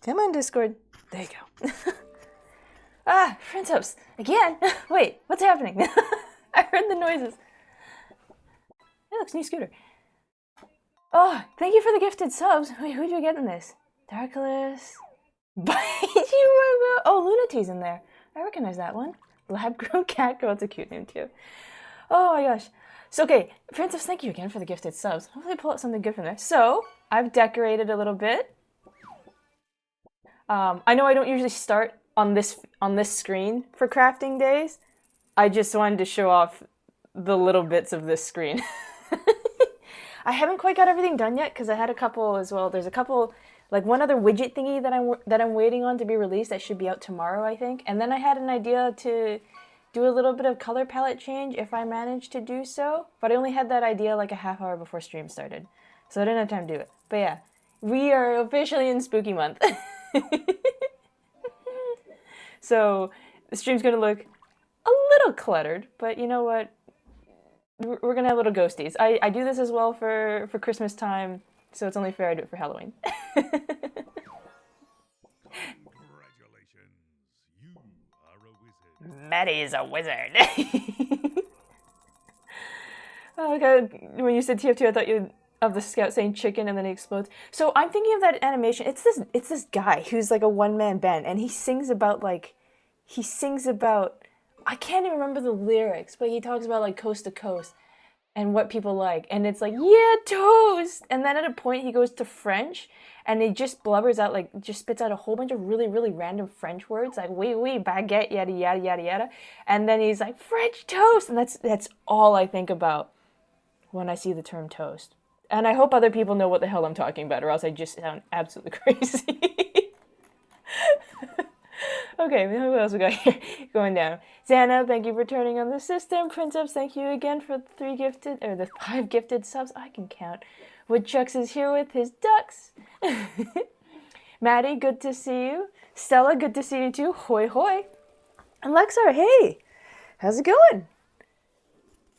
Come on, Discord. There you go. Ah, friend subs. Again? Wait, what's happening? I heard the noises. Hey, looks new scooter. Oh, thank you for the gifted subs. Wait, who'd you get in this? Darkless. Oh, Lunatee's in there. I recognize that one. Lab-grown cat girl. It's a cute name, too. Oh my gosh. So, okay, Princess, thank you again for the gifted subs. Hopefully pull out something good from there. So, I've decorated a little bit. I know I don't usually start on this screen for crafting days. I just wanted to show off the little bits of this screen. I haven't quite got everything done yet because I had a couple as well. There's a couple, like one other widget thingy that I'm waiting on to be released that should be out tomorrow, I think. And then I had an idea to do a little bit of color palette change if I managed to do so. But I only had that idea like a half hour before stream started. So I didn't have time to do it. But yeah, we are officially in spooky month. So the stream's gonna look a little cluttered, but you know what? We're gonna have little ghosties. I do this as well for Christmas time, so it's only fair I do it for Halloween. Congratulations, you are a wizard. Maddie's a wizard. Oh god, when you said TF2, I thought you of the scout saying chicken and then he explodes. So I'm thinking of that animation. It's this guy who's like a one-man band, and he sings about I can't even remember the lyrics, but he talks about like coast to coast and what people like, and it's like, yeah, toast. And then at a point he goes to French and he just blubbers out, like just spits out a whole bunch of really, really random French words like oui, oui, baguette, yada yada yada yada. And then he's like, French toast, and that's all I think about when I see the term toast. And I hope other people know what the hell I'm talking about, or else I just sound absolutely crazy. Okay, who else we got here? Going down. Xana, thank you for turning on the system. Princess, thank you again for the 5 gifted subs. I can count. Woodchucks is here with his ducks. Maddie, good to see you. Stella, good to see you too. Hoi hoi. And Lexar, hey, how's it going?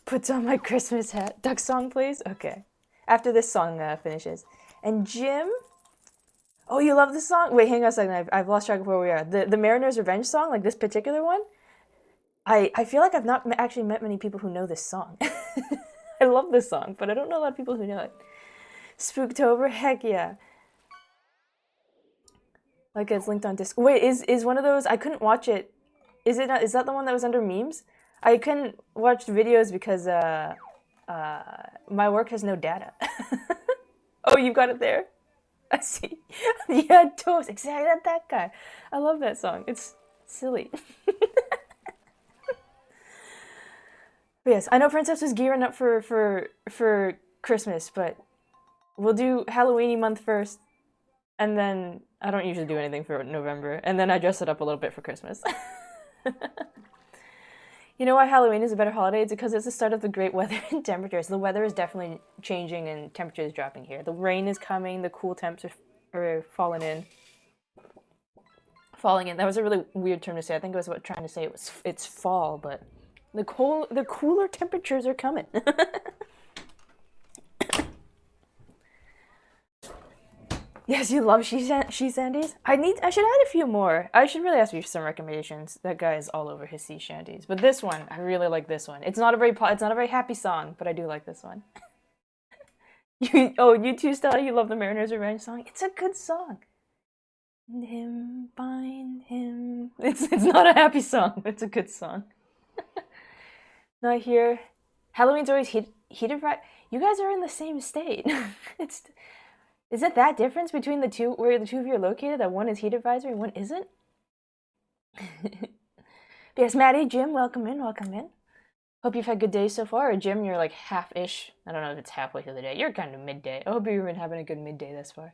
Puts on my Christmas hat. Duck song, please? Okay. After this song finishes. And Jim... Oh, you love this song? Wait, hang on a second. I've lost track of where we are. The Mariner's Revenge song, like this particular one, I feel like I've not actually met many people who know this song. I love this song, but I don't know a lot of people who know it. Spooktober? Heck yeah. Like it's linked on Discord. Wait, is one of those... I couldn't watch it. Is it not, is that the one that was under memes? I couldn't watch videos because my work has no data. Oh, you've got it there? I see. Yeah, toast. Exactly, that guy. I love that song. It's silly. But yes, I know Princess was gearing up for Christmas, but we'll do Halloweeny month first, and then I don't usually do anything for November, and then I dress it up a little bit for Christmas. You know why Halloween is a better holiday? It's because it's the start of the great weather and temperatures. The weather is definitely changing and temperatures dropping here. The rain is coming, the cool temps are falling in. That was a really weird term to say. I think I was trying to say it's fall, but the cooler temperatures are coming. Yes, you love she shanties. I should add a few more. I should really ask you for some recommendations. That guy is all over his sea shanties. But this one, I really like this one. It's not a very happy song, but I do like this one. You too, Stella. You love the Mariner's Revenge song. It's a good song. Find him. It's not a happy song. It's a good song. Not here. Halloween's always heated right. You guys are in the same state. Is it that difference between the two, where the two of you are located, that one is heat advisory and one isn't? Yes, Maddie, Jim, welcome in. Hope you've had good days so far. Or Jim, you're like half-ish. I don't know if it's halfway through the day. You're kind of midday. I hope you've been having a good midday thus far. Have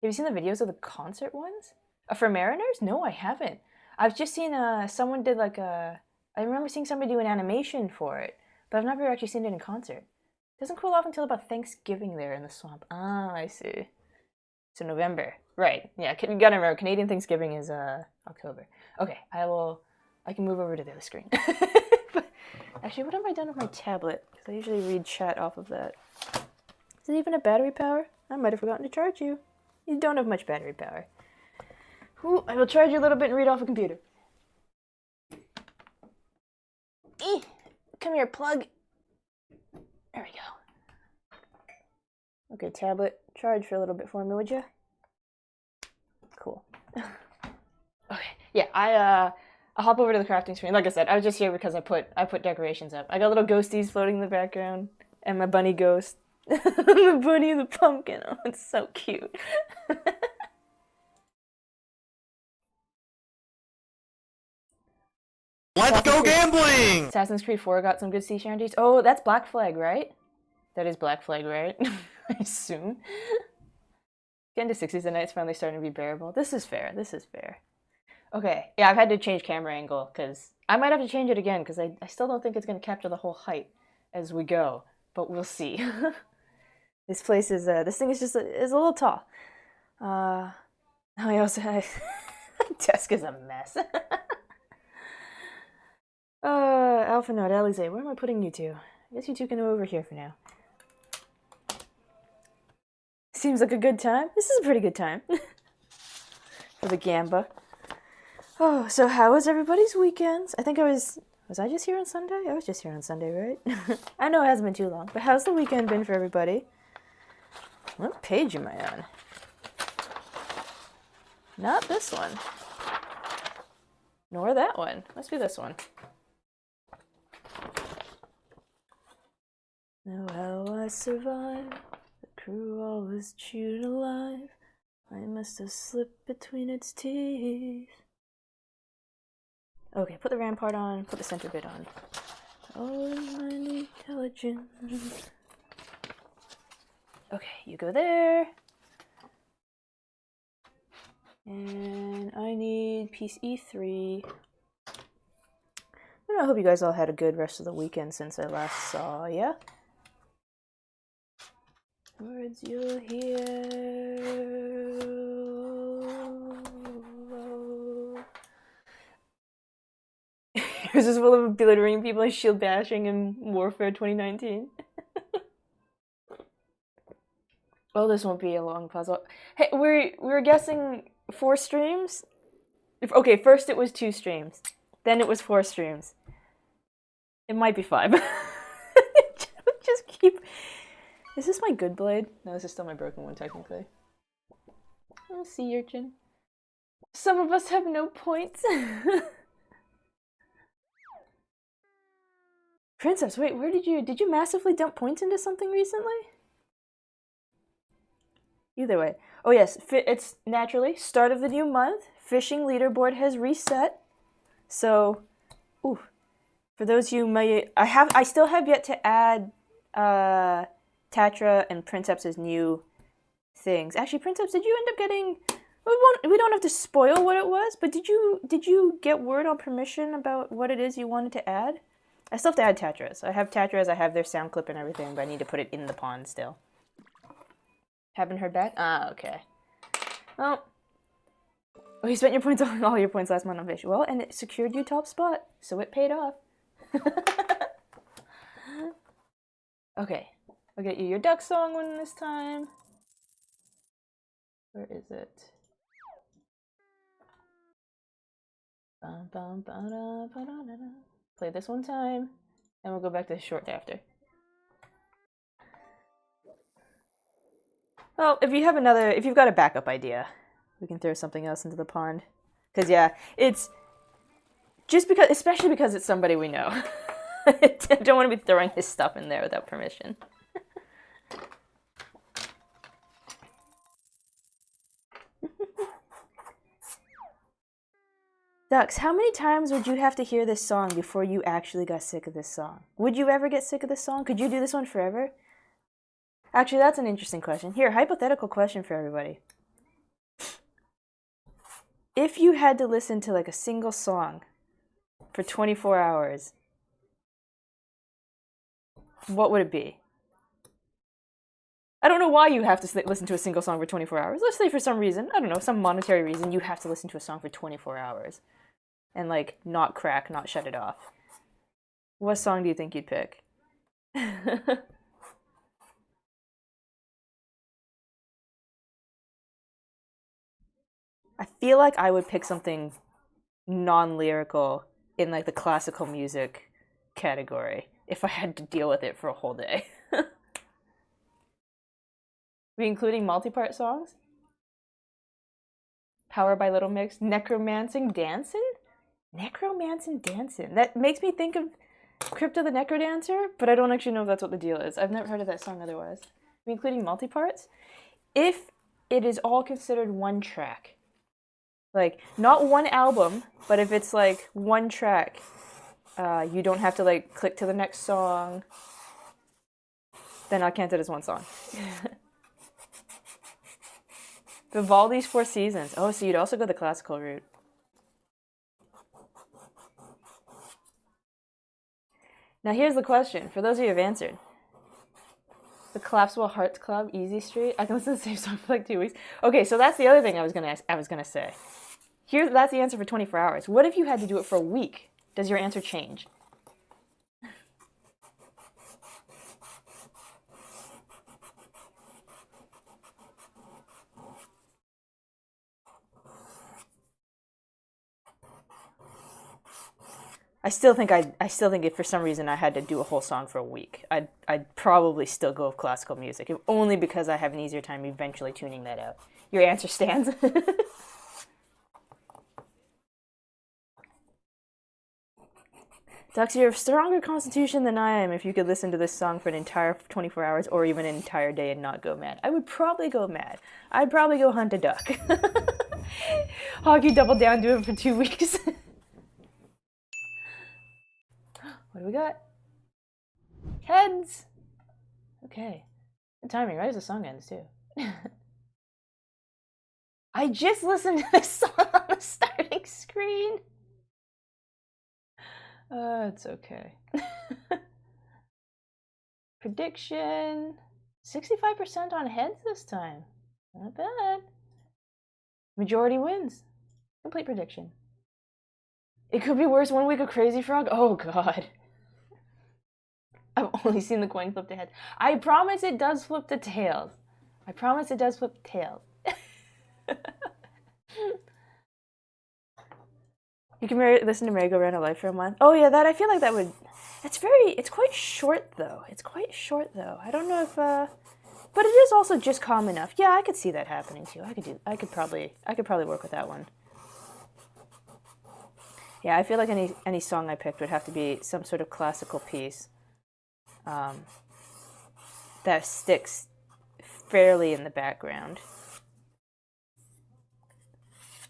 you seen the videos of the concert ones? For Mariners? No, I haven't. I've just seen someone did like I remember seeing somebody do an animation for it, but I've never actually seen it in concert. Doesn't cool off until about Thanksgiving there in the swamp. Ah, I see. So November. Right. Yeah, you gotta remember, Canadian Thanksgiving is October. Okay, I can move over to the other screen. But actually, what have I done with my tablet? Because I usually read chat off of that. Is it even a battery power? I might have forgotten to charge you. You don't have much battery power. Ooh, I will charge you a little bit and read off a computer. Come here, plug. There we go. Okay, tablet, charge for a little bit for me, would you? Cool. Okay, yeah, I'll hop over to the crafting screen. Like I said, I was just here because I put decorations up. I got little ghosties floating in the background, and my bunny ghost. The bunny and the pumpkin. Oh, it's so cute. Let's go gambling! Assassin's Creed 4 got some good sea shanties. Oh, that's Black Flag, right? That is Black Flag, right? I assume. Getting to 60s and night's finally starting to be bearable. This is fair. This is fair. Okay, yeah, I've had to change camera angle because I might have to change it again because I still don't think it's going to capture the whole height as we go, but we'll see. This place is, this thing is just, is a little tall. I also have, desk is a mess. Alpha Note, Alize, where am I putting you two? I guess you two can go over here for now. Seems like a good time. This is a pretty good time. For the Gamba. Oh, so how was everybody's weekends? I think was I just here on Sunday? I was just here on Sunday, right? I know it hasn't been too long, but how's the weekend been for everybody? What page am I on? Not this one. Nor that one. Must be this one. Know how I survived. The crew always chewed alive. I must have slipped between its teeth. Okay, put the rampart on, put the center bit on. Oh, my intelligence. Okay, you go there. And I need piece E3. I hope you guys all had a good rest of the weekend since I last saw ya. Words you'll hear. Yours is full of belittling people and shield bashing in Warfare 2019. Oh, this won't be a long puzzle. Hey, we were guessing 4 streams? Okay, first it was 2 streams. Then it was 4 streams. It might be 5. Just keep... Is this my good blade? No, this is still my broken one, technically. Oh, sea urchin. Some of us have no points. Princess, wait, where did you massively dump points into something recently? Either way. Oh yes, it's naturally start of the new month. Fishing leaderboard has reset. So, ooh, for those of you who may, I still have yet to add Tatra and Princeps's new things. Actually, Princeps, did you end up getting? We don't have to spoil what it was, but did you get word on permission about what it is you wanted to add? I still have to add Tatras. I have Tatras, I have their sound clip and everything, but I need to put it in the pond still. Haven't heard back? Ah, okay. Oh, you spent your points on all your points last month on Fish. Well, and it secured you top spot, so it paid off. Okay, I'll get you your duck song one this time. Where is it? Play this one time, and we'll go back to short after. Well, if you've got a backup idea, we can throw something else into the pond. Because yeah, it's just because, especially because it's somebody we know. I don't want to be throwing his stuff in there without permission. Ducks, how many times would you have to hear this song before you actually got sick of this song? Would you ever get sick of this song? Could you do this one forever? Actually, that's an interesting question. Here, hypothetical question for everybody. If you had to listen to like a single song for 24 hours, what would it be? I don't know why you have to listen to a single song for 24 hours. Let's say for some reason, I don't know, some monetary reason, you have to listen to a song for 24 hours. And like, not crack, not shut it off. What song do you think you'd pick? I feel like I would pick something non-lyrical in like the classical music category if I had to deal with it for a whole day. We including multi-part songs? Power by Little Mix, Necromancing Dancin'? Necromancing Dancin'. That makes me think of Crypto the Necrodancer, but I don't actually know if that's what the deal is. I've never heard of that song otherwise. We including multi-parts? If it is all considered one track, like not one album, but if it's like one track, you don't have to like click to the next song, then I'll count it as one song. Vivaldi's Four Seasons. Oh, so you'd also go the classical route. Now here's the question, for those of you who have answered. The Collapsible Hearts Club, Easy Street. I can listen to the same song for like 2 weeks. Okay, so that's the other thing I was gonna say. That's the answer for 24 hours. What if you had to do it for a week? Does your answer change? I still think if for some reason I had to do a whole song for a week, I'd probably still go with classical music, if only because I have an easier time eventually tuning that out. Your answer stands. Dux, you have a stronger constitution than I am if you could listen to this song for an entire 24 hours or even an entire day and not go mad. I would probably go mad. I'd probably go hunt a duck. Hockey double down, do it for 2 weeks. What do we got? Heads! Okay. Good timing, right as the song ends, too. I just listened to this song on the starting screen. It's okay. Prediction. 65% on heads this time. Not bad. Majority wins. Complete prediction. It could be worse. 1 week of Crazy Frog? Oh, God. I've only seen the coin flip to heads. I promise it does flip to tails. I promise it does flip to tails. You can listen to Merry-Go-Round of Life for a month. Oh yeah, that I feel like that would. It's quite short though. I don't know if, but it is also just calm enough. Yeah, I could see that happening too. I could probably work with that one. Yeah, I feel like any song I picked would have to be some sort of classical piece, that sticks fairly in the background.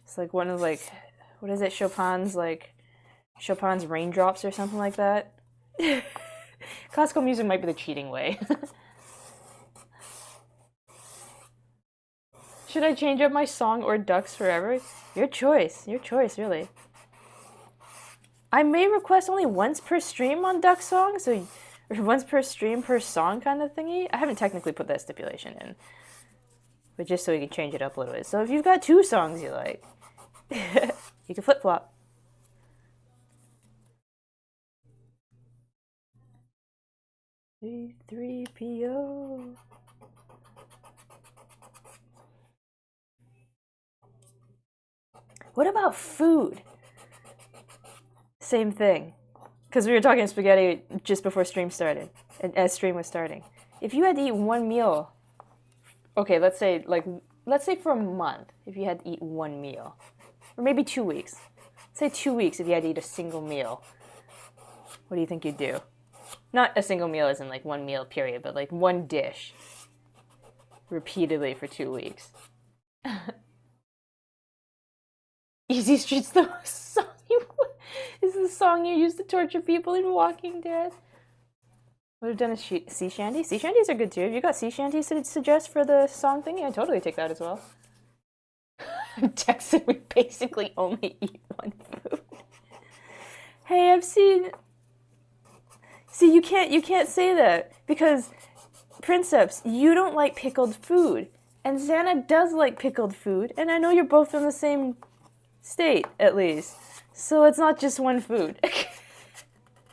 It's like one of like. What is it? Chopin's Raindrops or something like that. Classical music might be the cheating way. Should I change up my song or ducks forever? Your choice, really. I may request only once per stream on duck song, or once per stream per song kind of thingy. I haven't technically put that stipulation in, but just so you can change it up a little bit. So if you've got 2 songs you like, you can flip-flop. C3PO. What about food? Same thing. Because we were talking spaghetti just before stream started, as stream was starting. If you had to eat one meal, okay, let's say for a month, if you had to eat one meal, or maybe 2 weeks. Say 2 weeks if you had to eat a single meal. What do you think you'd do? Not a single meal as in like one meal period, but like one dish repeatedly for 2 weeks. Easy Street's the song is the song you used to torture people in Walking Dead. Would have done a sea shanty. Sea shanties are good too. If you got sea shanties to suggest for the song thingy, I'd totally take that as well. Texan, we basically only eat one food. Hey, I've seen. See, you can't say that because Princeps, you don't like pickled food, and Xana does like pickled food, and I know you're both from the same state at least, so it's not just one food.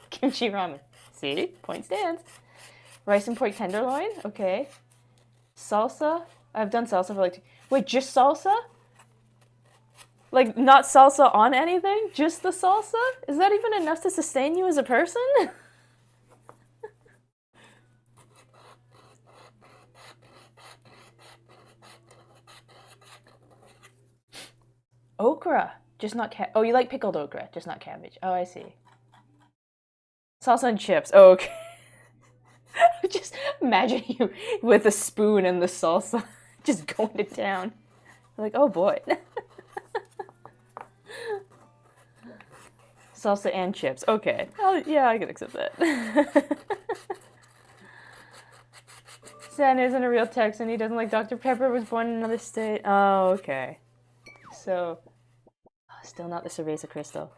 Kimchi ramen. See, point stands. Rice and pork tenderloin. Okay. Salsa. I've done salsa for like. Wait, just salsa? Like, not salsa on anything? Just the salsa? Is that even enough to sustain you as a person? Okra. Just not oh, you like pickled okra, just not cabbage. Oh, I see. Salsa and chips. Oh, okay. Just imagine you with a spoon and the salsa just going to town. Like, oh boy. Salsa and chips. Okay. Oh, yeah, I can accept that. Santa isn't a real Texan. He doesn't like Dr. Pepper, was born in another state. Oh, okay. So, still not the cerveza crystal.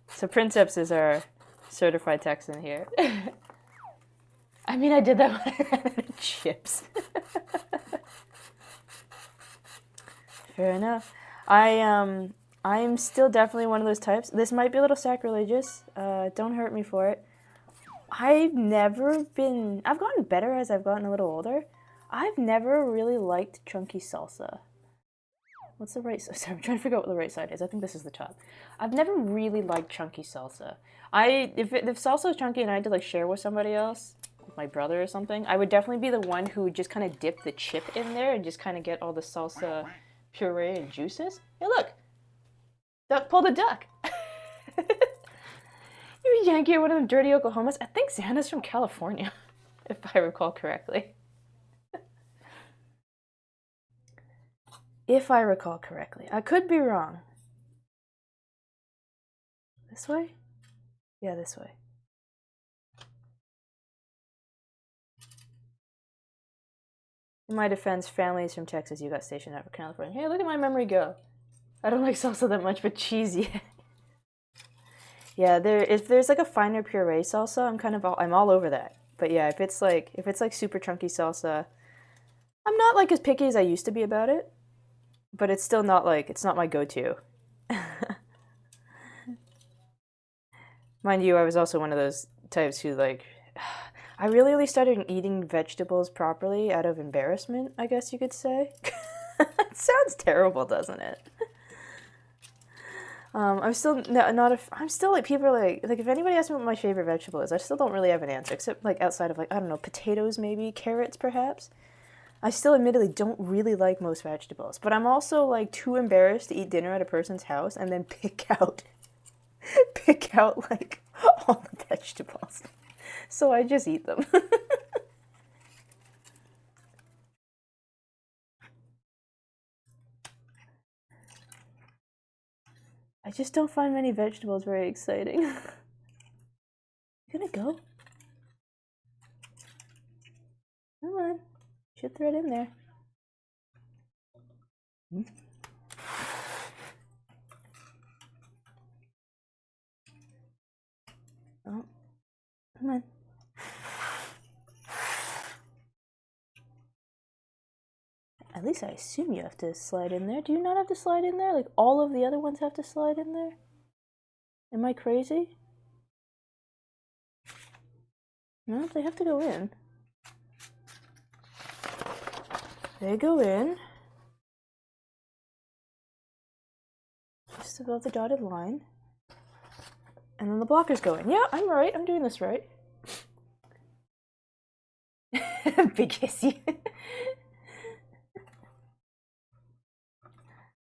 So Princeps is our certified Texan here. I mean, I did that when I ran out of chips. Fair enough. I'm still definitely one of those types. This might be a little sacrilegious. Don't hurt me for it. I've gotten better as I've gotten a little older. I've never really liked chunky salsa. What's the right side? Sorry, I'm trying to figure out what the right side is. I think this is the top. I've never really liked chunky salsa. If salsa was chunky and I had to like share with somebody else, like my brother or something, I would definitely be the one who would just kind of dip the chip in there and just kind of get all the salsa puree and juices. Hey, look! Duck pulled a duck! You Yankee or one of them dirty Oklahomas? I think Xana's from California, if I recall correctly. If I recall correctly. I could be wrong. This way? Yeah, this way. In my defense, families from Texas, you got stationed out of California. Hey, look at my memory go. I don't like salsa that much, but cheese, yeah. Yeah, if there's like a finer puree salsa, I'm all over that. But yeah, if it's like super chunky salsa, I'm not like as picky as I used to be about it. But it's still not like it's not my go-to. Mind you, I was also one of those types who like I really only started eating vegetables properly out of embarrassment, I guess you could say. It sounds terrible, doesn't it? I'm still I'm still like people are like if anybody asks me what my favorite vegetable is, I still don't really have an answer except like outside of like I don't know, potatoes maybe, carrots perhaps. I still admittedly don't really like most vegetables, but I'm also like too embarrassed to eat dinner at a person's house and then pick out like all the vegetables. So I just eat them. I just don't find many vegetables very exciting. You gonna go? Come on. Should throw it in there. Hmm? Oh. Come on. At least I assume you have to slide in there. Do you not have to slide in there? Like all of the other ones have to slide in there? Am I crazy? No, they have to go in. They go in. Just above the dotted line. And then the blockers go in. Yeah, I'm right. I'm doing this right. Big hissy.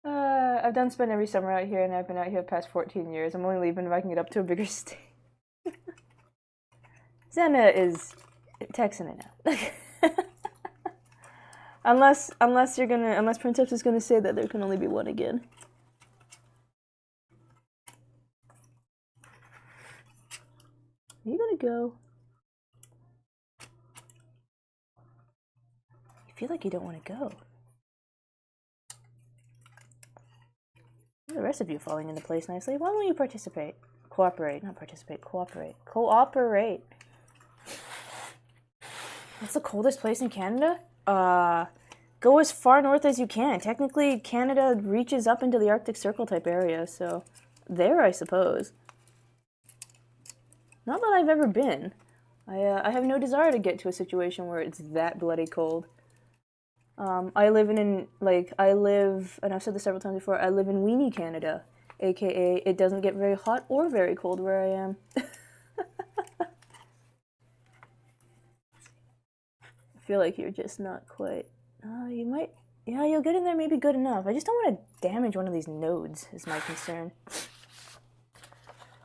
I've done spend every summer out here, and I've been out here the past 14 years. I'm only leaving if I can get up to a bigger state. Xana is Texan enough. unless Princess is gonna say that there can only be one again. Are you gonna go? You feel like you don't want to go. The rest of you falling into place nicely. Why won't you participate? Cooperate, not participate. Cooperate. Cooperate. What's the coldest place in Canada? Go as far north as you can. Technically, Canada reaches up into the Arctic Circle type area, so there, I suppose. Not that I've ever been. I have no desire to get to a situation where it's that bloody cold. I live and I've said this several times before, I live in Weenie, Canada, aka it doesn't get very hot or very cold where I am. I feel like you're just not quite. You might. Yeah, you'll get in there maybe good enough. I just don't want to damage one of these nodes, is my concern.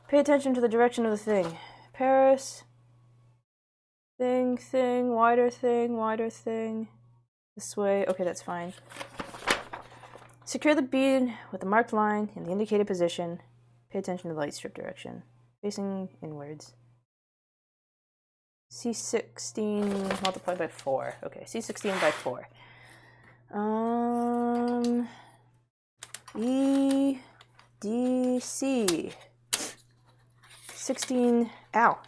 Pay attention to the direction of the thing. Paris. Thing, wider thing, wider thing. This way. Okay, that's fine. Secure the bead with the marked line in the indicated position. Pay attention to the light strip direction. Facing inwards. C16 multiplied by 4. Okay, C16 by 4. E, D, C. 16, ow,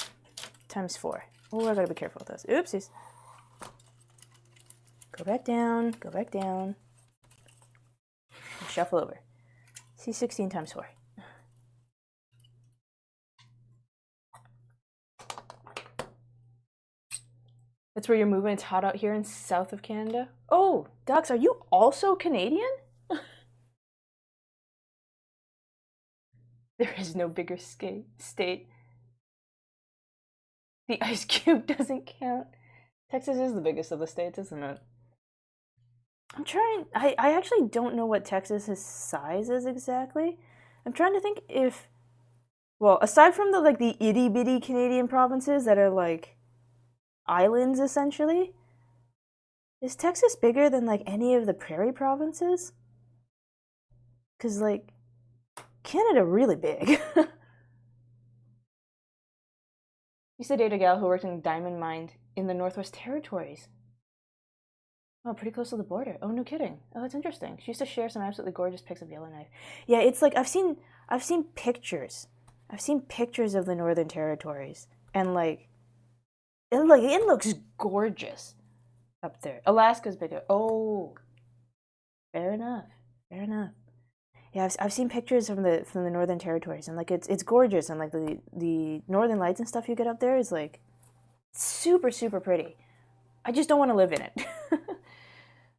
times 4. Oh, I gotta be careful with those. Oopsies. Go back down, go back down. Shuffle over. C16 times 4. That's where you're moving. It's hot out here in south of Canada. Oh, Dux, are you also Canadian? There is no bigger state. The ice cube doesn't count. Texas is the biggest of the states, isn't it? I'm trying. I actually don't know what Texas's size is exactly. I'm trying to think if. Well, aside from the the itty bitty Canadian provinces that are like islands essentially, is Texas bigger than like any of the prairie provinces? Cause like Canada really big. Used to date a gal who worked in a diamond mine in the Northwest Territories. Oh, pretty close to the border. Oh, no kidding. Oh, that's interesting. She used to share some absolutely gorgeous pics of Yellowknife. Yeah, it's like I've seen pictures. I've seen pictures of the Northern Territories, and it looks gorgeous up there. Alaska's bigger. Oh, fair enough. Fair enough. Yeah, I've seen pictures from the Northern Territories, and like it's gorgeous, and like the Northern Lights and stuff you get up there is like super super pretty. I just don't want to live in it.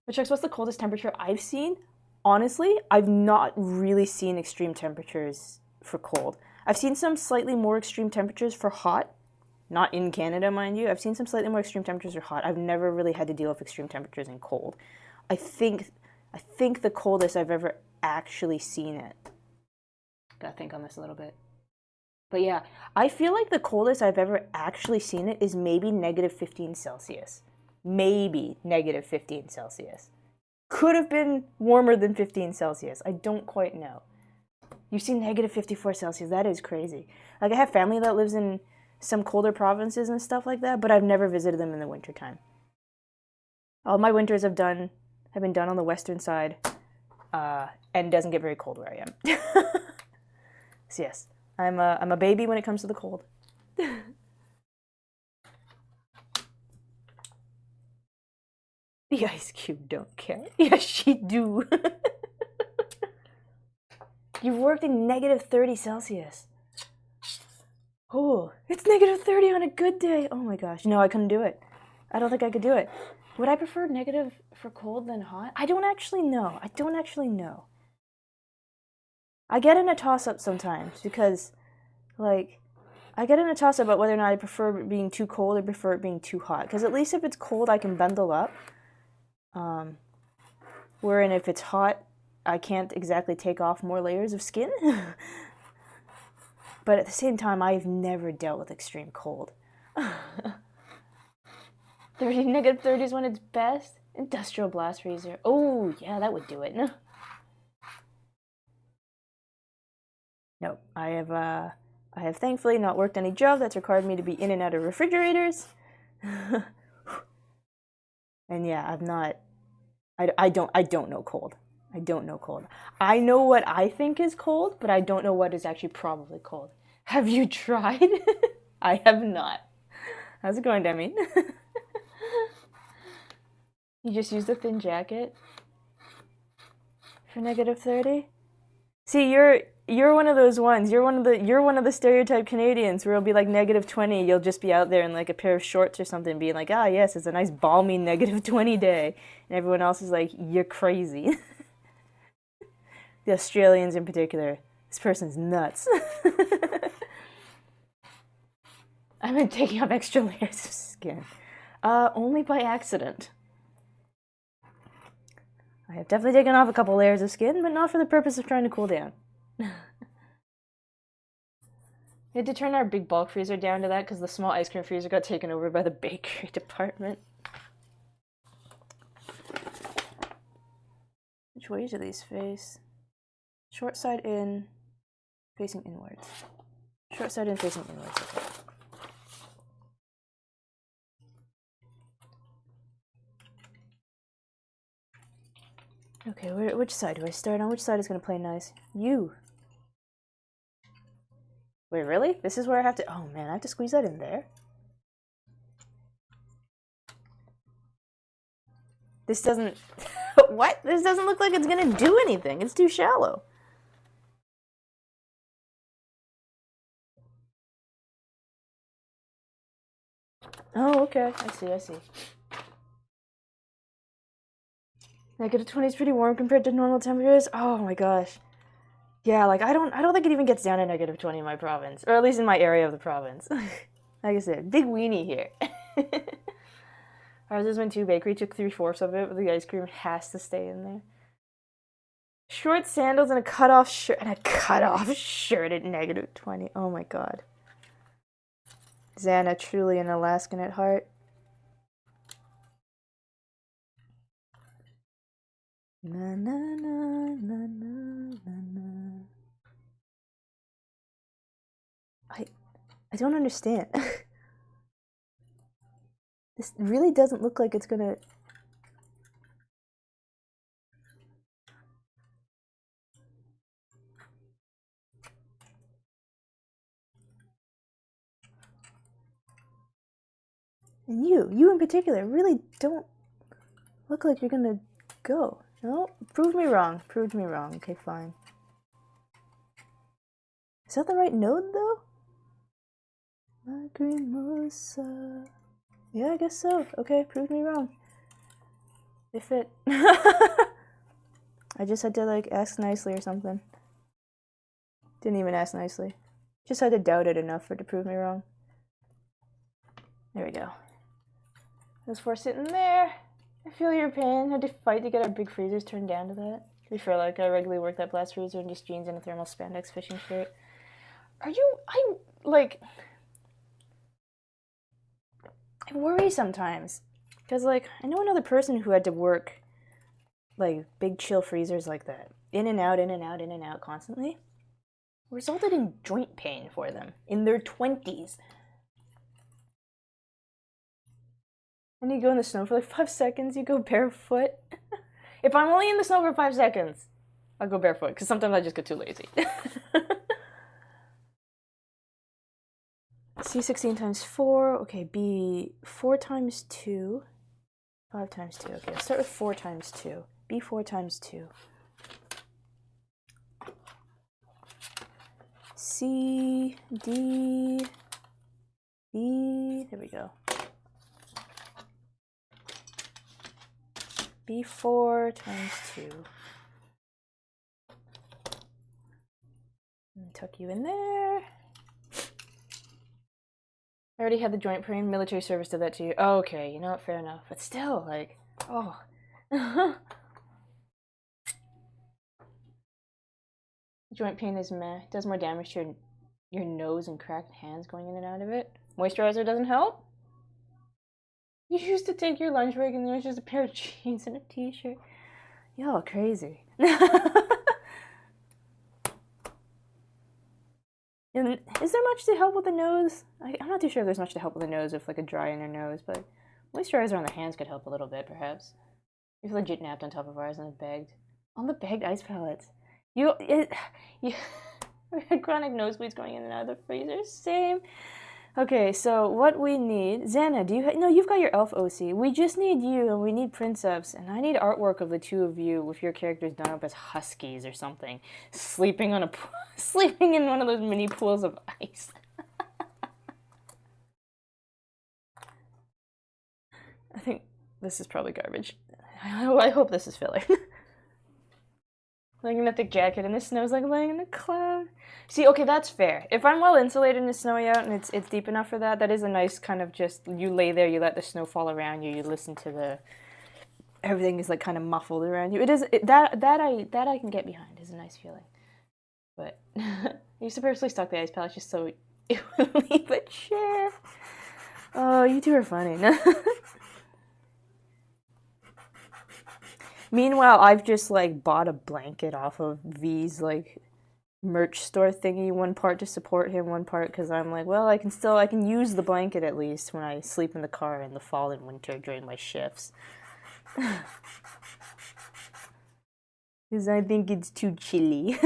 But checks, what's the coldest temperature I've seen? Honestly, I've not really seen extreme temperatures for cold. I've seen some slightly more extreme temperatures for hot. Not in Canada, mind you. I've seen some slightly more extreme temperatures for hot. I've never really had to deal with extreme temperatures in cold. I think the coldest I've ever actually seen it. Gotta think on this a little bit. But yeah, I feel like the coldest I've ever actually seen it is maybe negative 15 Celsius. Maybe negative 15 Celsius. Could have been warmer than 15 Celsius. I don't quite know. You've seen negative 54 Celsius. That is crazy. Like, I have family that lives in some colder provinces and stuff like that, but I've never visited them in the wintertime. All my winters have been done on the western side, and it doesn't get very cold where I am. So yes, I'm a baby when it comes to the cold. The ice cube don't care. Yes, she do. You've worked in negative 30 Celsius. Oh, it's negative 30 on a good day. Oh my gosh. No, I couldn't do it. I don't think I could do it. Would I prefer negative for cold than hot? I don't actually know. I get in a toss-up sometimes because, like, I get in a toss-up about whether or not I prefer it being too cold or prefer it being too hot. Because at least if it's cold, I can bundle up. Wherein if it's hot, I can't exactly take off more layers of skin. But at the same time, I've never dealt with extreme cold. 30, negative 30 is when it's best. Industrial blast freezer. Oh, yeah, that would do it. Nope. I have thankfully not worked any job that's required me to be in and out of refrigerators. And yeah, I've not. I don't know cold. I don't know cold. I know what I think is cold, but I don't know what is actually probably cold. Have you tried? I have not. How's it going, Demi? You just used a thin jacket for negative 30? See, you're one of those ones. You're one of the stereotype Canadians where it'll be like -20. You'll just be out there in like a pair of shorts or something, being like, ah, yes, it's a nice balmy -20 day, and everyone else is like, you're crazy. The Australians in particular, this person's nuts. I've been taking off extra layers of skin, only by accident. I have definitely taken off a couple layers of skin, but not for the purpose of trying to cool down. We had to turn our big bulk freezer down to that because the small ice cream freezer got taken over by the bakery department. Which ways do these face? Short side in, facing inwards. Short side in, facing inwards, okay. Okay, which side do I start on? Which side is going to play nice? You. Wait, really? This is where I have to... Oh, man, I have to squeeze that in there? This doesn't... What? This doesn't look like it's going to do anything. It's too shallow. Oh, okay. I see. -20 is pretty warm compared to normal temperatures. Oh my gosh. Yeah, like I don't think it even gets down to -20 in my province, or at least in my area of the province. Like I said, big weenie here. Ours is when 2 bakery took 3/4 of it, but the ice cream has to stay in there. Short sandals and a cutoff shirt at -20. Oh my god. Xana, truly an Alaskan at heart. Na na na na na na na. I don't understand. This really doesn't look like it's gonna... And you in particular, really don't look like you're gonna go. No? Prove me wrong. Proved me wrong. Okay, fine. Is that the right node, though? Lacrimosa. Yeah, I guess so. Okay, proved me wrong. They fit. I just had to, like, ask nicely or something. Didn't even ask nicely. Just had to doubt it enough for it to prove me wrong. There we go. Those 4 sitting there. I feel your pain. I had to fight to get our big freezers turned down to that. To be fair, like, I regularly work that blast freezer in just jeans and a thermal spandex fishing shirt. I worry sometimes. Because, like, I know another person who had to work, like, big chill freezers like that. In and out, in and out, in and out constantly. Resulted in joint pain for them. In their 20s. And you go in the snow for like 5 seconds, you go barefoot. If I'm only in the snow for 5 seconds, I'll go barefoot, because sometimes I just get too lazy. C16 times 4, okay, B 4 times 2, 5 times 2, okay, let's start with 4 times 2, B 4 times 2. C, D, B, there we go. B4 times 2. And tuck you in there. I already had the joint pain. Military service did that to you. Oh, okay, you know what? Fair enough. But still, like, oh. Joint pain is meh. It does more damage to your nose and cracked hands going in and out of it. Moisturizer doesn't help? You used to take your lunch break and there was just a pair of jeans and a t-shirt. Y'all crazy. And is there much to help with the nose? I'm not too sure if there's much to help with the nose with like a dry inner nose, but moisturizer on the hands could help a little bit, perhaps. We've legit napped on top of ours and then begged. On the bagged ice pellets. You had chronic nosebleeds going in and out of the freezer. Same. Okay, so what we need, Xana, do you no? You've got your elf OC. We just need you, and we need Princeps, and I need artwork of the two of you with your characters done up as huskies or something, sleeping on a sleeping in one of those mini pools of ice. I think this is probably garbage. I hope this is filler. Laying in a thick jacket and the snow's like laying in a cloud. See, okay, that's fair. If I'm well insulated and it's snowy out and it's deep enough for that, that is a nice kind of just you lay there, you let the snow fall around you, you listen to the everything is like kind of muffled around you. That I can get behind is a nice feeling. But I used to purposely stock the ice palace just so it would leave a chair. Oh, you two are funny. Meanwhile, I've just like bought a blanket off of V's like merch store thingy, one part to support him, one part because I'm like, well, I can use the blanket at least when I sleep in the car in the fall and winter during my shifts. Because I think it's too chilly.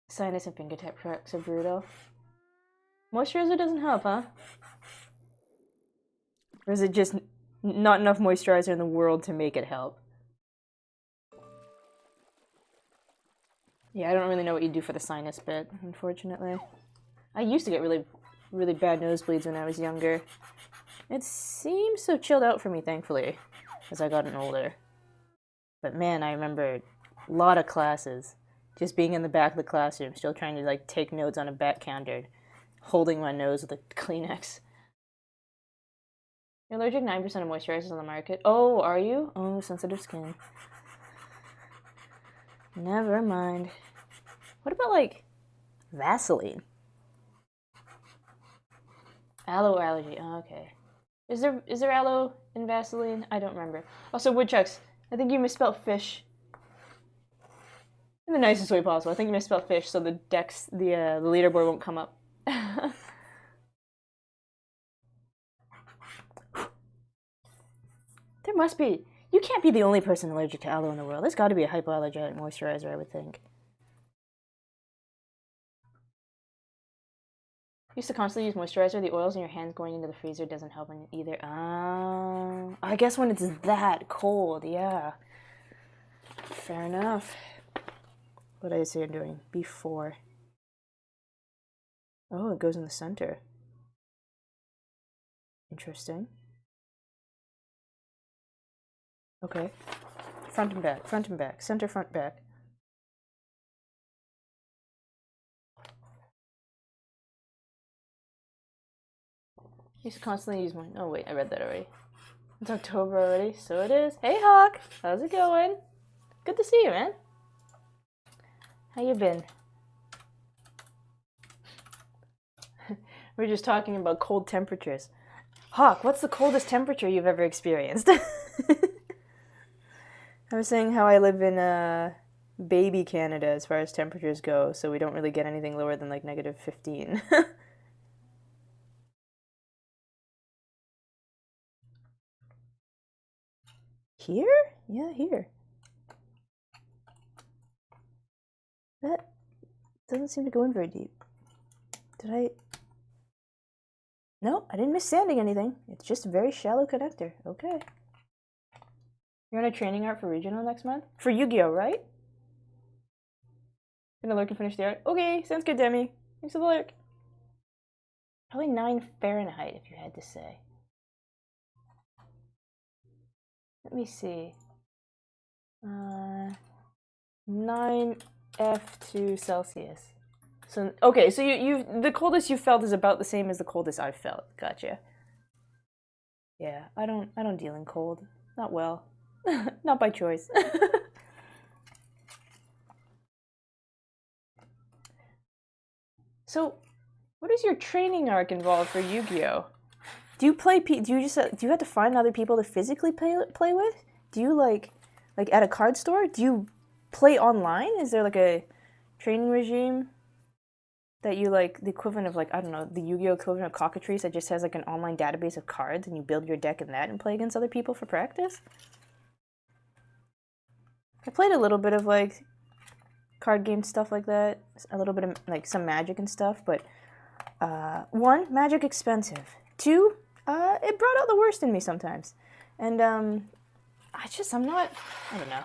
Sinus and fingertip cracks are brutal. Moisturizer doesn't help, huh? Or is it just not enough moisturizer in the world to make it help? Yeah, I don't really know what you do for the sinus bit, unfortunately. I used to get really, really bad nosebleeds when I was younger. It seems so chilled out for me, thankfully, as I gotten older. But man, I remember a lot of classes, just being in the back of the classroom, still trying to like take notes on a back counter, holding my nose with a Kleenex. You're allergic 9% of moisturizers on the market. Oh, are you? Oh, sensitive skin. Never mind. What about like Vaseline? Aloe allergy. Oh, okay. Is there aloe in Vaseline? I don't remember. Also, woodchucks. I think you misspelled fish. In the nicest way possible. I think you misspelled fish, so the leaderboard won't come up. There must be. You can't be the only person allergic to aloe in the world. There's got to be a hypoallergenic moisturizer, I would think. Used to constantly use moisturizer. The oils in your hands going into the freezer doesn't help either. I guess when it's that cold, yeah. Fair enough. What did I say I'm doing? Before. Oh, it goes in the center. Interesting. Okay. Front and back, front and back, center, front, back. Used to constantly use mine. Oh wait, I read that already. It's October already, so it is. Hey Hawk, how's it going? Good to see you, man. How you been? We're just talking about cold temperatures. Hawk, what's the coldest temperature you've ever experienced? I was saying how I live in baby Canada as far as temperatures go, so we don't really get anything lower than like negative 15. Here? Yeah, here. That doesn't seem to go in very deep. Did I? No, I didn't miss sanding anything. It's just a very shallow connector. Okay. You're on a training art for regional next month? For Yu-Gi-Oh, right? Gonna lurk and finish the art? Okay, sounds good, Demi. Thanks for the lurk. Probably 9 Fahrenheit, if you had to say. Let me see. 9 F2 Celsius. So okay, so you the coldest you felt is about the same as the coldest I've felt. Gotcha. Yeah, I don't deal in cold. Not well. Not by choice. So, what is your training arc involved for Yu-Gi-Oh? Do you play? Do you just do you have to find other people to physically play with? Do you like at a card store? Do you play online? Is there like a training regime that you like the equivalent of like I don't know the Yu-Gi-Oh equivalent of Cockatrice that just has like an online database of cards and you build your deck in that and play against other people for practice? I played a little bit of like card game stuff like that. A little bit of like some Magic and stuff, but one, Magic expensive. Two, it brought out the worst in me sometimes, and I'm not. I don't know.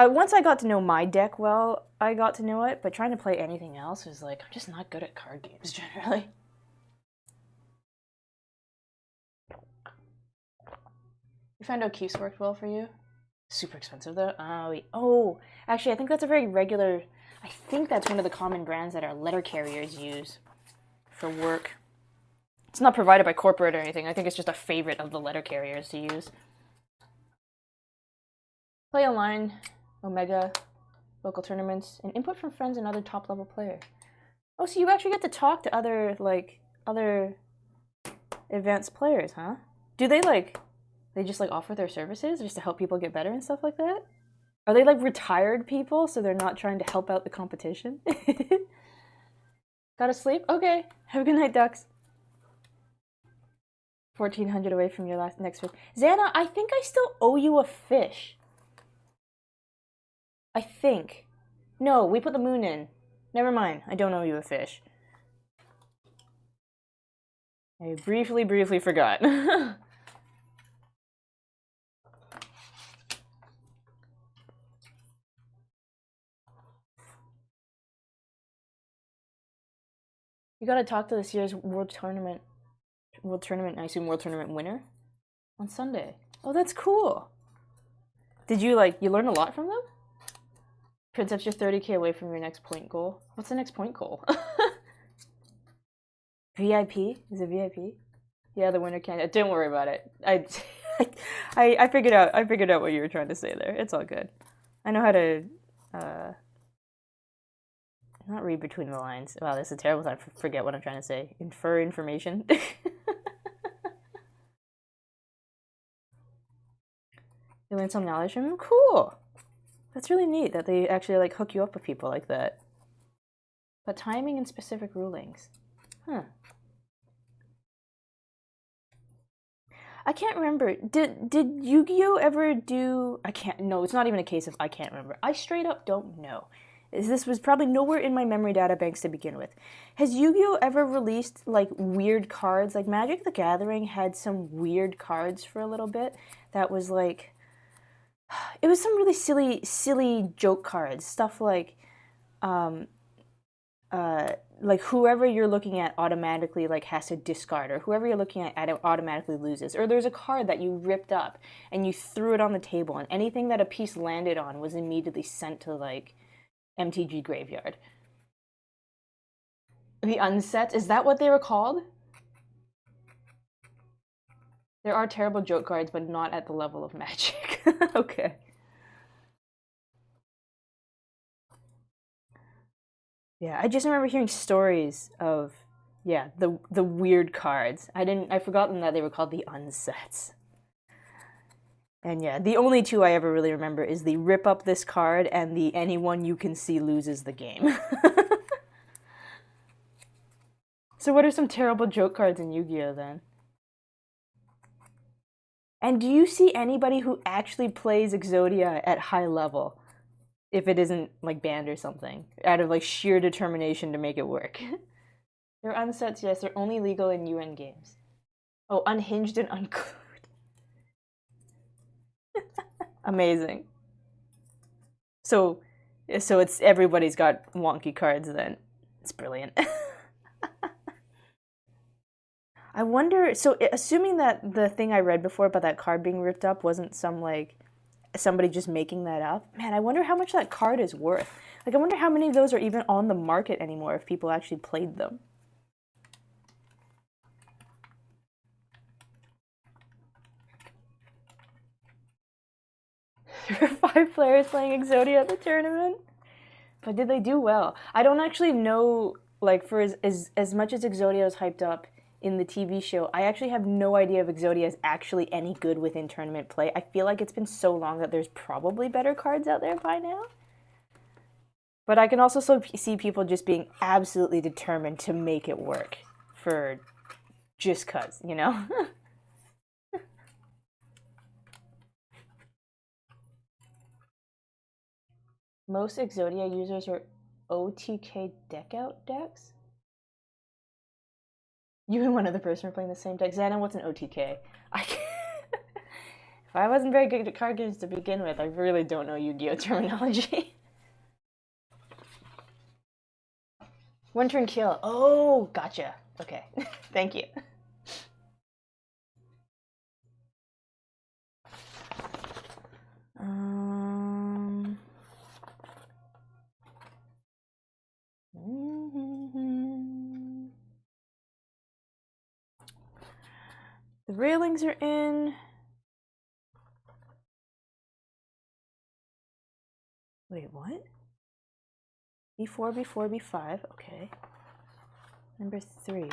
Once I got to know my deck well, I got to know it, but trying to play anything else is like, I'm just not good at card games generally. You find O'Keefe's worked well for you? Super expensive though. Oh, actually, I think that's a very regular. I think that's one of the common brands that our letter carriers use for work. It's not provided by corporate or anything. I think it's just a favorite of the letter carriers to use. Play online, Omega, local tournaments, and input from friends and other top level players. Oh, so you actually get to talk to other advanced players, huh? Do they just like offer their services just to help people get better and stuff like that? Are they like retired people so they're not trying to help out the competition? Gotta sleep? Okay. Have a good night, ducks. 1,400 away from your next fish. Xana, I think I still owe you a fish. I think. No, we put the moon in. Never mind. I don't owe you a fish. I briefly forgot. You gotta talk to this year's World Tournament, I assume World Tournament winner on Sunday. Oh, that's cool. Did you you learn a lot from them? Princeps, you're 30k away from your next point goal. What's the next point goal? VIP? Is it VIP? Yeah, the winner can't. Don't worry about it. I figured out what you were trying to say there. It's all good. I know how to not read between the lines. Wow, this is a terrible time to forget what I'm trying to say. Infer information. You learn some knowledge from them? Cool. That's really neat that they actually hook you up with people like that. But timing and specific rulings. Huh. I can't remember. Did Yu-Gi-Oh ever do? No, it's not even a case of I can't remember. I straight up don't know. This was probably nowhere in my memory databanks to begin with. Has Yu-Gi-Oh ever released weird cards? Like Magic the Gathering had some weird cards for a little bit that was it was some really silly joke cards. Stuff whoever you're looking at automatically has to discard, or whoever you're looking at automatically loses. Or there's a card that you ripped up and you threw it on the table, and anything that a piece landed on was immediately sent to MTG graveyard. The unsets, is that what they were called? There are terrible joke cards, but not at the level of Magic. Okay. Yeah, I just remember hearing stories of the weird cards. I've forgotten that they were called the unsets. And yeah, the only two I ever really remember is the rip up this card and the anyone you can see loses the game. So what are some terrible joke cards in Yu-Gi-Oh then? And do you see anybody who actually plays Exodia at high level? If it isn't banned or something, out of sheer determination to make it work. They're unsets, yes, they're only legal in UN games. Oh, unhinged and unclued. Amazing. So it's everybody's got wonky cards then. It's brilliant. I wonder, so assuming that the thing I read before about that card being ripped up wasn't somebody just making that up, man, I wonder how much that card is worth. I wonder how many of those are even on the market anymore if people actually played them. There were 5 players playing Exodia at the tournament. But did they do well? I don't actually know, for as much as Exodia is hyped up in the TV show, I actually have no idea if Exodia is actually any good within tournament play. I feel like it's been so long that there's probably better cards out there by now. But I can also see people just being absolutely determined to make it work for just cuz, you know? Most Exodia users are OTK deckout decks? You and one other person are playing the same deck. Xana, what's an OTK? I can't. If I wasn't very good at card games to begin with, I really don't know Yu-Gi-Oh terminology. One turn kill. Oh, gotcha. Okay, thank you. The railings are in. Wait, what? B4, B4, B5. Okay. Number 3.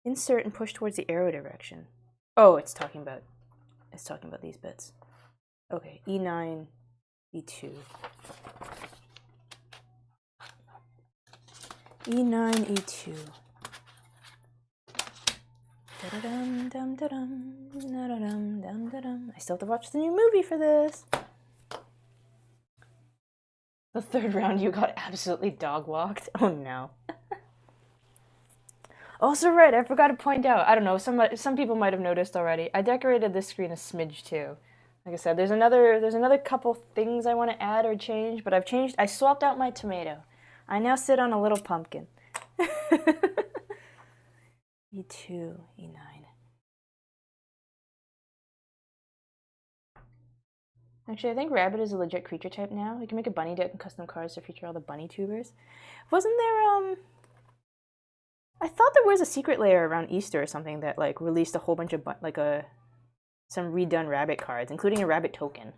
Insert and push towards the arrow direction. Oh, it's talking about these bits. Okay, E9, E2. E9, E2. I still have to watch the new movie for this. The third round you got absolutely dog walked. Oh no. Also, right, I forgot to point out. I don't know. Some people might have noticed already. I decorated this screen a smidge too. Like I said, there's another couple things I want to add or change, but I swapped out my tomato. I now sit on a little pumpkin. E2, E9. Actually, I think rabbit is a legit creature type now. You can make a bunny deck and custom cards to feature all the bunny tubers. Wasn't there, I thought there was a secret layer around Easter or something that, like, released a whole bunch of, some redone rabbit cards, including a rabbit token.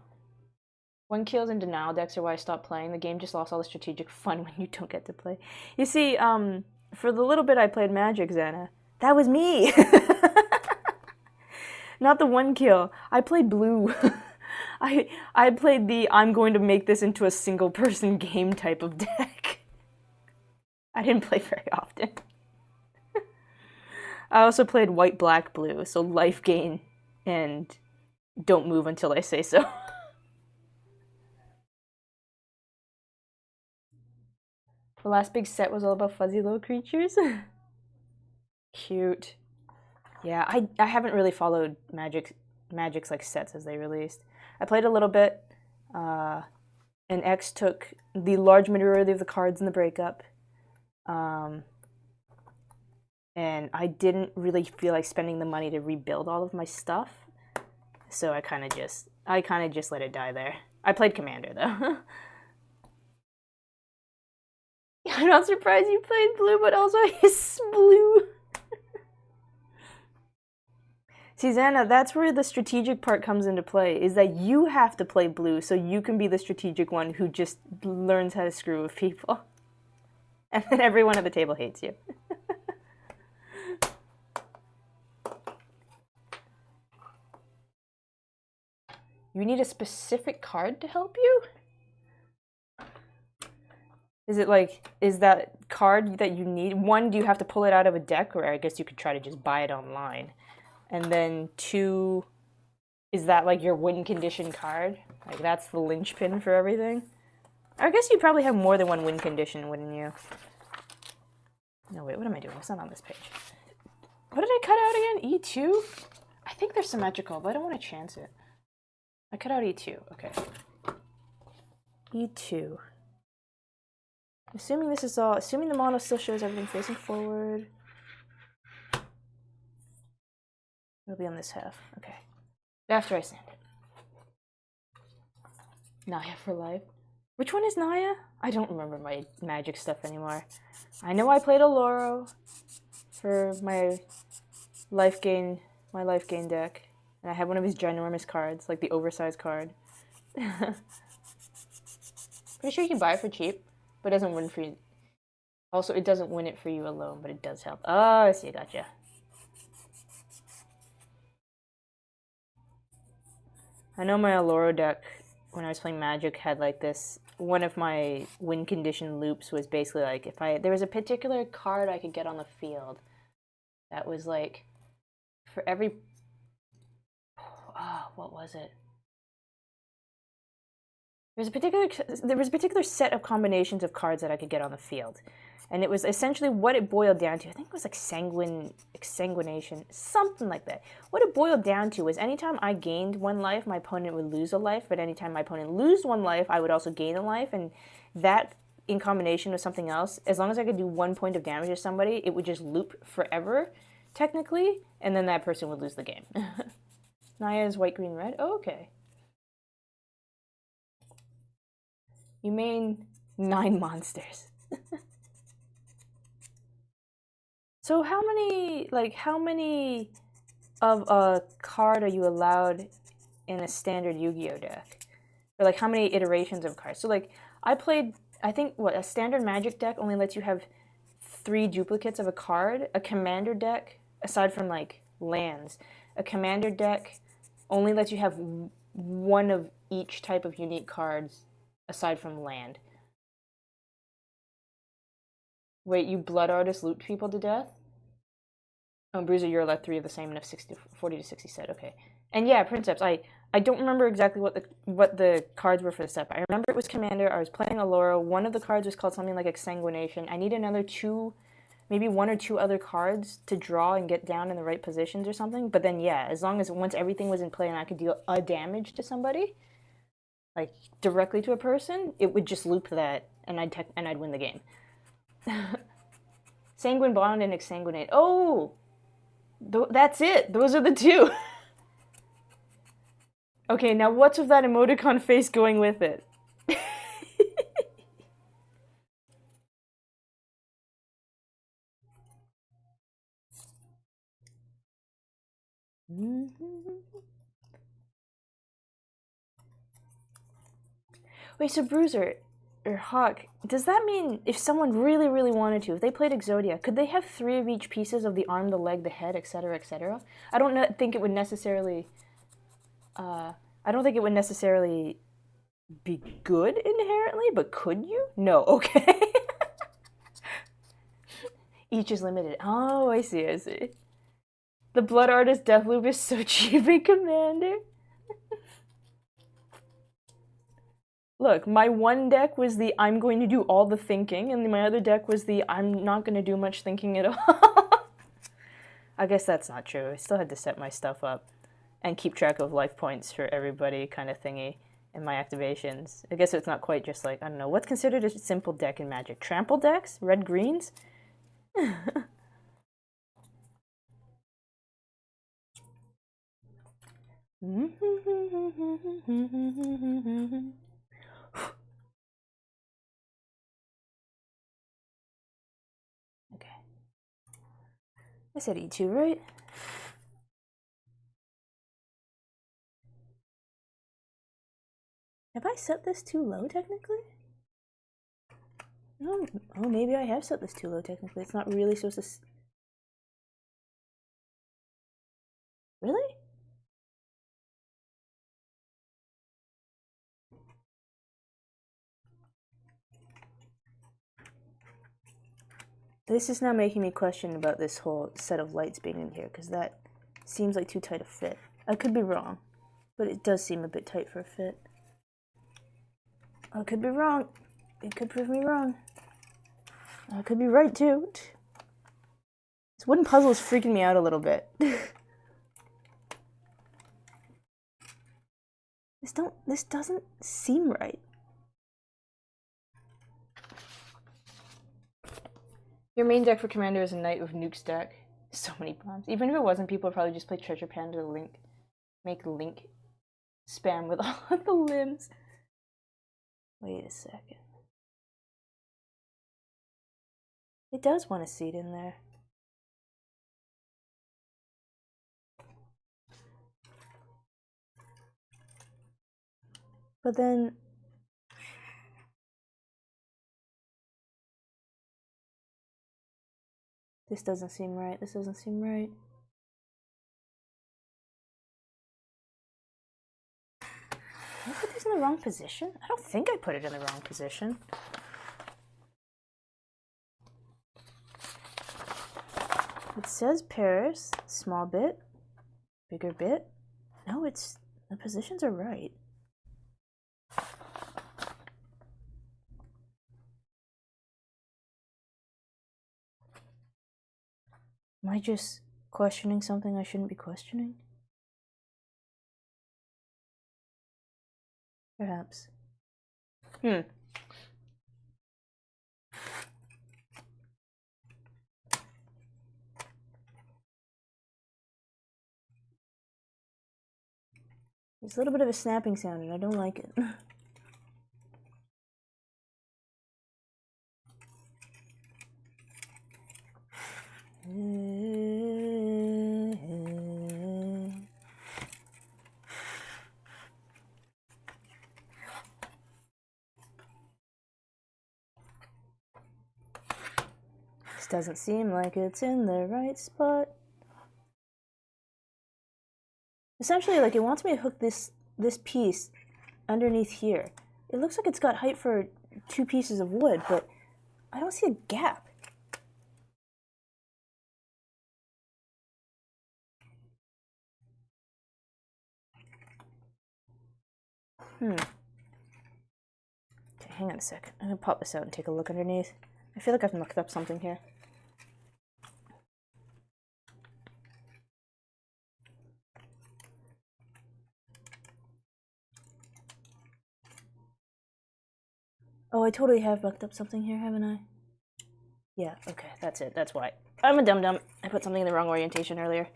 One kills and denial decks are why I stopped playing. The game just lost all the strategic fun when you don't get to play. You see, for the little bit I played Magic, Xana, that was me! Not the one kill. I played blue. I played the I'm going to make this into a single person game type of deck. I didn't play very often. I also played white, black, blue, so life gain and don't move until I say so. The last big set was all about fuzzy little creatures. Cute. Yeah, I haven't really followed Magic's like sets as they released. I played a little bit, and X took the large majority of the cards in the breakup. And I didn't really feel like spending the money to rebuild all of my stuff, so I kind of just let it die there. I played Commander though. I'm not surprised you played blue, but also he's blue. See, Xana, that's where the strategic part comes into play, is that you have to play blue so you can be the strategic one who just learns how to screw with people. And then everyone at the table hates you. You need a specific card to help you? Is it like, is that card that you need? One, do you have to pull it out of a deck, or I guess you could try to just buy it online? And then 2, is that like your win condition card? Like that's the linchpin for everything? I guess you probably have more than one win condition, wouldn't you? No, wait, what am I doing? It's not on this page. What did I cut out again? E2? I think they're symmetrical, but I don't want to chance it. I cut out E2, okay. E2. Assuming the model still shows everything facing forward. It'll be on this half, okay. After I sand it. Naya for life. Which one is Naya? I don't remember my Magic stuff anymore. I know I played Aloro for my life gain deck. And I had one of his ginormous cards, like the oversized card. Pretty sure you can buy it for cheap, but it doesn't win for you. Also, it doesn't win it for you alone, but it does help. Oh, I see, gotcha. I know my Aloro deck, when I was playing Magic, had like this. One of my win condition loops was basically like there was a particular card I could get on the field that was like for every. Oh, what was it? there was a particular set of combinations of cards that I could get on the field. And it was essentially what it boiled down to. I think it was like exsanguination, something like that. What it boiled down to was anytime I gained 1 life, my opponent would lose a life. But anytime my opponent lose 1 life, I would also gain a life. And that, in combination with something else, as long as I could do 1 point of damage to somebody, it would just loop forever, technically. And then that person would lose the game. Naya is white, green, red. Oh, okay. You main 9 monsters. So how many of a card are you allowed in a standard Yu-Gi-Oh deck? Or like how many iterations of cards? So like I played, I think a standard Magic deck only lets you have 3 duplicates of a card. A commander deck, aside from like lands, a commander deck only lets you have 1 of each type of unique cards aside from land. Wait, you Blood Artist looped people to death? Oh, Bruiser, you're allowed 3 of the same and have 40 to 60 set. Okay. And yeah, Princeps, I don't remember exactly what the cards were for the set, but I remember it was Commander. I was playing Allura. One of the cards was called something like Exsanguination. I need another 2, maybe 1 or 2 other cards to draw and get down in the right positions or something. But then yeah, as long as once everything was in play and I could deal a damage to somebody, like directly to a person, it would just loop that and I'd win the game. Sanguine Bond and Exsanguinate. Oh! That's it. Those are the 2. Okay, now what's with that emoticon face going with it? Wait, so Bruiser or Hawk, does that mean if someone really, really wanted to, if they played Exodia, could they have 3 of each pieces of the arm, the leg, the head, etc., etc.? I don't think it would necessarily. I don't think it would necessarily be good inherently, but could you? No. Okay. Each is limited. Oh, I see. I see. The Blood Artist Deathloop is so cheap in Commander. Look, my one deck was the I'm going to do all the thinking, and my other deck was the I'm not going to do much thinking at all. I guess that's not true. I still had to set my stuff up and keep track of life points for everybody kind of thingy in my activations. I guess it's not quite just like, I don't know, what's considered a simple deck in Magic? Trample decks? Red greens? Okay. I said E2, right? Have I set this too low, technically? No. Oh, maybe I have set this too low, technically. It's not really supposed to... Really? This is now making me question about this whole set of lights being in here, because that seems like too tight a fit. I could be wrong, but it does seem a bit tight for a fit. I could be wrong. It could prove me wrong. I could be right, too. This wooden puzzle is freaking me out a little bit. This doesn't seem right. Your main deck for Commander is a Knight of Nukes deck. So many bombs. Even if it wasn't, people would probably just play Treasure Panda to Link. Make Link spam with all of the limbs. Wait a second. It does want a seed in there. But then... This doesn't seem right. This doesn't seem right. Did I put this in the wrong position? I don't think I put it in the wrong position. It says Paris, small bit, bigger bit. No, the positions are right. Am I just questioning something I shouldn't be questioning? Perhaps. Hmm. There's a little bit of a snapping sound and I don't like it. This doesn't seem like it's in the right spot. Essentially, like, it wants me to hook this piece underneath here. It looks like it's got height for 2 pieces of wood, but I don't see a gap. Okay, hang on a sec. I'm gonna pop this out and take a look underneath. I feel like I've mucked up something here. Oh, I totally have mucked up something here, haven't I? Yeah, okay, that's it. That's why. I'm a dum-dum. I put something in the wrong orientation earlier.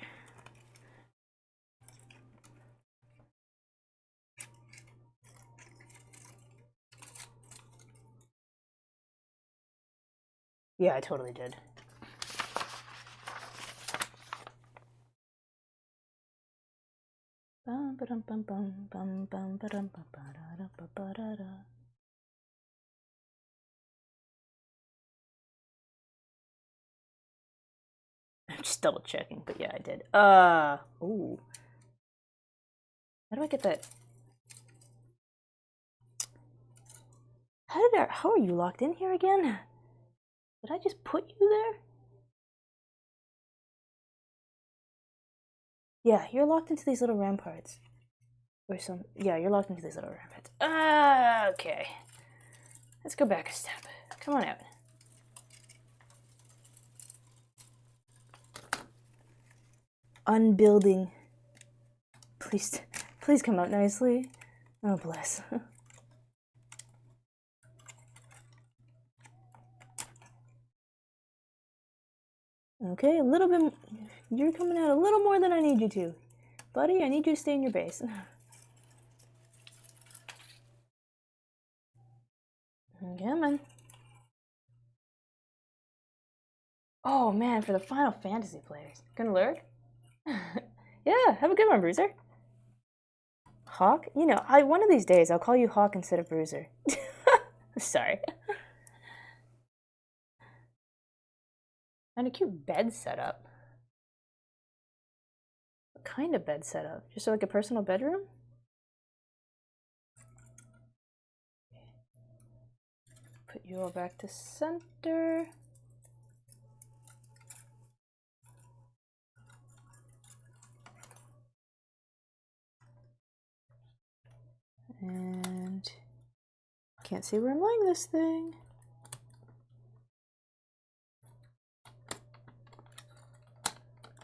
Yeah, I totally did. I'm just double checking, but yeah, I did. Ooh. How do I get that? How are you locked in here again? Did I just put you there? Yeah, you're locked into these little ramparts. Yeah, you're locked into these little ramparts. Okay. Let's go back a step. Come on out. Unbuilding. Please come out nicely. Oh, bless. Okay, a little bit. You're coming out a little more than I need you to. Buddy, I need you to stay in your base. Come on. Oh man, for the Final Fantasy players. Gonna lurk? Yeah, have a good one, Bruiser. Hawk? You know, one of these days I'll call you Hawk instead of Bruiser. Sorry. And a cute bed setup. What kind of bed setup? Just like a personal bedroom? Put you all back to center. And can't see where I'm laying this thing.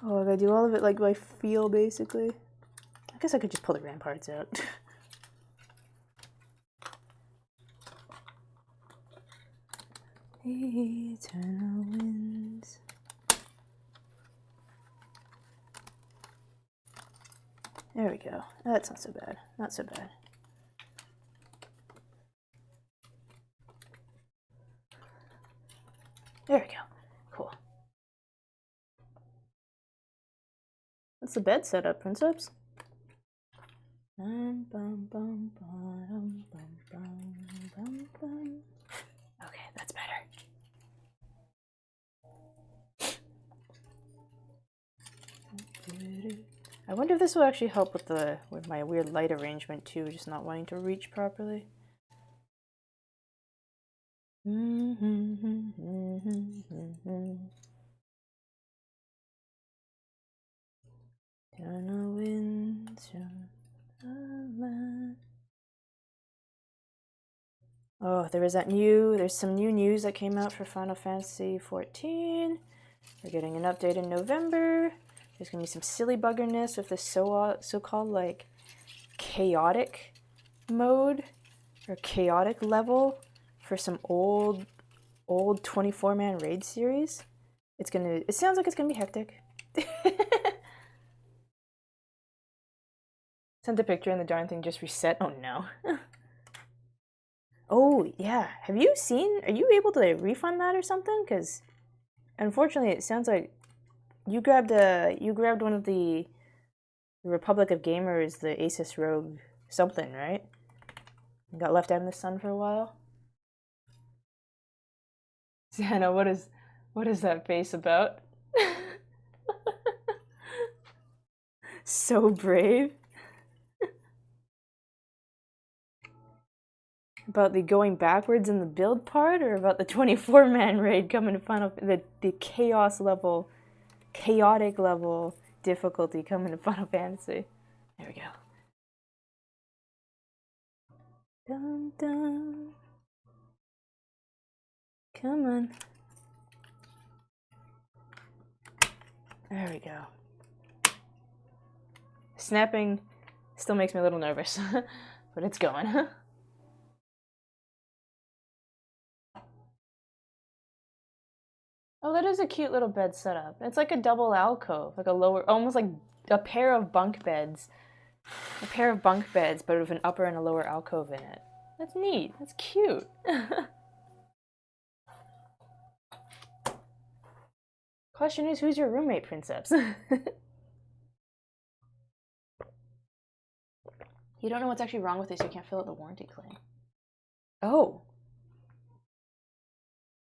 Oh, I gotta do all of it like by feel, basically. I guess I could just pull the ramparts out. Eternal winds. There we go. That's not so bad. Not so bad. There we go. Cool. What's the bed setup, Princeps? Okay, that's better. I wonder if this will actually help with my weird light arrangement too, just not wanting to reach properly. Eternal winds from the land. Oh, there's some new news that came out for Final Fantasy XIV. We're getting an update in November. There's gonna be some silly buggerness with the so-called like chaotic mode or chaotic level for some old 24-man raid series. It sounds like it's gonna be hectic. Sent a picture and the darn thing just reset. Oh no. Oh yeah, are you able to refund that or something? Because unfortunately it sounds like you grabbed one of the Republic of Gamers, the Asus Rogue something, right? And got left out in the sun for a while. Xana, what is that face about? So brave. About the going backwards in the build part, or about the 24-man raid coming to Final the chaotic level difficulty coming to Final Fantasy? There we go. Dun dun. Come on. There we go. Snapping still makes me a little nervous, but it's going. Oh, that is a cute little bed setup. It's like a double alcove, like a lower, almost like a pair of bunk beds. A pair of bunk beds, but with an upper and a lower alcove in it. That's neat. That's cute. Question is, who's your roommate, Princeps? You don't know what's actually wrong with this, so you can't fill out the warranty claim. Oh.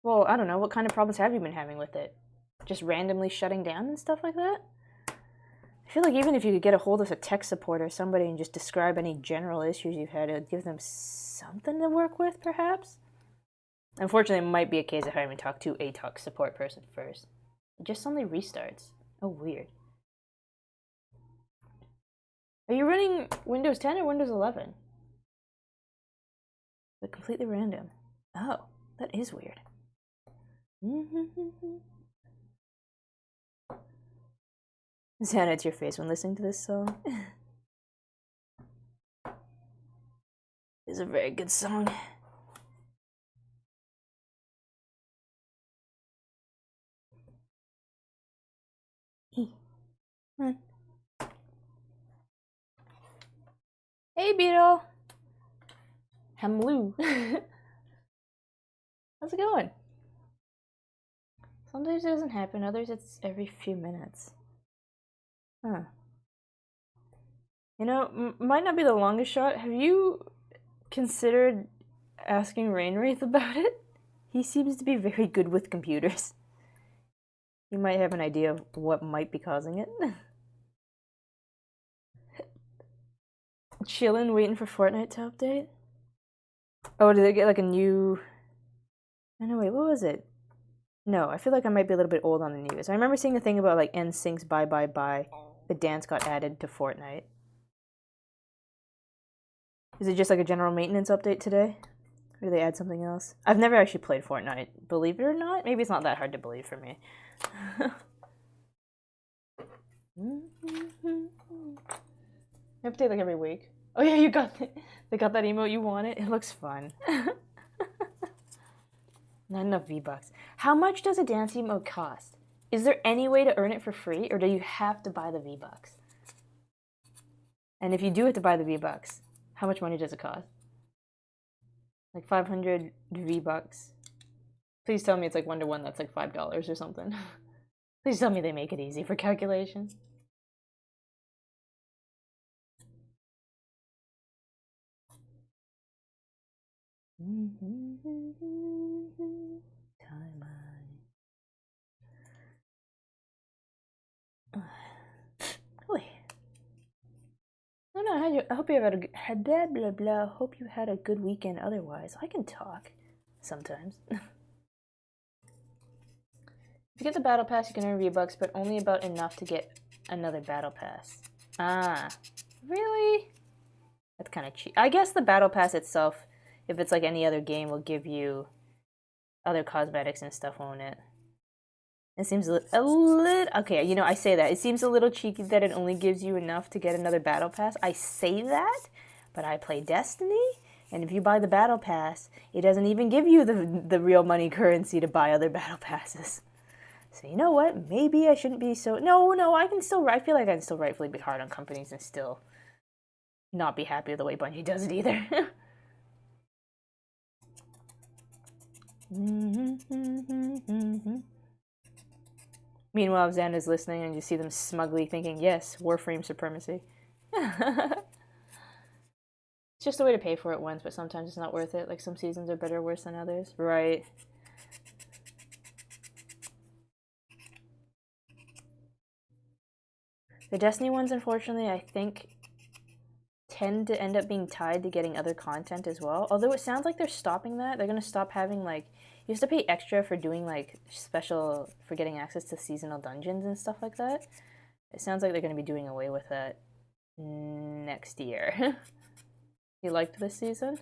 Well, I don't know. What kind of problems have you been having with it? Just randomly shutting down and stuff like that? I feel like even if you could get a hold of a tech support or somebody and just describe any general issues you've had, it would give them something to work with, perhaps? Unfortunately, it might be a case of having to talk to a tech support person first. It just suddenly restarts. Oh, weird. Are you running Windows 10 or Windows 11? But completely random. Oh, that is weird. Xana, it's your face when listening to this song. It's a very good song. Come on. Hey, Beetle. Hello. How's it going? Sometimes it doesn't happen, others it's every few minutes. Huh. You know, might not be the longest shot. Have you considered asking Rainwraith about it? He seems to be very good with computers. You might have an idea of what might be causing it. Chillin', waiting for Fortnite to update? Oh, did they get like a new... Oh, no, wait, what was it? No, I feel like I might be a little bit old on the news. I remember seeing a thing about like NSYNC's Bye Bye Bye. The dance got added to Fortnite. Is it just like a general maintenance update today? Or do they add something else? I've never actually played Fortnite, believe it or not. Maybe it's not that hard to believe for me. Update like every week. Oh yeah, you got it. They got that emote you wanted. It looks fun. Not enough V-Bucks. How much does a dance emote cost? Is there any way to earn it for free, or do you have to buy the V-Bucks? And if you do have to buy the V-Bucks, how much money does it cost? Like 500 V-Bucks. Please tell me it's like 1-to-1, that's like $5 or something. Please tell me they make it easy for calculation. Time I don't know. I hope you had a blah blah blah. Hope you had a good weekend. Otherwise, I can talk sometimes. If you get the battle pass, you can earn V-Bucks, but only about enough to get another battle pass. Ah, really? That's kind of cheap. I guess the battle pass itself, if it's like any other game, will give you other cosmetics and stuff, won't it? It seems a little... Okay, you know, I say that. It seems a little cheeky that it only gives you enough to get another battle pass. I say that, but I play Destiny, and if you buy the battle pass, it doesn't even give you the real money currency to buy other battle passes. So you know what? Maybe I shouldn't be so... No, I can still... I feel like I can still rightfully be hard on companies and still not be happy with the way Bungie does it either. Meanwhile, Zen is listening and you see them smugly thinking, yes, Warframe supremacy. It's just a way to pay for it once, but sometimes it's not worth it. Like some seasons are better or worse than others. Right. The Destiny ones, unfortunately, I think tend to end up being tied to getting other content as well. Although it sounds like they're stopping that. They're going to stop having, like, you have to pay extra for doing, like, special, for getting access to seasonal dungeons and stuff like that. It sounds like they're going to be doing away with that next year. You liked this season?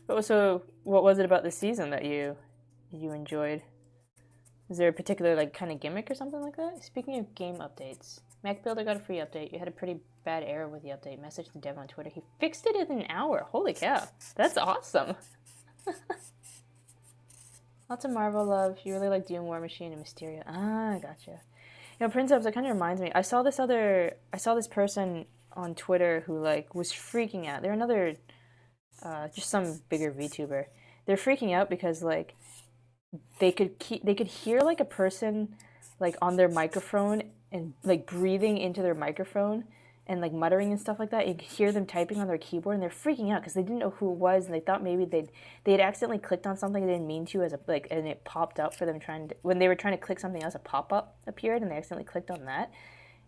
But so, what was it about this season that you enjoyed? Is there a particular like kind of gimmick or something like that? Speaking of game updates, Mac Builder got a free update. You had a pretty bad error with the update. Message the dev on Twitter. He fixed it in an hour. Holy cow, that's awesome. Lots of Marvel love. You really like Doom, War Machine, and Mysterio. Ah, gotcha. You know, Prince Ups, that kind of reminds me. I saw this person on Twitter who like was freaking out. They're another, just some bigger VTuber. They're freaking out because like they could hear like a person like on their microphone and like breathing into their microphone and like muttering and stuff like that. You could hear them typing on their keyboard and they're freaking out because they didn't know who it was and they thought maybe they had accidentally clicked on something they didn't mean to as a like and it popped up for them when they were trying to click something else, a pop-up appeared and they accidentally clicked on that.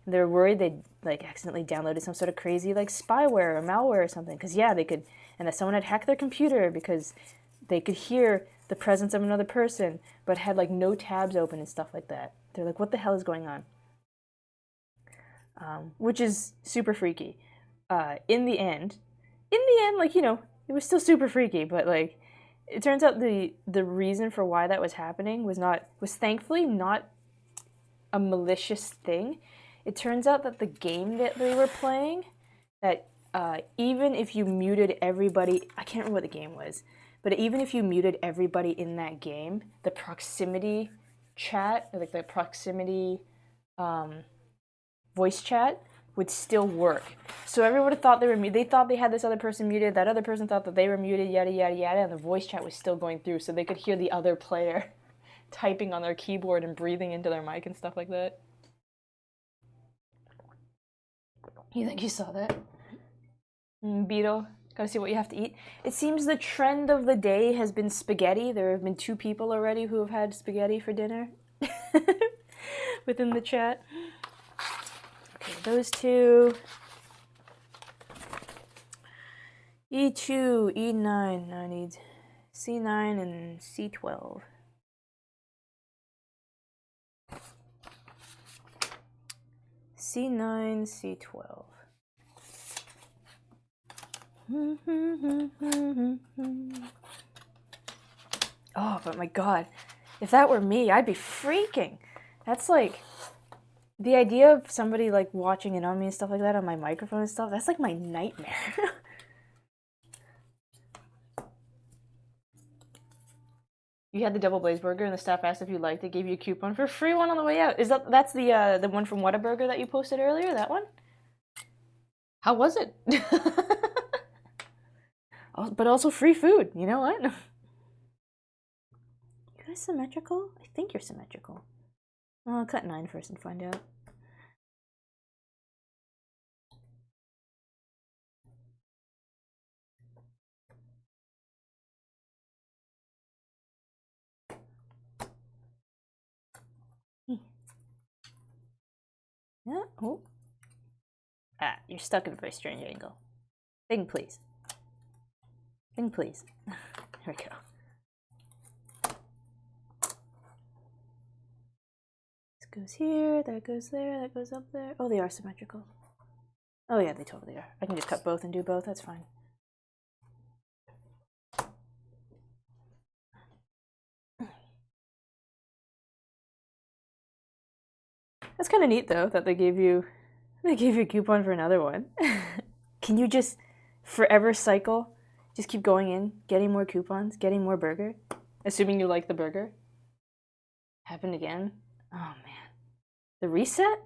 And they were worried they'd like accidentally downloaded some sort of crazy like spyware or malware or something because yeah, they could, and that someone had hacked their computer because they could hear the presence of another person but had like no tabs open and stuff like that. They're like, what the hell is going on? Which is super freaky. In the end, like, you know, it was still super freaky, but like it turns out the reason for why that was happening was thankfully not a malicious thing. It turns out that the game that they were playing, that even if you muted everybody, I can't remember what the game was, but even if you muted everybody in that game, the proximity chat, or like the proximity voice chat, would still work. So everyone thought they were muted. They thought they had this other person muted. That other person thought that they were muted, yada, yada, yada, and the voice chat was still going through, so they could hear the other player typing on their keyboard and breathing into their mic and stuff like that. You think you saw that? Beetle, gotta see what you have to eat. It seems the trend of the day has been spaghetti. There have been 2 people already who have had spaghetti for dinner within the chat. Okay, those 2. E2, E9, I need C9 and C12. C9, C12. Oh, but my god, if that were me, I'd be freaking. That's like, the idea of somebody like watching in on me and stuff like that on my microphone and stuff, that's like my nightmare. You had the double blaze burger and the staff asked if you liked it, gave you a coupon for a free one on the way out. That's the one from Whataburger that you posted earlier, that one? How was it? But also free food, you know what? You guys symmetrical? I think you're symmetrical. I'll cut 9 first and find out. Yeah, oh. Ah, you're stuck in a very strange angle. Thing, please. Thing, please. There we go. This goes here, that goes there, that goes up there. Oh, they are symmetrical. Oh yeah, they totally are. I can just cut both and do both, that's fine. That's kind of neat though that they gave you a coupon for another one. Can you just forever cycle? Just keep going in, getting more coupons, getting more burger, assuming you like the burger. Happened again. Oh man, the reset.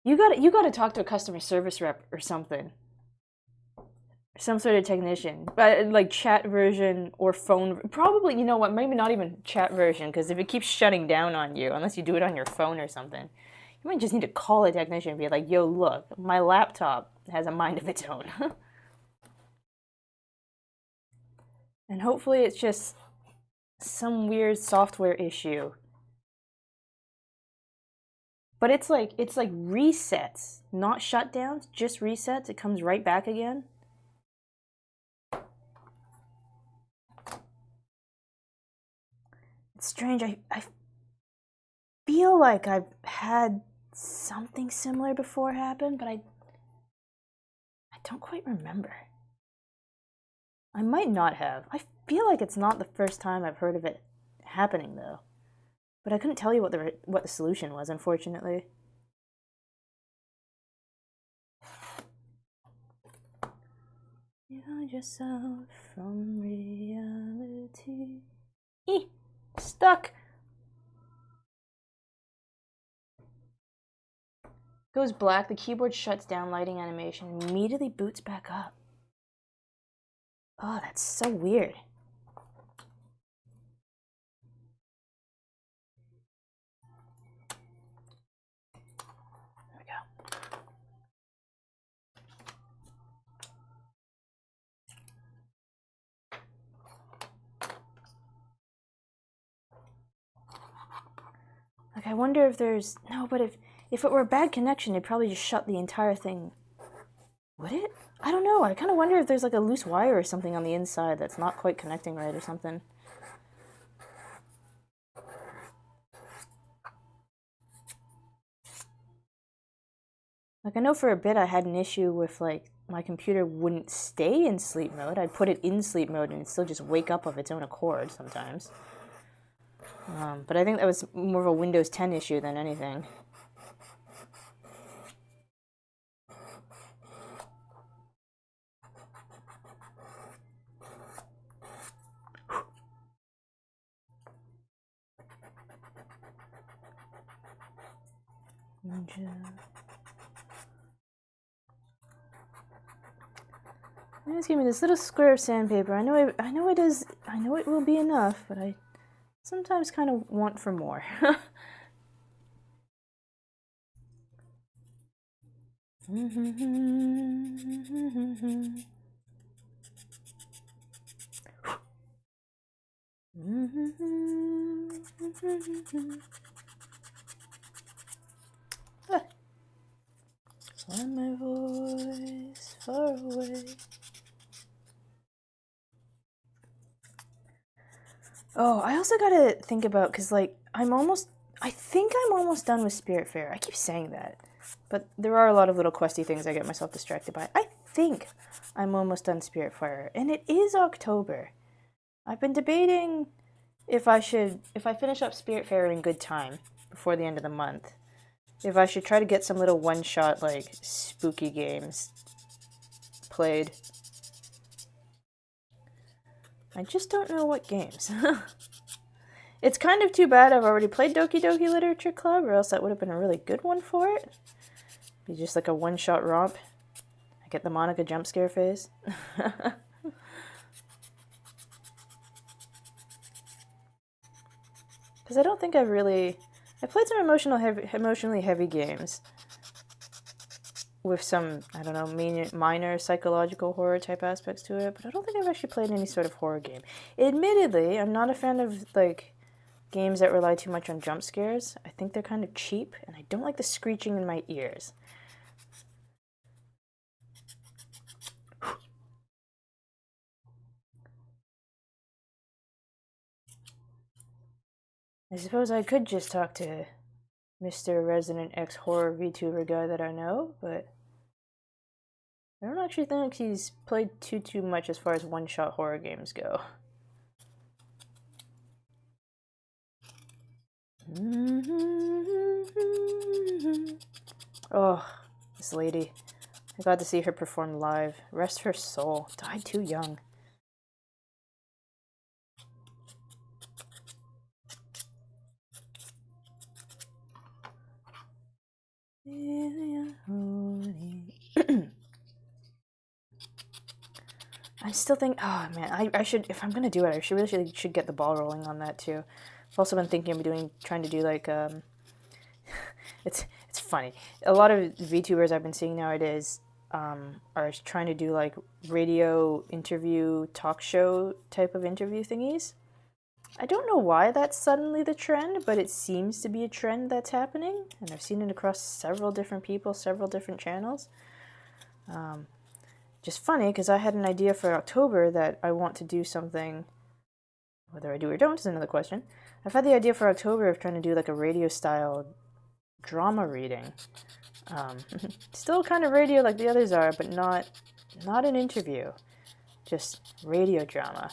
You got to talk to a customer service rep or something. Some sort of technician, but like chat version or phone. Probably, you know what? Maybe not even chat version, because if it keeps shutting down on you, unless you do it on your phone or something, you might just need to call a technician and be like, "Yo, look, my laptop has a mind of its own," and hopefully it's just some weird software issue. But it's like resets, not shutdowns, just resets. It comes right back again. It's strange. I feel like I've had something similar before happen, but I don't quite remember. I might not have. I feel like it's not the first time I've heard of it happening though. But I couldn't tell you what the solution was, unfortunately. You hide yourself from reality. Stuck. Goes black, the keyboard shuts down, lighting animation, immediately boots back up. Oh, that's so weird. There we go. Like, I wonder if there's... No, but if it were a bad connection, it'd probably just shut the entire thing. Would it? I don't know. I kind of wonder if there's like a loose wire or something on the inside that's not quite connecting right or something. Like, I know for a bit I had an issue with, like, my computer wouldn't stay in sleep mode. I'd put it in sleep mode and it'd still just wake up of its own accord sometimes. But I think that was more of a Windows 10 issue than anything. Just give me this little square of sandpaper. I know it will be enough, but I sometimes kind of want for more. Find my voice far away. Oh, I also gotta think about, because, like, I think I'm almost done with Spiritfarer. I keep saying that, but there are a lot of little questy things I get myself distracted by. I think I'm almost done Spiritfarer, and it is October. I've been debating if I finish up Spiritfarer in good time before the end of the month, if I should try to get some little one-shot, like, spooky games played. I just don't know what games. It's kind of too bad I've already played Doki Doki Literature Club, or else that would have been a really good one for it. Be just like a one-shot romp. I get the Monica jump scare phase. Because I don't think I've played some emotionally heavy games with some, I don't know, minor psychological horror type aspects to it, but I don't think I've actually played any sort of horror game. Admittedly, I'm not a fan of, like, games that rely too much on jump scares. I think they're kind of cheap, and I don't like the screeching in my ears. I suppose I could just talk to Mr. Resident X horror VTuber guy that I know, but I don't actually think he's played too much as far as one-shot horror games go. Oh, this lady. I got to see her perform live. Rest her soul. Died too young. I still think, oh man, I should, if I'm gonna do it, I should get the ball rolling on that too. I've also been thinking of trying to do like, it's funny. A lot of VTubers I've been seeing nowadays are trying to do like radio interview, talk show type of interview thingies. I don't know why that's suddenly the trend, but it seems to be a trend that's happening, and I've seen it across several different people, several different channels. Just funny, because I had an idea for October that I want to do something. Whether I do or don't is another question. I've had the idea for October of trying to do like a radio-style drama reading. Still kind of radio like the others are, but not an interview. Just radio drama.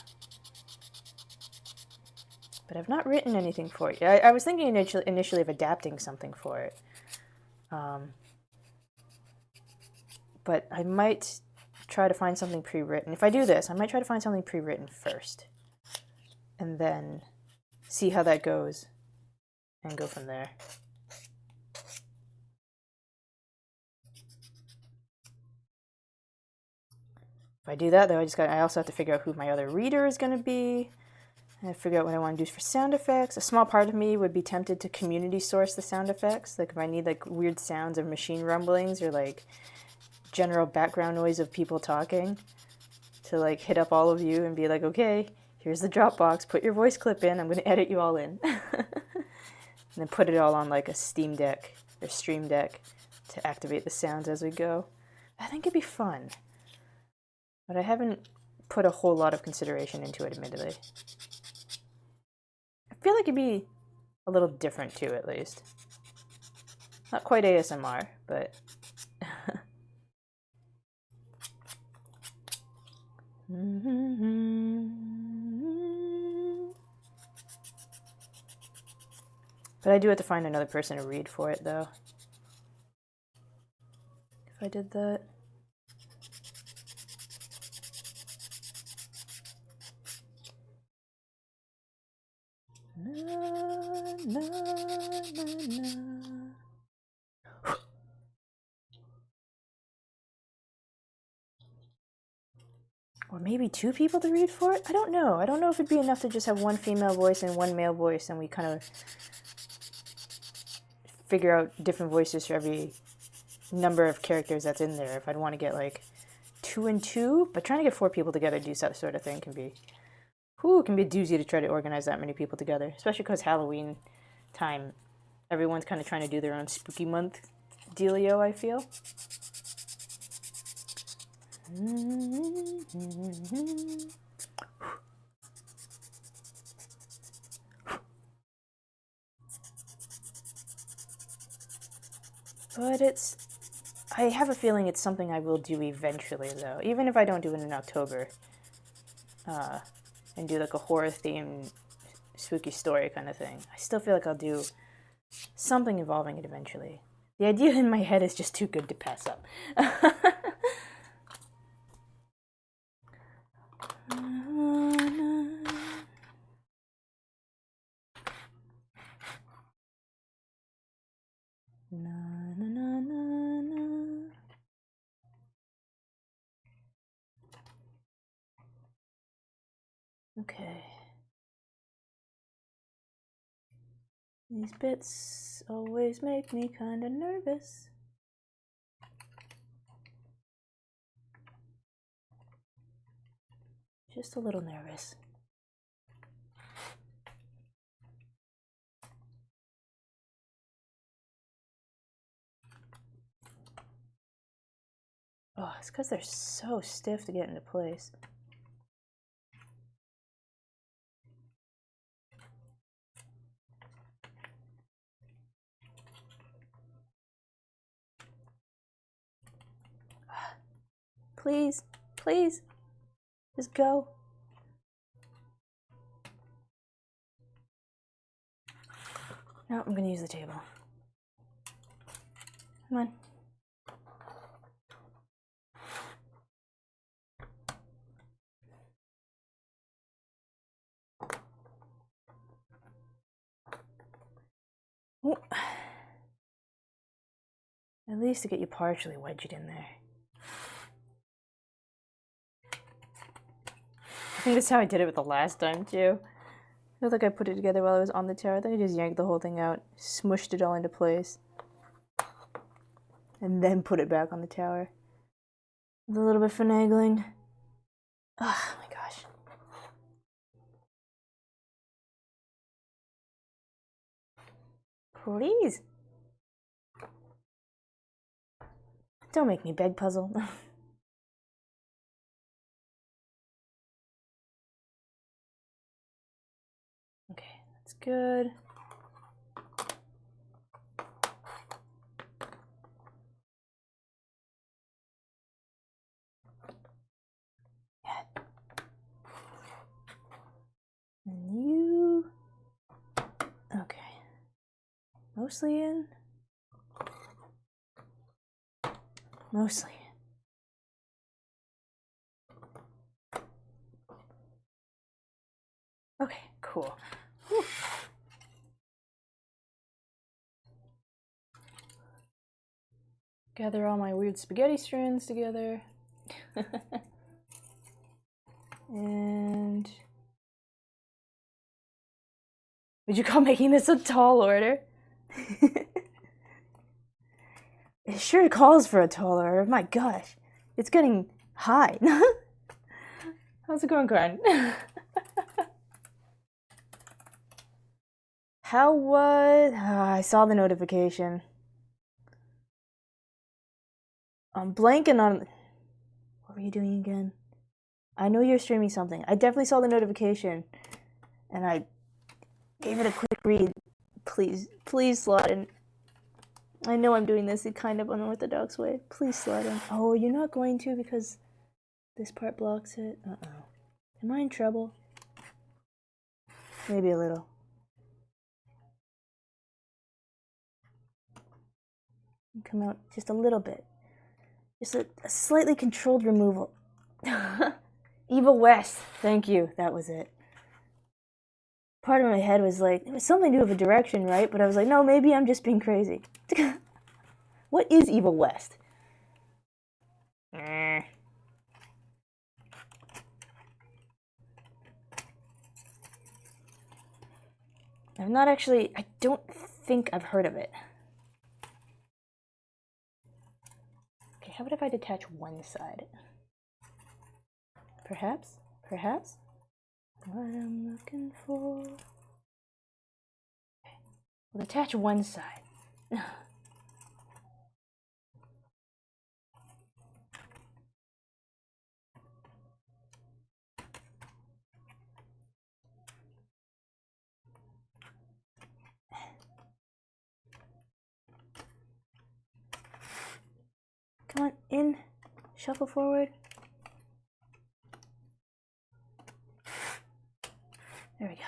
But I've not written anything for it. I was thinking initially of adapting something for it. But I might try to find something pre-written. If I do this, I might try to find something pre-written first. And then see how that goes. And go from there. If I do that, though, I also have to figure out who my other reader is going to be. And figure out what I want to do for sound effects. A small part of me would be tempted to community source the sound effects. Like if I need like weird sounds of machine rumblings or like general background noise of people talking, to like hit up all of you and be like, okay, here's the Dropbox, put your voice clip in, I'm going to edit you all in. And then put it all on like a Steam Deck or Stream Deck to activate the sounds as we go. I think it'd be fun. But I haven't put a whole lot of consideration into it, admittedly. I feel like it'd be a little different too, at least. Not quite ASMR, but... But I do have to find another person to read for it, though. If I did that... Na, na, na, na. Or maybe two people to read for it? I don't know. I don't know if it'd be enough to just have one female voice and one male voice, and we kind of figure out different voices for every number of characters that's in there. If I'd want to get like 2 and 2, but trying to get 4 people together to do that sort of thing can be... it can be a doozy to try to organize that many people together, especially because Halloween time, everyone's kind of trying to do their own spooky month dealio, I feel. But I have a feeling it's something I will do eventually, though. Even if I don't do it in October. And do like a horror-themed spooky story kind of thing. I still feel like I'll do something involving it eventually. The idea in my head is just too good to pass up. Okay. These bits always make me kinda nervous. Just a little nervous. Oh, it's because they're so stiff to get into place. Please, please, just go. No, I'm gonna use the table. Come on. Ooh. At least to get you partially wedged in there. I think that's how I did it with the last time too. I feel like I put it together while I was on the tower. Then I just yanked the whole thing out, smushed it all into place, and then put it back on the tower. With a little bit of finagling. Oh my gosh. Please. Don't make me beg, puzzle. Okay, that's good. Yeah. And you... Okay. Mostly in. Mostly in. Okay, cool. Whew. Gather all my weird spaghetti strands together. And... Would you call making this a tall order? It sure calls for a tall order. My gosh. It's getting high. How's it going, Corin? How was... I saw the notification. I'm blanking on... What were you doing again? I know you're streaming something. I definitely saw the notification. And I gave it a quick read. Please, please slot in. I know I'm doing this the kind of unorthodox way. Please slot in. Oh, you're not going to because this part blocks it? Uh-oh. Am I in trouble? Maybe a little. Come out just a little bit. Just a slightly controlled removal. Eva West. Thank you. That was it. Part of my head was like, it was something to do with a direction, right? But I was like, no, maybe I'm just being crazy. What is Eva West? I'm not actually... I don't think I've heard of it. Okay, how about if I detach one side? Perhaps? Perhaps? What I'm looking for... Okay. We'll detach one side. Come on, in. Shuffle forward. There we go.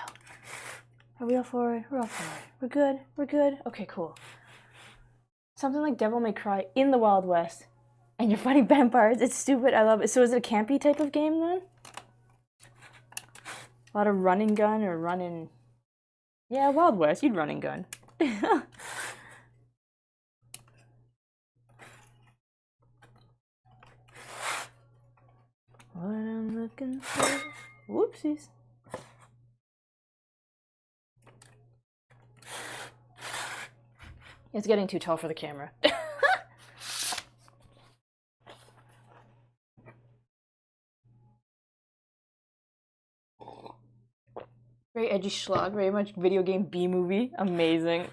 Are we all forward? We're all forward. We're good. We're good. Okay, cool. Something like Devil May Cry in the Wild West. And you're fighting vampires. It's stupid. I love it. So is it a campy type of game then? A lot of run and gun or run and... Yeah, Wild West. You'd run and gun. What I'm looking for... Whoopsies. It's getting too tall for the camera. Very edgy schlock, very much video game B-movie. Amazing.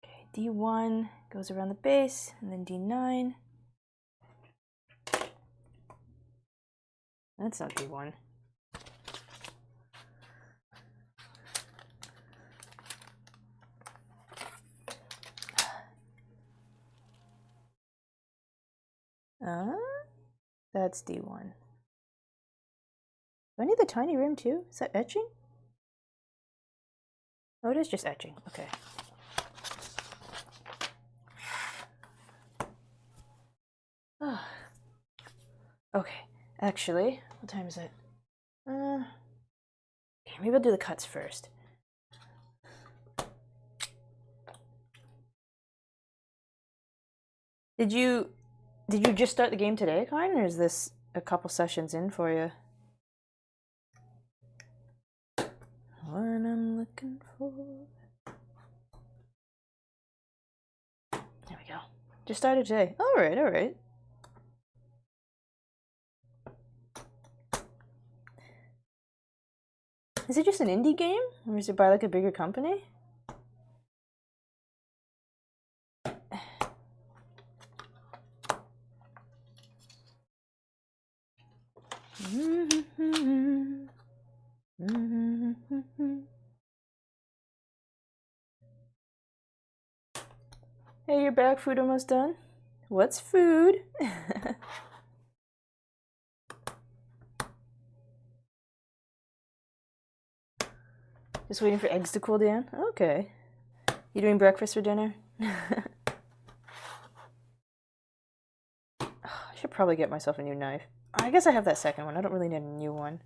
Okay, D1 goes around the base, and then D9. That's not D1. That's D1. Do I need the tiny rim too? Is that etching? Oh, it is just etching. Okay. Okay. Actually, what time is it? Okay, maybe I'll do the cuts first. Did you just start the game today, Klein, or is this a couple sessions in for you? What I'm looking for. There we go. Just started today. Alright, alright. Is it just an indie game? Or is it by like a bigger company? Hey, you're back. Food almost done? What's food? Just waiting for eggs to cool down? Okay. You doing breakfast for dinner? I should probably get myself a new knife. I guess I have that second one. I don't really need a new one.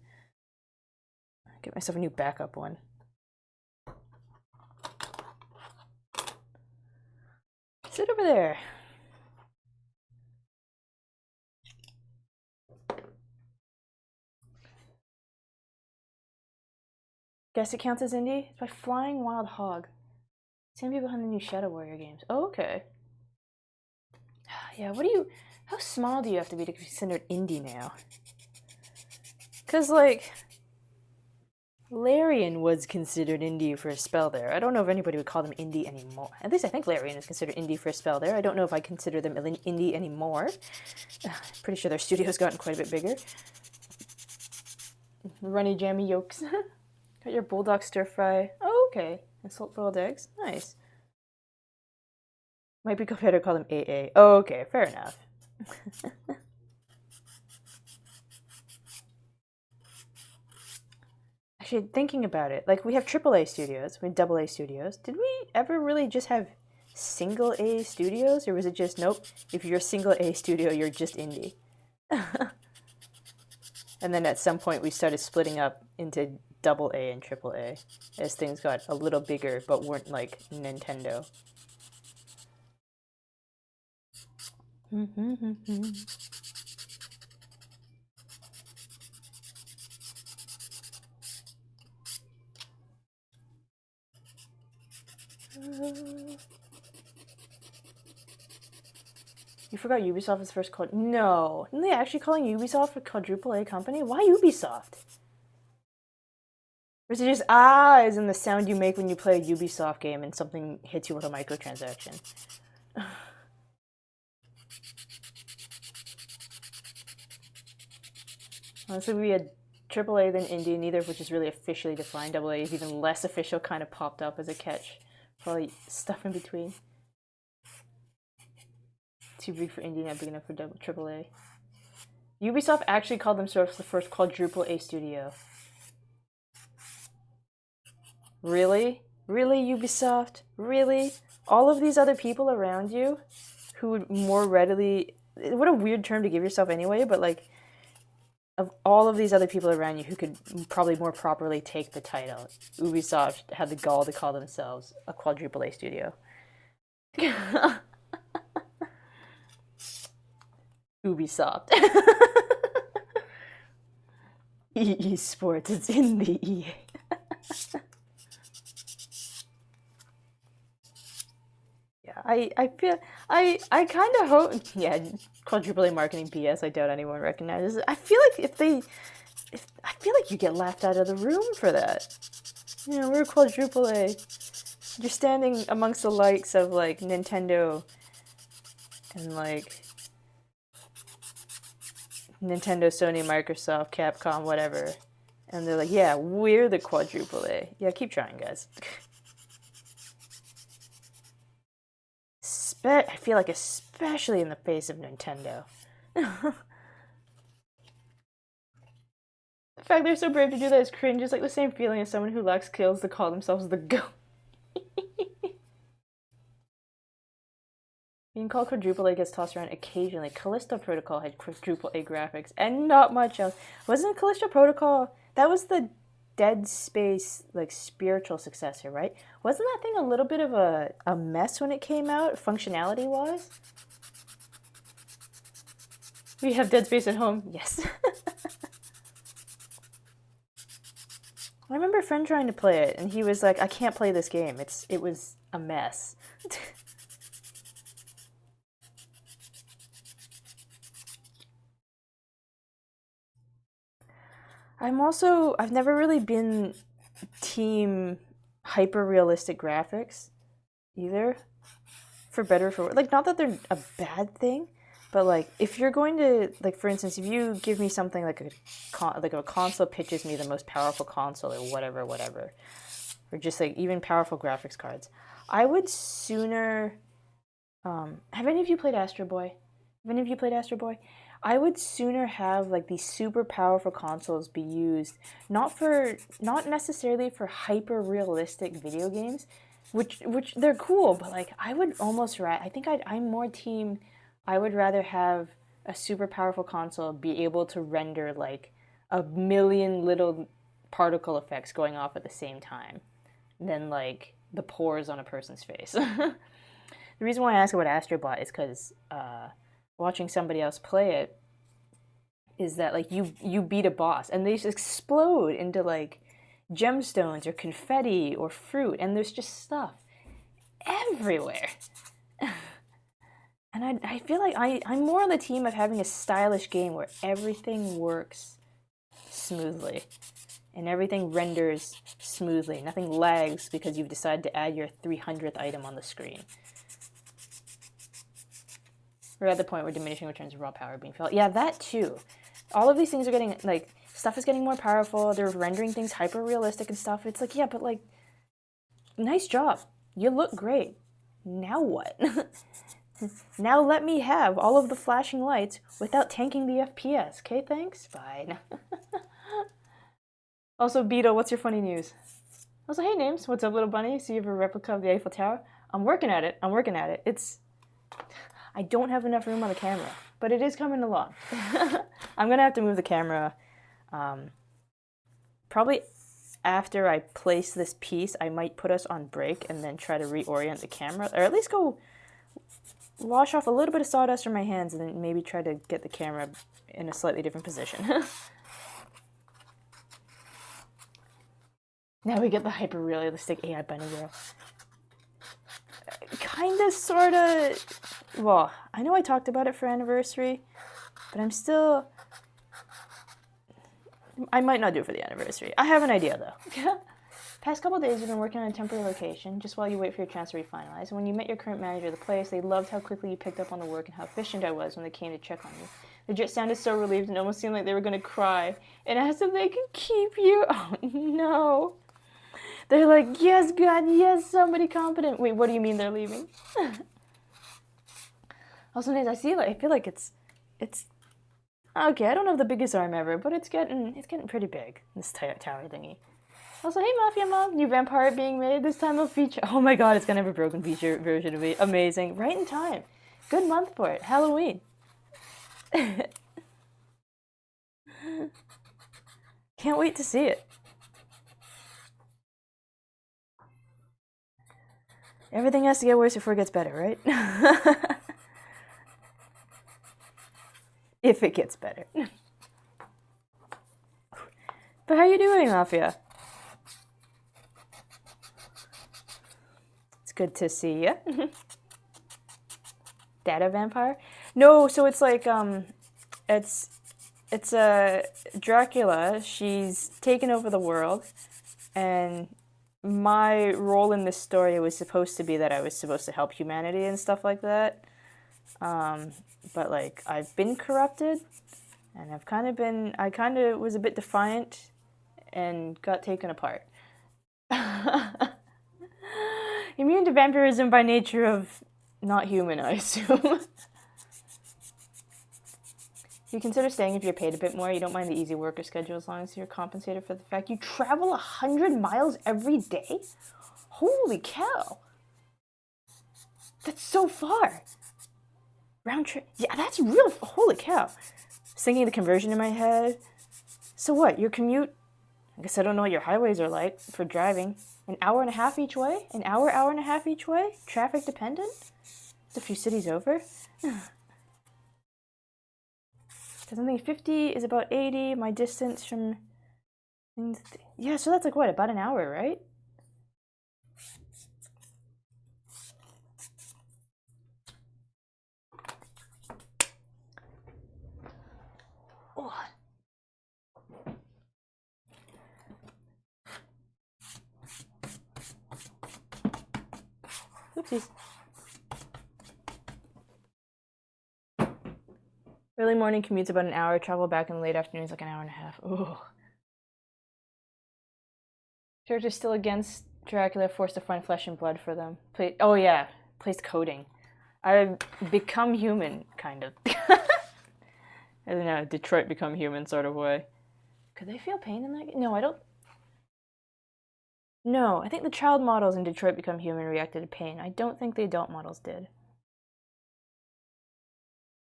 Get myself a new backup one. Sit over there. Guess it counts as indie? It's by Flying Wild Hog. Same people behind the new Shadow Warrior games. Oh, okay. Yeah, how small do you have to be to be considered indie now? Because, like, Larian was considered indie for a spell there. I don't know if anybody would call them indie anymore. At least I think Larian is considered indie for a spell there. I don't know if I consider them indie anymore. Pretty sure their studio's gotten quite a bit bigger. Runny jammy yolks. Got your bulldog stir fry. Oh, okay. And salt boiled eggs. Nice. Might be better to call them AA. Oh, okay. Fair enough. Actually, thinking about it, like we have AAA studios, we have AA studios. Did we ever really just have single A studios, or was it just nope? If you're a single A studio, you're just indie. And then at some point, we started splitting up into AA and AAA as things got a little bigger, but weren't like Nintendo. You forgot Ubisoft is first called. No, isn't they actually calling Ubisoft a quadruple A company? Why Ubisoft? Or is it just as in the sound you make when you play a Ubisoft game and something hits you with a microtransaction? Honestly, we had AAA then indie, neither of which is really officially defined. AA is even less official, kind of popped up as a catch. Probably stuff in between. Too big for indie, not big enough for AAA. Ubisoft actually called themselves the first quadruple A studio. Really? Really, Ubisoft? Really? All of these other people around you who would more readily... What a weird term to give yourself anyway, but like, of all of these other people around you who could probably more properly take the title, Ubisoft had the gall to call themselves a quadruple A studio. Ubisoft. EE Sports, it's in the EA. Yeah, I feel I kind of hope, yeah, quadruple A marketing BS. I doubt anyone recognizes it. I feel like I feel like you get laughed out of the room for that. You know, we're quadruple A. You're standing amongst the likes of like Nintendo and like Nintendo, Sony, Microsoft, Capcom, whatever, and they're like, yeah, we're the quadruple A. Yeah, keep trying, guys. I feel like especially in the face of Nintendo. The fact they're so brave to do that is cringe. It's like the same feeling as someone who lacks skills to call themselves the GOAT. Being called quadruple A gets tossed around occasionally. Callisto Protocol had quadruple A graphics and not much else. Wasn't Callisto Protocol? That was the Dead Space like spiritual successor, right? Wasn't that thing a little bit of a mess when it came out, functionality wise? We have Dead Space at home. Yes. I remember a friend trying to play it, and he was like, "I can't play this game. It was a mess." I've never really been team hyper realistic graphics either, for better or for worse. Like, not that they're a bad thing, but like if you're going to, like, for instance, if you give me something like a console pitches me the most powerful console or whatever, or just like even powerful graphics cards, I would sooner. Have any of you played Astro Boy? Have any of you played Astro Boy? I would sooner have like these super powerful consoles be used not necessarily for hyper realistic video games, which they're cool, but like I would almost I think I'm more team. I would rather have a super powerful console be able to render like a million little particle effects going off at the same time than like the pores on a person's face. The reason why I ask about Astrobot is because watching somebody else play it is that like you beat a boss and they just explode into like gemstones or confetti or fruit, and there's just stuff everywhere. And I feel like I'm more on the team of having a stylish game where everything works smoothly and everything renders smoothly. Nothing lags because you've decided to add your 300th item on the screen. We're at the point where diminishing returns of raw power are being felt. Yeah, that too. All of these things are getting, like, stuff is getting more powerful. They're rendering things hyper realistic and stuff. It's like, yeah, but like, nice job. You look great. Now what? Now let me have all of the flashing lights without tanking the FPS. Okay, thanks. Fine. Also, Beetle, what's your funny news? Also, hey, Names. What's up, little bunny? So you have a replica of the Eiffel Tower? I'm working at it. I don't have enough room on the camera, but it is coming along. I'm going to have to move the camera. Probably after I place this piece, I might put us on break and then try to reorient the camera, or at least go wash off a little bit of sawdust from my hands and then maybe try to get the camera in a slightly different position. Now we get the hyper-realistic AI bunny girl. Kinda, sorta. Well, I know I talked about it for anniversary, but I might not do it for the anniversary. I have an idea, though. Past couple days, you've been working on a temporary location, just while you wait for your transfer to be finalized. And when you met your current manager of the place, they loved how quickly you picked up on the work and how efficient I was when they came to check on you. They just sounded so relieved and almost seemed like they were going to cry, and asked if they could keep you. Oh, no. They're like, yes, God, yes, somebody competent. Wait, what do you mean they're leaving? Also, Nate, I feel like it's okay. I don't have the biggest arm ever, but it's getting pretty big. This tower thingy. Also, hey, Mafia Mom, new vampire being made. This time will feature. Oh my God, it's gonna have a broken feature version of me. Amazing, right in time. Good month for it. Halloween. Can't wait to see it. Everything has to get worse before it gets better, right? If it gets better. But how you doing, Mafia? It's good to see you. Data vampire? No, so it's like it's a Dracula. She's taken over the world, and my role in this story was supposed to be that I was supposed to help humanity and stuff like that. But like I've been corrupted, and I kind of was a bit defiant and got taken apart. Immune to vampirism by nature of not human, I assume. You consider staying if you're paid a bit more. You don't mind the easy worker schedule as long as you're compensated for the fact you travel 100 miles every day? Holy cow! That's so far! Round trip. Yeah, that's real. Holy cow. Thinking the conversion in my head. So what? Your commute? I guess I don't know what your highways are like for driving. An hour and a half each way? An hour, hour and a half each way? Traffic dependent? It's a few cities over. Something 50 is about 80. My distance from... Yeah, so that's like what? About an hour, right? Oh. Oopsies. Early morning commute's about an hour. Travel back in the late afternoon is like an hour and a half. Ooh. Church is still against Dracula, forced to find flesh and blood for them. Oh yeah, placed coding. I've become human, kind of. I don't know, Detroit become human sort of way. Could they feel pain in that game? No, I don't. No, I think the child models in Detroit Become Human reacted to pain. I don't think the adult models did.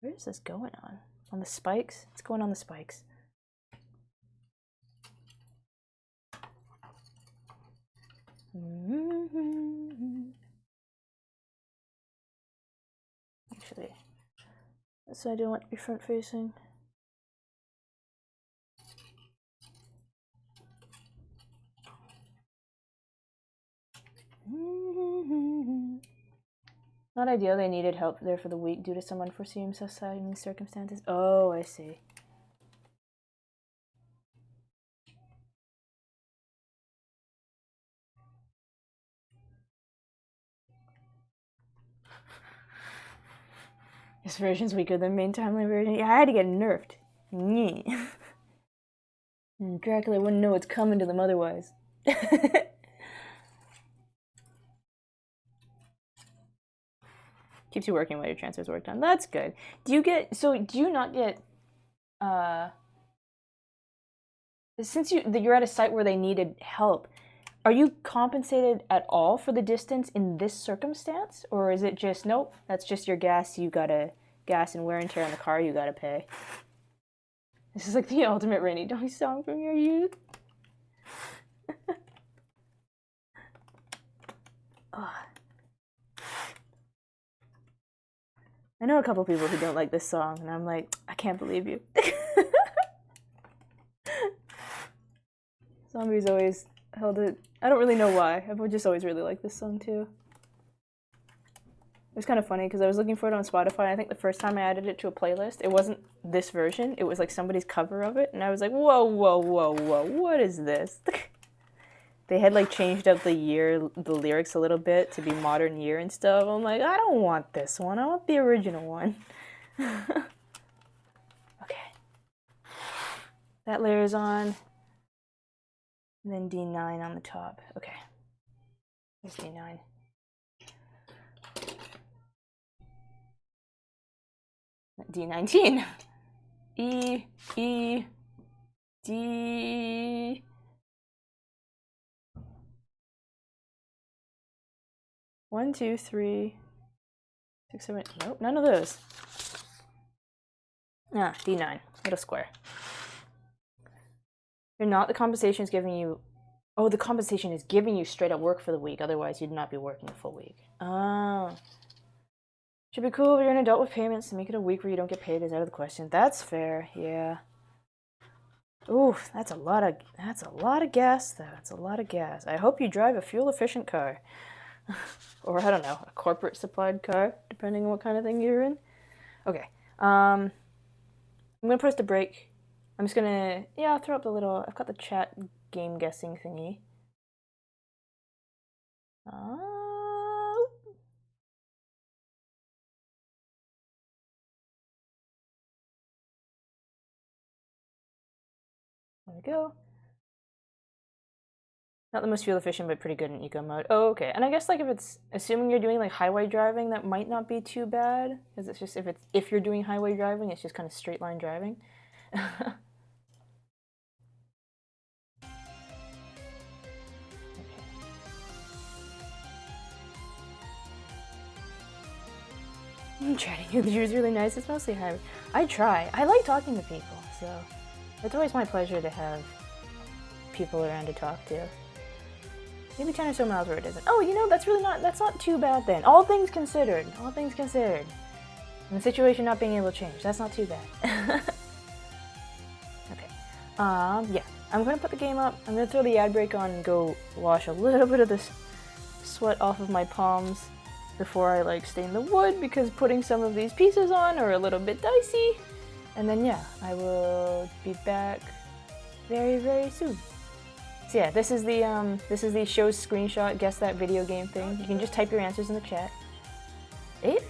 Where is this going on? On the spikes? It's going on the spikes. Actually, this side I don't want to be front facing. Not ideal, they needed help there for the week due to some unforeseen society circumstances. Oh, I see. This version's weaker than main timeline version. Yeah, I had to get nerfed. Dracula wouldn't know what's coming to them otherwise. Keeps you working while your transfer's worked on. That's good. Do you not get, since you're at a site where they needed help, are you compensated at all for the distance in this circumstance? Or is it just, nope, that's just your gas, gas and wear and tear on the car you gotta pay? This is like the ultimate rainy day song from your youth. I know a couple people who don't like this song, and I'm like, I can't believe you. Zombies always held it. I don't really know why. I've just always really liked this song too. It was kind of funny because I was looking for it on Spotify. And I think the first time I added it to a playlist, it wasn't this version. It was like somebody's cover of it, and I was like, whoa, whoa, whoa, whoa, what is this? They had like changed up the lyrics a little bit to be modern year and stuff. I'm like, I don't want this one. I want the original one. Okay. That layer's on. And then D9 on the top. Okay. There's D9. D19. E, E, D. One, two, three, 6, 7. Nope, none of those. Ah, D9. Little square. You're not. The compensation is giving you. Oh, the compensation is giving you straight up work for the week. Otherwise, you'd not be working the full week. Oh. Should be cool if you're an adult with payments. To make it a week where you don't get paid is out of the question. That's fair. Yeah. Oof, that's a lot of gas. That's a lot of gas. I hope you drive a fuel efficient car. Or I don't know, a corporate supplied car, depending on what kind of thing you're in. Okay. I'm gonna press the break. I'm just gonna, yeah, I'll throw up the little, I've got the chat game guessing thingy. There we go. Not the most fuel efficient, but pretty good in eco mode. Oh, okay. And I guess like if it's, assuming you're doing like highway driving, that might not be too bad. Because it's just, if you're doing highway driving, it's just kind of straight line driving. Chatting with you is really nice. It's mostly hard. I try. I like talking to people, so it's always my pleasure to have people around to talk to. Maybe 10 or so miles where it isn't. Oh, you know, that's not too bad then. All things considered. All things considered. And the situation not being able to change. That's not too bad. Okay. Yeah. I'm gonna put the game up. I'm gonna throw the ad break on and go wash a little bit of this sweat off of my palms before I like stain the wood, because putting some of these pieces on are a little bit dicey. And then yeah, I will be back very, very soon. So yeah, this is the show's screenshot, guess that video game thing. You can just type your answers in the chat.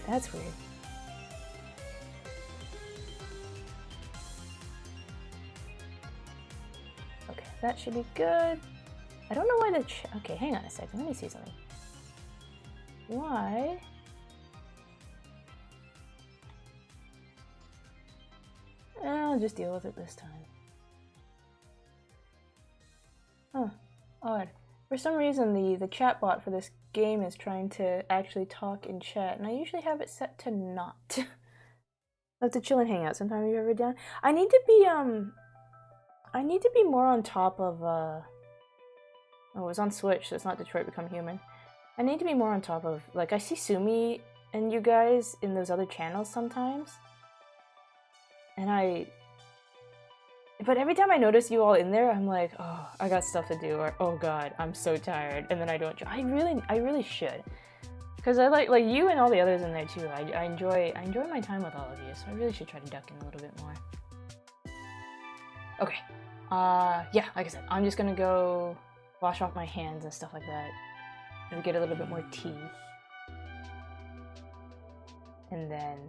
That's weird. Okay, that should be good. I don't know why okay, hang on a second, let me see something. Why? I'll just deal with it this time. Huh, odd. For some reason, the chatbot for this game is trying to actually talk in chat, and I usually have it set to not. I have to chill and hang out sometime. You've ever done? I need to be more on top of, oh, it was on Switch, so it's not Detroit Become Human. I need to be more on top of, like, I see Sumi and you guys in those other channels sometimes, and but every time I notice you all in there, I'm like, oh, I got stuff to do, or oh god, I'm so tired, and then I don't. I really should, because I like you and all the others in there too. I enjoy my time with all of you, so I really should try to duck in a little bit more. Okay, yeah, like I said, I'm just gonna go wash off my hands and stuff like that, and get a little bit more tea, and then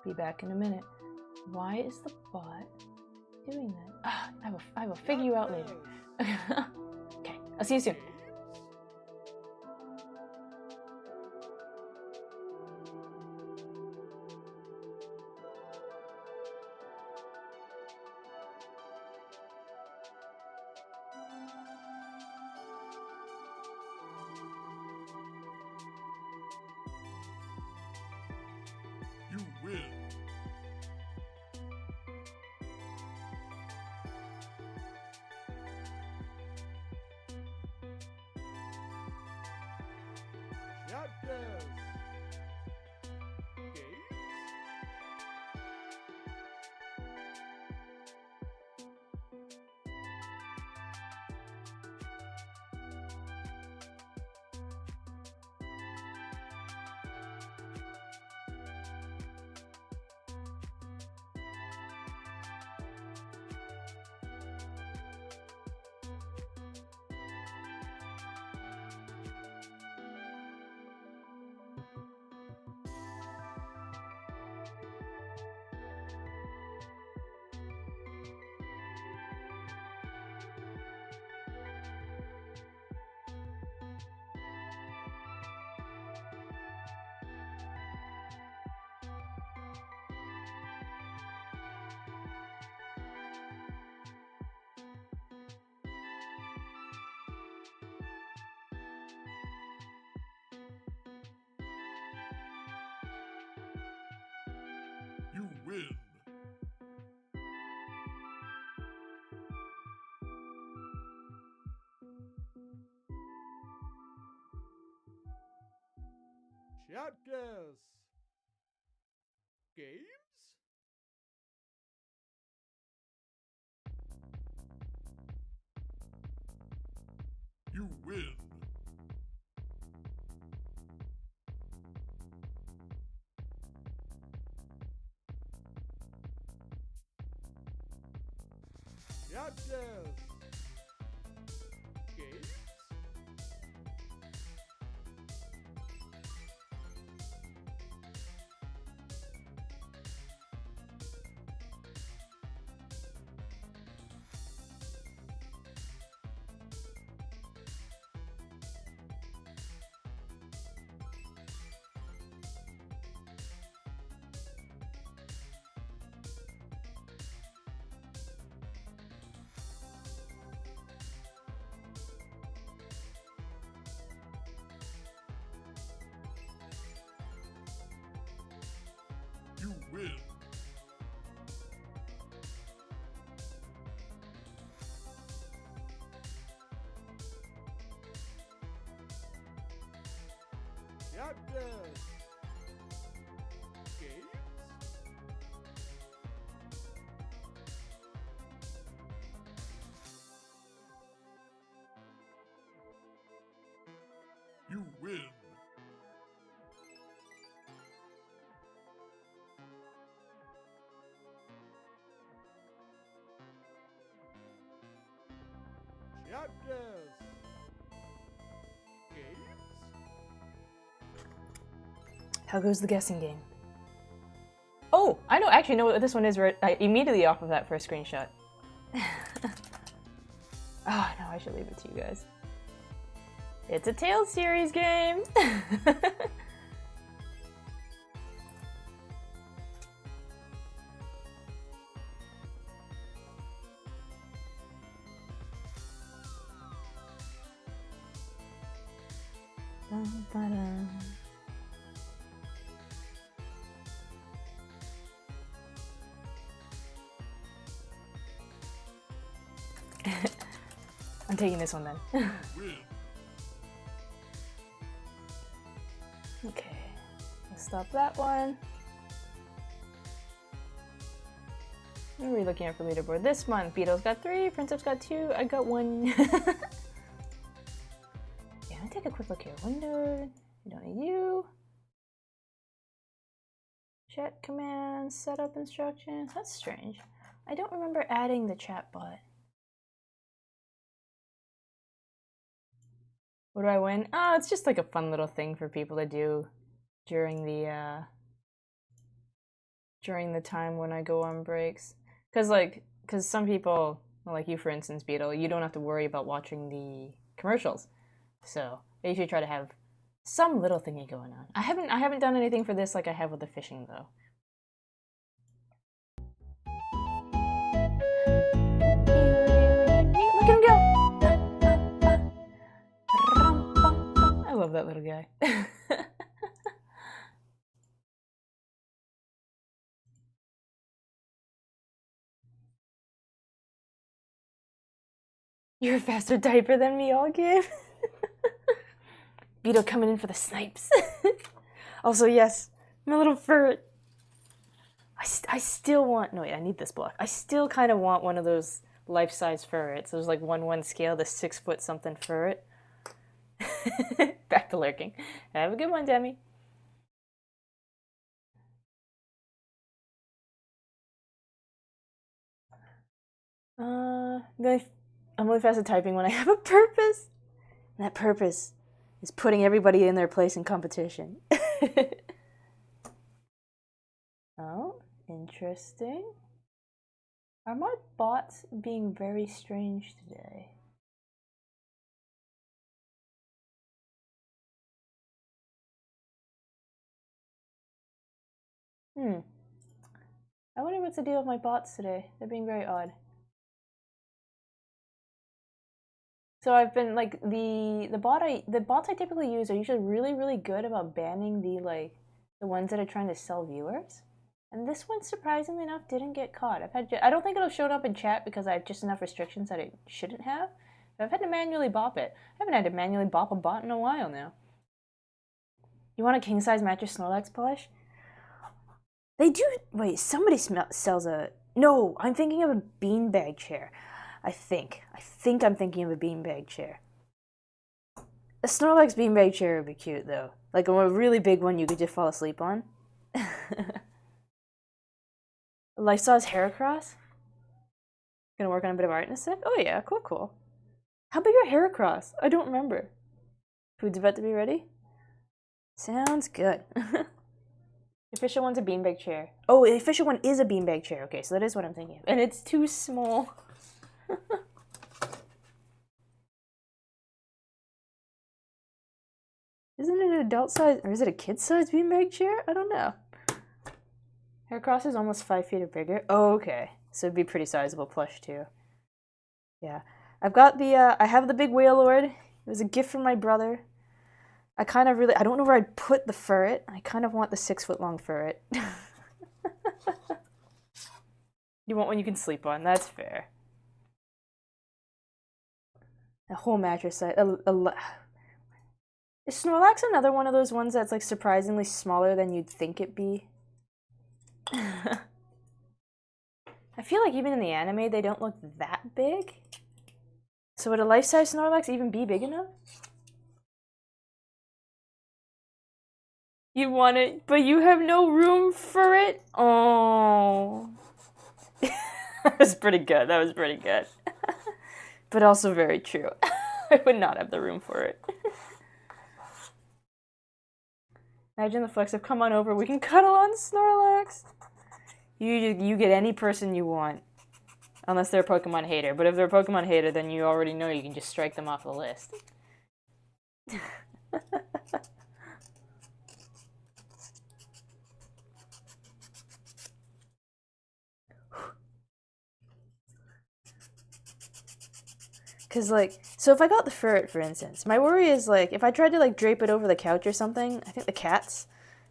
be back in a minute. Why is the bot doing that? Ah, I will figure you out later. Okay, I'll see you soon. You win. Chapters. Games. You win. Chapters. Games. You win. Chapters. Games. You win. Chapters. Games. You win. Chapters. Games. How goes the guessing game? Oh, I know. Actually, know what this one is. Right, immediately off of that first screenshot. Oh no, I should leave it to you guys. It's a Tales series game. I'm taking this one then. Win. Okay, let's stop that one. What are we looking at for leaderboard this month? Beetle's got 3, Princess got 2, I got 1. Yeah, let me take a quick look here. Window, we don't need you. Chat commands, setup instructions. That's strange. I don't remember adding the chat bot. What do I win? Oh, it's just like a fun little thing for people to do during the time when I go on breaks. Cause some people, like you for instance, Beetle, you don't have to worry about watching the commercials. So I usually try to have some little thingy going on. I haven't done anything for this like I have with the fishing though. Look at him go! I love that little guy. You're a faster typer than me all game. Beetle coming in for the snipes. Also, yes, my little fur. I still want. No, wait, I need this block. I still kind of want one of those life-size ferrets. There's like 1/1 scale, the 6-foot something ferret. Back to lurking. Have a good one, Demi. I'm really fast at typing when I have a purpose. And that purpose is putting everybody in their place in competition. Oh, interesting. Are my bots being very strange today? I wonder what's the deal with my bots today. They're being very odd. So I've been like the bots I typically use are usually really good about banning the ones that are trying to sell viewers. And this one, surprisingly enough, didn't get caught. I don't think it'll show up in chat because I have just enough restrictions that it shouldn't have. But I've had to manually bop it. I haven't had to manually bop a bot in a while now. You want a king-size mattress Snorlax plush? They do. Wait, somebody sells a. No, I'm thinking of a beanbag chair. I think I'm thinking of a beanbag chair. A Snorlax beanbag chair would be cute though. Like a really big one you could just fall asleep on. Life-size Heracross? Gonna work on a bit of art in a sec? Oh yeah, cool. How big are Heracross? I don't remember. Food's about to be ready? Sounds good. The official one's a beanbag chair. Oh, the official one is a beanbag chair. Okay, so that is what I'm thinking of. And it's too small. Isn't it an adult size, or is it a kid size beanbag chair? I don't know. Heracross is almost 5 feet or bigger. Oh, okay. So it'd be pretty sizable plush too. Yeah. I've got I have the big whale lord. It was a gift from my brother. I don't know where I'd put the ferret. I kind of want the 6-foot long ferret. You want one you can sleep on. That's fair. A whole mattress size. Is Snorlax another one of those ones that's like surprisingly smaller than you'd think it'd be? I feel like even in the anime they don't look that big. So would a life-size Snorlax even be big enough? You want it, but you have no room for it? Oh. That was pretty good. That was pretty good. But also very true. I would not have the room for it. Imagine the flex of come on over, we can cuddle on Snorlax. You get any person you want. Unless they're a Pokemon hater. But if they're a Pokemon hater, then you already know you can just strike them off the list. Cause like, so if I got the ferret, for instance, my worry is like, if I tried to like drape it over the couch or something, I think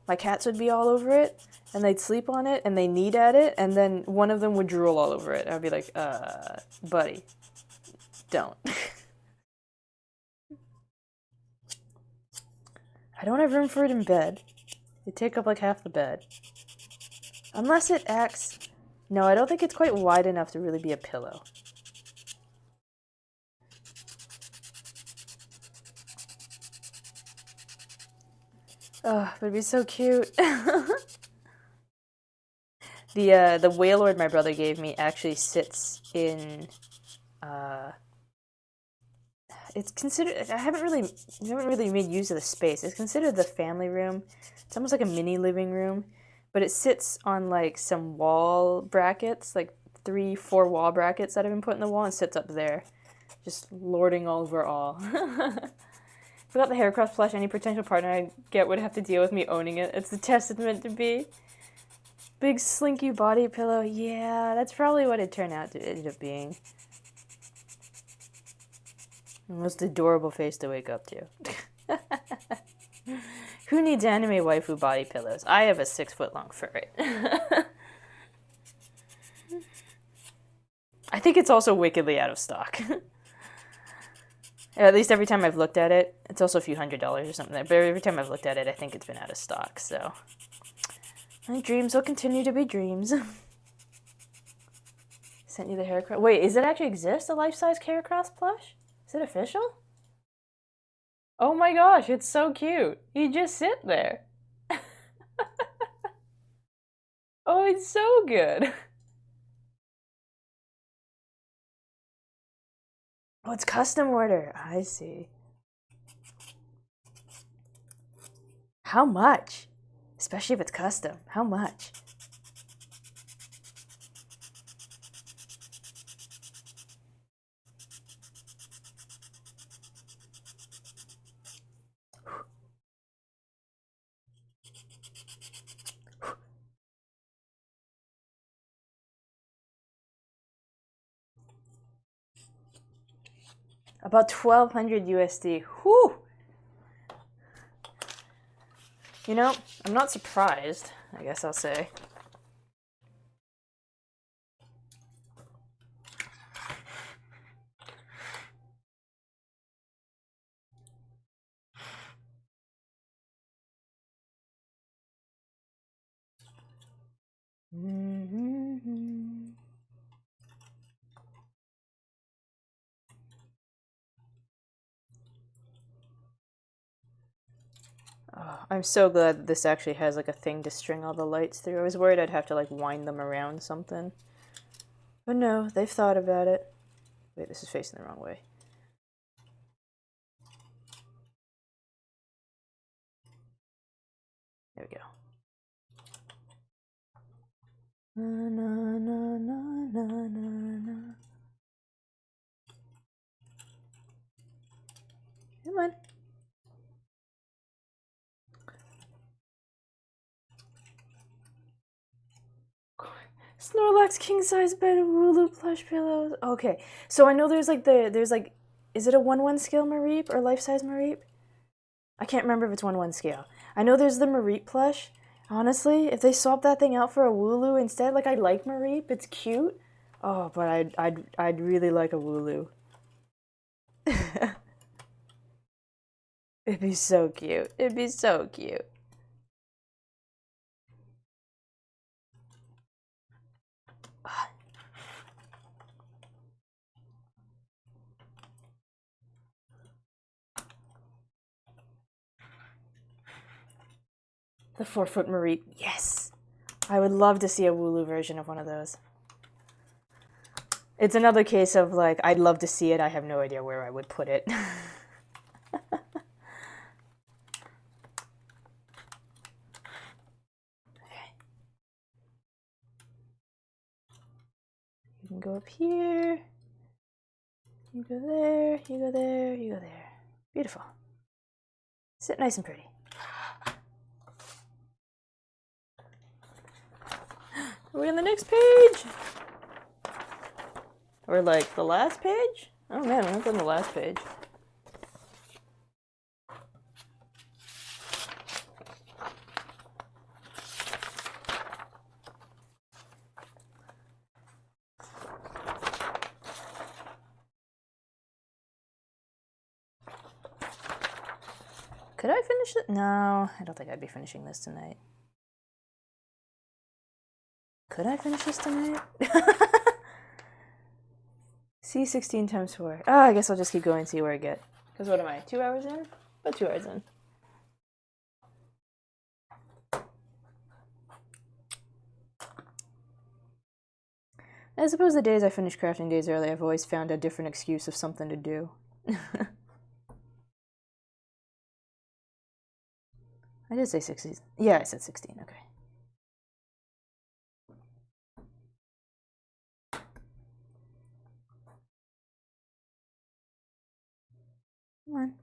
my cats would be all over it, and they'd sleep on it, and they knead at it, and then one of them would drool all over it. I'd be like, buddy, don't. I don't have room for it in bed. It'd take up like half the bed. Unless it acts... No, I don't think it's quite wide enough to really be a pillow. Oh, it would be so cute. The Wailord my brother gave me actually sits in... It's considered... I haven't really made use of the space. It's considered the family room. It's almost like a mini living room. But it sits on like some wall brackets, like 3-4 wall brackets that have been put in the wall, and sits up there, just lording over all. Without the Heracross plush, any potential partner I get would have to deal with me owning it. It's the test it's meant to be. Big slinky body pillow. Yeah, that's probably what it turned out to end up being. The most adorable face to wake up to. Who needs anime waifu body pillows? I have a 6-foot-long ferret. I think it's also wickedly out of stock. At least every time I've looked at it, it's also a few $100s or something. But every time I've looked at it, I think it's been out of stock. So, my dreams will continue to be dreams. Sent you the Heracross. Wait, does it actually exist? A life-size Heracross plush? Is it official? Oh my gosh, it's so cute. You just sit there. Oh, it's so good. Oh, it's custom order. I see. How much? Especially if it's custom. How much? About 1,200 USD. Whew! You know, I'm not surprised, I guess I'll say. Oh, I'm so glad that this actually has like a thing to string all the lights through. I was worried I'd have to like wind them around something. But no, they've thought about it. Wait, this is facing the wrong way. There we go. Na, na, na, na, na, na, na. Come on. Snorlax king-size bed of Wooloo plush pillows. Okay, so I know there's like is it a 1/1 scale Mareep or life-size Mareep? I can't remember if it's 1/1 scale. I know there's the Mareep plush. Honestly, if they swap that thing out for a Wooloo instead, like I like Mareep, it's cute. Oh, but I'd really like a Wooloo. It'd be so cute. It'd be so cute. The 4-foot Mareep. Yes! I would love to see a Wooloo version of one of those. It's another case of like, I'd love to see it, I have no idea where I would put it. You can go up here. You go there, you go there, you go there. Beautiful. Sit nice and pretty. Are we on the next page? Or like the last page? Oh man, we're on the last page. Could I finish it? No, I don't think I'd be finishing this tonight. Could I finish this tonight? See 16 times 4. Oh, I guess I'll just keep going and see where I get. Because what am I, 2 hours in? About 2 hours in. I suppose the days I finish crafting days early, I've always found a different excuse of something to do. I did say 16. Yeah, I said 16, okay. Come on.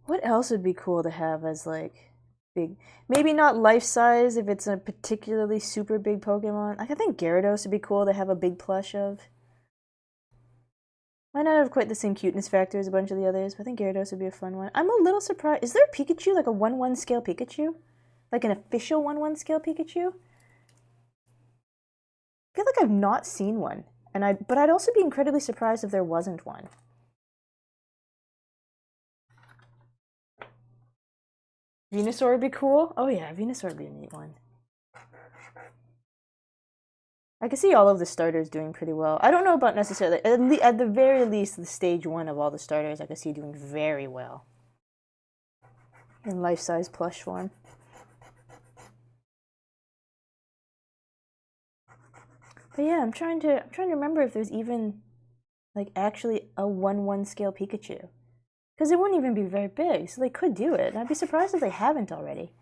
What else would be cool to have as like big? Maybe not life size if it's a particularly super big Pokemon. Like I think Gyarados would be cool to have a big plush of. Might not have quite the same cuteness factor as a bunch of the others, but I think Gyarados would be a fun one. I'm a little surprised. Is there a Pikachu, like a 1/1 scale Pikachu? Like an official 1/1 scale Pikachu? I feel like I've not seen one. But I'd also be incredibly surprised if there wasn't one. Venusaur would be cool. Oh yeah, Venusaur would be a neat one. I can see all of the starters doing pretty well. I don't know about necessarily, at the very least, the stage 1 of all the starters I can see doing very well. In life-size plush form. But yeah, I'm trying to remember if there's even, like, actually a 1/1 scale Pikachu. Because it wouldn't even be very big, so they could do it. And I'd be surprised if they haven't already.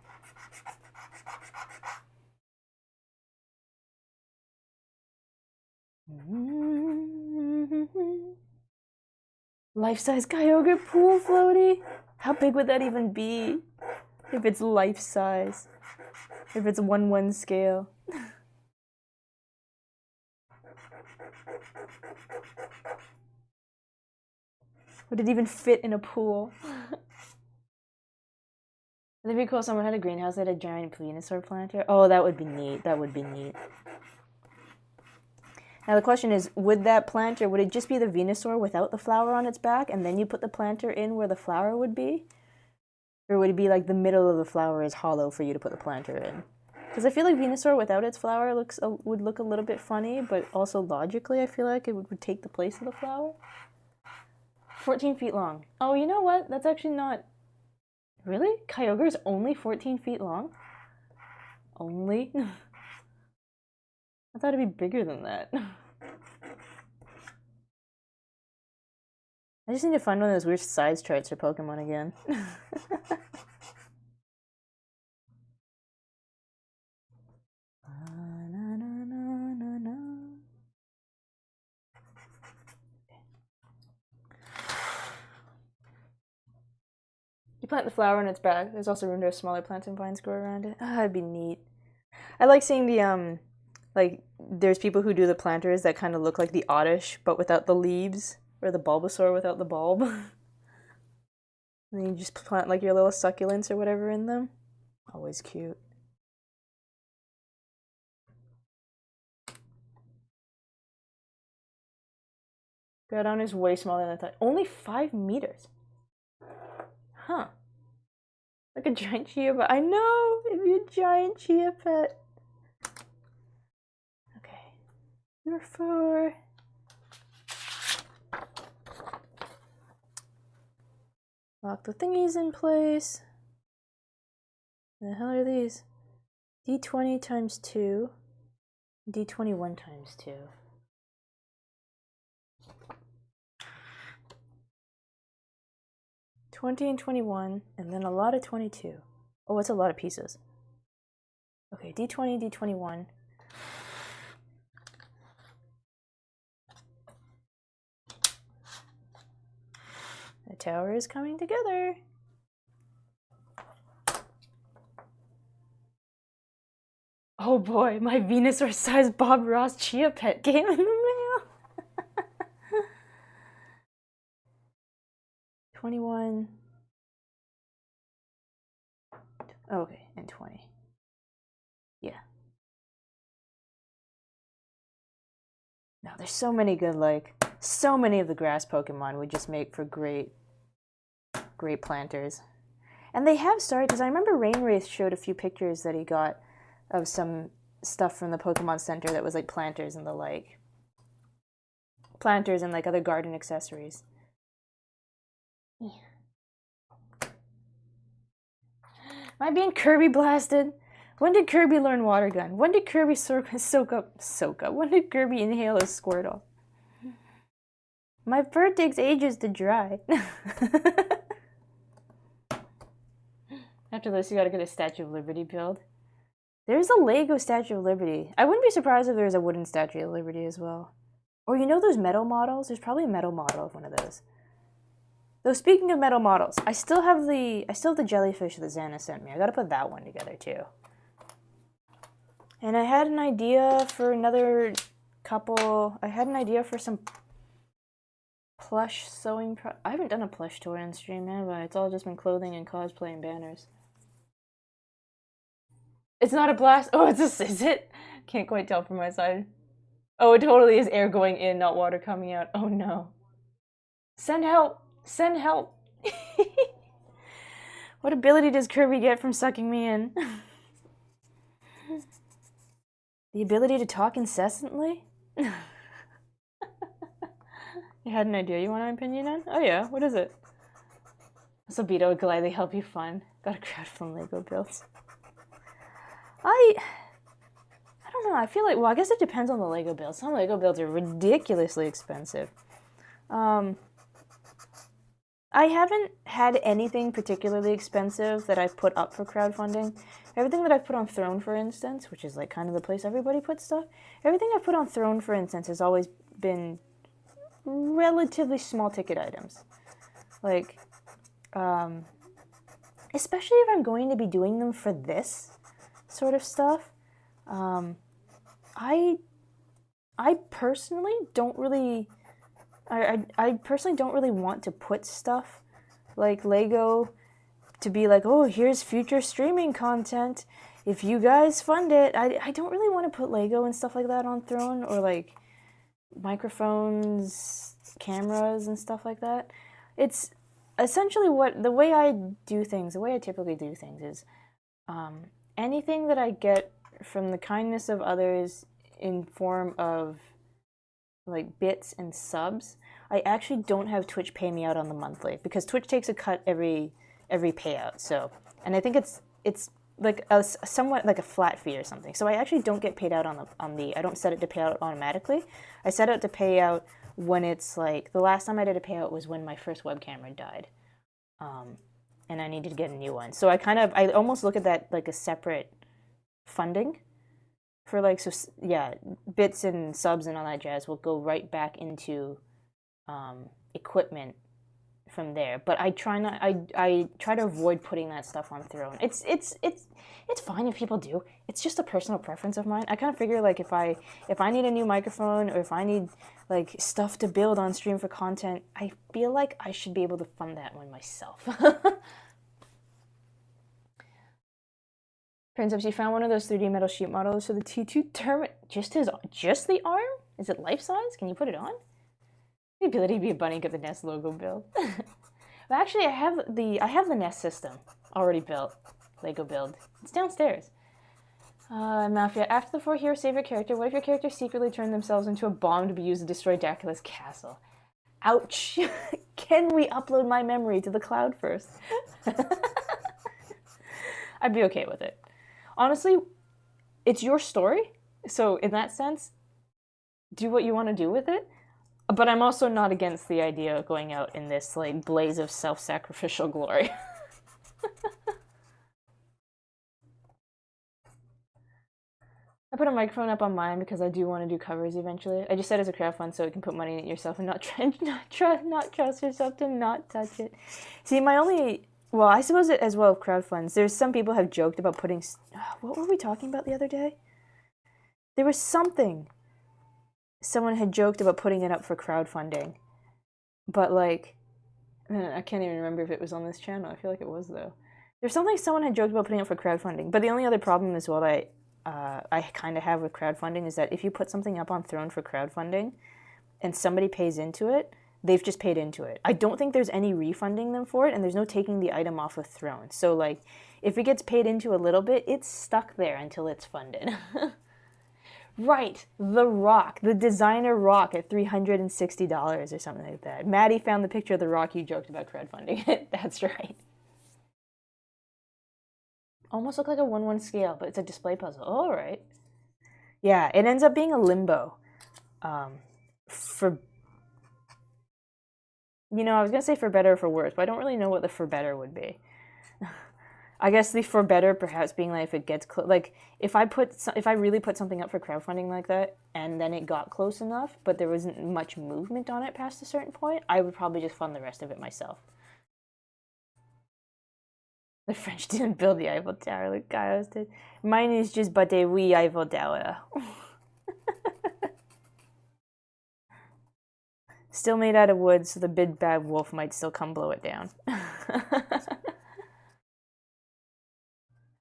Life-size Kyogre pool floaty? How big would that even be? If it's life-size. If it's 1/1 scale. Would it even fit in a pool? It'd be cool if someone had a greenhouse that had a giant Venusaur planter. Oh, that would be neat. That would be neat. Now the question is, would that planter, would it just be the Venusaur without the flower on its back, and then you put the planter in where the flower would be? Or would it be like the middle of the flower is hollow for you to put the planter in? Because I feel like Venusaur without its flower would look a little bit funny, but also logically I feel like it would take the place of the flower. 14 feet long. Oh, you know what? That's actually not... Really? Kyogre's only 14 feet long? Only? I thought it'd be bigger than that. I just need to find one of those weird size charts for Pokemon again. You plant the flower in its back. There's also room to have smaller plants and vines grow around it. Ah, that'd be neat. I like seeing the, like, there's people who do the planters that kind of look like the Oddish, but without the leaves, or the Bulbasaur without the bulb. And then you just plant like your little succulents or whatever in them. Always cute. Groudon is way smaller than I thought. Only 5 meters. Huh. Like a giant chia pet. I know! It'd be a giant chia pet. Okay. You're 4. Lock the thingies in place. What the hell are these? D20 times 2. D21 times 2. $20 and $21, and then a lot of 22. Oh, it's a lot of pieces. Okay, D20, D21. The tower is coming together. Oh boy, my Venusaur-sized Bob Ross Chia Pet came in the mail. 21. Okay, and 20. Yeah. No, there's so many good, like, so many of the grass Pokemon would just make for great planters. And they have started, because I remember Rainwraith showed a few pictures that he got of some stuff from the Pokemon Center that was like planters and the like. Planters and like other garden accessories. Am I being Kirby blasted? When did Kirby learn Water Gun? When did Kirby soak up? When did Kirby inhale a Squirtle? My fur takes ages to dry. After this, you gotta get a Statue of Liberty build. There's a Lego Statue of Liberty. I wouldn't be surprised if there's a wooden Statue of Liberty as well. Or you know those metal models? There's probably a metal model of one of those. Though speaking of metal models, I still have the jellyfish that Xana sent me. I gotta put that one together too. And I had an idea for another couple. I had an idea for some plush sewing. I haven't done a plush toy on stream, have I? It's all just been clothing and cosplay and banners. It's not a blast. Oh, is it? Can't quite tell from my side. Oh, it totally is air going in, not water coming out. Oh no. Send help! Send help! What ability does Kirby get from sucking me in? The ability to talk incessantly? You had an idea you want an opinion on? Oh yeah, what is it? Sabito would gladly help you fund. Got a crowd from Lego builds. I don't know, I feel like, well, I guess it depends on the Lego builds. Some Lego builds are ridiculously expensive. I haven't had anything particularly expensive that I've put up for crowdfunding. Everything that I've put on Throne, for instance, which is like kind of the place everybody puts stuff, everything I've put on Throne, for instance, has always been relatively small ticket items. Like, especially if I'm going to be doing them for this sort of stuff, I personally don't really... I personally don't really want to put stuff like Lego to be like, oh, here's future streaming content. If you guys fund it, I don't really want to put Lego and stuff like that on Throne, or like microphones, cameras, and stuff like that. It's essentially the way I typically do things is anything that I get from the kindness of others in form of like bits and subs, I actually don't have Twitch pay me out on the monthly, because Twitch takes a cut every payout. So, and I think it's like a somewhat like a flat fee or something. So I actually don't get paid out on the I don't set it to pay out automatically. I set it to pay out when it's like, the last time I did a payout was when my first web camera died, and I needed to get a new one. So I almost look at that like a separate funding. For like, so yeah, bits and subs and all that jazz will go right back into equipment from there. But I try not. I try to avoid putting that stuff on Throne. It's fine if people do. It's just a personal preference of mine. I kind of figure like if I need a new microphone or if I need like stuff to build on stream for content, I feel like I should be able to fund that one myself. Prince, you found one of those 3D metal sheet models for the T2 term. Just the arm? Is it life size? Can you put it on? The ability to be a bunny, get the Nest logo build. Well, actually, I have the Nest system already built. Lego build. It's downstairs. Mafia. After the 4 heroes save your character, what if your character secretly turned themselves into a bomb to be used to destroy Dracula's castle? Ouch! Can we upload my memory to the cloud first? I'd be okay with it. Honestly, it's your story, so in that sense, do what you want to do with it. But I'm also not against the idea of going out in this like blaze of self-sacrificial glory. I put a microphone up on mine because I do want to do covers eventually. I just said as a crowdfund so you can put money in it yourself and not trust yourself to not touch it. See, my only... Well, I suppose it as well crowdfunds. There's some people have joked about putting... What were we talking about the other day? There was something. Someone had joked about putting it up for crowdfunding. But, like... I can't even remember if it was on this channel. I feel like it was, though. There's something someone had joked about putting up for crowdfunding. But the only other problem is what I kind of have with crowdfunding is that if you put something up on Throne for crowdfunding and somebody pays into it, they've just paid into it. I don't think there's any refunding them for it, and there's no taking the item off of Throne. So, like, if it gets paid into a little bit, it's stuck there until it's funded. Right, the rock, the designer rock at $360 or something like that. Maddie found the picture of the rock you joked about crowdfunding. That's right. Almost look like a 1-1 scale, but it's a display puzzle. Oh, all right. Yeah, it ends up being a limbo. For... You know, I was going to say for better or for worse, but I don't really know what the for better would be. I guess the for better perhaps being like if it gets close. Like, if I really put something up for crowdfunding like that, and then it got close enough, but there wasn't much movement on it past a certain point, I would probably just fund the rest of it myself. The French didn't build the Eiffel Tower like L.Y.K.A.I.O.S did. Mine is just but a wee Eiffel Tower. Still made out of wood, so the big bad wolf might still come blow it down.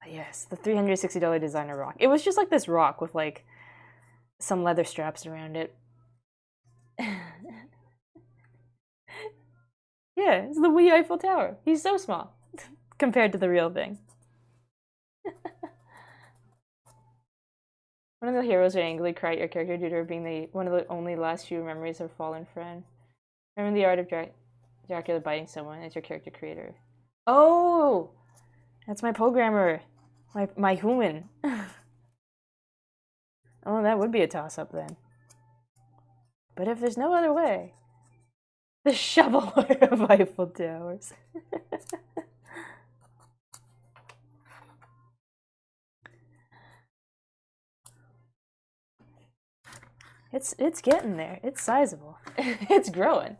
Yes, the $360 designer rock. It was just like this rock with like some leather straps around it. Yeah, it's the wee Eiffel Tower. He's so small compared to the real thing. One of the heroes would angrily cry at your character due to her being one of the only last few memories of her fallen friend. Remember the art of Dracula biting someone as your character creator. Oh! That's my programmer. My human. Oh, that would be a toss-up then. But if there's no other way... The shovelware of Eiffel Towers. It's getting there. It's sizable. It's growing.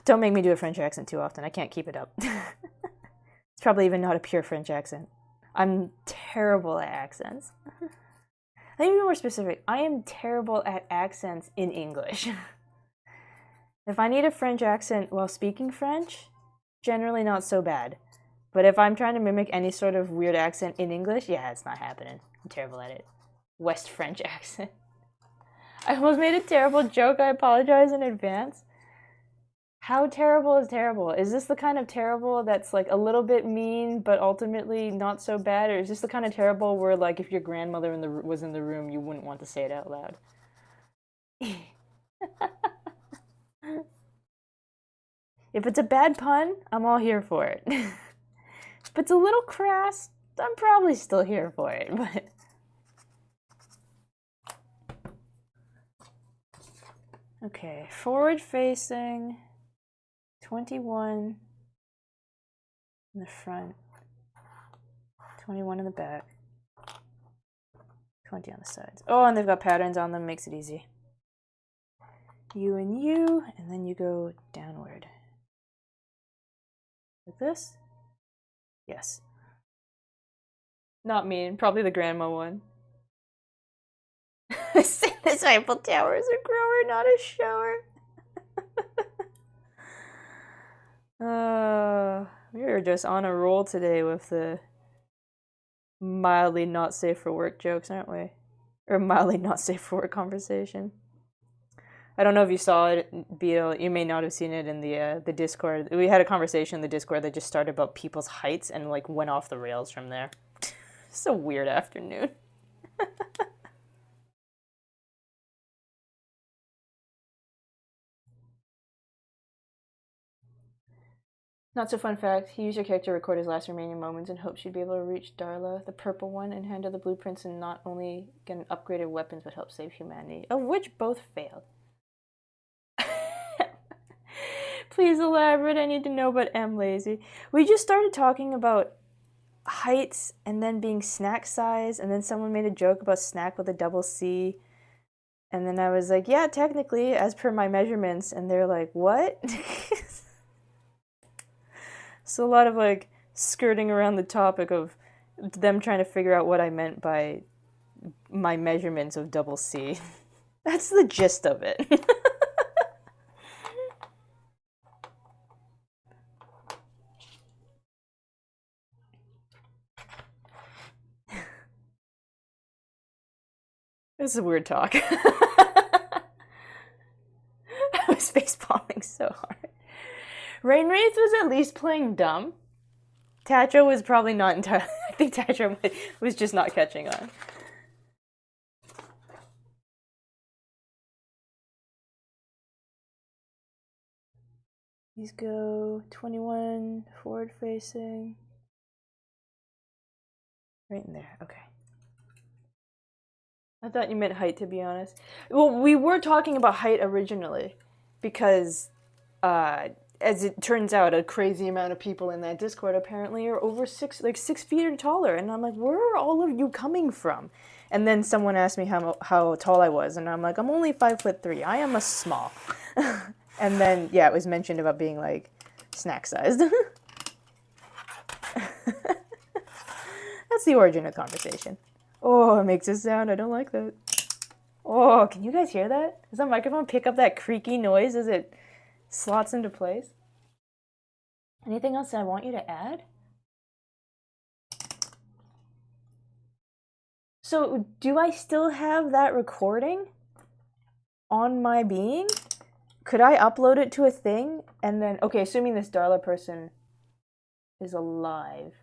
Don't make me do a French accent too often. I can't keep it up. It's probably even not a pure French accent. I'm terrible at accents. Let me be more specific. I am terrible at accents in English. If I need a French accent while speaking French, generally not so bad. But if I'm trying to mimic any sort of weird accent in English, yeah, it's not happening. I'm terrible at it. West French accent. I almost made a terrible joke. I apologize in advance. How terrible is terrible? Is this the kind of terrible that's like a little bit mean, but ultimately not so bad? Or is this the kind of terrible where like if your grandmother was in the room, you wouldn't want to say it out loud? If it's a bad pun, I'm all here for it. If it's a little crass, I'm probably still here for it, but... Okay, forward facing, 21 in the front, 21 in the back, 20 on the sides. Oh, and they've got patterns on them, makes it easy. You and you, and then you go downward. Like this? Yes. Not mean, probably the grandma one. This Eiffel Tower is a grower, not a shower. We are just on a roll today with the mildly not safe for work jokes, aren't we? Or mildly not safe for work conversation. I don't know if you saw it, Beetle. You may not have seen it in the Discord. We had a conversation in the Discord that just started about people's heights and like went off the rails from there. It's a weird afternoon. Not so fun fact, he used your character to record his last remaining moments in hopes you'd be able to reach Darla, the purple one, and handle the blueprints and not only get upgraded weapons but help save humanity, of which both failed. Please elaborate, I need to know about M. Lazy. We just started talking about heights and then being snack size, and then someone made a joke about snack with a double C. And then I was like, yeah, technically, as per my measurements. And they're like, what? So a lot of like skirting around the topic of them trying to figure out what I meant by my measurements of double C. That's the gist of it. This is weird talk. I was facepalming so hard. Rain Wraith was at least playing dumb. Tatcho was probably not entirely. I think Tatcho was just not catching on. These go 21 forward facing. Right in there, okay. I thought you meant height, to be honest. Well, we were talking about height originally because, as it turns out, a crazy amount of people in that Discord apparently are over 6 feet or taller. And I'm like, where are all of you coming from? And then someone asked me how tall I was, and I'm like, I'm only 5'3". I am a small. And then, yeah, it was mentioned about being, like, snack-sized. That's the origin of the conversation. Oh, it makes a sound. I don't like that. Oh, can you guys hear that? Does the microphone pick up that creaky noise as it slots into place? Anything else I want you to add? So, do I still have that recording on my being? Could I upload it to a thing and then... Okay, assuming this Darla person is alive.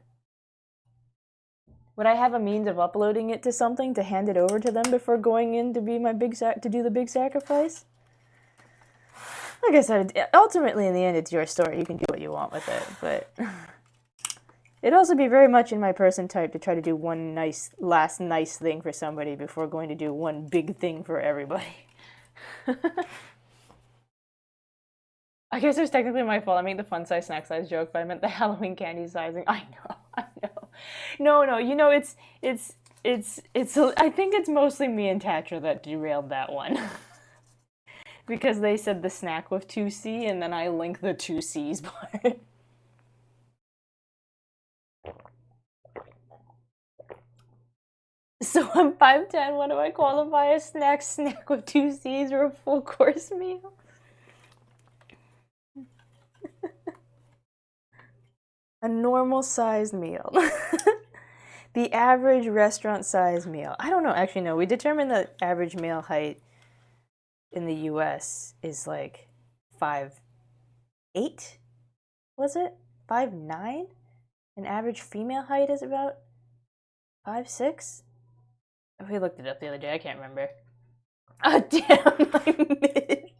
Would I have a means of uploading it to something to hand it over to them before going in to be my to do the big sacrifice? Like I said, ultimately in the end it's your story. You can do what you want with it, but it'd also be very much in my person type to try to do one last nice thing for somebody before going to do one big thing for everybody. I guess it was technically my fault. I made the fun size snack size joke, but I meant the Halloween candy sizing. I know. No, you know, it's I think it's mostly me and Tatra that derailed that one. Because they said the snack with 2C, and then I linked the 2C's part. So I'm 5'10", what do I qualify as snack with 2C's or a full course meal? A normal sized meal. The average restaurant sized meal. I don't know, actually no, we determined that average male height in the US is like 5'8", was it? 5'9"? And average female height is about 5'6"? We looked it up the other day, I can't remember. Oh damn, my mid.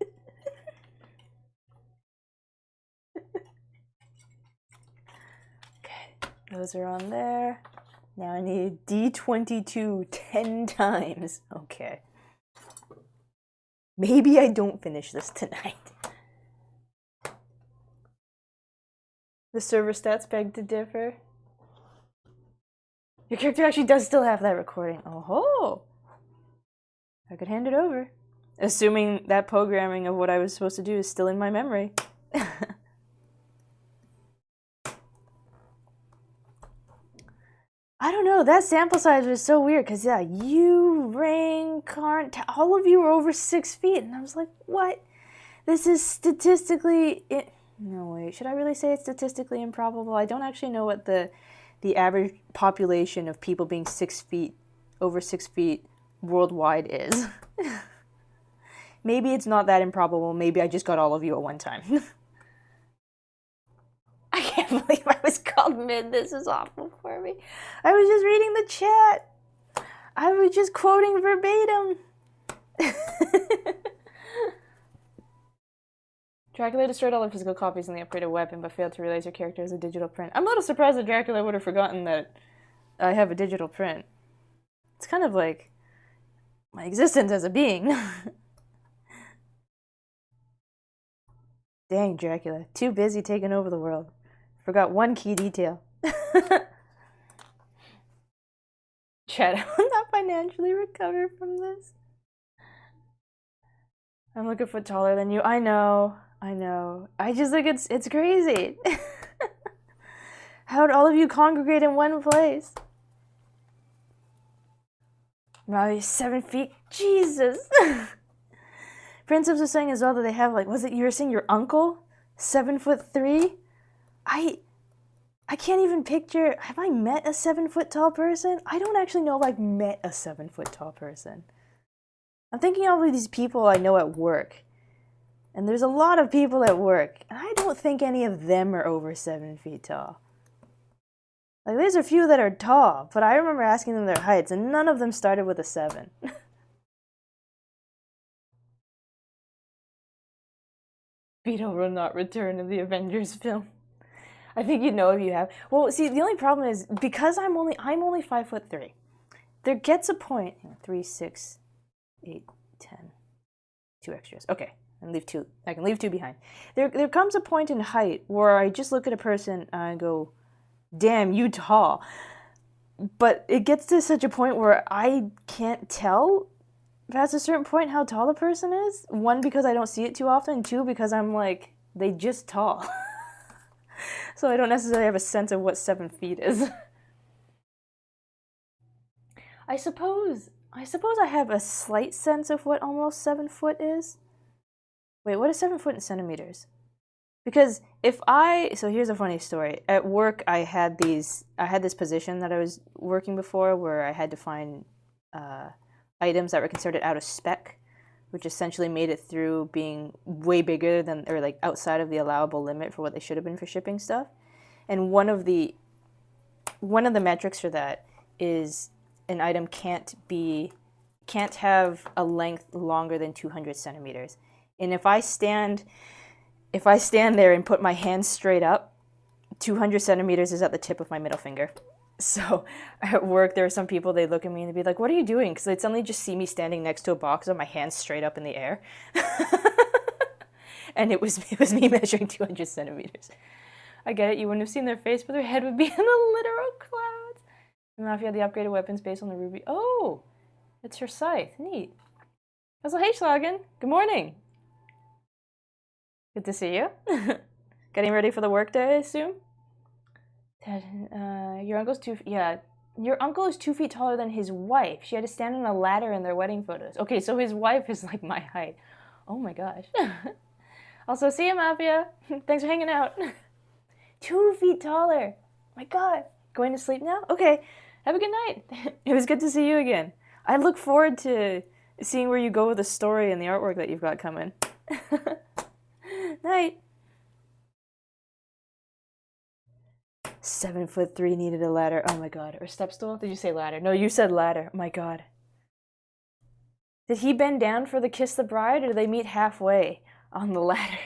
Okay, those are on there. Now I need D22 10 times. Okay. Maybe I don't finish this tonight. The server stats beg to differ. Your character actually does still have that recording. Oh ho! I could hand it over. Assuming that programming of what I was supposed to do is still in my memory. I don't know, that sample size was so weird, because yeah, you, Ring, Karn, all of you were over 6 feet, and I was like, what? This is statistically... No, wait, should I really say it's statistically improbable? I don't actually know what the average population of people being 6 feet, over 6 feet, worldwide is. Maybe it's not that improbable, maybe I just got all of you at one time. I can't believe I was called mid. This is awful for me. I was just reading the chat. I was just quoting verbatim. Dracula destroyed all the physical copies in the upgraded weapon, but failed to realize your character is a digital print. I'm a little surprised that Dracula would have forgotten that I have a digital print. It's kind of like my existence as a being. Dang, Dracula. Too busy taking over the world. Forgot one key detail. Chat, I will not financially recover from this. I'm like a foot taller than you. I know. I just think it's crazy. How'd all of you congregate in one place? Maybe 7 feet. Jesus. Princess was saying as well that they have, like, was it you were saying your uncle? 7'3"? I can't even picture. Have I met a 7 foot tall person? I don't actually know if I've met a 7 foot tall person. I'm thinking of all these people I know at work. And there's a lot of people at work. And I don't think any of them are over 7 feet tall. Like, there's a few that are tall, but I remember asking them their heights, and none of them started with a 7. Vito will not return in the Avengers film. I think you'd know if you have. Well, see, the only problem is because I'm only 5'3". There gets a point. 3, 6, 8, 10. 2 extras. Okay, and leave 2. I can leave 2 behind. There comes a point in height where I just look at a person and I go, "Damn, you tall." But it gets to such a point where I can't tell past a certain point how tall a person is. 1, because I don't see it too often. 2, because I'm like, they just tall. So I don't necessarily have a sense of what 7 feet is. I suppose I have a slight sense of what almost 7 foot is. Wait, what is 7 foot in centimeters? Because so here's a funny story. At work, I had this position that I was working before where I had to find items that were considered out of spec, which essentially made it through being way bigger than, or like outside of the allowable limit for what they should have been for shipping stuff. And one of the metrics for that is an item can't have a length longer than 200 centimeters. And if I stand there and put my hands straight up, 200 centimeters is at the tip of my middle finger. So at work, there are some people, they look at me and they'd be like, "What are you doing?" Because they'd suddenly just see me standing next to a box with my hands straight up in the air. And it was me measuring 200 centimeters. I get it, you wouldn't have seen their face, but their head would be in the literal clouds. And now if you had the upgraded weapons based on the ruby. Oh, it's her scythe. Neat. L.Y.K.A.I.O.S, good morning. Good to see you. Getting ready for the workday, I assume? Your uncle's your uncle is 2 feet taller than his wife. She had to stand on a ladder in their wedding photos. Okay, so his wife is like my height. Oh my gosh. Also, see you, Mafia. Thanks for hanging out. 2 feet taller. My God. Going to sleep now? Okay. Have a good night. It was good to see you again. I look forward to seeing where you go with the story and the artwork that you've got coming. Night. 7'3" needed a ladder. Oh my God. Or step stool? Did you say ladder? No, you said ladder. My God. Did he bend down for the kiss the bride, or did they meet halfway on the ladder?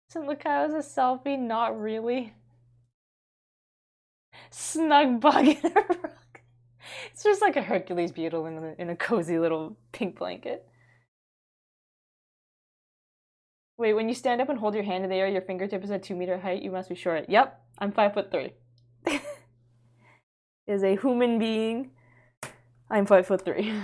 So L.Y.K.A.I.O.S a selfie? Not really. Snug bug in her rug. It's just like a Hercules beetle in a cozy little pink blanket. Wait, when you stand up and hold your hand in the air, your fingertip is at 2 meter height, you must be short. Yep, I'm 5'3". As a human being, I'm 5'3".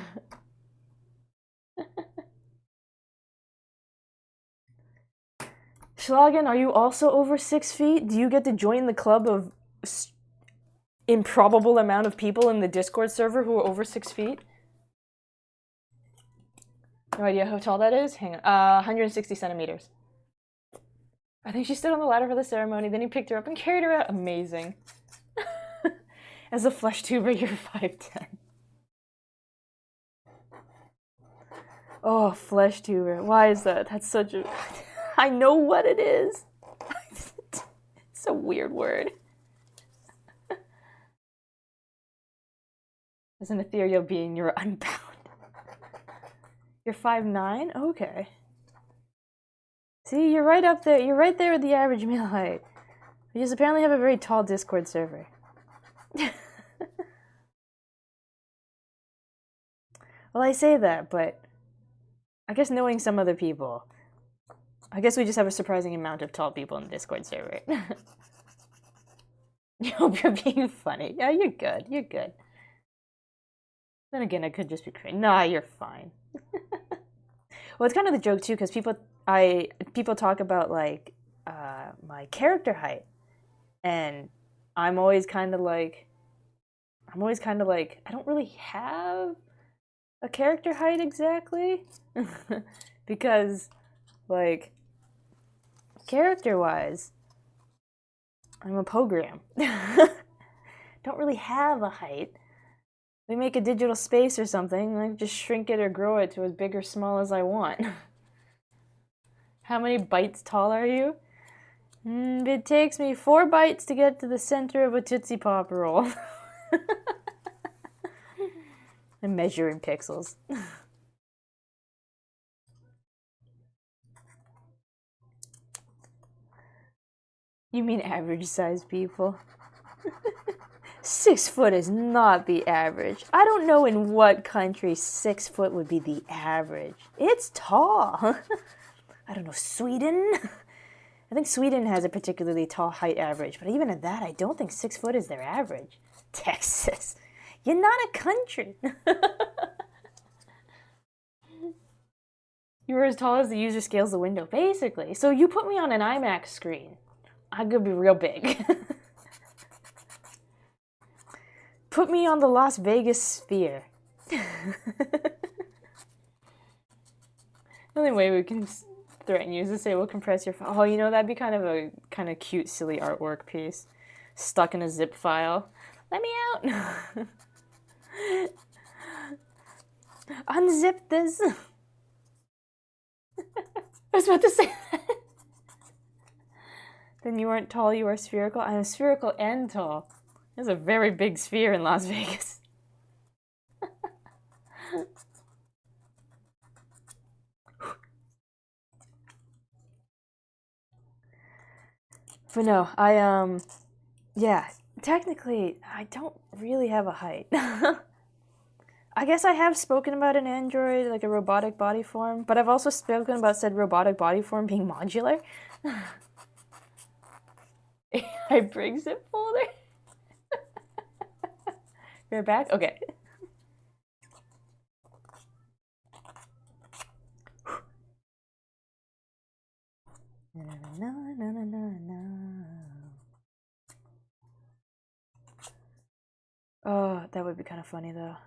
Schlagen, are you also over 6 feet? Do you get to join the club of improbable amount of people in the Discord server who are over 6 feet? No idea how tall that is? Hang on. 160 centimeters. I think she stood on the ladder for the ceremony, then he picked her up and carried her out. Amazing. As a flesh tuber, you're 5'10". Oh, flesh tuber. Why is that? That's such a... I know what it is. It's a weird word. As an ethereal being, you're unbound. You're 5'9"? Okay. See, you're right up there. You're right there with the average male height. You just apparently have a very tall Discord server. Well, I say that, but I guess knowing some other people, I guess we just have a surprising amount of tall people in the Discord server. I hope you're being funny. Yeah, you're good. You're good. Then again, I could just be crazy. Nah, you're fine. Well, it's kind of the joke too, because people talk about like my character height, and I'm always kind of like, I don't really have a character height exactly, because like character-wise, I'm a program. Don't really have a height. We make a digital space or something, I just shrink it or grow it to as big or small as I want. How many bytes tall are you? It takes me 4 bytes to get to the center of a Tootsie Pop roll. I'm measuring pixels. You mean average sized people? 6 foot is not the average. I don't know in what country 6 foot would be the average. It's tall. I don't know, Sweden? I think Sweden has a particularly tall height average, but even at that, I don't think 6 foot is their average. Texas, you're not a country. You're as tall as the user scales the window, basically. So you put me on an IMAX screen, I could be real big. Put me on the Las Vegas sphere. The only way we can threaten you is to say we'll compress your file. Oh, you know, that'd be kind of a cute, silly artwork piece. Stuck in a zip file. Let me out! Unzip this! I was about to say that. Then you aren't tall, you are spherical. I am spherical and tall. There's a very big sphere in Las Vegas. But no, yeah, technically, I don't really have a height. I guess I have spoken about an android, like a robotic body form, but I've also spoken about said robotic body form being modular. AI brings it folder. You're back? Okay. Na, na, na, na, na. Oh, that would be kind of funny though.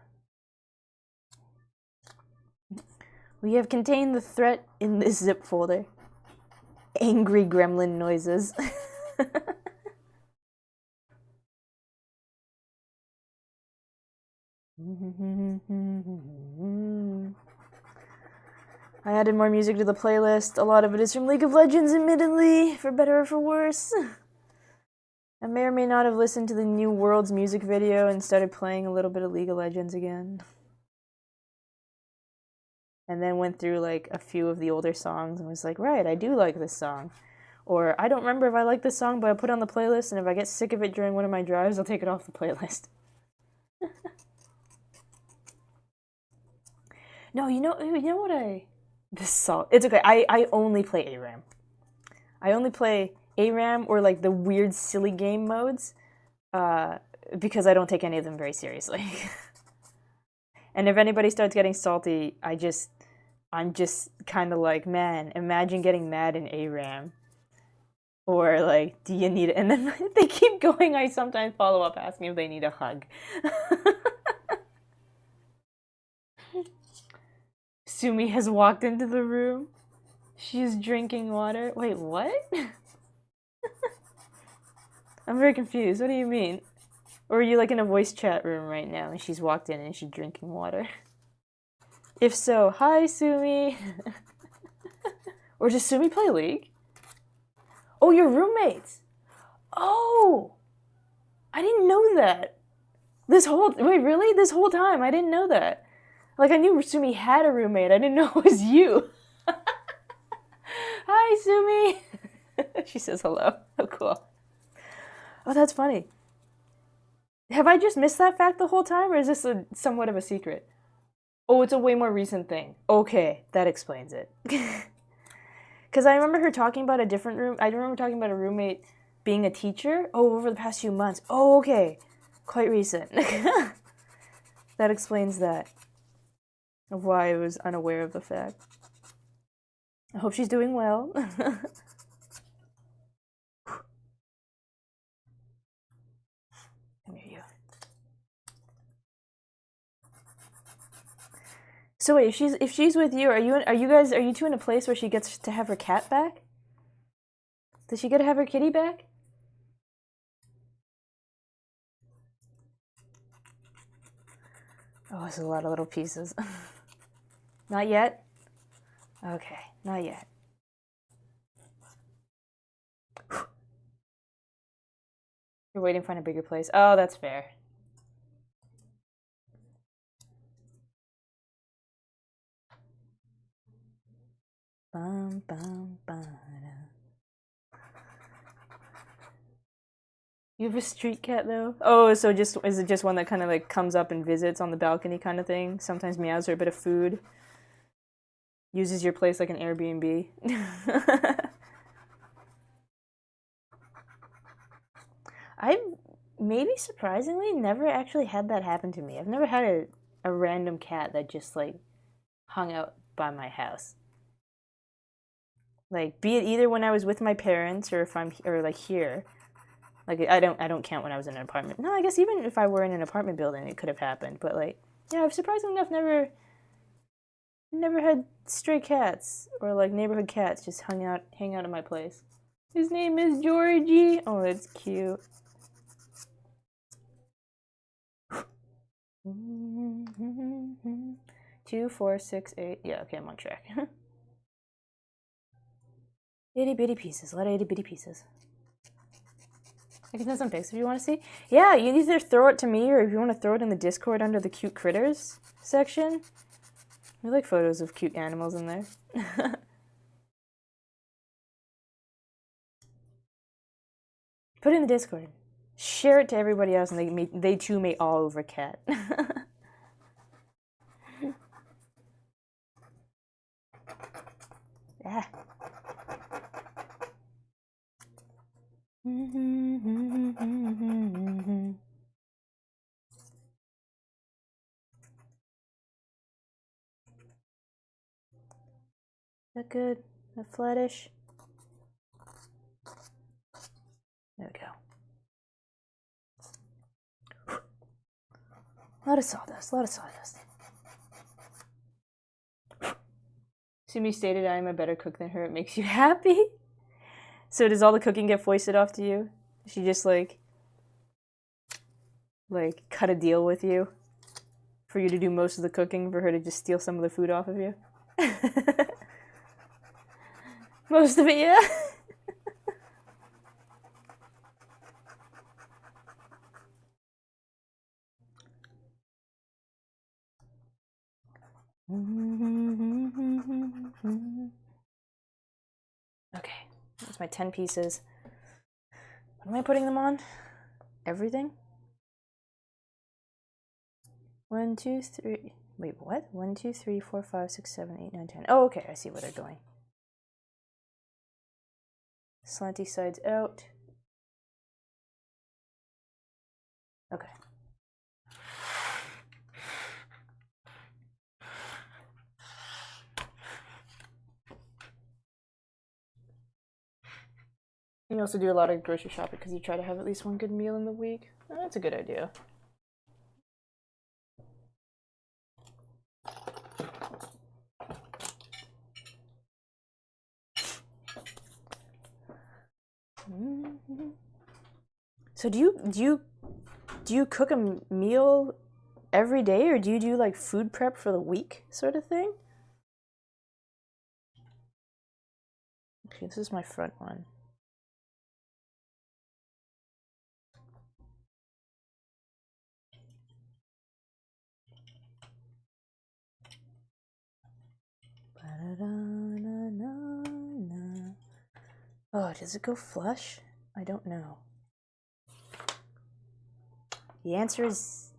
We have contained the threat in this zip folder. Angry gremlin noises. I added more music to the playlist. A lot of it is from League of Legends, admittedly, for better or for worse. I may or may not have listened to the New Worlds music video and started playing a little bit of League of Legends again. And then went through like a few of the older songs and was like, right, I do like this song. Or I don't remember if I like this song, but I put it on the playlist, and if I get sick of it during one of my drives, I'll take it off the playlist. No, you know what this song. It's okay. I only play ARAM. I only play ARAM or like the weird silly game modes, because I don't take any of them very seriously. And if anybody starts getting salty, I'm just kind of like, man, imagine getting mad in ARAM. Or like, do you need it? And then they keep going. I sometimes follow up asking if they need a hug. Sumi has walked into the room. She's drinking water. Wait, what? I'm very confused. What do you mean? Or are you like in a voice chat room right now and she's walked in and she's drinking water? If so, hi Sumi. Or does Sumi play League? Oh, you're roommates. Oh, I didn't know that. Wait, really? This whole time I didn't know that. Like I knew Sumi had a roommate. I didn't know it was you. Hi Sumi. She says hello. Oh, cool. Oh, that's funny. Have I just missed that fact the whole time, or is this somewhat of a secret? Oh, it's a way more recent thing. Okay, that explains it. Because I remember her talking about a different room. I remember talking about a roommate being a teacher. Oh, over the past few months. Oh, okay. Quite recent. That explains that. Of why I was unaware of the fact. I hope she's doing well. Come here, you. So wait, if she's with you, are you two in a place where she gets to have her cat back? Does she get to have her kitty back? Oh, it's a lot of little pieces. Not yet? Okay, not yet. You're waiting to find a bigger place. Oh, that's fair. Bum, bum, bum. You have a street cat though? Oh, so is it just one that kind of like comes up and visits on the balcony kind of thing? Sometimes meows for a bit of food. Uses your place like an Airbnb. I maybe surprisingly never actually had that happen to me. I've never had a random cat that just like hung out by my house. Like be it either when I was with my parents or if I'm or like here. Like I don't count when I was in an apartment. No, I guess even if I were in an apartment building, it could have happened. But like, yeah, I've surprisingly enough never had stray cats or like neighborhood cats just hang out at my place. His name is Georgie. Oh, that's cute. 2, 4, 6, 8. Yeah, okay, I'm on track. Itty bitty pieces. A lot of itty bitty pieces. I can send some pics if you want to see. Yeah, you either throw it to me or if you want to throw it in the Discord under the cute critters section. We like photos of cute animals in there. Put it in the Discord. Share it to everybody else, and they too may all over cat. Yeah. That good? That flattish? There we go. A lot of sawdust, a lot of sawdust. Sumi stated I am a better cook than her. It makes you happy? So does all the cooking get foisted off to you? Does she just like cut a deal with you for you to do most of the cooking for her to just steal some of the food off of you? Most of it, yeah. Okay, that's my 10 pieces. What am I putting them on? Everything? 1, 2, 3. Wait, what? 1, 2, 3, 4, 5, 6, 7, 8, 9, 10. Oh, okay, I see where they're going. Slanty sides out. Okay. You also do a lot of grocery shopping because you try to have at least one good meal in the week. Oh, that's a good idea. So do you cook a meal every day, or do you do like food prep for the week sort of thing? Okay, this is my front one. Oh, does it go flush? I don't know. The answer is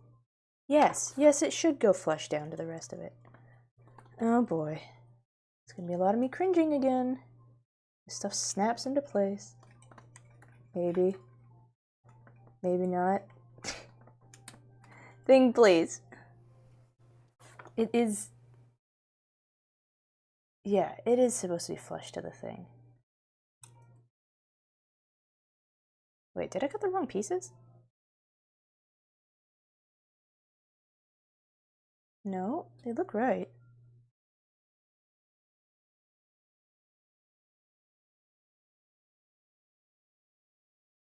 yes. Yes, it should go flush down to the rest of it. Oh boy. It's gonna be a lot of me cringing again. This stuff snaps into place. Maybe. Maybe not. Thing, please. It is. Yeah, it is supposed to be flush to the thing. Wait, did I cut the wrong pieces? No, they look right.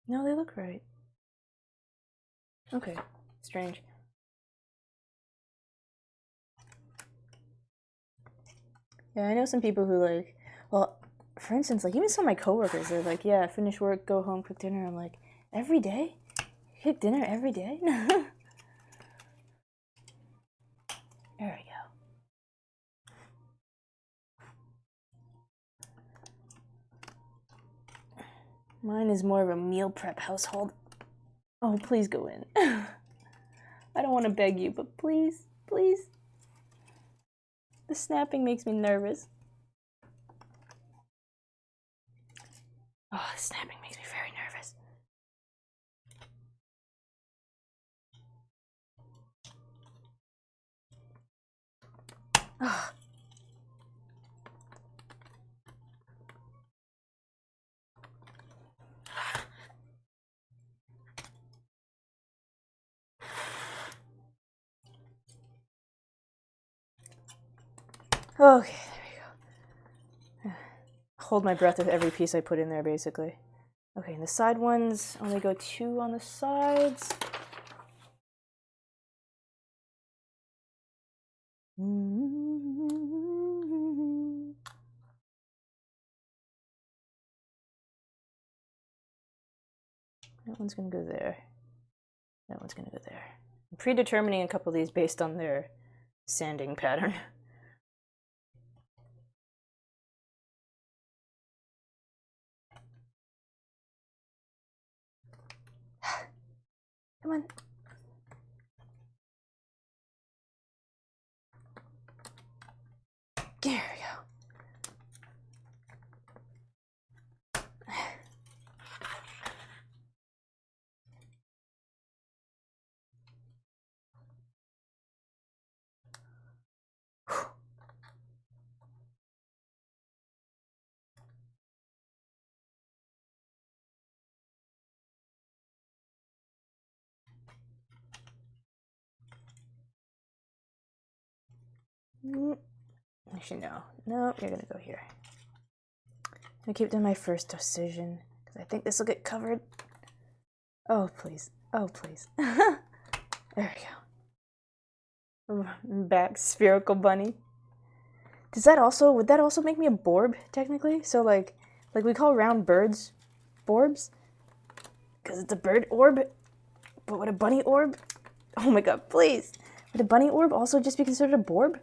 No, they look right. Okay, strange. Yeah, I know some people who like, well, for instance, like even some of my coworkers, they're like, yeah, finish work, go home, cook dinner. I'm like, every day? You cook dinner every day? There we go. Mine is more of a meal prep household. Oh, please go in. I don't want to beg you, but please, please. The snapping makes me nervous. Oh, the snapping makes me very nervous. Oh. Okay, there we go. Hold my breath with every piece I put in there, basically. Okay, and the side ones, only go 2 on the sides. That one's gonna go there. That one's gonna go there. I'm predetermining a couple of these based on their sanding pattern. Come on. There we go. Actually, no. No, you're gonna go here. I'm gonna keep doing my first decision, because I think this will get covered. Oh, please. Oh, please. There we go. Back spherical bunny. Would that also make me a borb, technically? So, like we call round birds borbs? Because it's a bird orb? But would a bunny orb? Oh my god, please! Would a bunny orb also just be considered a borb?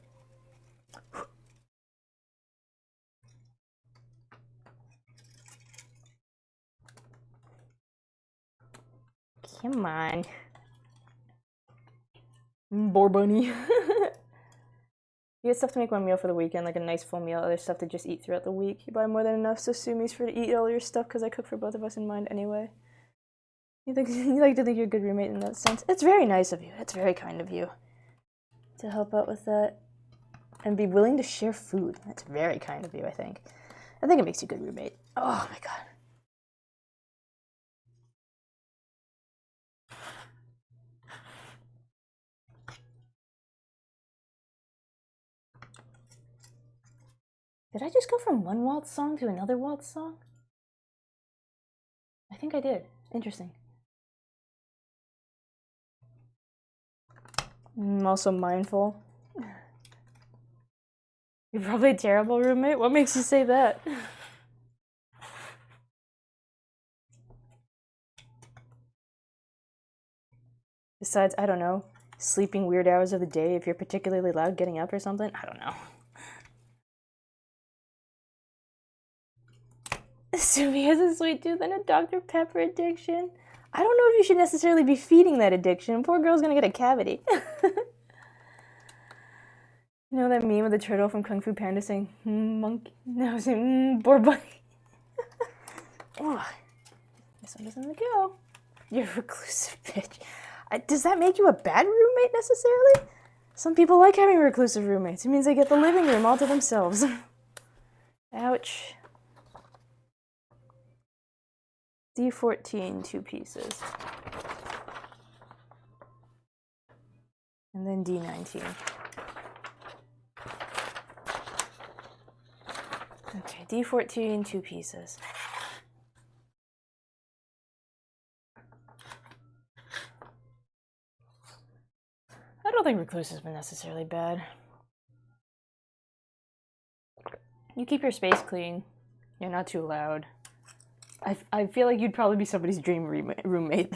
Come on. Boar bunny. You get stuff to make one meal for the weekend, like a nice full meal, other stuff to just eat throughout the week. You buy more than enough, so sue me for to eat all your stuff because I cook for both of us in mind anyway. You like to think you're a good roommate in that sense. It's very nice of you. It's very kind of you to help out with that and be willing to share food. That's very kind of you, I think. I think it makes you a good roommate. Oh my god. Did I just go from one waltz song to another waltz song? I think I did. Interesting. I'm also mindful. You're probably a terrible roommate? What makes you say that? Besides, I don't know, sleeping weird hours of the day if you're particularly loud getting up or something? I don't know. Sumi has a sweet tooth and a Dr. Pepper addiction. I don't know if you should necessarily be feeding that addiction. Poor girl's gonna get a cavity. You know that meme of the turtle from Kung Fu Panda saying, monkey? No, saying, poor bunny. Oh, this one doesn't go. You're a reclusive bitch. Does that make you a bad roommate necessarily? Some people like having reclusive roommates. It means they get the living room all to themselves. Ouch. D14, 2 pieces. And then D19. Okay, D14, 2 pieces. I don't think recluse has been necessarily bad. You keep your space clean. You're not too loud. I feel like you'd probably be somebody's dream roommate.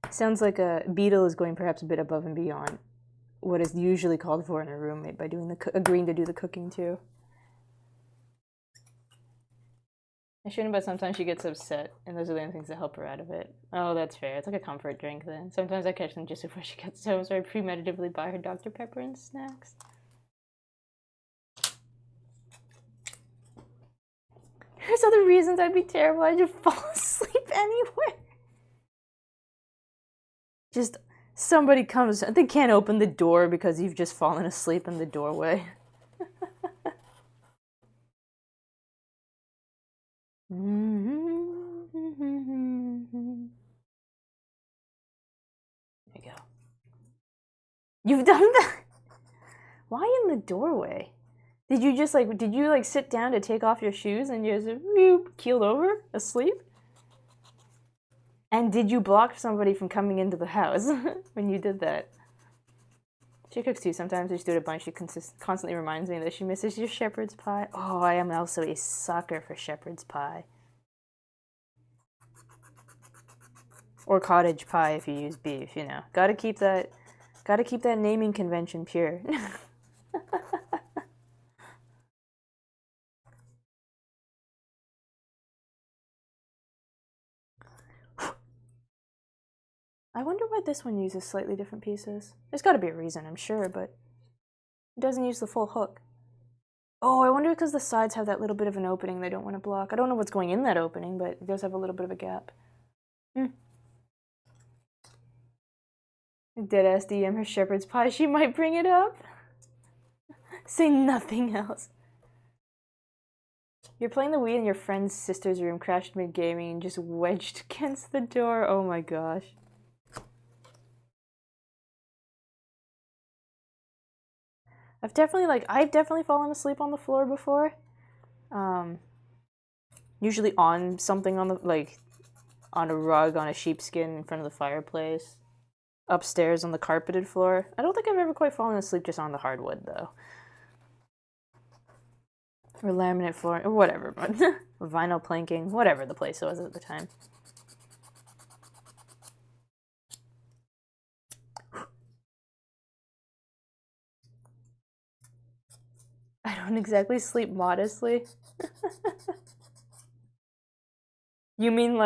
Sounds like a Beetle is going perhaps a bit above and beyond what is usually called for in a roommate by doing agreeing to do the cooking too. I shouldn't, but sometimes she gets upset, and those are the only things that help her out of it. Oh, that's fair. It's like a comfort drink then. Sometimes I catch them just before she gets home, so I premeditatively buy her Dr. Pepper and snacks. Here's other reasons I'd be terrible. I'd just fall asleep anywhere. Just somebody comes, they can't open the door because you've just fallen asleep in the doorway. There you go. You've done that? Why in the doorway? Did you sit down to take off your shoes and you just keeled over asleep? And did you block somebody from coming into the house when you did that? She cooks too. Sometimes we just do it a bunch. She constantly reminds me that she misses your shepherd's pie. Oh, I am also a sucker for shepherd's pie. Or cottage pie if you use beef, you know. Gotta keep that naming convention pure. I wonder why this one uses slightly different pieces. There's gotta be a reason, I'm sure, but it doesn't use the full hook. Oh, I wonder because the sides have that little bit of an opening they don't want to block. I don't know what's going in that opening, but it does have a little bit of a gap. Deadass DM her shepherd's pie, she might bring it up. Say nothing else. You're playing the Wii in your friend's sister's room, crashed mid-gaming, and just wedged against the door. Oh my gosh. I've definitely fallen asleep on the floor before. Usually on something on on a rug, on a sheepskin in front of the fireplace. Upstairs on the carpeted floor. I don't think I've ever quite fallen asleep just on the hardwood though. Or laminate floor, or whatever, but vinyl planking, whatever the place was at the time. I don't exactly sleep modestly. You mean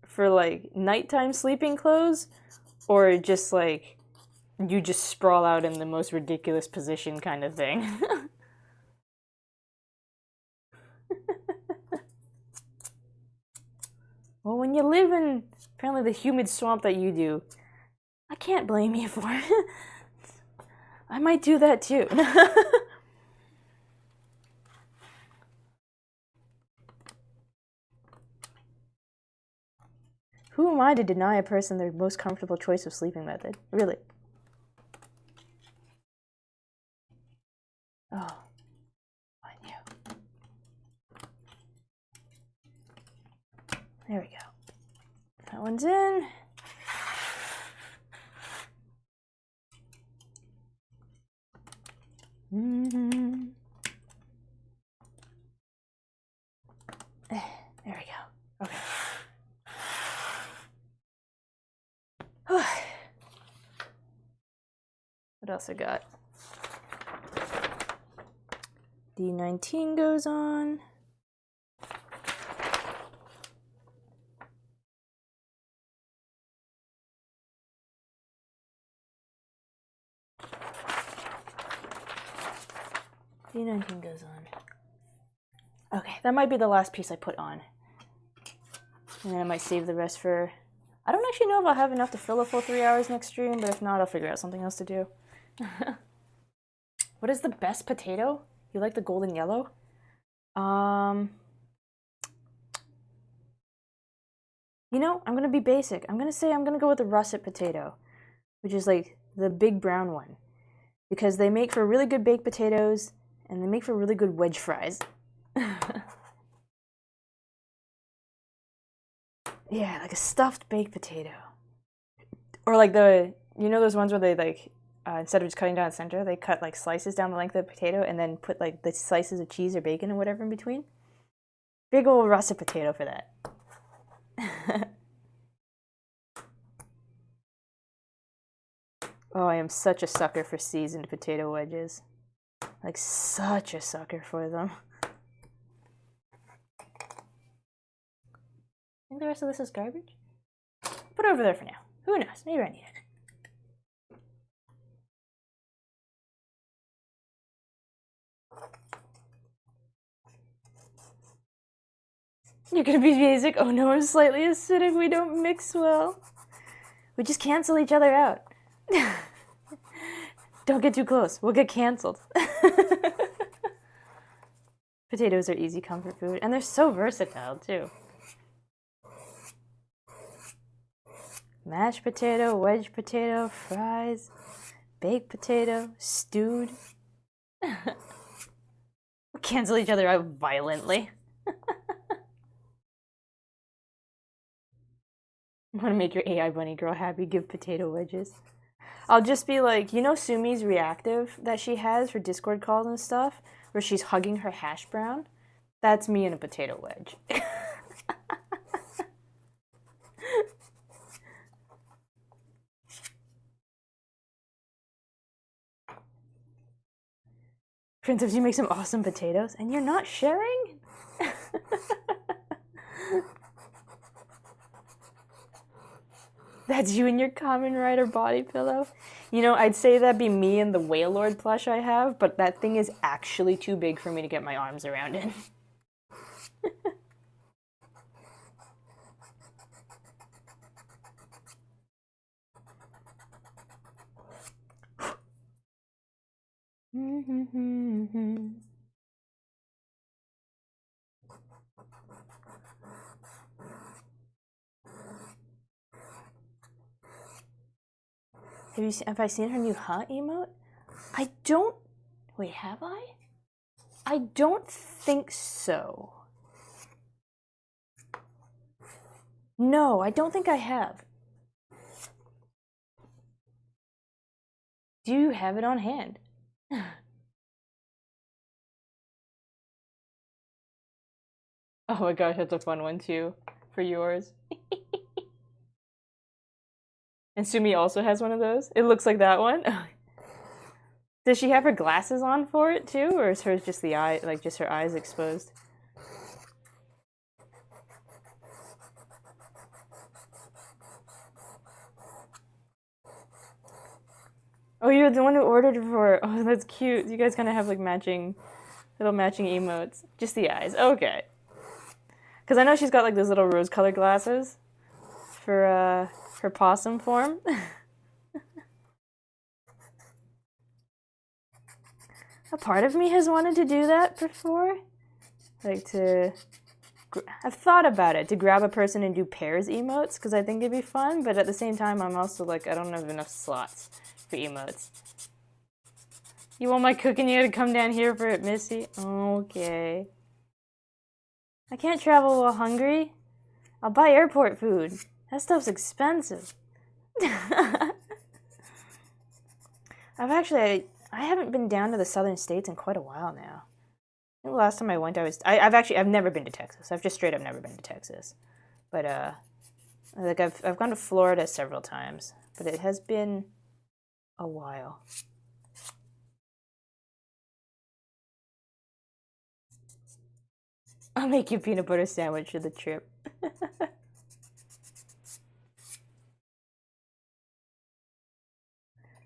for nighttime sleeping clothes? Or just you just sprawl out in the most ridiculous position kind of thing? Well, when you live in apparently the humid swamp that you do, I can't blame you for it. I might do that too. Who am I to deny a person their most comfortable choice of sleeping method? Really? Oh, on you. There we go. That one's in. There we go. Okay. What else I got? D19 goes on. D19 goes on. Okay, that might be the last piece I put on. And then I might save the rest for... I don't actually know if I'll have enough to fill a full 3 hours next stream, but if not, I'll figure out something else to do. What is the best potato? You like the golden yellow? You know, I'm gonna be basic. I'm gonna go with the russet potato, which is like the big brown one. Because they make for really good baked potatoes, and they make for really good wedge fries. Yeah, like a stuffed baked potato. Or like the, you know those ones where they like, instead of just cutting down the center, they cut like slices down the length of the potato and then put like the slices of cheese or bacon or whatever in between? Big old russet potato for that. Oh, I am such a sucker for seasoned potato wedges. Like, such a sucker for them. I think the rest of this is garbage. Put it over there for now. Who knows? Maybe I need it. You're gonna be basic? Oh no, I'm slightly acidic. We don't mix well. We just cancel each other out. Don't get too close. We'll get canceled. Potatoes are easy comfort food, and they're so versatile too. Mashed potato, wedge potato, fries, baked potato, stewed. We'll cancel each other out violently. Want to make your AI bunny girl happy? Give potato wedges. I'll just be like, you know Sumi's reactive that she has for Discord calls and stuff, where she's hugging her hash brown? That's me in a potato wedge. Princess, you make some awesome potatoes, and you're not sharing? That's you and your Common Rider body pillow. You know, I'd say that'd be me and the Whale Lord plush I have, but that thing is actually too big for me to get my arms around it. Have I seen her new huh emote? I don't... Wait, have I? I don't think so. No, I don't think I have. Do you have it on hand? Oh my gosh, that's a fun one too, for yours. And Sumi also has one of those. It looks like that one. Does she have her glasses on for it too, or is hers just the eye, like just her eyes exposed? Oh, you're the one who ordered it for it. Oh, that's cute. You guys kind of have like little matching emotes. Just the eyes. Okay. Because I know she's got like those little rose-colored glasses for her possum form. A part of me has wanted to do that before. Like to I've thought about it to grab a person and do pairs emotes because I think it'd be fun, but at the same time, I'm also like, I don't have enough slots for emotes. You want my cooking you to come down here for it, Missy? Okay. I can't travel while hungry. I'll buy airport food. That stuff's expensive. I haven't been down to the southern states in quite a while now. I think the last time I went, I've never been to Texas. I've just straight up never been to Texas. But, like I've gone to Florida several times, but it has been a while. I'll make you a peanut butter sandwich for the trip.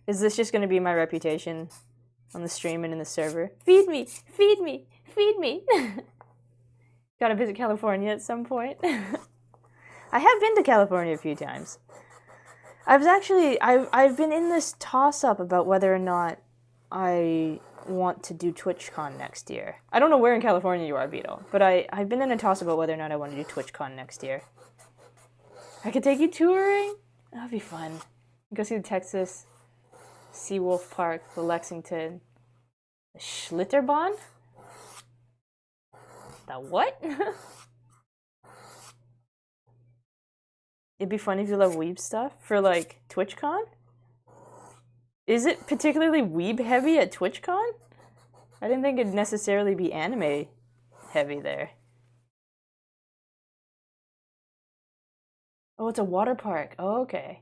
Is this just going to be my reputation on the stream and in the server? Feed me! Feed me! Feed me! Gotta visit California at some point. I have been to California a few times. I've been in this toss-up about whether or not I want to do TwitchCon next year. I don't know where in California you are, Beetle, but I've been in a toss about whether or not I want to do TwitchCon next year. I could take you touring? That'd be fun. Go see the Texas Seawolf Park, the Lexington, the Schlitterbahn? The what? It'd be fun if you love weeb stuff for like TwitchCon. Is it particularly weeb heavy at TwitchCon? I didn't think it'd necessarily be anime heavy there. Oh, it's a water park. Oh, okay.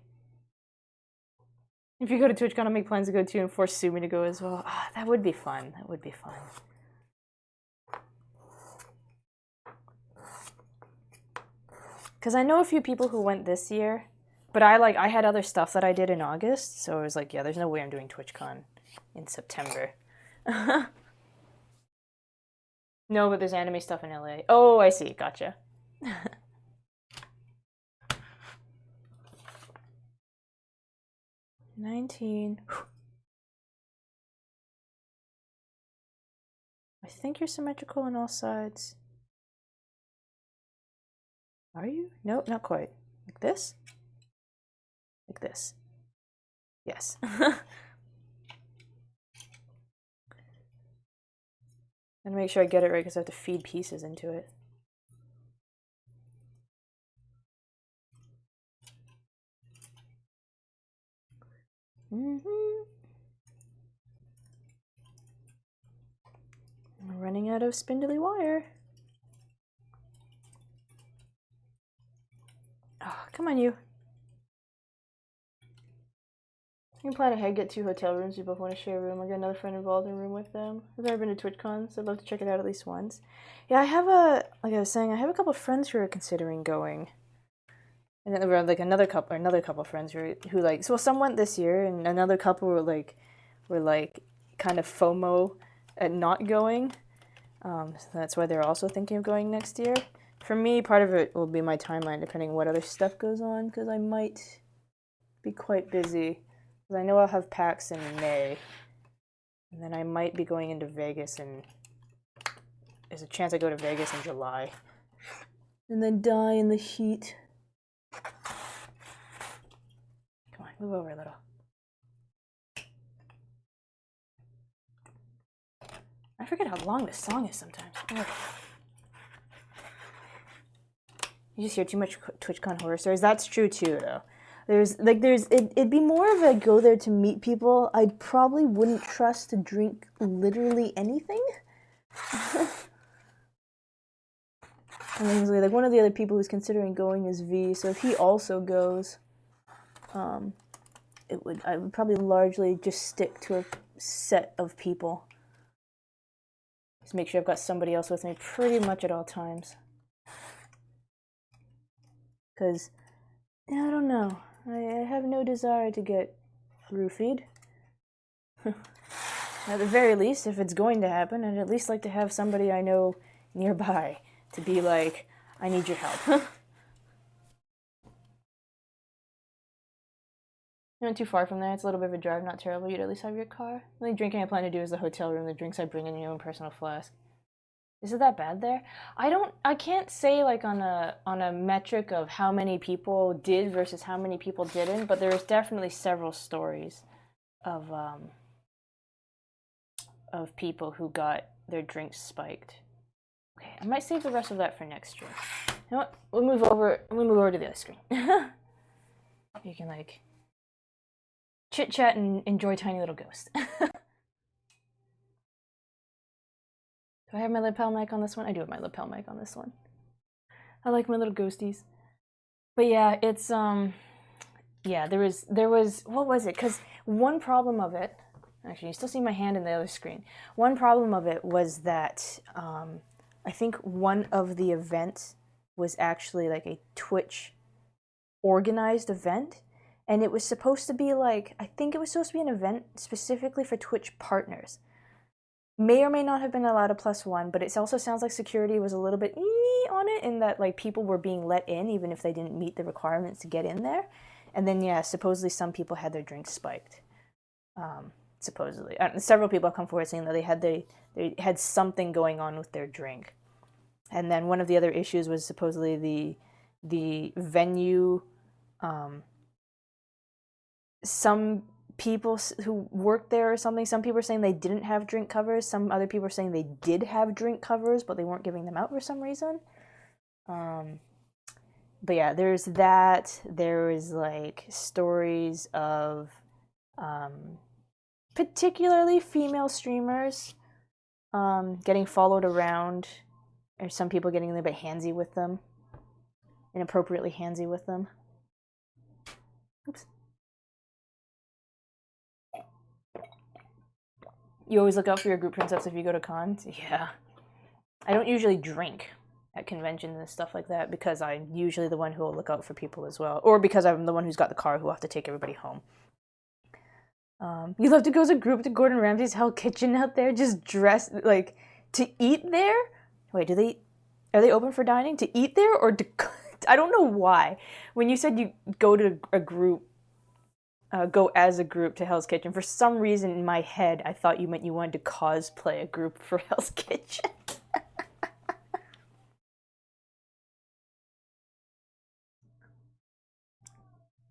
If you go to TwitchCon, I'll make plans to go too and force Sumi to go as well. Ah, that would be fun. That would be fun. Because I know a few people who went this year, but I had other stuff that I did in August, so I was like, yeah, there's no way I'm doing TwitchCon in September. No, but there's anime stuff in LA. Oh, I see. Gotcha. 19. I think you're symmetrical on all sides. Are you? No, not quite. Like this? Like this. Yes. And make sure I get it right because I have to feed pieces into it. Mm-hmm. I'm running out of spindly wire. Oh, come on, you. You can plan ahead, get 2 hotel rooms. You both want to share a room. I got another friend involved in a room with them. I've never been to TwitchCon, so I'd love to check it out at least once. Yeah, I have like I was saying, I have a couple of friends who are considering going. And then like another couple of friends who like, so some went this year, and another couple were like kind of FOMO at not going. So that's why they're also thinking of going next year. For me, part of it will be my timeline, depending on what other stuff goes on, because I might be quite busy. Because I know I'll have PAX in May, and then I might be going into Vegas, and there's a chance I go to Vegas in July, and then die in the heat. Come on, move over a little. I forget how long this song is sometimes. Oh. You just hear too much TwitchCon horror stories. That's true too, though. It'd be more of a go there to meet people. I probably wouldn't trust to drink literally anything. And like one of the other people who's considering going is V. So if he also goes, I would probably largely just stick to a set of people. Just make sure I've got somebody else with me pretty much at all times. Because, I don't know. I have no desire to get roofied. At the very least, if it's going to happen, I'd at least like to have somebody I know nearby to be like, I need your help. Not too far from there. It's a little bit of a drive, not terrible. You'd at least have your car. The only drinking I plan to do is the hotel room. The drinks I bring in your own personal flask. Is it that bad there? I can't say like on a metric of how many people did versus how many people didn't, but there's definitely several stories of people who got their drinks spiked. Okay, I might save the rest of that for next stream. You know what? We'll move over to the other screen. You can like chit chat and enjoy Tiny Little Ghost. Do I have my lapel mic on this one? I do have my lapel mic on this one. I like my little ghosties. But yeah, it's yeah, there was what was it? Because one problem of it, actually, you still see my hand in the other screen. One problem of it was that I think one of the events was actually like a Twitch organized event, and it was supposed to be like, I think it was supposed to be an event specifically for Twitch partners. May or may not have been allowed a +1, but it also sounds like security was a little bit on it, in that like people were being let in even if they didn't meet the requirements to get in there. And then yeah, supposedly some people had their drinks spiked. Supposedly, several people have come forward saying that they had something going on with their drink. And then one of the other issues was supposedly the venue. Some people who worked there or something, some people are saying they didn't have drink covers. Some other people are saying they did have drink covers, but they weren't giving them out for some reason. But yeah, there's that. There was like stories of particularly female streamers getting followed around, or some people getting a little bit handsy with them, inappropriately handsy with them. Oops. You always look out for your group princess if you go to cons? Yeah. I don't usually drink at conventions and stuff like that because I'm usually the one who will look out for people as well. Or because I'm the one who's got the car who will have to take everybody home. You love to go as a group to Gordon Ramsay's Hell Kitchen out there, just dressed, like, to eat there? Wait, are they open for dining? To eat there or to... I don't know why. When you said you go to a group, go as a group to Hell's Kitchen, for some reason in my head, I thought you meant you wanted to cosplay a group for Hell's Kitchen.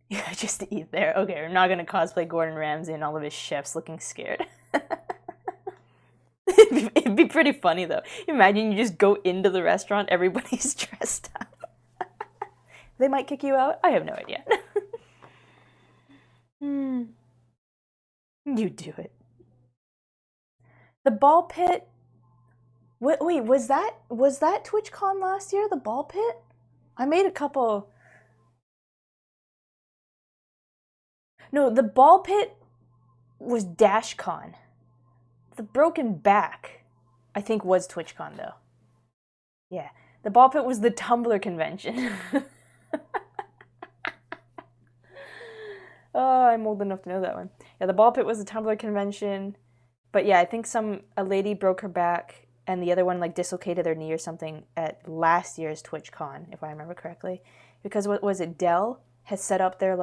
Yeah, just to eat there. Okay, we're not gonna cosplay Gordon Ramsay and all of his chefs looking scared. It'd be pretty funny though. Imagine you just go into the restaurant, everybody's dressed up. They might kick you out. I have no idea. You do it. The ball pit. Wait, was that TwitchCon last year? The ball pit? I made a couple. No, the ball pit was DashCon. The broken back, I think, was TwitchCon though. Yeah, the ball pit was the Tumblr convention. Oh, I'm old enough to know that one. Yeah, the ball pit was the Tumblr convention, but yeah, I think a lady broke her back and the other one like dislocated their knee or something at last year's TwitchCon, if I remember correctly. Because what was it? Dell has set up their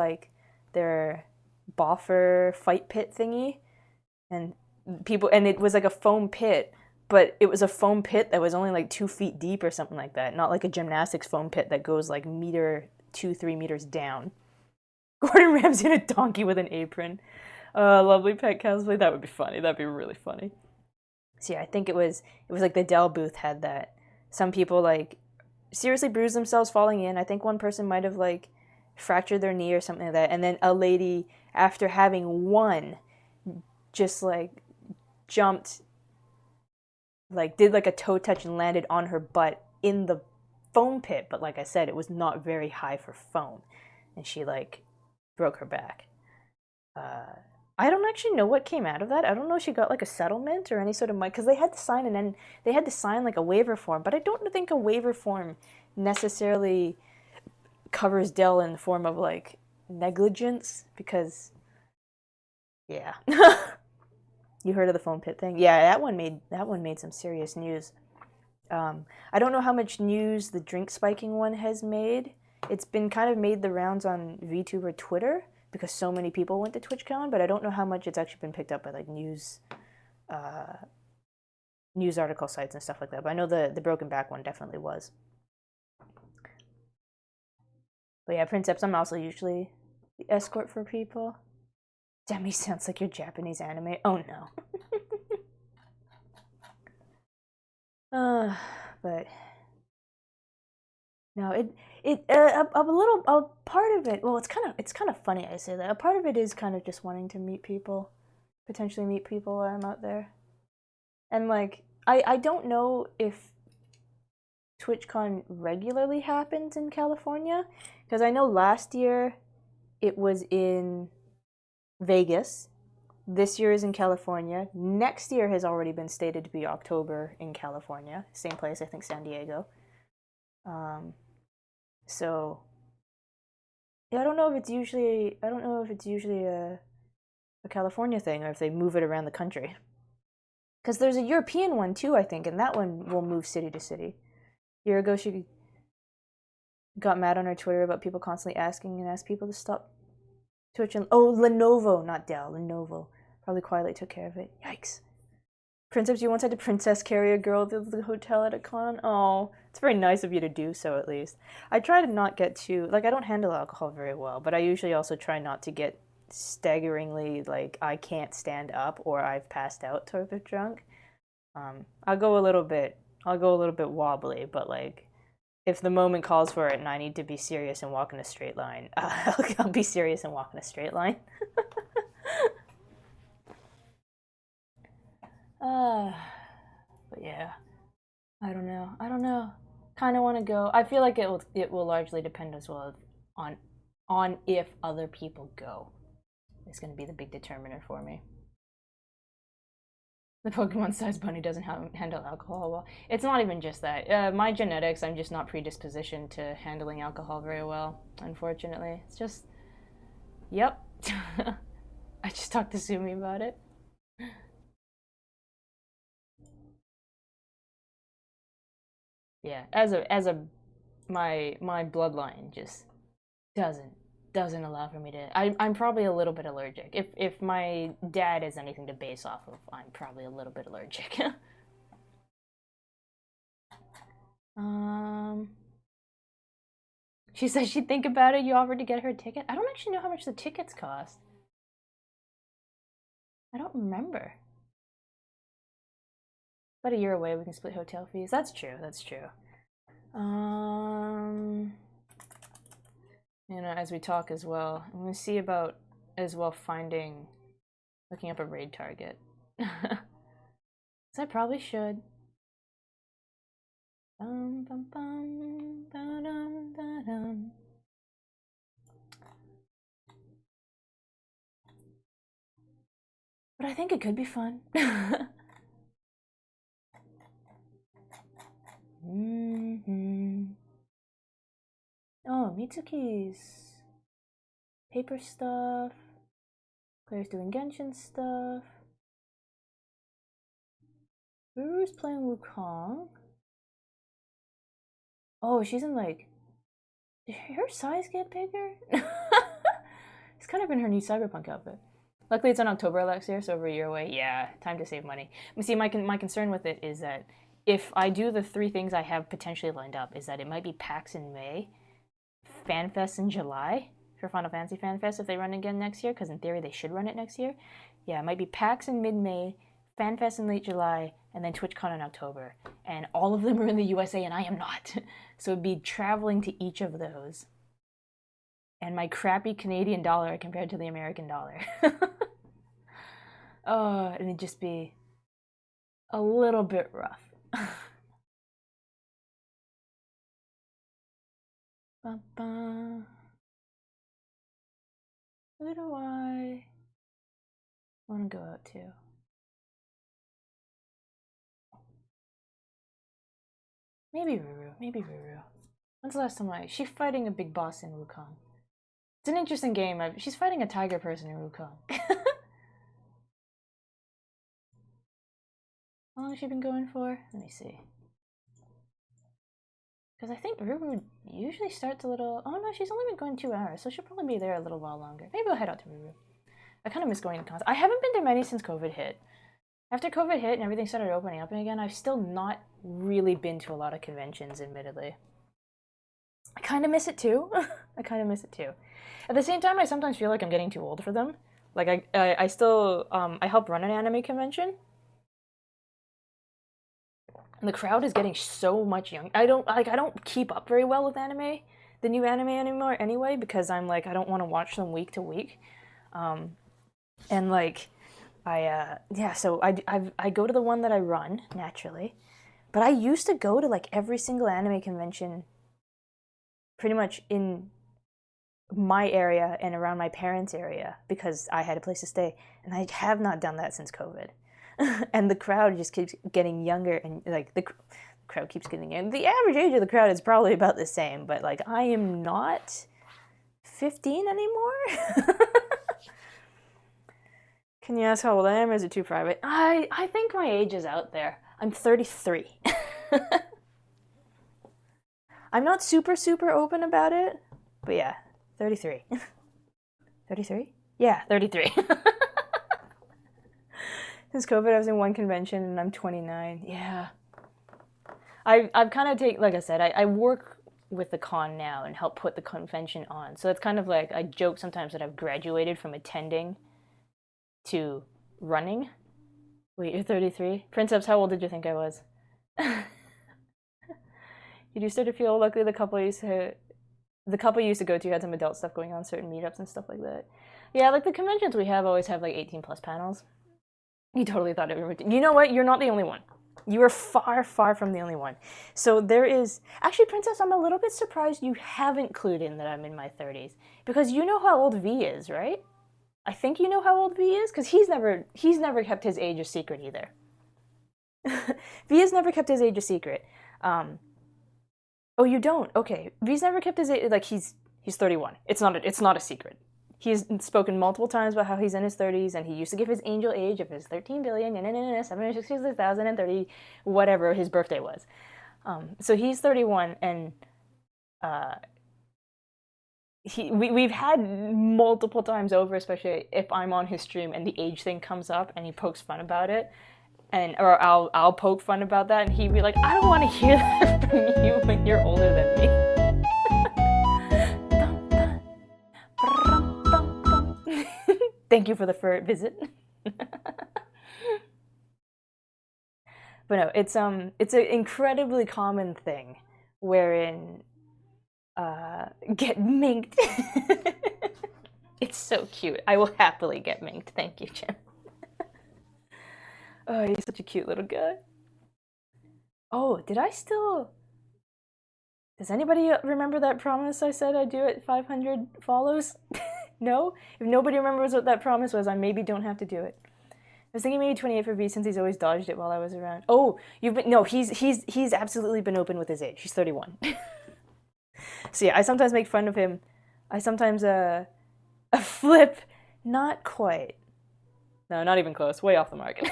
boffer fight pit thingy, and it was like a foam pit, but it was a foam pit that was only like 2 feet deep or something like that, not like a gymnastics foam pit that goes like 3 meters down. Gordon Ramsay in a donkey with an apron. Lovely pet cosplay. That would be funny. That'd be really funny. So yeah, I think it was like the Dell booth had that. Some people like seriously bruised themselves falling in. I think one person might have like fractured their knee or something like that. And then a lady, after having won, just like jumped, like did like a toe touch and landed on her butt in the foam pit. But like I said, it was not very high for foam, and she like broke her back. I don't actually know what came out of that. I don't know if she got like a settlement or any sort of money, because they had to sign like a waiver form, but I don't think a waiver form necessarily covers Dell in the form of like negligence, because yeah. You heard of the foam pit thing? Yeah, that one made some serious news. I don't know how much news the drink spiking one has made. It's been kind of made the rounds on VTuber Twitter because so many people went to TwitchCon, but I don't know how much it's actually been picked up by like news news article sites and stuff like that. But I know the broken back one definitely was. But yeah, Princeps, I'm also usually the escort for people. Demi sounds like your Japanese anime. Oh no. But no, a part of it. Well, it's kind of funny I say that. A part of it is kind of just wanting to meet people, potentially meet people while I'm out there, and like I don't know if TwitchCon regularly happens in California, because I know last year it was in Vegas. This year is in California. Next year has already been stated to be October in California. Same place, I think, San Diego. So yeah, I don't know if it's usually a California thing or if they move it around the country. Because there's a European one too, I think, and that one will move city to city. A year ago, she got mad on her Twitter about people constantly asking and asked people to stop Twitch and Lenovo, not Dell, Lenovo. Probably quietly took care of it. Yikes. Princess, you once had to princess carry a girl to the hotel at a con? Oh, it's very nice of you to do so, at least. I try to not get too, like, I don't handle alcohol very well, but I usually also try not to get staggeringly, like, I can't stand up or I've passed out type of drunk. I'll go a little bit wobbly, but, like, if the moment calls for it and I need to be serious and walk in a straight line, I'll be serious and walk in a straight line. But yeah, I don't know. Kind of want to go. I feel like it will largely depend as well on if other people go. It's going to be the big determiner for me. The Pokemon-sized bunny doesn't handle alcohol well. It's not even just that. My genetics, I'm just not predispositioned to handling alcohol very well, unfortunately. It's just, yep. I just talked to Sumi about it. Yeah, my bloodline just doesn't allow for me to. I'm probably a little bit allergic. If my dad is anything to base off of, I'm probably a little bit allergic. um, she said she'd think about it. You offered to get her a ticket. I don't actually know how much the tickets cost. I don't remember. About a year away, we can split hotel fees. That's true. That's true. As we talk as well, I'm gonna see about as well looking up a raid target. So I probably should. Bum, bum, bum, ba-dum, ba-dum. But I think it could be fun. Mm-hmm. Oh, Mitsuki's paper stuff. Claire's doing Genshin stuff. Ruru's playing Wukong. Oh, she's in like. Did her size get bigger? It's kind of in her new Cyberpunk outfit. Luckily, it's on October next year, so over a year away. Yeah, time to save money. But see, my concern with it is that if I do the 3 things I have potentially lined up, is that it might be PAX in May, FanFest in July for Final Fantasy FanFest if they run again next year, because in theory they should run it next year. Yeah, it might be PAX in mid-May, FanFest in late July, and then TwitchCon in October. And all of them are in the USA, and I am not. So it'd be traveling to each of those. And my crappy Canadian dollar compared to the American dollar. Oh, and it'd just be a little bit rough. Ba-ba. Who do I want to go out to? Maybe Ruru. When's the last time she's fighting a big boss in Wukong. It's an interesting game. She's fighting a tiger person in Wukong. How long has she been going for? Let me see. Because I think Ruru usually starts a little. Oh no, she's only been going 2 hours, so she'll probably be there a little while longer. Maybe I'll head out to Ruru. I kind of miss going to cons. I haven't been to many since COVID hit. After COVID hit and everything started opening up again, I've still not really been to a lot of conventions, admittedly. I kind of miss it too. I kind of miss it too. At the same time, I sometimes feel like I'm getting too old for them. Like I still I help run an anime convention, and the crowd is getting so much young. I don't keep up very well with anime, the new anime anymore anyway, because I'm like I don't want to watch them week to week, and like yeah, so I go to the one that I run naturally, but I used to go to like every single anime convention, pretty much in my area and around my parents' area because I had a place to stay, and I have not done that since COVID. And the crowd just keeps getting younger, and like the crowd keeps getting younger. The average age of the crowd is probably about the same, but like I am not 15 anymore. Can you ask how old I am, or is it too private? I think my age is out there. I'm 33. I'm not super open about it, but yeah, 33. 33? Yeah, 33. Since COVID, I was in one convention and I'm 29. Yeah. I've kind of like I said, I work with the con now and help put the convention on. So it's kind of like, I joke sometimes that I've graduated from attending to running. Wait, you're 33? Princeps, how old did you think I was? You do start to feel luckily the couple you used to go to had some adult stuff going on, certain meetups and stuff like that. Yeah, like the conventions we have always have like 18 plus panels. You totally thought it was. You know what? You're not the only one. You are far from the only one. So there is actually, Princess, I'm a little bit surprised you haven't clued in that I'm in my 30s, because you know how old V is, right? I think you know how old V is, because he's never kept his age a secret either. V has never kept his age a secret. Oh, you don't? Okay. V's never kept his age. Like he's 31. It's not a secret. He's spoken multiple times about how he's in his 30s, and he used to give his angel age of his 13 billion, 766,030, whatever his birthday was. So he's 31, and we've had multiple times over, especially if I'm on his stream and the age thing comes up and he pokes fun about it, or I'll poke fun about that, and he'd be like, I don't want to hear that from you when you're older than me. Thank you for the fur visit. But no, it's an incredibly common thing wherein get minked. It's so cute. I will happily get minked. Thank you, Jim. Oh, he's such a cute little guy. Oh, does anybody remember that promise I said I'd do at 500 follows? No? If nobody remembers what that promise was, I maybe don't have to do it. I was thinking maybe 28 for V since he's always dodged it while I was around. Oh, he's absolutely been open with his age. He's 31. So yeah, I sometimes make fun of him. I sometimes a flip, not quite. No, not even close. Way off the mark.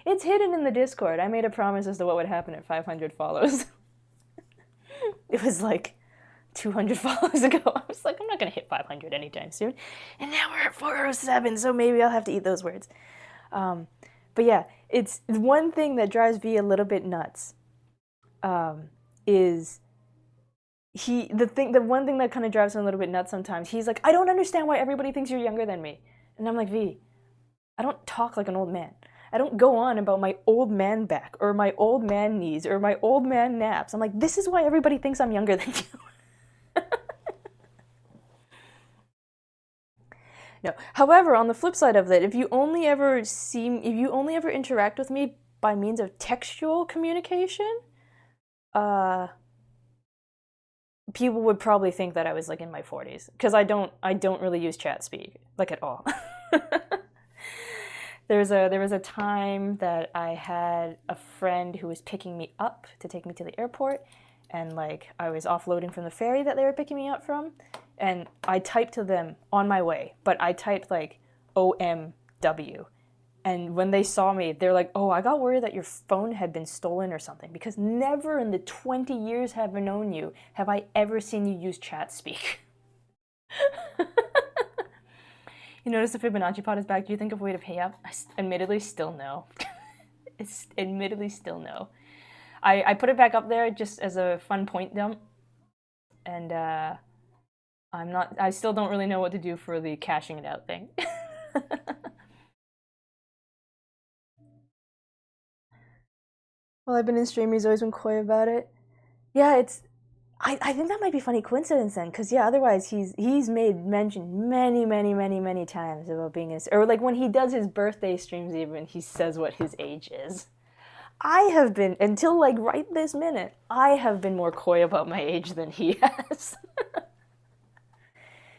It's hidden in the Discord. I made a promise as to what would happen at 500 follows. It was like 200 follows ago. I was like, I'm not gonna hit 500 anytime soon. And now we're at 407, so maybe I'll have to eat those words. But yeah, it's one thing that drives V a little bit nuts. Is the one thing that kind of drives him a little bit nuts sometimes. He's like, I don't understand why everybody thinks you're younger than me. And I'm like, V, I don't talk like an old man. I don't go on about my old man back or my old man knees or my old man naps. I'm like, this is why everybody thinks I'm younger than you. No. However, on the flip side of that, if you only ever interact with me by means of textual communication, people would probably think that I was like in my 40s, because I don't really use chat speak like at all. There was a time that I had a friend who was picking me up to take me to the airport, and like I was offloading from the ferry that they were picking me up from, and I typed to them on my way, but I typed like OMW. And when they saw me, they're like, oh, I got worried that your phone had been stolen or something, because never in the 20 years have I known you have I ever seen you use chat speak. You notice the Fibonacci pot is back. Do you think of a way to pay up? Admittedly, still no. It's admittedly still no. I put it back up there just as a fun point dump, and I still don't really know what to do for the cashing it out thing. Well, I've been in stream, he's always been coy about it. Yeah, I think that might be a funny coincidence then, because yeah, otherwise he's made mention many times about being or like when he does his birthday streams even, he says what his age is. I have been, until like right this minute, I have been more coy about my age than he has.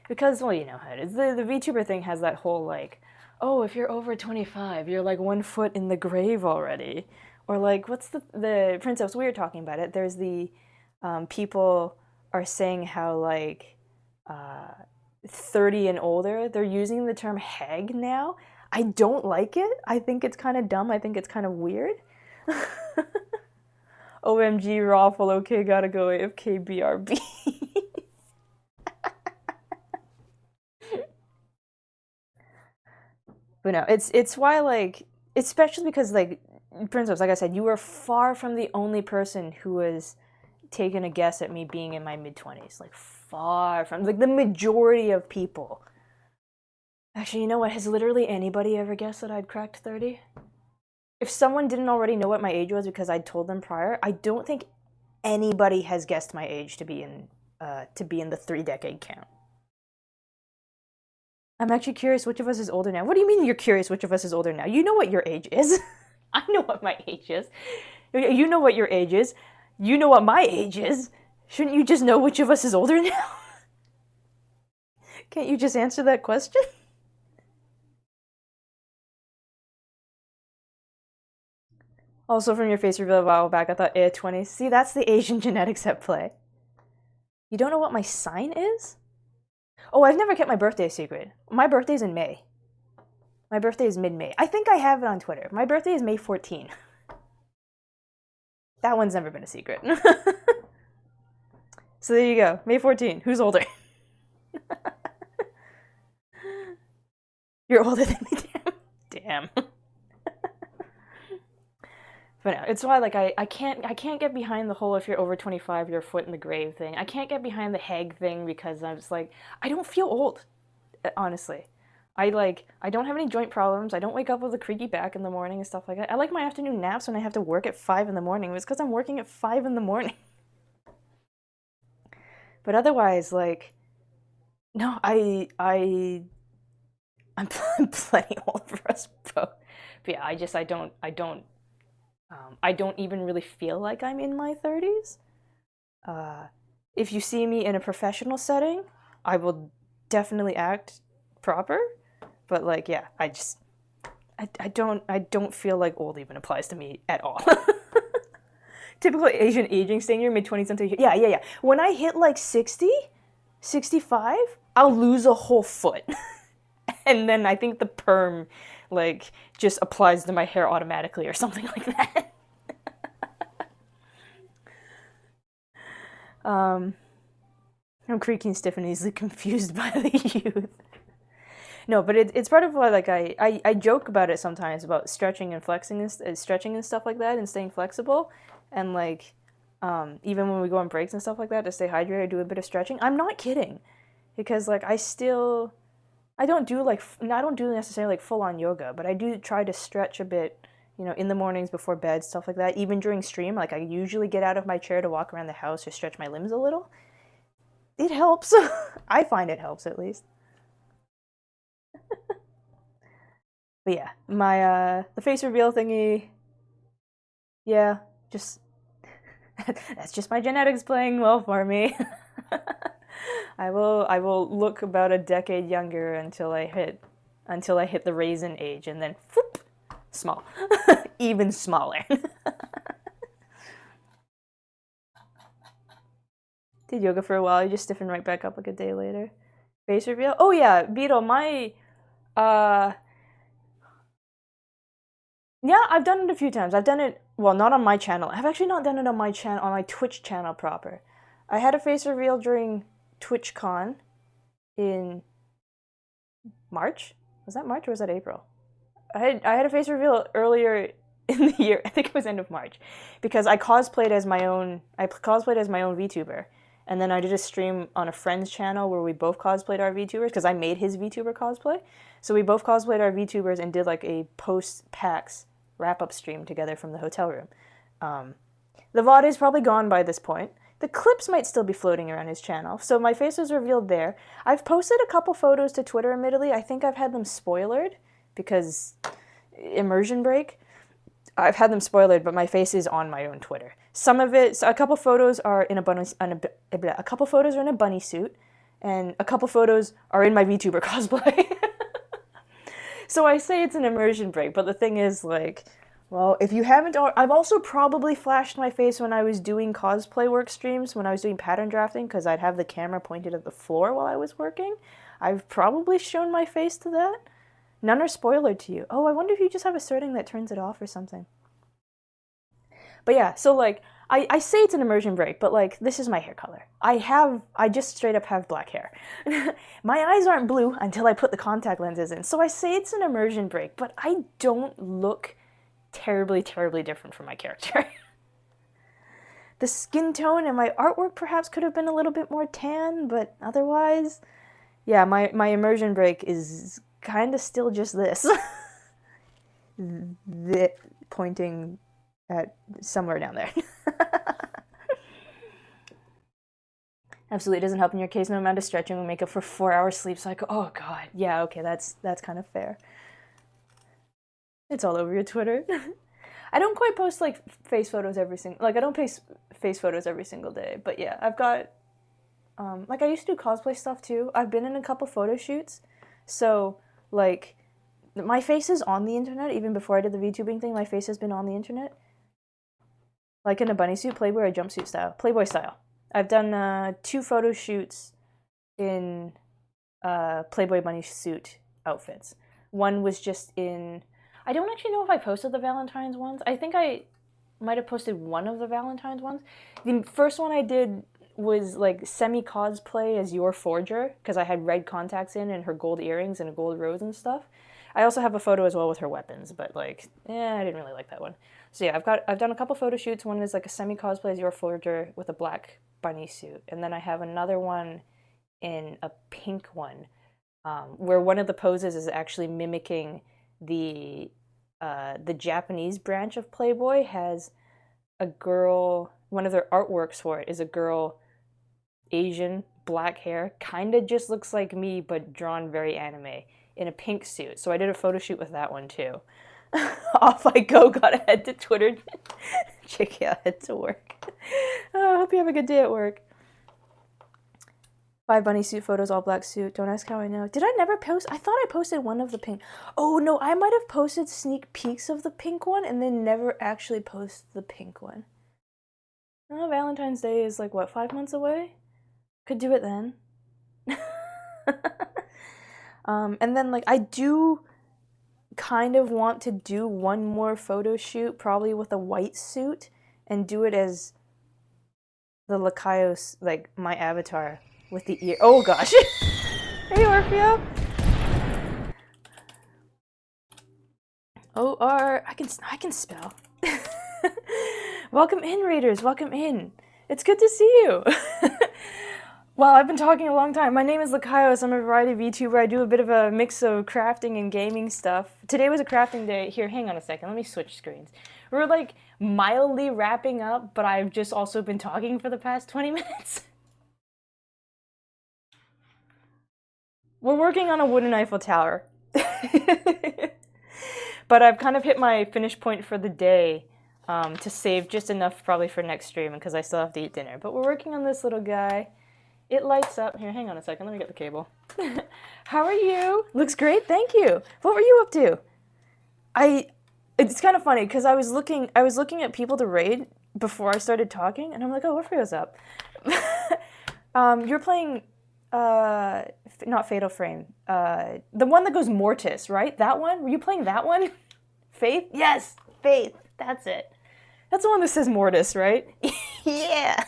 Because, well, you know how it is. The VTuber thing has that whole like, oh, if you're over 25, you're like 1 foot in the grave already. Or like, what's the Princess, we were talking about it. There's the people are saying how like 30 and older, they're using the term hag now. I don't like it. I think it's kind of dumb. I think it's kind of weird. OMG, Raffle, okay, gotta go AFK BRB. But no, it's why like, especially because like, Princess, like I said, you were far from the only person who was taken a guess at me being in my mid-20s. Like, far from, like, the majority of people. Actually, you know what? Has literally anybody ever guessed that I'd cracked 30? If someone didn't already know what my age was because I'd told them prior, I don't think anybody has guessed my age to be in the 3-decade count. I'm actually curious which of us is older now. What do you mean you're curious which of us is older now? You know what your age is. I know what my age is. You know what your age is. You know what my age is. Shouldn't you just know which of us is older now? Can't you just answer that question? Also, from your face reveal a while back, I thought 20. See, that's the Asian genetics at play. You don't know what my sign is? Oh, I've never kept my birthday a secret. My birthday's in May. My birthday is mid-May. I think I have it on Twitter. My birthday is May 14. That one's never been a secret. So there you go. May 14. Who's older? You're older than me, damn. But no, it's why like I can't get behind the whole if you're over 25 you're a foot in the grave thing. I can't get behind the hag thing because I'm just like, I don't feel old, honestly. I don't have any joint problems. I don't wake up with a creaky back in the morning and stuff like that. I like my afternoon naps when I have to work at 5 in the morning. It's because I'm working at 5 in the morning. But otherwise, like, no, I'm plenty old for us both. But yeah, I don't even really feel like I'm in my 30s. If you see me in a professional setting, I will definitely act proper. But like, yeah, I don't feel like old even applies to me at all. Typical Asian aging staying your mid-20s until yeah. When I hit like 60, 65, I'll lose a whole foot. And then I think the perm like just applies to my hair automatically or something like that. I'm creaky and stiff and easily confused by the youth. No, but it's part of why like I joke about it sometimes about stretching and flexing and stretching and stuff like that and staying flexible, and like even when we go on breaks and stuff like that to stay hydrated, I do a bit of stretching. I'm not kidding, because like I don't do necessarily like full on yoga, but I do try to stretch a bit, you know, in the mornings before bed, stuff like that. Even during stream, like I usually get out of my chair to walk around the house or stretch my limbs a little. It helps. I find it helps at least. But yeah, my the face reveal thingy, yeah, just that's just my genetics playing well for me. I will look about a decade younger until I hit the raisin age, and then whoop, small. Even smaller. Did yoga for a while, you just stiffen right back up like a day later. Face reveal? Oh yeah, Beetle, my yeah, I've done it a few times. I've done it, well, not on my channel. I've actually not done it on my channel, on my Twitch channel proper. I had a face reveal during TwitchCon in March? Was that March or was that April? I had a face reveal earlier in the year. I think it was end of March, because I cosplayed as my own. I cosplayed as my own VTuber, and then I did a stream on a friend's channel where we both cosplayed our VTubers because I made his VTuber cosplay. So we both cosplayed our VTubers and did like a post PAX wrap up stream together from the hotel room. The VOD is probably gone by this point. The clips might still be floating around his channel, so my face was revealed there. I've posted a couple photos to Twitter, admittedly. I think I've had them spoilered because immersion break. I've had them spoilered, but my face is on my own Twitter. Some of it, so a couple photos are in a bunny, a couple photos are in a bunny suit, and a couple photos are in my VTuber cosplay. So I say it's an immersion break, but the thing is, like, well, if you haven't, I've also probably flashed my face when I was doing cosplay work streams, when I was doing pattern drafting, because I'd have the camera pointed at the floor while I was working. I've probably shown my face to that. None are spoilered to you. Oh, I wonder if you just have a setting that turns it off or something. But yeah, so like, I say it's an immersion break, but like, this is my hair color. I just straight up have black hair. My eyes aren't blue until I put the contact lenses in. So I say it's an immersion break, but I don't look terribly, terribly different from my character. The skin tone and my artwork perhaps could have been a little bit more tan, but otherwise, yeah, my immersion break is kind of still just this. Pointing at somewhere down there. Absolutely, it doesn't help in your case. No amount of stretching will make up for 4 hours sleep cycle. Oh god, yeah, okay, that's kind of fair. It's all over your Twitter. I don't quite post like face photos every single, like I don't post face photos every single day, but yeah, I've got, like I used to do cosplay stuff too. I've been in a couple photo shoots, so like my face is on the internet. Even before I did the VTubing thing, my face has been on the internet. Like in a bunny suit, Playboy, or jumpsuit style? Playboy style. I've done 2 photo shoots in Playboy bunny suit outfits. One was just in, I don't actually know if I posted the Valentine's ones. I think I might have posted one of the Valentine's ones. The first one I did was like semi-cosplay as your forger, because I had red contacts in and her gold earrings and a gold rose and stuff. I also have a photo as well with her weapons, but like, I didn't really like that one. So yeah, I've done a couple photo shoots. One is like a semi-cosplay as your forger with a black bunny suit, and then I have another one in a pink one, where one of the poses is actually mimicking the Japanese branch of Playboy. Has a girl, one of their artworks for it is a girl, Asian, black hair, kind of just looks like me, but drawn very anime, in a pink suit. So I did a photo shoot with that one too. Off I go, gotta head to Twitter. Check out, head to work. I hope you have a good day at work. 5 bunny suit photos, all black suit. Don't ask how I know. Did I never post? I thought I posted one of the pink. Oh no, I might have posted sneak peeks of the pink one and then never actually posted the pink one. Oh, Valentine's Day is like, what, 5 months away? Could do it then. And then like I do kind of want to do one more photo shoot, probably with a white suit, and do it as the L.Y.K.A.I.O.S, like my avatar with the ear. Oh gosh. Hey Orfeo. O-R, I can spell. Welcome in, Raiders, welcome in. It's good to see you. Well, I've been talking a long time. My name is L.Y.K.A.I.O.S. I'm a variety VTuber. I do a bit of a mix of crafting and gaming stuff. Today was a crafting day. Here, hang on a second. Let me switch screens. We're like mildly wrapping up, but I've just also been talking for the past 20 minutes. We're working on a wooden Eiffel Tower. But I've kind of hit my finish point for the day, to save just enough probably for next stream, because I still have to eat dinner. But we're working on this little guy. It lights up. Here, hang on a second. Let me get the cable. How are you? Looks great. Thank you. What were you up to? It's kind of funny because I was looking at people to raid before I started talking, and I'm like, oh, Orfeo's up. You're playing, not Fatal Frame. The one that goes Mortis, right? That one? Were you playing that one? Faith? Yes, Faith. That's it. That's the one that says Mortis, right? Yeah.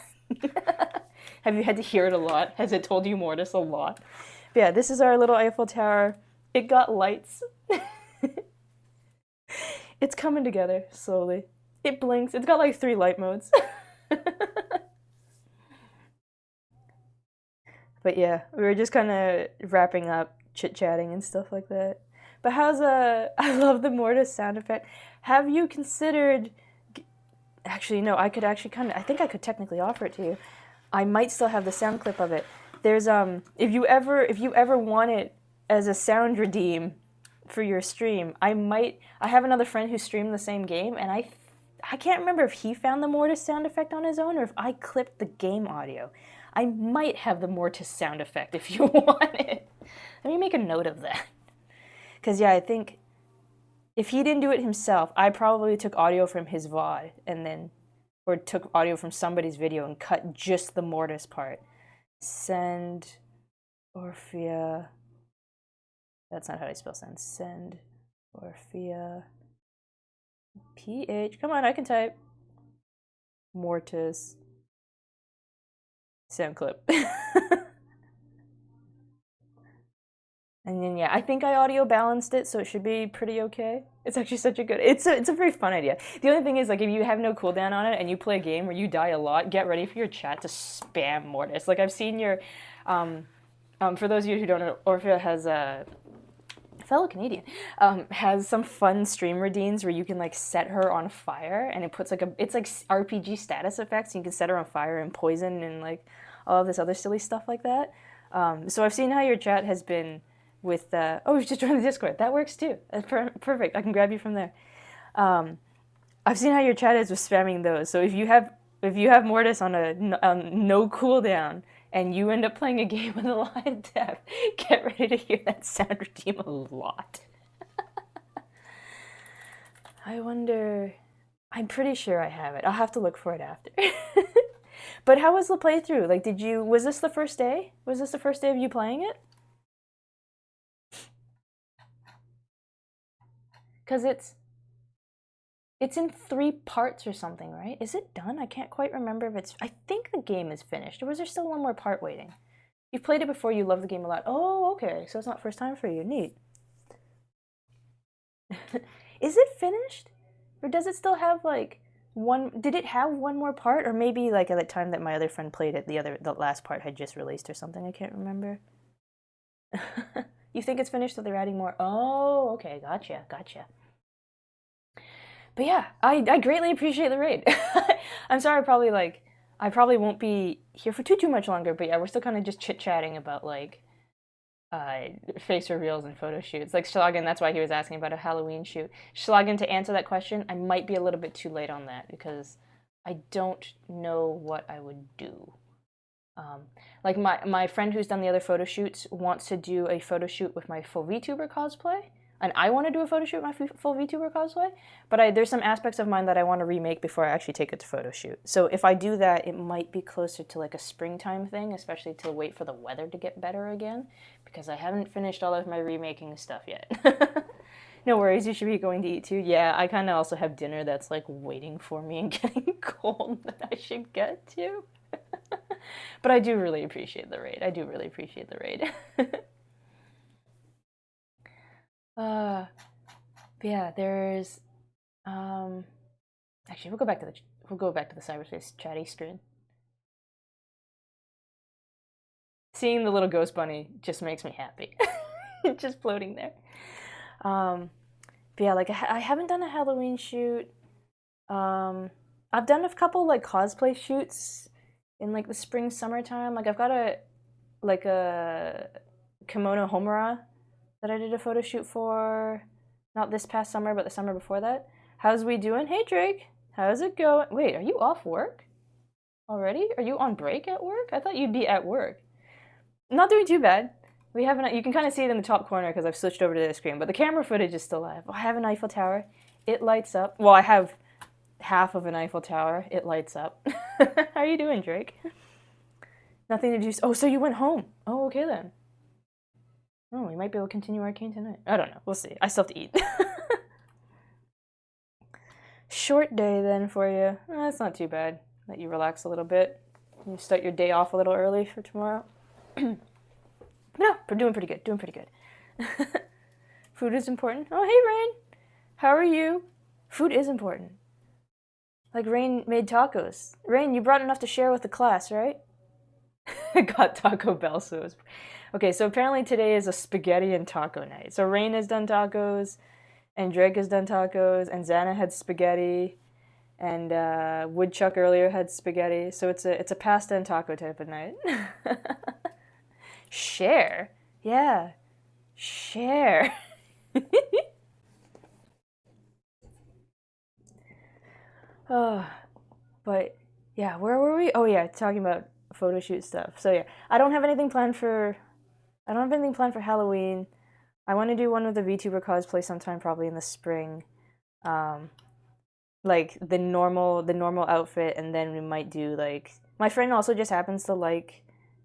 Have you had to hear it a lot? Has it told you Mortis a lot? But yeah, this is our little Eiffel Tower. It got lights. It's coming together slowly. It blinks. It's got like 3 light modes. But yeah, we were just kind of wrapping up, chit-chatting and stuff like that. But how's I love the mortise sound effect. Have you considered actually no, I could actually I think I could technically offer it to you. I might still have the sound clip of it. There's if you ever want it as a sound redeem for your stream, I have another friend who streamed the same game, and I can't remember if he found the mortise sound effect on his own or if I clipped the game audio. I might have the mortise sound effect if you want it. Let me make a note of that. Because yeah, I think if he didn't do it himself, I probably took audio from his VOD and then, or took audio from somebody's video and cut just the mortise part. Send Orphea. That's not how I spell send. Send Orphea. PH. Come on, I can type. Mortis. Sound clip. And then yeah, I think I audio balanced it, so it should be pretty okay. It's actually such a good. It's a very fun idea. The only thing is, like, if you have no cooldown on it and you play a game where you die a lot, get ready for your chat to spam mortise. Like I've seen your, for those of you who don't know, Orphea has a fellow Canadian, has some fun stream routines where you can like set her on fire, and it puts like it's like RPG status effects. And you can set her on fire and poison and like all of this other silly stuff like that. So I've seen how your chat has been with oh, we just joined the Discord. That works too. That's perfect. I can grab you from there. I've seen how your chat is with spamming those. So if you have mortise on a no cooldown and you end up playing a game with a lot of death, get ready to hear that sound redeem a lot. I wonder. I'm pretty sure I have it. I'll have to look for it after. But how was the playthrough? Like, was this the first day? Was this the first day of you playing it? Because it's in 3 parts or something, right? Is it done? I can't quite remember if it's... I think the game is finished. Or was there still one more part waiting? You've played it before, you love the game a lot. Oh, okay. So it's not first time for you. Neat. Is it finished? Or does it still have, like, one... Did it have one more part? Or maybe, like, at the time that my other friend played it, the last part had just released or something. I can't remember. You think it's finished, so they're adding more? Oh, okay. Gotcha. But yeah, I greatly appreciate the raid. I'm sorry, I probably won't be here for too much longer. But yeah, we're still kind of just chit chatting about like face reveals and photo shoots. Like Schlagen, that's why he was asking about a Halloween shoot. Schlagen, to answer that question, I might be a little bit too late on that because I don't know what I would do. Like my friend who's done the other photo shoots wants to do a photo shoot with my full VTuber cosplay. And I want to do a photo shoot with my full VTuber cosplay, but there's some aspects of mine that I want to remake before I actually take it to photo shoot. So if I do that, it might be closer to like a springtime thing, especially to wait for the weather to get better again, because I haven't finished all of my remaking stuff yet. No worries, you should be going to eat too. Yeah, I kind of also have dinner that's like waiting for me and getting cold that I should get to. But I do really appreciate the raid. Yeah, there's actually we'll go back to the cyberspace chatty screen. Seeing the little ghost bunny just makes me happy. Just floating there. But yeah, like I haven't done a Halloween shoot. I've done a couple like cosplay shoots in like the spring summertime. Like I've got a kimono homura that I did a photo shoot for, not this past summer, but the summer before that. How's we doing? Hey Drake, how's it going? Wait, are you off work already? Are you on break at work? I thought you'd be at work. Not doing too bad. We have you can kind of see it in the top corner because I've switched over to the screen, but the camera footage is still live. I have an Eiffel Tower. It lights up. Well, I have half of an Eiffel Tower. It lights up. How are you doing, Drake? Nothing to do. Oh, so you went home. Oh, okay then. Oh, we might be able to continue Arcane tonight. I don't know. We'll see. I still have to eat. Short day then for you. That's not too bad. Let you relax a little bit. You start your day off a little early for tomorrow. No, we're doing pretty good. Doing pretty good. Food is important. Oh, hey, Rain. How are you? Food is important. Like Rain made tacos. Rain, you brought enough to share with the class, right? I got Taco Bell, so it was... Okay, so apparently today is a spaghetti and taco night. So Rain has done tacos, and Drake has done tacos, and Xana had spaghetti, and Woodchuck earlier had spaghetti. So it's a pasta and taco type of night. Share? Yeah, share. Oh, but yeah, where were we? Oh yeah, talking about photo shoot stuff. So yeah, I don't have anything planned for Halloween. I want to do one with the VTuber cosplay sometime, probably in the spring. Um, like the normal outfit, and then we might do like my friend also just happens to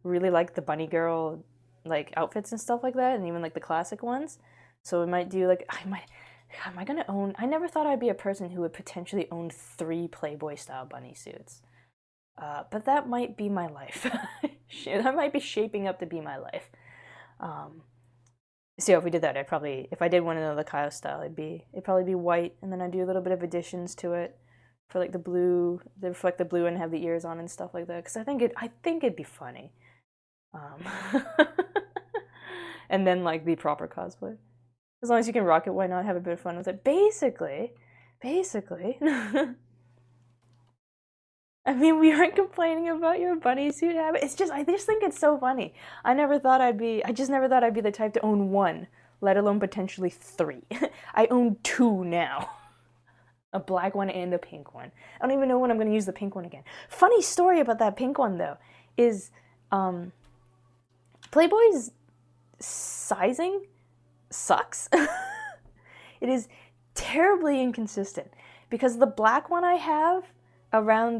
really like the bunny girl like outfits and stuff like that, and even like the classic ones. So we might do like I might. Am I gonna own? I never thought I'd be a person who would potentially own 3 Playboy style bunny suits. But that might be my life. That might be shaping up to be my life. Um, so yeah, if we did that, I'd probably, if I did one in the L.Y.K.A.I.O.S style, it'd probably be white, and then I'd do a little bit of additions to it for like the blue, they reflect the blue and have the ears on and stuff like that. Because I think it'd be funny. Um, and then like the proper cosplay. As long as you can rock it, why not have a bit of fun with it? Basically. I mean, we aren't complaining about your bunny suit habit. I just think it's so funny. I just never thought I'd be the type to own one, let alone potentially 3. I own 2 now. A black one and a pink one. I don't even know when I'm going to use the pink one again. Funny story about that pink one, though, is Playboy's sizing sucks. It is terribly inconsistent because the black one I have around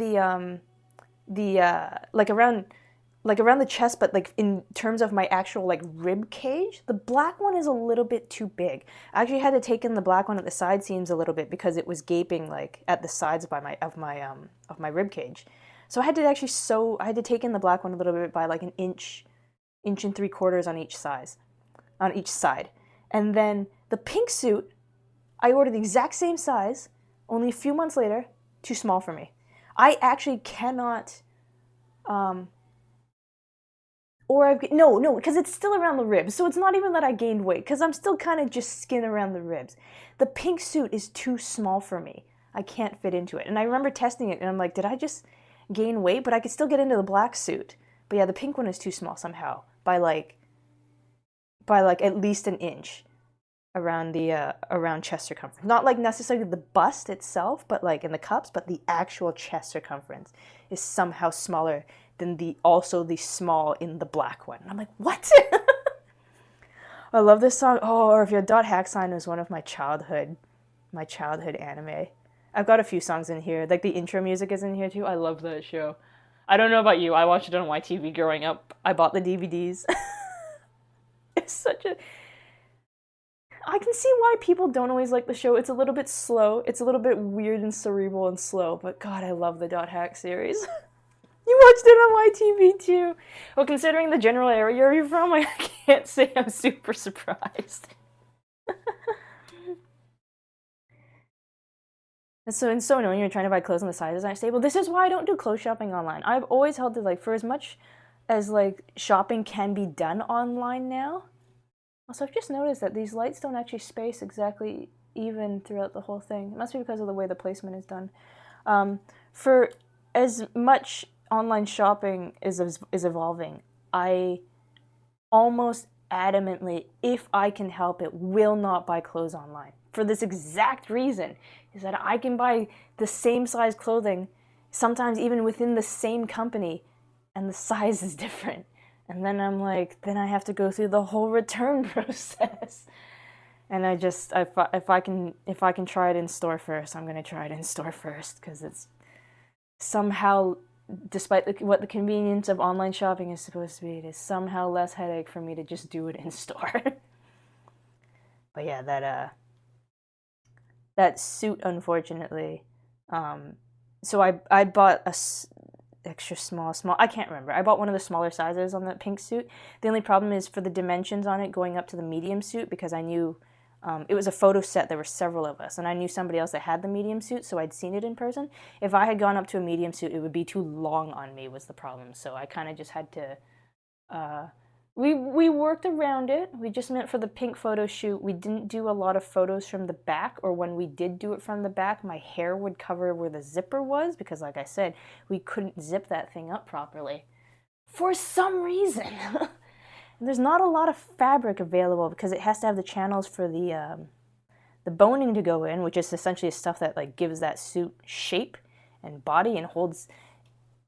around the chest, but like in terms of my actual like rib cage, the black one is a little bit too big. I actually had to take in the black one at the side seams a little bit because it was gaping like at the sides of my rib cage. So I had to take in the black one a little bit by like an inch and 3/4 on each side. And then the pink suit, I ordered the exact same size, only a few months later, too small for me. I actually cannot, no, because it's still around the ribs, so it's not even that I gained weight, because I'm still kind of just skin around the ribs. The pink suit is too small for me. I can't fit into it. And I remember testing it, and I'm like, did I just gain weight? But I could still get into the black suit. But yeah, the pink one is too small somehow, by like at least an inch around the around chest circumference. Not like necessarily the bust itself, but like in the cups, but the actual chest circumference is somehow smaller than the small in the black one. And I'm like, what? I love this song. Oh, or if your dot hack sign was one of my childhood anime. I've got a few songs in here. Like the intro music is in here too. I love that show. I don't know about you. I watched it on YTV growing up. I bought the DVDs. It's such a I can see why people don't always like the show. It's a little bit slow. It's a little bit weird and cerebral and slow, but God, I love the Dot Hack series. You watched it on YTV too. Well, considering the general area you're from, I can't say I'm super surprised. It's so annoying. You're trying to buy clothes on the site design stable. This is why I don't do clothes shopping online. I've always held to like for as much as like shopping can be done online now. Also, I've just noticed that these lights don't actually space exactly even throughout the whole thing. It must be because of the way the placement is done. For as much online shopping is evolving, I almost adamantly, if I can help it, will not buy clothes online. For this exact reason, is that I can buy the same size clothing, sometimes even within the same company, and the size is different. And then I'm like, then I have to go through the whole return process. And if I can try it in store first, I'm gonna try it in store first because it's somehow, despite what the convenience of online shopping is supposed to be, it is somehow less headache for me to just do it in store. But yeah, that suit, unfortunately. So I bought extra small. I can't remember. I bought one of the smaller sizes on the pink suit. The only problem is for the dimensions on it going up to the medium suit, because I knew it was a photo set. There were several of us, and I knew somebody else that had the medium suit, so I'd seen it in person. If I had gone up to a medium suit, it would be too long on me was the problem. So I kind of just had to... we worked around it. We just meant for the pink photo shoot, we didn't do a lot of photos from the back, or when we did do it from the back, my hair would cover where the zipper was, because like I said, we couldn't zip that thing up properly. For some reason. There's not a lot of fabric available because it has to have the channels for the boning to go in, which is essentially stuff that like gives that suit shape and body and holds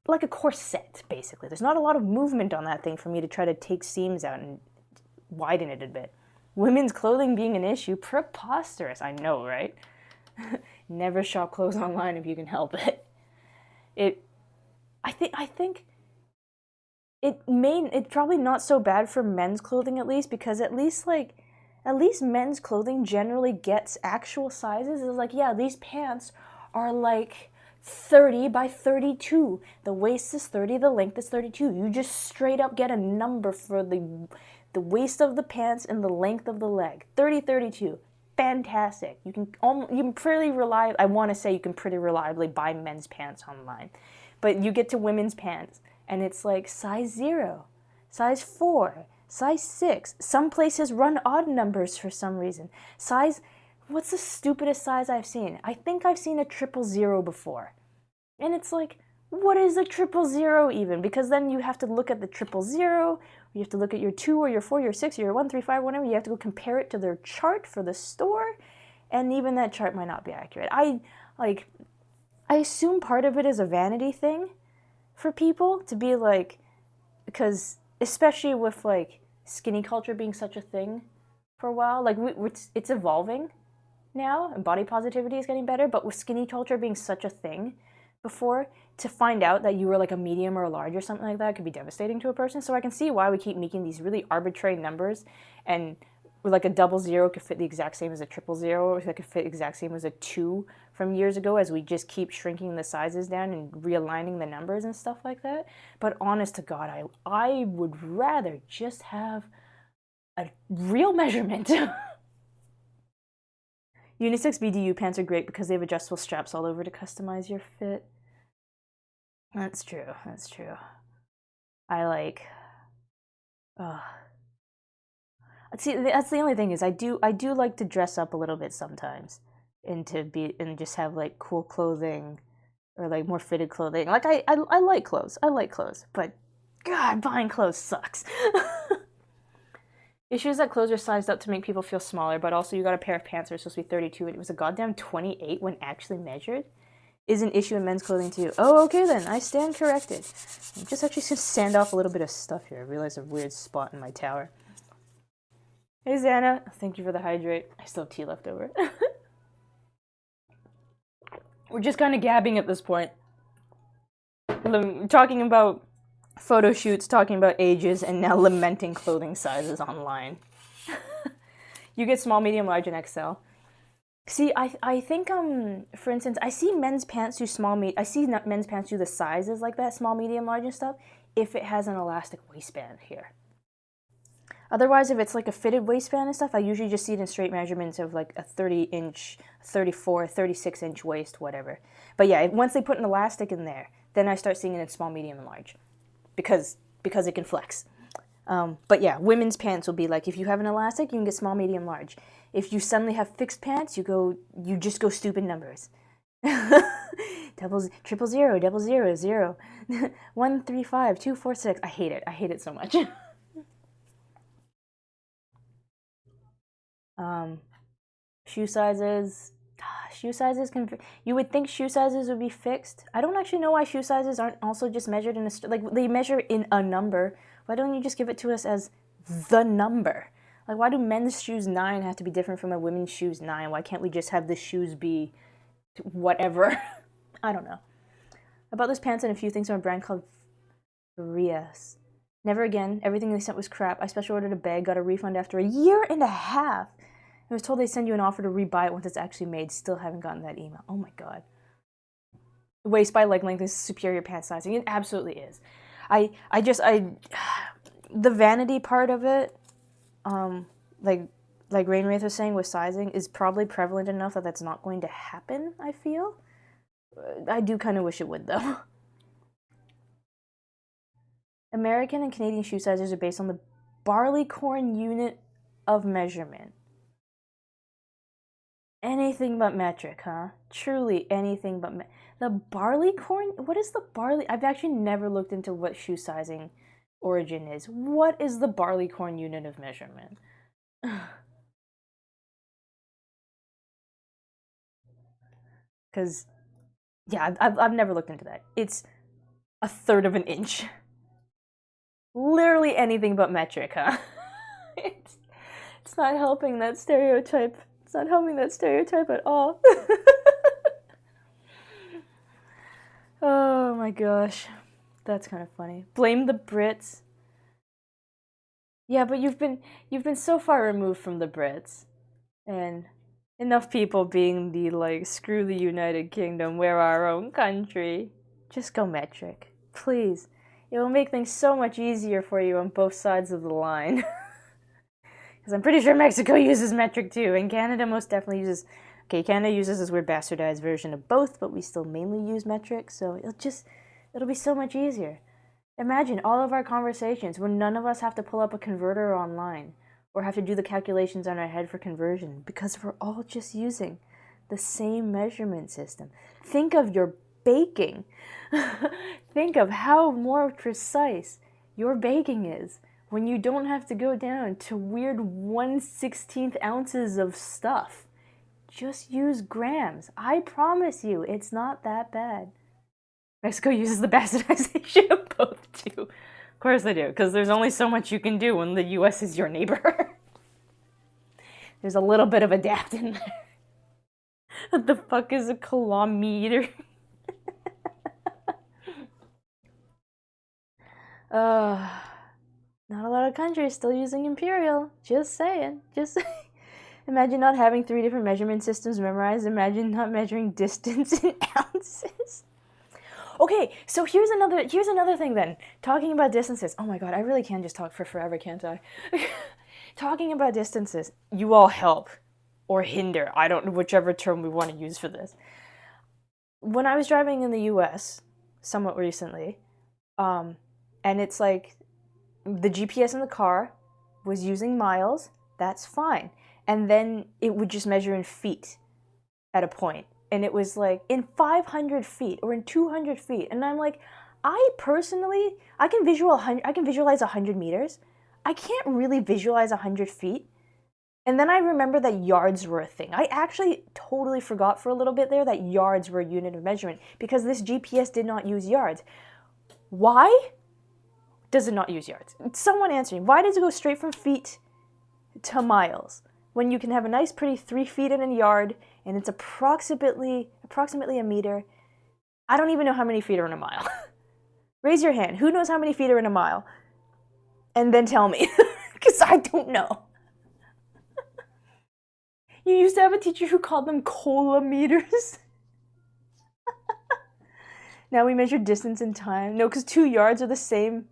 like a corset, basically. There's not a lot of movement on that thing for me to try to take seams out and widen it a bit. Women's clothing being an issue, preposterous. I know, right? Never shop clothes online if you can help it. I think it's probably not so bad for men's clothing, at least, because at least men's clothing generally gets actual sizes. It's like, yeah, these pants are like 30 by 32. The waist is 30, the length is 32. You just straight up get a number for the waist of the pants and the length of the leg. 30, 32. Fantastic. You can pretty reliably, I want to say you can pretty reliably buy men's pants online. But you get to women's pants and it's like size 0, size 4, size 6. Some places run odd numbers for some reason. What's the stupidest size I've seen? I think I've seen a 000 before. And it's like, what is a 000 even? Because then you have to look at the 000, you have to look at your 2 or your 4, your 6, or your 1, 3, 5, whatever. You have to go compare it to their chart for the store, and even that chart might not be accurate. I assume part of it is a vanity thing for people to be like, because especially with like skinny culture being such a thing for a while, like it's evolving now, and body positivity is getting better, but with skinny culture being such a thing before, to find out that you were like a medium or a large or something like that could be devastating to a person. So I can see why we keep making these really arbitrary numbers, and like a 00 could fit the exact same as a 000, or that could fit the exact same as a 2 from years ago, as we just keep shrinking the sizes down and realigning the numbers and stuff like that. But honest to God, I would rather just have a real measurement. Unisex BDU pants are great because they have adjustable straps all over to customize your fit. That's true. That's true. See, that's the only thing is I do like to dress up a little bit sometimes, and just have like cool clothing, or like more fitted clothing. Like I like clothes. I like clothes, but God, buying clothes sucks. Issues that clothes are sized up to make people feel smaller, but also you got a pair of pants that are supposed to be 32 and it was a goddamn 28 when actually measured, is an issue in men's clothing too. Oh, okay then, I stand corrected. I'm just actually gonna sand off a little bit of stuff here. I realized a weird spot in my tower. Hey Xana, thank you for the hydrate. I still have tea left over. We're just kind of gabbing at this point. Talking about photo shoots, talking about ages, and now lamenting clothing sizes online. You get small, medium, large, and XL. See, I think, for instance, I see men's pants do I see men's pants do the sizes like that, small, medium, large, and stuff, if it has an elastic waistband here. Otherwise, if it's like a fitted waistband and stuff, I usually just see it in straight measurements of like a 30-inch, 34, 36-inch waist, whatever. But yeah, once they put an elastic in there, then I start seeing it in small, medium, and large. Because it can flex. But yeah, women's pants will be like, if you have an elastic, you can get small, medium, large. If you suddenly have fixed pants, you just go stupid numbers. 000, 000, 1, 3, 5, 2, 4, 6. I hate it. I hate it so much. Shoe sizes. You would think shoe sizes would be fixed. I don't actually know why shoe sizes aren't also just measured in they measure in a number. Why don't you just give it to us as the number? Like, why do men's shoes 9 have to be different from a women's shoes 9? Why can't we just have the shoes be whatever? I don't know. I bought those pants and a few things from a brand called Rias. Never again. Everything they sent was crap. I special ordered a bag, got a refund after a year and a half. I was told they send you an offer to rebuy it once it's actually made. Still haven't gotten that email. Oh my God. waist by leg length is superior pant sizing. It absolutely is. The vanity part of it, like Rain Wraith was saying with sizing, is probably prevalent enough that that's not going to happen, I feel. I do kind of wish it would, though. American and Canadian shoe sizes are based on the barleycorn unit of measurement. Anything but metric, huh? Truly anything but the barleycorn? What is the barley? I've actually never looked into what shoe sizing origin is. What is the barleycorn unit of measurement? Because, yeah, I've never looked into that. It's a third of an inch. Literally anything but metric, huh? It's not helping that stereotype. It's not helping that stereotype at all. Oh my gosh. That's kind of funny. Blame the Brits. Yeah, but you've been so far removed from the Brits. And enough people being the like, screw the United Kingdom, we're our own country. Just go metric. Please. It will make things so much easier for you on both sides of the line. Because I'm pretty sure Mexico uses metric too, and Canada most definitely uses... Okay, Canada uses this weird bastardized version of both, but we still mainly use metric, so it'll be so much easier. Imagine all of our conversations when none of us have to pull up a converter online, or have to do the calculations on our head for conversion, because we're all just using the same measurement system. Think of your baking. Think of how more precise your baking is when you don't have to go down to weird 1/16 ounces of stuff. Just use grams. I promise you, it's not that bad. Mexico uses the bastardization of both too. Of course they do, because there's only so much you can do when the US is your neighbor. There's a little bit of adapt in there. What the fuck is a kilometer? Not a lot of countries still using imperial. Just saying. Just saying. Imagine not having 3 different measurement systems memorized. Imagine not measuring distance in ounces. Okay, so here's another thing then. Talking about distances. Oh my god, I really can just talk for forever, can't I? Talking about distances. You all help. Or hinder. I don't know whichever term we want to use for this. When I was driving in the US, somewhat recently, and it's like the GPS in the car was using miles, that's fine. And then it would just measure in feet at a point. And it was like in 500 feet or in 200 feet. And I'm like, I personally, I can visualize 100 meters. I can't really visualize 100 feet. And then I remember that yards were a thing. I actually totally forgot for a little bit there that yards were a unit of measurement because this GPS did not use yards. Why does it not use yards? Someone answer me. Why does it go straight from feet to miles when you can have a nice pretty 3 feet in a yard and it's approximately a meter? I don't even know how many feet are in a mile. Raise your hand. Who knows how many feet are in a mile? And then tell me, because I don't know. You used to have a teacher who called them kilometers. Now we measure distance in time. No, because 2 yards are the same.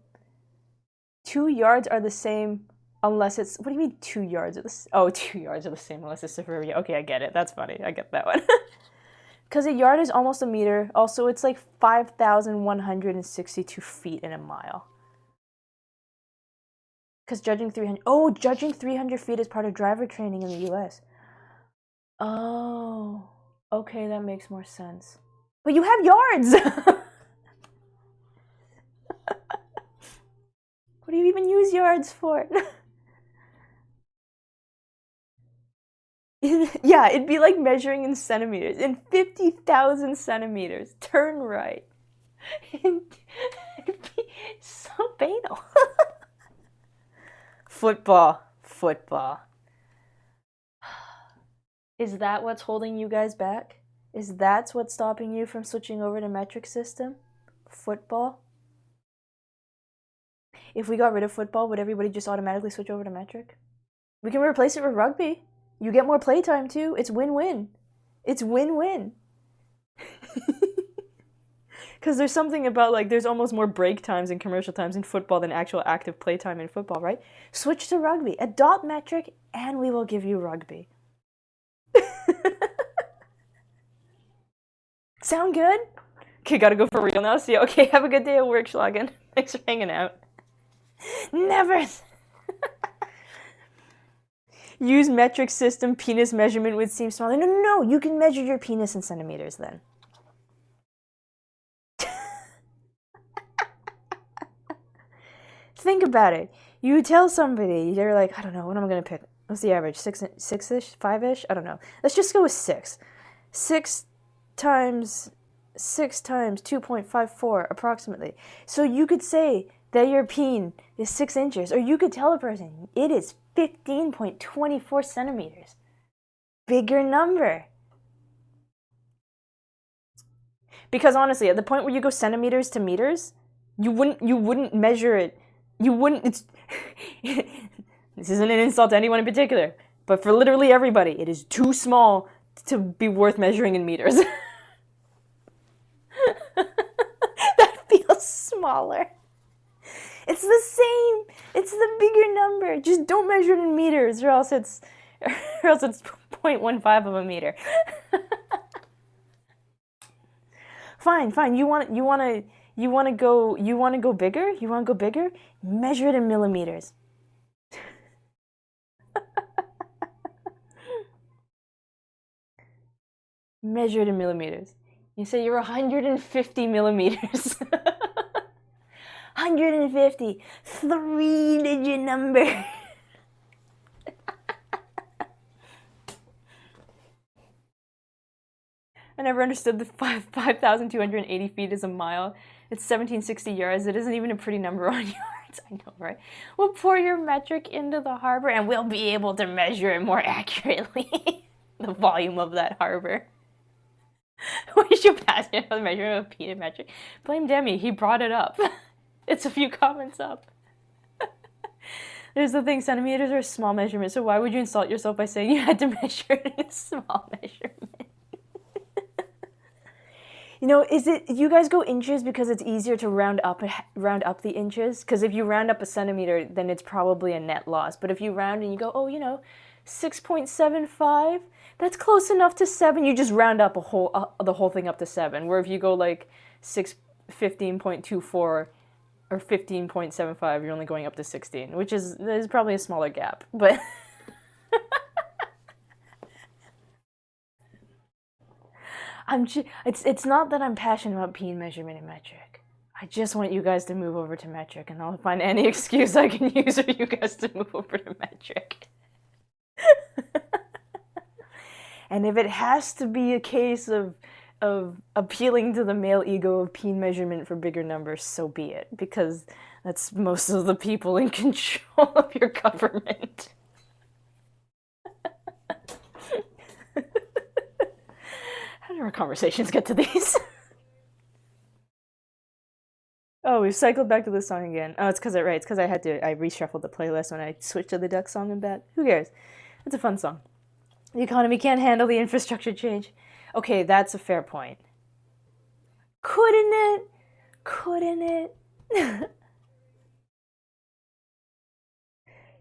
2 yards are the same unless it's... What do you mean 2 yards are the same? Oh, 2 yards are the same unless it's suburbia. Okay, I get it. That's funny. I get that one. Because a yard is almost a meter. Also, it's like 5,162 feet in a mile. Because judging 300... Oh, judging 300 feet is part of driver training in the US. Oh. Okay, that makes more sense. But you have yards! What do you even use yards for? Yeah, it'd be like measuring in centimeters. In 50,000 centimeters. Turn right. It'd be so banal. Football. Is that what's holding you guys back? Is that what's stopping you from switching over to metric system? Football? If we got rid of football, would everybody just automatically switch over to metric? We can replace it with rugby. You get more playtime too. It's win-win. It's win-win. Because there's something about like there's almost more break times and commercial times in football than actual active play time in football, right? Switch to rugby. Adopt metric, and we will give you rugby. Sound good? Okay, gotta go for real now. See, okay, have a good day at work, Schlagen. Thanks for hanging out. Never. Use metric system. Penis measurement would seem smaller. No, no, no. You can measure your penis in centimeters then. Think about it. You tell somebody, they're like, I don't know, what am I gonna pick? What's the average? Six-ish? Five-ish? I don't know. Let's just go with 6. 6 times 2.54 approximately. So you could say that your peen is 6 inches, or you could tell a person it is 15.24 centimeters. Bigger number. Because honestly, at the point where you go centimeters to meters, you wouldn't measure it. You wouldn't. It's this isn't an insult to anyone in particular, but for literally everybody, it is too small to be worth measuring in meters. That feels smaller. It's the same. It's the bigger number. Just don't measure it in meters, or else it's 0.15 of a meter. Fine. You want to go bigger? You want to go bigger? Measure it in millimeters. Measure it in millimeters. You say you're 150 millimeters. 150. 3-digit number. I never understood the 5,280 feet is a mile. It's 1760 yards. It isn't even a pretty number on yards. I know, right? We'll pour your metric into the harbor and we'll be able to measure it more accurately. The volume of that harbor. We should pass it on the measurement of peanut metric. Blame Demi. He brought it up. It's a few comments up. There's the thing, centimeters are a small measurement, so why would you insult yourself by saying you had to measure it in a small measurement? You know, is it you guys go inches because it's easier to round up the inches? Because if you round up a centimeter, then it's probably a net loss. But if you round and you go, 6.75, that's close enough to 7. You just round up the whole thing up to 7. Where if you go like 15.24 or 15.75, you're only going up to 16, which is probably a smaller gap. But it's not that I'm passionate about peen measurement and metric. I just want you guys to move over to metric, and I'll find any excuse I can use for you guys to move over to metric. And if it has to be a case of appealing to the male ego of peen measurement for bigger numbers, so be it, because that's most of the people in control of your government. How do our conversations get to these? Oh, we've cycled back to this song again. Oh, it's because I reshuffled the playlist when I switched to the Duck song and back. Who cares? It's a fun song. The economy can't handle the infrastructure change. Okay, that's a fair point. Couldn't it?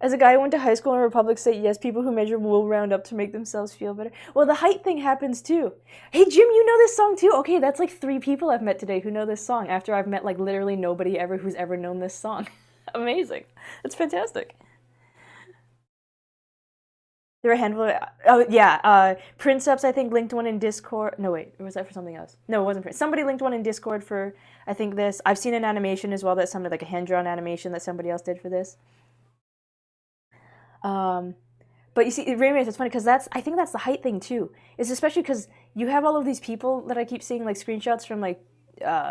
As a guy who went to high school in a republic state, yes, people who measure will round up to make themselves feel better. Well, the height thing happens too. Hey, Jim, you know this song too? Okay, that's like 3 people I've met today who know this song after I've met like literally nobody ever who's ever known this song. Amazing. That's fantastic. There were a handful of, Princeps, I think, linked one in Discord. No, wait, or was that for something else? No, it wasn't Prince. Somebody linked one in Discord for, I think, this. I've seen an animation as well that sounded like a hand-drawn animation that somebody else did for this. But you see, Ramirez, it's funny because I think that's the height thing too. Is especially because you have all of these people that I keep seeing like screenshots from like,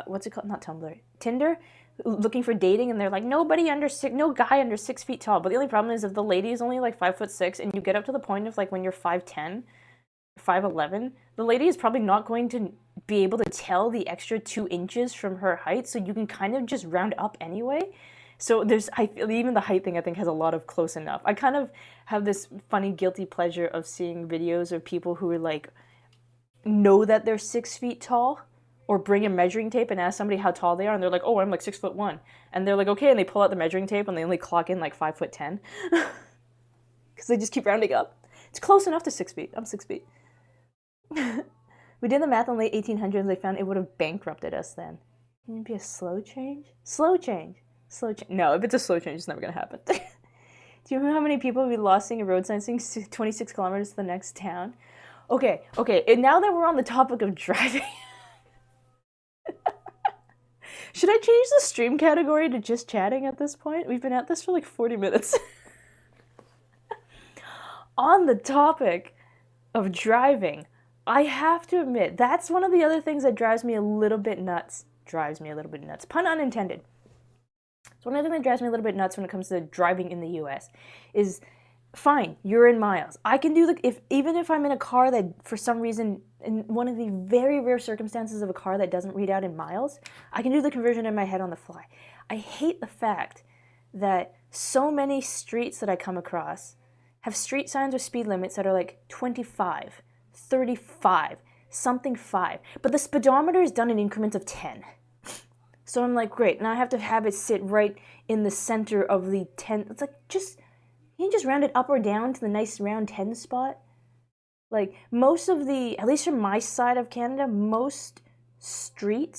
what's it called? Not Tumblr, Tinder, looking for dating, and they're like no guy under 6 feet tall. But the only problem is if the lady is only like 5'6", and you get up to the point of like when you're 5'10", 5'11", the lady is probably not going to be able to tell the extra 2 inches from her height, so you can kind of just round up anyway. So even the height thing I think has a lot of close enough. I kind of have this funny guilty pleasure of seeing videos of people who are like know that they're 6 feet tall, or bring a measuring tape and ask somebody how tall they are, and they're like, oh, I'm like 6'1", and they're like, okay, and they pull out the measuring tape and they only clock in like 5'10", because they just keep rounding up. It's close enough to 6 feet. I'm 6 feet. We did the math in the late 1800s. They found it would have bankrupted us then. Can it be a slow change? Slow change. Slow change. No, if it's a slow change, it's never gonna happen. Do you know how many people we lost seeing a road sign saying 26 kilometers to the next town? Okay. And now that we're on the topic of driving, should I change the stream category to just chatting at this point? We've been at this for like 40 minutes. On the topic of driving, I have to admit, that's one of the other things that drives me a little bit nuts. Pun unintended. It's one of the things that drives me a little bit nuts when it comes to driving in the US is, fine, you're in miles. I can do even if I'm in a car that for some reason, in one of the very rare circumstances of a car that doesn't read out in miles, I can do the conversion in my head on the fly. I hate the fact that so many streets that I come across have street signs with speed limits that are like 25, 35, something 5, but the speedometer is done in increments of 10. So I'm like, great, now I have to have it sit right in the center of the 10. It's like, can you just round it up or down to the nice round 10 spot? Like, most of the, at least from my side of Canada, most street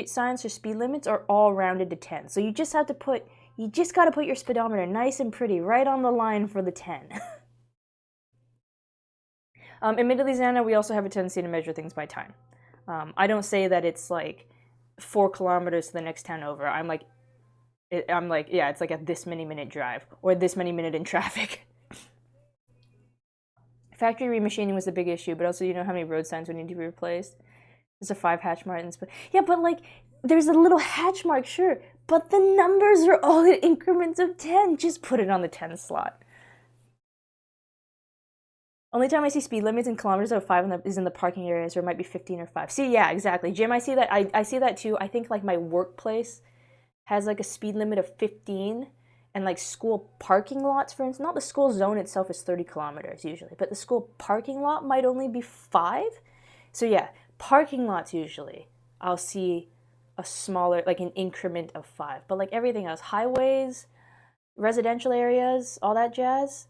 signs for speed limits are all rounded to 10. So you just gotta put your speedometer nice and pretty right on the line for the 10. Admittedly, Xana, we also have a tendency to measure things by time. I don't say that it's like 4 kilometers to the next town over. I'm like, yeah, it's like a this many minute drive or this many minute in traffic. Factory remachining was the big issue, but also you know how many road signs would need to be replaced? There's a 5 hatch marks. Yeah, but like, there's a little hatch mark, sure, but the numbers are all in increments of 10. Just put it on the 10 slot. Only time I see speed limits in kilometers of 5 is in the parking areas, or it might be 15 or 5. See, yeah, exactly. Jim, I see that. I see that too. I think like my workplace has like a speed limit of 15, and like school parking lots, for instance, not the school zone itself is 30 kilometers usually, but the school parking lot might only be 5. So yeah, parking lots usually I'll see a smaller, like an increment of 5. But like everything else, highways, residential areas, all that jazz,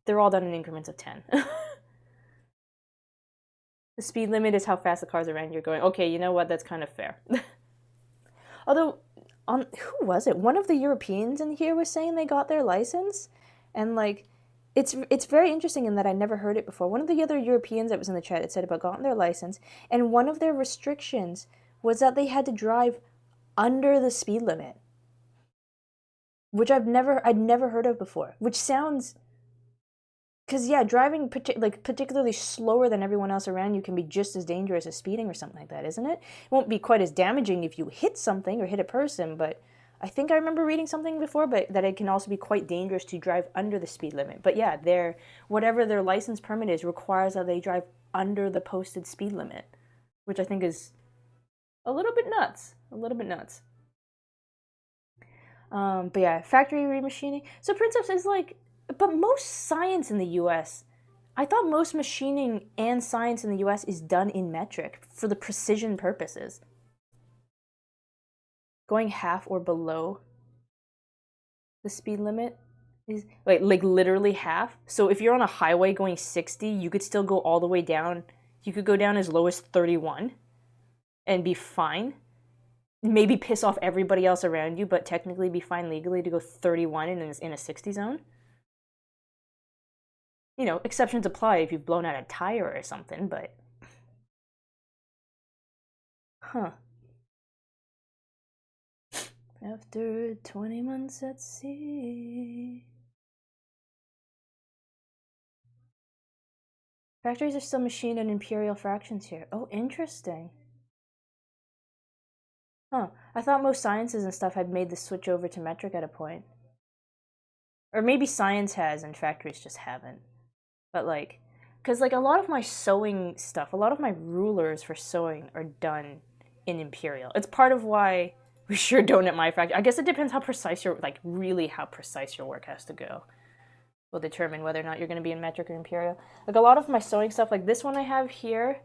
they're all done in increments of 10. The speed limit is how fast the cars around you are going. Okay, you know what? That's kind of fair. Although, who was it? One of the Europeans in here was saying they got their license, and like, it's very interesting in that I never heard it before. One of the other Europeans that was in the chat had said about gotten their license, and one of their restrictions was that they had to drive under the speed limit, which I'd never heard of before. Which sounds, because yeah, driving particularly slower than everyone else around you can be just as dangerous as speeding or something like that, isn't it? It won't be quite as damaging if you hit something or hit a person, but I think I remember reading something before, but that it can also be quite dangerous to drive under the speed limit. But yeah, whatever their license permit is requires that they drive under the posted speed limit, which I think is a little bit nuts. But yeah, factory remachining. So Princeps is like, but most science in the US, I thought most machining and science in the US is done in metric for the precision purposes. Going half or below the speed limit is like literally half. So if you're on a highway going 60, you could still go all the way down. You could go down as low as 31 and be fine. Maybe piss off everybody else around you, but technically be fine legally to go 31 in a 60 zone. You know, exceptions apply if you've blown out a tire or something, but... Huh. After 20 months at sea... Factories are still machined in imperial fractions here. Oh, interesting. Huh. I thought most sciences and stuff had made the switch over to metric at a point. Or maybe science has and factories just haven't. But like, because like a lot of my sewing stuff, a lot of my rulers for sewing are done in imperial. It's part of why we sure don't at my factory. I guess it depends how precise really how precise your work has to go. Will determine whether or not you're going to be in metric or imperial. Like a lot of my sewing stuff, like this one I have here,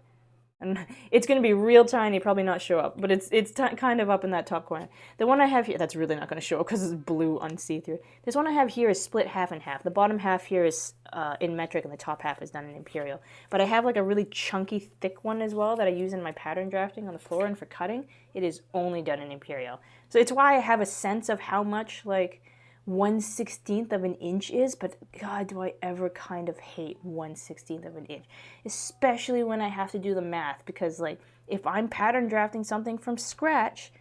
And it's going to be real tiny, probably not show up, but it's kind of up in that top corner. The one I have here, that's really not going to show up because it's blue on see-through. This one I have here is split half and half. The bottom half here is in metric and the top half is done in imperial. But I have like a really chunky, thick one as well that I use in my pattern drafting on the floor, and for cutting, it is only done in imperial. So it's why I have a sense of how much like 1/16 of an inch is, but God, do I ever kind of hate 1/16 of an inch, especially when I have to do the math, because like if I'm pattern drafting something from scratch,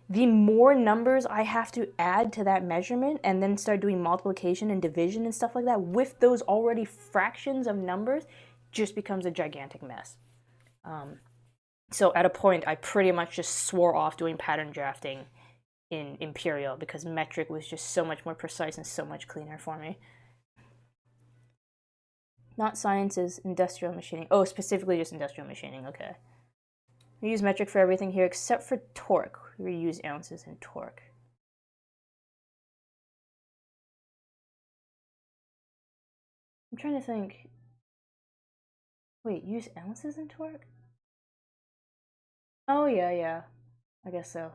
the more numbers I have to add to that measurement and then start doing multiplication and division and stuff like that with those already fractions of numbers just becomes a gigantic mess. So at a point, I pretty much just swore off doing pattern drafting in imperial because metric was just so much more precise and so much cleaner for me. Not sciences, industrial machining. Oh, specifically just industrial machining, okay. We use metric for everything here except for torque. We use ounces in torque. I'm trying to think. Wait, use ounces in torque? Oh, yeah. I guess so.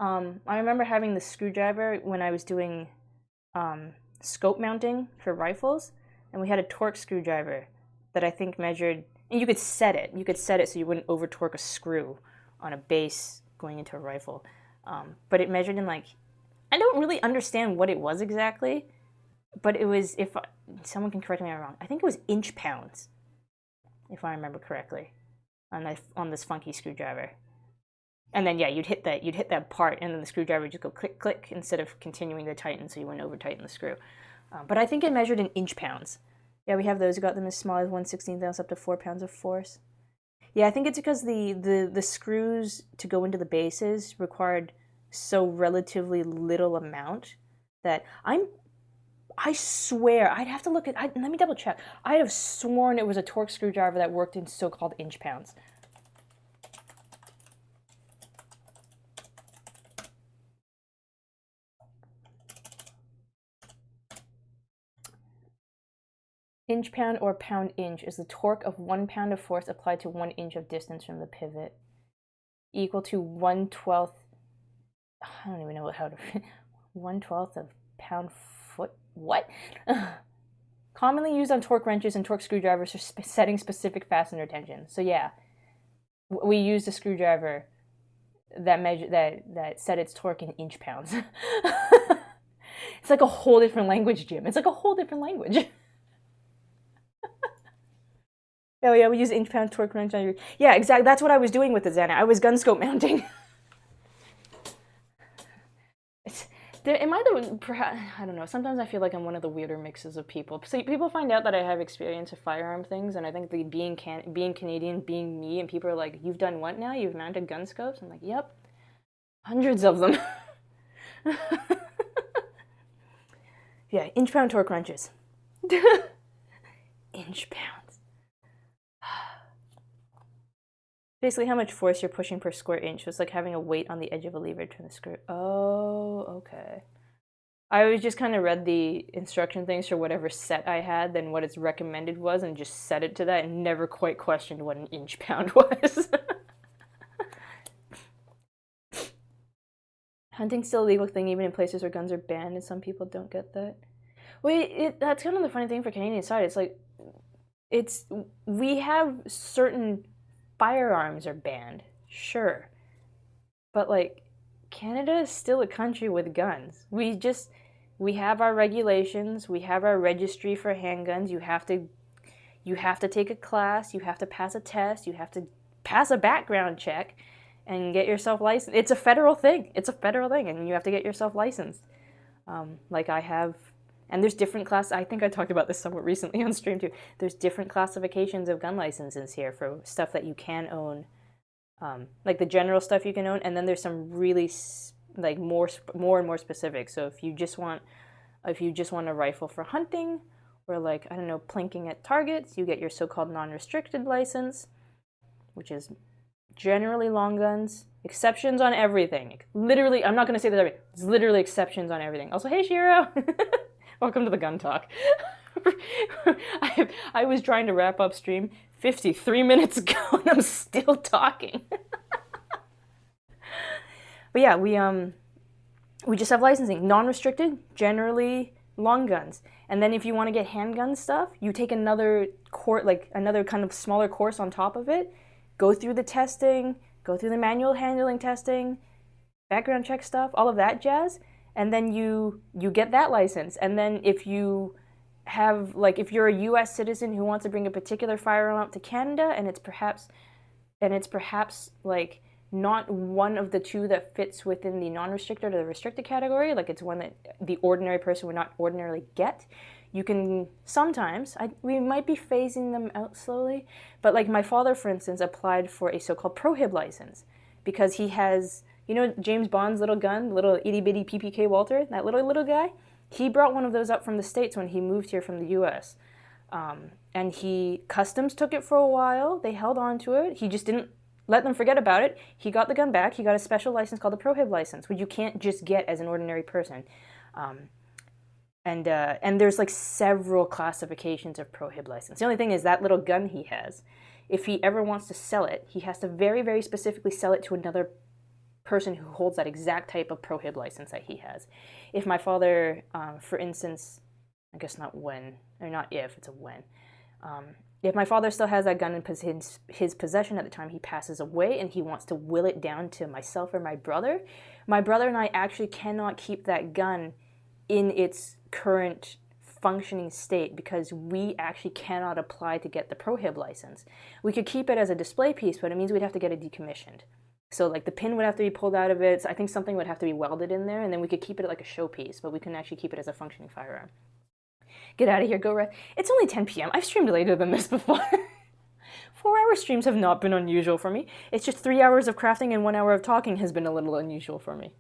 I remember having the screwdriver when I was doing scope mounting for rifles, and we had a torque screwdriver that I think measured, and you could set it. You could set it so you wouldn't over torque a screw on a base going into a rifle. But it measured in like, I don't really understand what it was exactly, but it was, if someone can correct me if I'm wrong, I think it was inch pounds, if I remember correctly, on this funky screwdriver. And then yeah, you'd hit that part, and then the screwdriver would just go click click instead of continuing to tighten, so you wouldn't over tighten the screw. But I think it measured in inch pounds. Yeah, we have those. We got them as small as 1/16 ounce up to 4 pounds of force. Yeah, I think it's because the screws to go into the bases required so relatively little amount that I swear I'd have to look at. Let me double check. I have sworn it was a torque screwdriver that worked in so-called inch pounds. Inch pound or pound inch is the torque of 1 pound of force applied to 1 inch of distance from the pivot, equal to 1/12. I don't even know how to. 1/12 of pound foot. What? Commonly used on torque wrenches and torque screwdrivers for setting specific fastener tension. So yeah, we used a screwdriver that set its torque in inch pounds. It's like a whole different language, Jim. It's like a whole different language. Oh yeah, we use inch pound torque wrench on your. Yeah, exactly. That's what I was doing with the Xana. I was gun scope mounting. Am I the perhaps I don't know. Sometimes I feel like I'm one of the weirder mixes of people. So people find out that I have experience with firearm things, and I think the being Canadian, being me, and people are like, "You've done what now? You've mounted gun scopes?" I'm like, "Yep, hundreds of them." Yeah, inch pound torque wrenches. Inch pounds. Basically, how much force you're pushing per square inch. So it's like having a weight on the edge of a lever to turn the screw. Oh, okay. I always just kind of read the instruction things for whatever set I had, then what its recommended was, and just set it to that, and never quite questioned what an inch pound was. Hunting's still a legal thing, even in places where guns are banned, and some people don't get that. Well, that's kind of the funny thing for Canadian side. It's like, we have certain firearms are banned, sure, but like Canada is still a country with guns. We have our regulations, we have our registry for handguns. You have to take a class, you have to pass a test, you have to pass a background check and get yourself licensed. It's a federal thing, and you have to get yourself licensed. Like I have. And there's different I think I talked about this somewhat recently on stream too. There's different classifications of gun licenses here for stuff that you can own, like the general stuff you can own, and then there's some really like more and more specific. So if you just want a rifle for hunting, or like I don't know, plinking at targets, you get your so-called non-restricted license, which is generally long guns. Exceptions on everything. Literally, I'm not going to say that everything. It's literally exceptions on everything. Also, hey Shiro. Welcome to the gun talk. I was trying to wrap up stream 53 minutes ago and I'm still talking. But yeah, we just have licensing. Non-restricted, generally long guns. And then if you want to get handgun stuff, you take another course, like another kind of smaller course on top of it, go through the testing, go through the manual handling testing, background check stuff, all of that jazz, and then you get that license. And then if you have, like, if you're a US citizen who wants to bring a particular firearm up to Canada and it's perhaps like not one of the two that fits within the non-restricted or the restricted category, like it's one that the ordinary person would not ordinarily get, you can sometimes, we might be phasing them out slowly, but like my father, for instance, applied for a so-called prohib license because he has, you know, James Bond's little gun, little itty-bitty PPK Walter, that little guy? He brought one of those up from the States when he moved here from the US. And customs took it for a while, they held on to it, he just didn't let them forget about it. He got the gun back. He got a special license called the prohib license, which you can't just get as an ordinary person. And there's like several classifications of prohib license. The only thing is that little gun he has, if he ever wants to sell it, he has to very, very specifically sell it to another person who holds that exact type of prohib license that he has. If my father, for instance, I guess not when, or not if, it's a when. If my father still has that gun in his possession at the time he passes away and he wants to will it down to myself or my brother and I actually cannot keep that gun in its current functioning state because we actually cannot apply to get the prohib license. We could keep it as a display piece, but it means we'd have to get it decommissioned. So like the pin would have to be pulled out of it. So I think something would have to be welded in there, and then we could keep it like a showpiece, but we couldn't actually keep it as a functioning firearm. Get out of here, go rest. It's only 10 p.m. I've streamed later than this before. 4-hour streams have not been unusual for me. It's just 3 hours of crafting and 1 hour of talking has been a little unusual for me.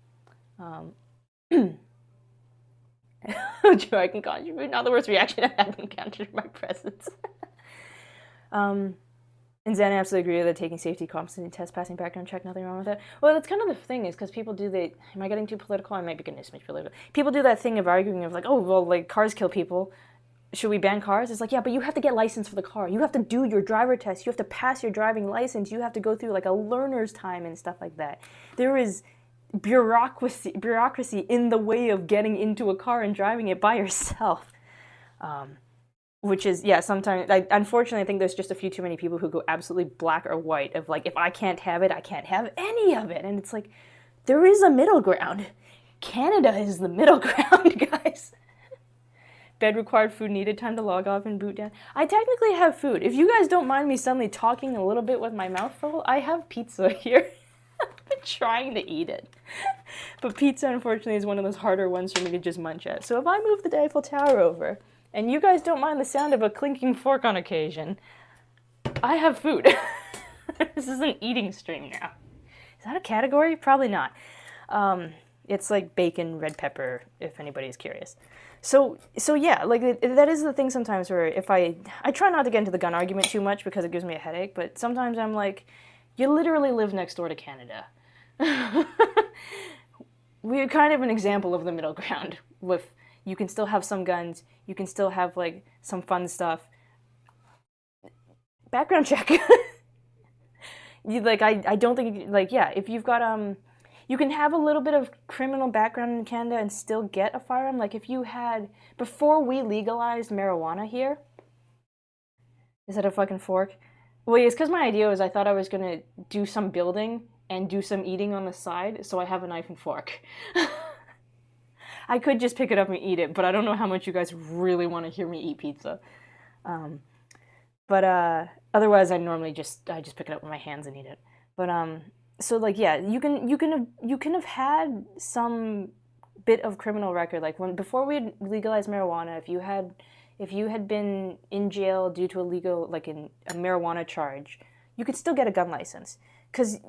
Joy can contribute. In other words, reaction I have encountered my presence. And Zen, I absolutely agree that taking safety competency test, passing background check, nothing wrong with it. Well, that's kind of the thing is because people do the, am I getting too political? I might be getting a smidge political. People do that thing of arguing of like, oh, well, like cars kill people. Should we ban cars? It's like, yeah, but you have to get license for the car. You have to do your driver test. You have to pass your driving license. You have to go through like a learner's time and stuff like that. There is bureaucracy in the way of getting into a car and driving it by yourself. Which is, yeah, sometimes, unfortunately, I think there's just a few too many people who go absolutely black or white of like, if I can't have it, I can't have any of it. And it's like, there is a middle ground. Canada is the middle ground, guys. Bed required, food needed, time to log off and boot down. I technically have food. If you guys don't mind me suddenly talking a little bit with my mouth full, I have pizza here. I've been trying to eat it. But pizza, unfortunately, is one of those harder ones for me to just munch at. So if I move the Eiffel Tower over, and you guys don't mind the sound of a clinking fork on occasion, I have food. This is an eating stream now. Is that a category? Probably not. It's like bacon, red pepper, if anybody's curious. So yeah, like that is the thing sometimes where if I try not to get into the gun argument too much because it gives me a headache, but sometimes I'm like, you literally live next door to Canada. We're kind of an example of the middle ground with you can still have some guns, you can still have like some fun stuff. Background check. I don't think like, yeah, if you've got you can have a little bit of criminal background in Canada and still get a firearm. Like if you had, before we legalized marijuana here, is that a fucking fork? Well, it's because my idea was I thought I was gonna do some building and do some eating on the side, so I have a knife and fork. I could just pick it up and eat it, but I don't know how much you guys really want to hear me eat pizza. But otherwise, I just pick it up with my hands and eat it. But so like yeah, you can have had some bit of criminal record. Like before we legalized marijuana, if you had been in jail due to a marijuana charge, you could still get a gun license. Because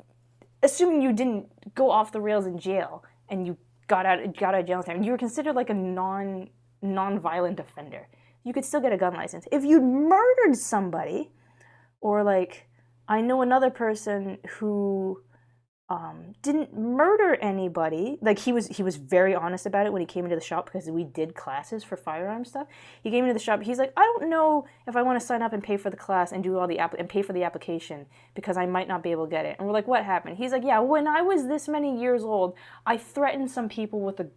assuming you didn't go off the rails in jail and you got out of jail time, you were considered like a non-violent offender. You could still get a gun license. If you murdered somebody, or like I know another person who didn't murder anybody. Like he was very honest about it when he came into the shop because we did classes for firearm stuff. He came into the shop. He's like, I don't know if I want to sign up and pay for the class and do all the and pay for the application because I might not be able to get it. And we're like, what happened? He's like, yeah, when I was this many years old, I threatened some people with a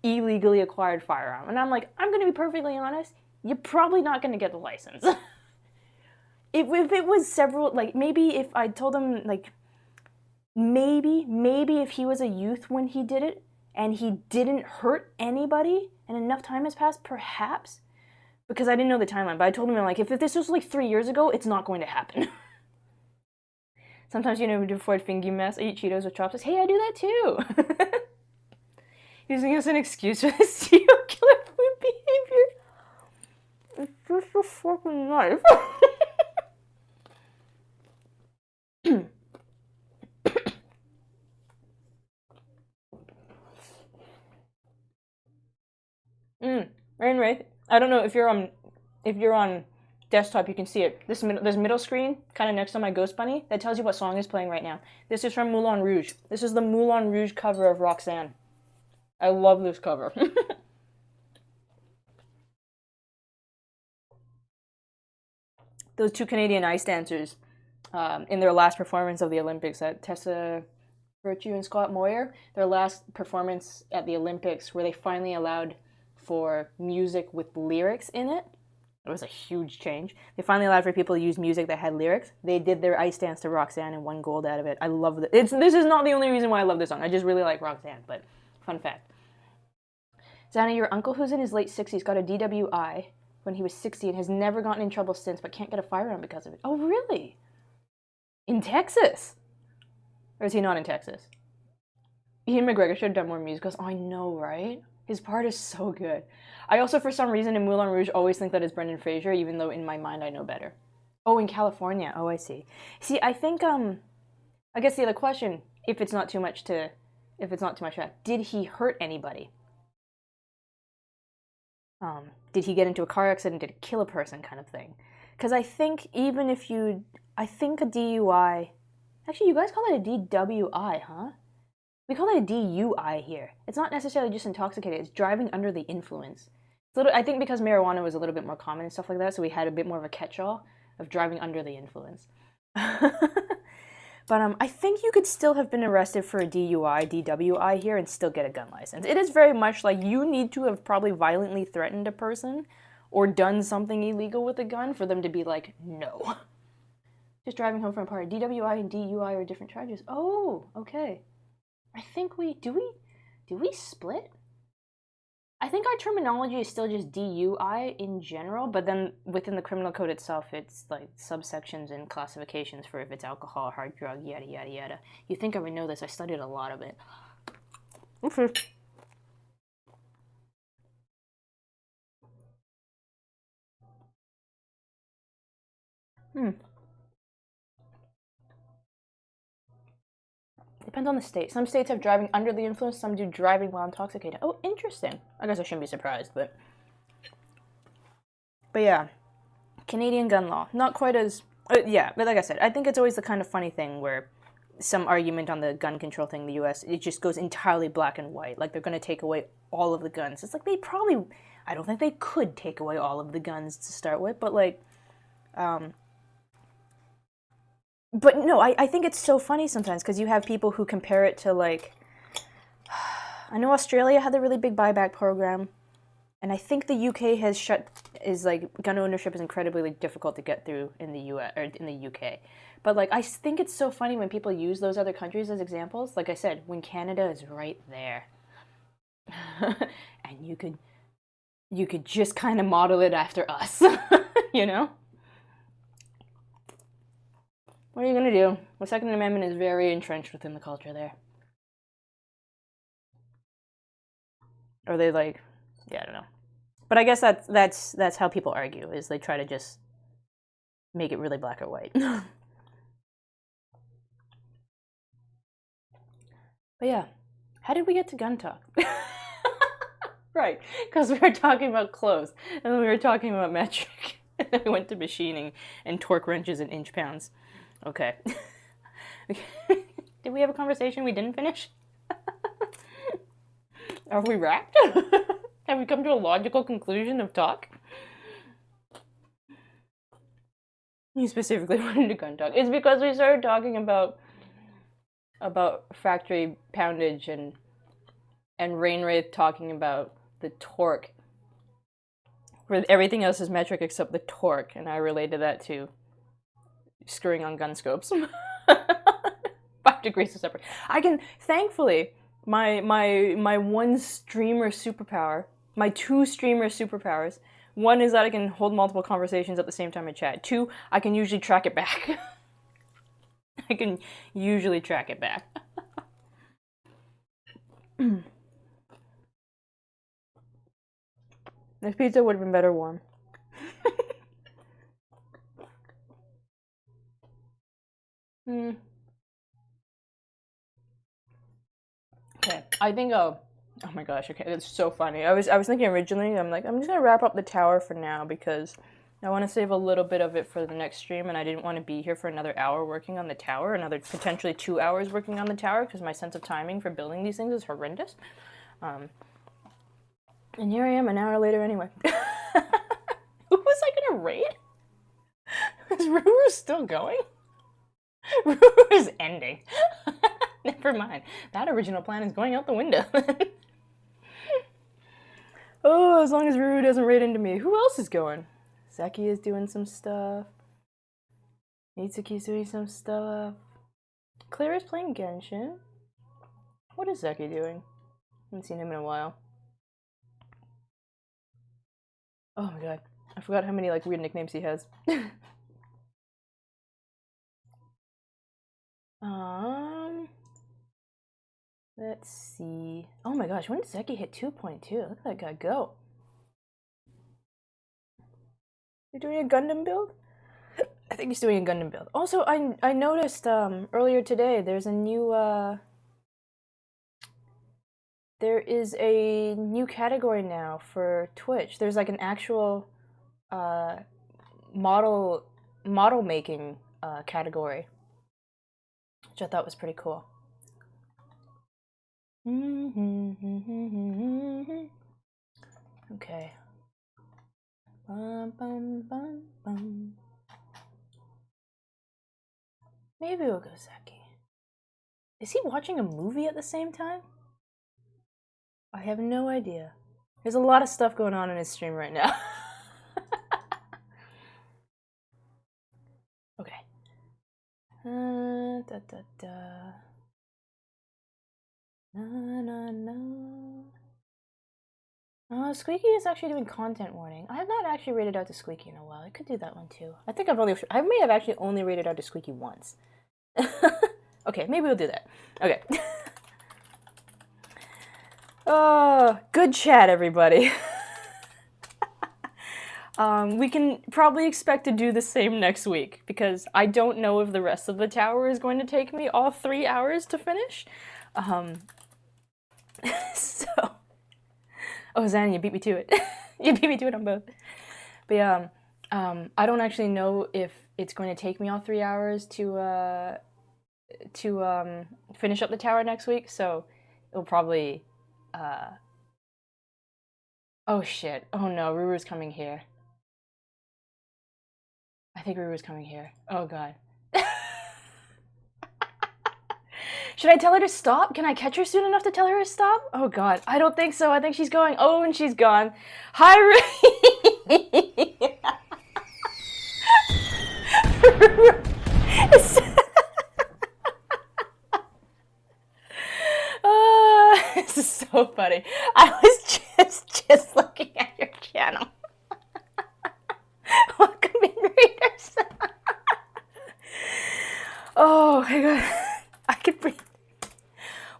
illegally acquired firearm. And I'm like, I'm going to be perfectly honest. You're probably not going to get the license. if it was several, like maybe if I told him like. Maybe if he was a youth when he did it and he didn't hurt anybody and enough time has passed, perhaps. Because I didn't know the timeline, but I told him, like, if this was like 3 years ago, it's not going to happen. Sometimes, we do Ford fingy mess. I eat Cheetos with chopsticks. Hey, I do that too. Using as an excuse for this serial killer food behavior. It's just a fucking knife. Right. I don't know if you're on desktop, you can see it. This middle screen, kind of next to my ghost bunny, that tells you what song is playing right now. This is from Moulin Rouge. This is the Moulin Rouge cover of Roxanne. I love this cover. Those two Canadian ice dancers, in their last performance of the Olympics, Tessa Virtue and Scott Moyer, their last performance at the Olympics, where they finally allowed for music with lyrics in it. It was a huge change. They finally allowed for people to use music that had lyrics. They did their ice dance to Roxanne and won gold out of it. I love it. This is not the only reason why I love this song. I just really like Roxanne, but fun fact. Zana, your uncle who's in his late 60s got a DWI when he was 60 and has never gotten in trouble since, but can't get a firearm because of it. Oh, really? In Texas? Or is he not in Texas? Ian McGregor should have done more musicals. Oh, I know, right? His part is so good. I also, for some reason, in Moulin Rouge, always think that it's Brendan Fraser, even though in my mind I know better. Oh, in California. Oh, I see. See, I think, I guess the other question, if it's not too much to did he hurt anybody? Did he get into a car accident? Did he kill a person kind of thing? Because I think even if I think a DUI, actually, you guys call it a DWI, huh? We call it a DUI here. It's not necessarily just intoxicated, it's driving under the influence. I think because marijuana was a little bit more common and stuff like that, so we had a bit more of a catch-all of driving under the influence. But I think you could still have been arrested for a DUI, DWI here, and still get a gun license. It is very much like you need to have probably violently threatened a person or done something illegal with a gun for them to be like, no. Just driving home from a party. DWI and DUI are different charges. Oh, okay. I think do we split? I think our terminology is still just DUI in general, but then within the criminal code itself, it's like subsections and classifications for if it's alcohol, hard drug, yada, yada, yada. You think I would know this. I studied a lot of it. Okay. Depends on the state. Some states have driving under the influence, some do driving while intoxicated. Oh, interesting. I guess I shouldn't be surprised, but yeah. Canadian gun law. Not quite as... yeah, but like I said, I think it's always the kind of funny thing where some argument on the gun control thing in the US, it just goes entirely black and white. Like, they're going to take away all of the guns. It's like, they probably... I don't think they could take away all of the guns to start with, but like... But no, I think it's so funny sometimes, because you have people who compare it to, like... I know Australia had a really big buyback program, and I think the UK gun ownership is incredibly like, difficult to get through in the US or in the UK. But like I think it's so funny when people use those other countries as examples. Like I said, when Canada is right there. And you could just kind of model it after us, you know? What are you going to do? The Second Amendment is very entrenched within the culture there. Or they like, yeah, I don't know. But I guess that's how people argue, is they try to just make it really black or white. But yeah, how did we get to gun talk? Right, because we were talking about clothes, and then we were talking about metric, and then we went to machining and torque wrenches and inch pounds. Okay. Did we have a conversation we didn't finish? Are we wrapped? Have we come to a logical conclusion of talk? You specifically wanted to gun talk. It's because we started talking about factory poundage and Rainwraith talking about the torque. Where everything else is metric except the torque, and I related that to screwing on gun scopes. 5 degrees of separate. I can, thankfully, my one streamer superpower, my 2 streamer superpowers. One is that I can hold multiple conversations at the same time I chat. 2, I can usually track it back. I can usually track it back. This pizza would have been better warm. Okay, I think oh my gosh, okay, that's so funny. I was thinking originally, I'm like, I'm just gonna wrap up the tower for now because I want to save a little bit of it for the next stream, and I didn't want to be here for another hour working on the tower, another potentially 2 hours working on the tower, because my sense of timing for building these things is horrendous. And here I am an hour later anyway. Who was I gonna raid? Is Ruru still going? Ruru is ending. Never mind. That original plan is going out the window. Oh, as long as Ruru doesn't raid into me. Who else is going? Zeki is doing some stuff. Mitsuki's doing some stuff. Claire is playing Genshin. What is Zeki doing? Haven't seen him in a while. Oh my god. I forgot how many like weird nicknames he has. Let's see. Oh my gosh, when did Zeki hit 2.2? Look at that guy go. You're doing a Gundam build? I think he's doing a Gundam build. Also, I noticed earlier today there's a new there is a new category now for Twitch. There's like an actual model making category, which I thought was pretty cool. Okay. Maybe we'll go Zeki. Is he watching a movie at the same time? I have no idea. There's a lot of stuff going on in his stream right now. Okay. Da da da. Na na na. Squeaky is actually doing content warning. I have not actually rated out to Squeaky in a while. I could do that one too. I think I may have actually only rated out to Squeaky once. Okay, maybe we'll do that. Okay. Oh, good chat, everybody. We can probably expect to do the same next week because I don't know if the rest of the tower is going to take me all 3 hours to finish. So, oh, Zan, you beat me to it. You beat me to it on both. But yeah, I don't actually know if it's going to take me all 3 hours to finish up the tower next week. So it'll probably. Oh shit! Oh no, Ruru's coming here. I think Ruru's coming here. Oh god. Should I tell her to stop? Can I catch her soon enough to tell her to stop? Oh god, I don't think so. I think she's going. Oh, and she's gone. Hi, Ruru. This is so funny. I was just looking at your channel. Welcome in, Raiders. Oh my god. I could breathe.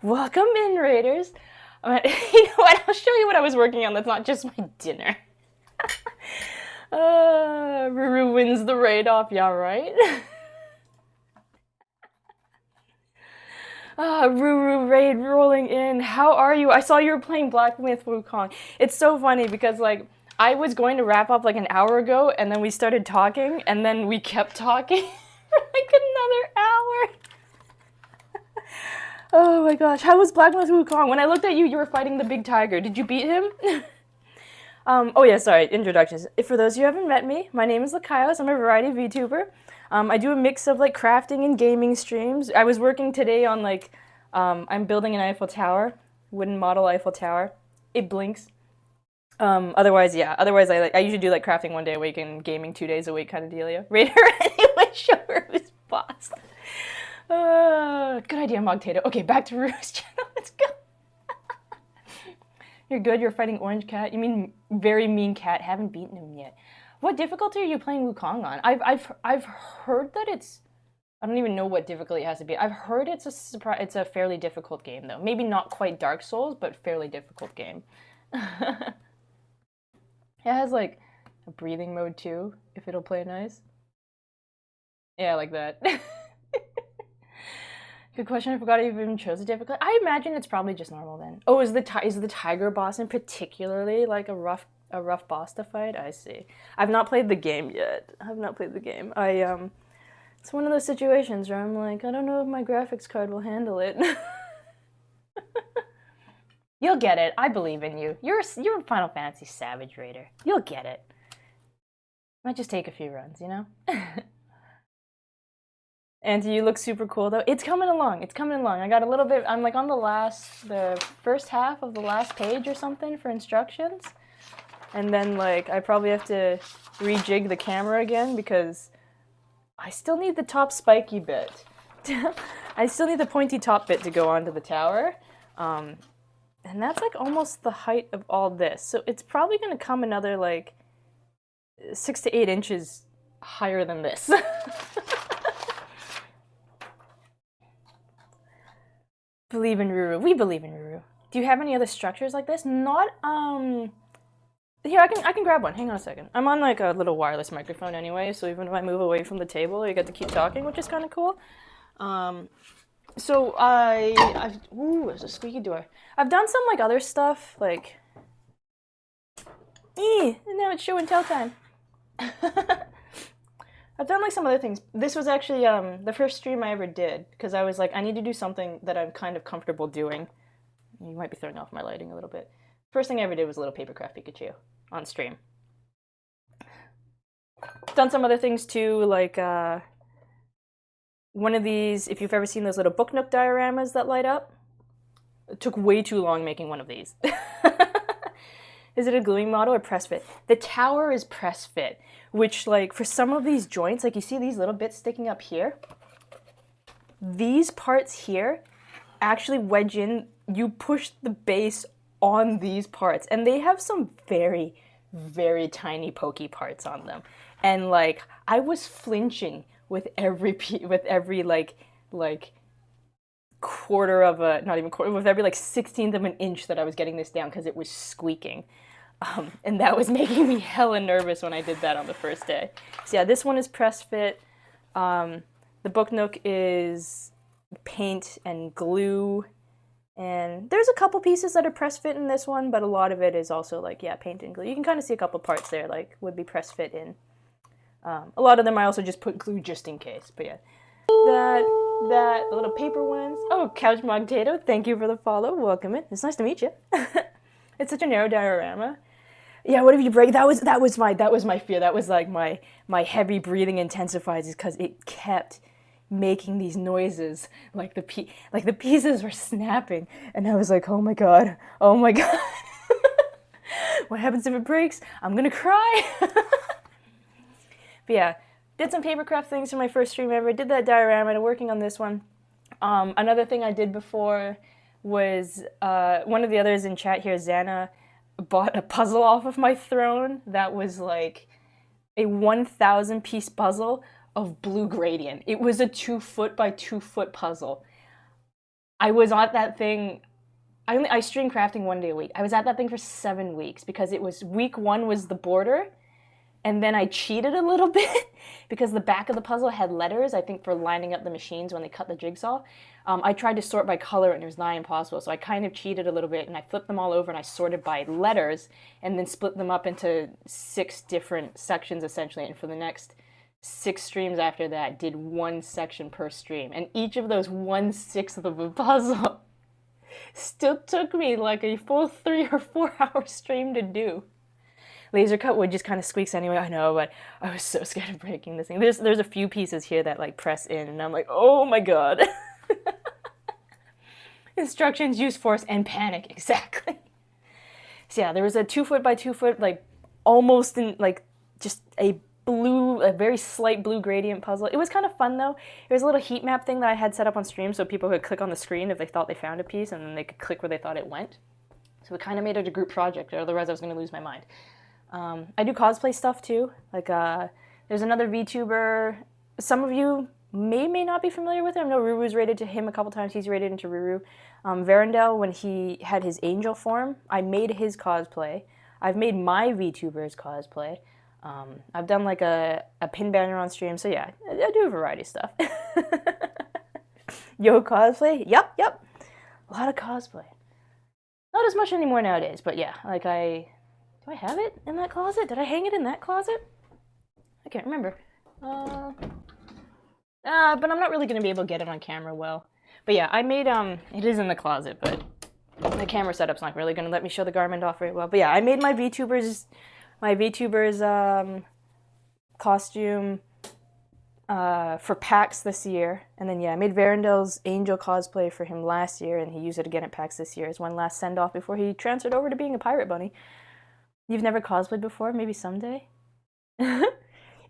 Welcome in, Raiders. You know what? I'll show you what I was working on that's not just my dinner. Ruru wins the raid off, yeah, right? Ruru raid rolling in. How are you? I saw you were playing Black Myth Wukong. It's so funny because, like, I was going to wrap up like an hour ago, and then we started talking, and then we kept talking for like another hour. Oh my gosh, how was Black Myth Wukong? When I looked at you, you were fighting the big tiger. Did you beat him? Oh yeah, sorry, introductions. For those of you who haven't met me, my name is L.Y.K.A.I.O.S. I'm a variety VTuber. I do a mix of like crafting and gaming streams. I was working today on like, I'm building an Eiffel Tower, wooden model Eiffel Tower. It blinks. Otherwise, yeah. Otherwise, I usually do like crafting 1 day a week and gaming 2 days a week kind of dealio. Raider anyway, show her who's boss. Good idea, Mogtato. Okay, back to Rue's channel. Let's go. You're good. You're fighting Orange Cat. You mean very mean cat? Haven't beaten him yet. What difficulty are you playing Wukong on? I've heard that it's. I don't even know what difficulty it has to be. I've heard it's a fairly difficult game though. Maybe not quite Dark Souls, but fairly difficult game. It has like a breathing mode too, if it'll play nice. Yeah, like that. Good question. I forgot I even chose a difficult. I imagine it's probably just normal then. Oh, is the tiger boss in particularly like a rough boss to fight? I see. I've not played the game yet. I have not played the game. It's one of those situations where I'm like, I don't know if my graphics card will handle it. You'll get it. I believe in you. You're a Final Fantasy Savage Raider. You'll get it. Might just take a few runs, you know? And you look super cool though. It's coming along. It's coming along. I got a little bit. I'm like on the first half of the last page or something for instructions, and then like I probably have to rejig the camera again because I still need the top spiky bit. I still need the pointy top bit to go onto the tower, and that's like almost the height of all this. So it's probably gonna come another like 6 to 8 inches higher than this. Believe in Ruru. We believe in Ruru. Do you have any other structures like this? Not, here, I can grab one. Hang on a second. I'm on like a little wireless microphone anyway, so even if I move away from the table, you get to keep talking, which is kind of cool. So ooh, there's a squeaky door. I've done some like other stuff, like, and now it's show and tell time. I've done like some other things. This was actually the first stream I ever did because I was like, I need to do something that I'm kind of comfortable doing. You might be throwing off my lighting a little bit. First thing I ever did was a little Papercraft Pikachu on stream. Done some other things too, like one of these, if you've ever seen those little Book Nook dioramas that light up. It took way too long making one of these. Is it a gluing model or press fit? The tower is press fit, which like for some of these joints, like you see these little bits sticking up here, these parts here actually wedge in, you push the base on these parts and they have some very, very tiny pokey parts on them. And like, I was flinching with every like quarter of a, not even quarter, with every like 16th of an inch that I was getting this down because it was squeaking. And that was making me hella nervous when I did that on the first day. So yeah, this one is press fit. The Book Nook is paint and glue. And there's a couple pieces that are press fit in this one, but a lot of it is also like, yeah, paint and glue. You can kind of see a couple parts there, like, would be press fit in. A lot of them I also just put glue just in case, but yeah. The little paper ones. Oh, Couch Mogtato, thank you for the follow. Welcome in. It's nice to meet you. It's such a narrow diorama. Yeah, what if you break? That was my fear. That was like my heavy breathing intensifies is because it kept making these noises like the pieces were snapping, and I was like, oh my god, what happens if it breaks? I'm gonna cry. But yeah, did some papercraft things for my first stream ever. Did that diorama and working on this one. Another thing I did before was one of the others in chat here, Xana, bought a puzzle off of my throne that was like a 1,000 piece puzzle of blue gradient. It was a 2 foot by 2 foot puzzle. I was at that thing, I stream crafting 1 day a week. I was at that thing for 7 weeks because it was, week 1 was the border, and then I cheated a little bit because the back of the puzzle had letters, I think for lining up the machines when they cut the jigsaw. I tried to sort by color and it was nigh impossible, so I kind of cheated a little bit and I flipped them all over and I sorted by letters and then split them up into 6 different sections essentially, and for the next 6 streams after that, did 1 section per stream. And each of those 1/6 of a puzzle still took me like a full 3 or 4 hour stream to do. Laser cut wood just kind of squeaks anyway. I know, but I was so scared of breaking this thing. There's a few pieces here that like press in, and I'm like, oh my god. Instructions, use force, and panic. Exactly. So yeah, there was a 2 foot by 2 foot, like almost in like just a very slight blue gradient puzzle. It was kind of fun though. There was a little heat map thing that I had set up on stream so people could click on the screen if they thought they found a piece, and then they could click where they thought it went. So it kind of made it a group project, or otherwise I was going to lose my mind. I do cosplay stuff too. Like, there's another VTuber. Some of you may not be familiar with him. I know Ruru's rated to him a couple times. He's rated into Ruru. Verendel, when he had his angel form, I made his cosplay. I've made my VTuber's cosplay. I've done like a pin banner on stream. So yeah, I do a variety of stuff. Yo, cosplay? Yep. A lot of cosplay. Not as much anymore nowadays, but yeah, like do I have it in that closet? Did I hang it in that closet? I can't remember. But I'm not really going to be able to get it on camera well. But yeah, I made, it is in the closet, but the camera setup's not really going to let me show the garment off very well. But yeah, I made my VTuber's costume for PAX this year. And then yeah, I made Verendel's angel cosplay for him last year, and he used it again at PAX this year as one last send-off before he transferred over to being a pirate bunny. You've never cosplayed before? Maybe someday?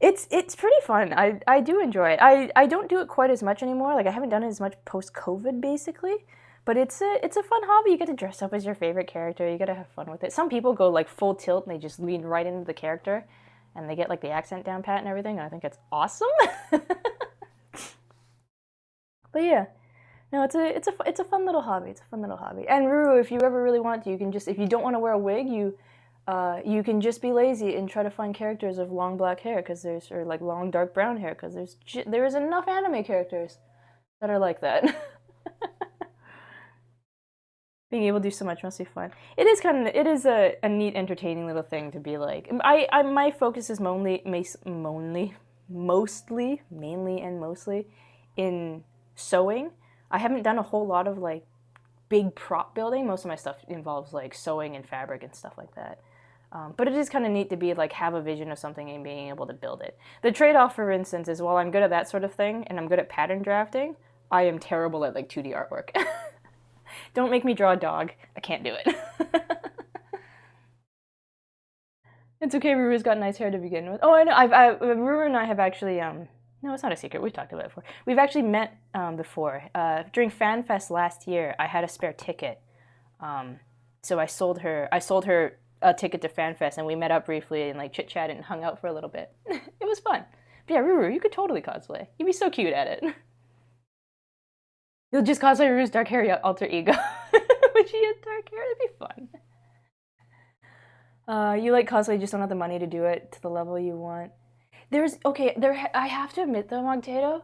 It's pretty fun. I do enjoy it. I don't do it quite as much anymore. Like, I haven't done it as much post-COVID, basically. But it's a fun hobby. You get to dress up as your favorite character. You get to have fun with it. Some people go, like, full tilt, and they just lean right into the character. And they get, like, the accent down pat and everything. And I think it's awesome. But yeah. No, it's a fun little hobby. It's a fun little hobby. And Ruru, if you ever really want to, you can just, if you don't want to wear a wig, you can just be lazy and try to find characters of long black hair, or like long dark brown hair, because there is enough anime characters that are like that. Being able to do so much must be fun. It is a neat, entertaining little thing to be like. My focus is mainly in sewing. I haven't done a whole lot of like big prop building. Most of my stuff involves like sewing and fabric and stuff like that. But it is kind of neat to be like have a vision of something and being able to build it. The trade-off, for instance, is while I'm good at that sort of thing and I'm good at pattern drafting, I am terrible at like 2D artwork. Don't make me draw a dog. I can't do it. It's okay. Ruru's got nice hair to begin with. Oh, I know. Ruru and I have actually no, it's not a secret. We've talked about it before. We've actually met before. During FanFest last year, I had a spare ticket. So I sold her a ticket to FanFest, and we met up briefly and like chit-chatted and hung out for a little bit. It was fun. But yeah, Ruru, you could totally cosplay. You'd be so cute at it. You'll just cosplay Ruru's dark hair alter ego. Would she have dark hair? That'd be fun. You like cosplay, just don't have the money to do it to the level you want. I have to admit though, Mogtato,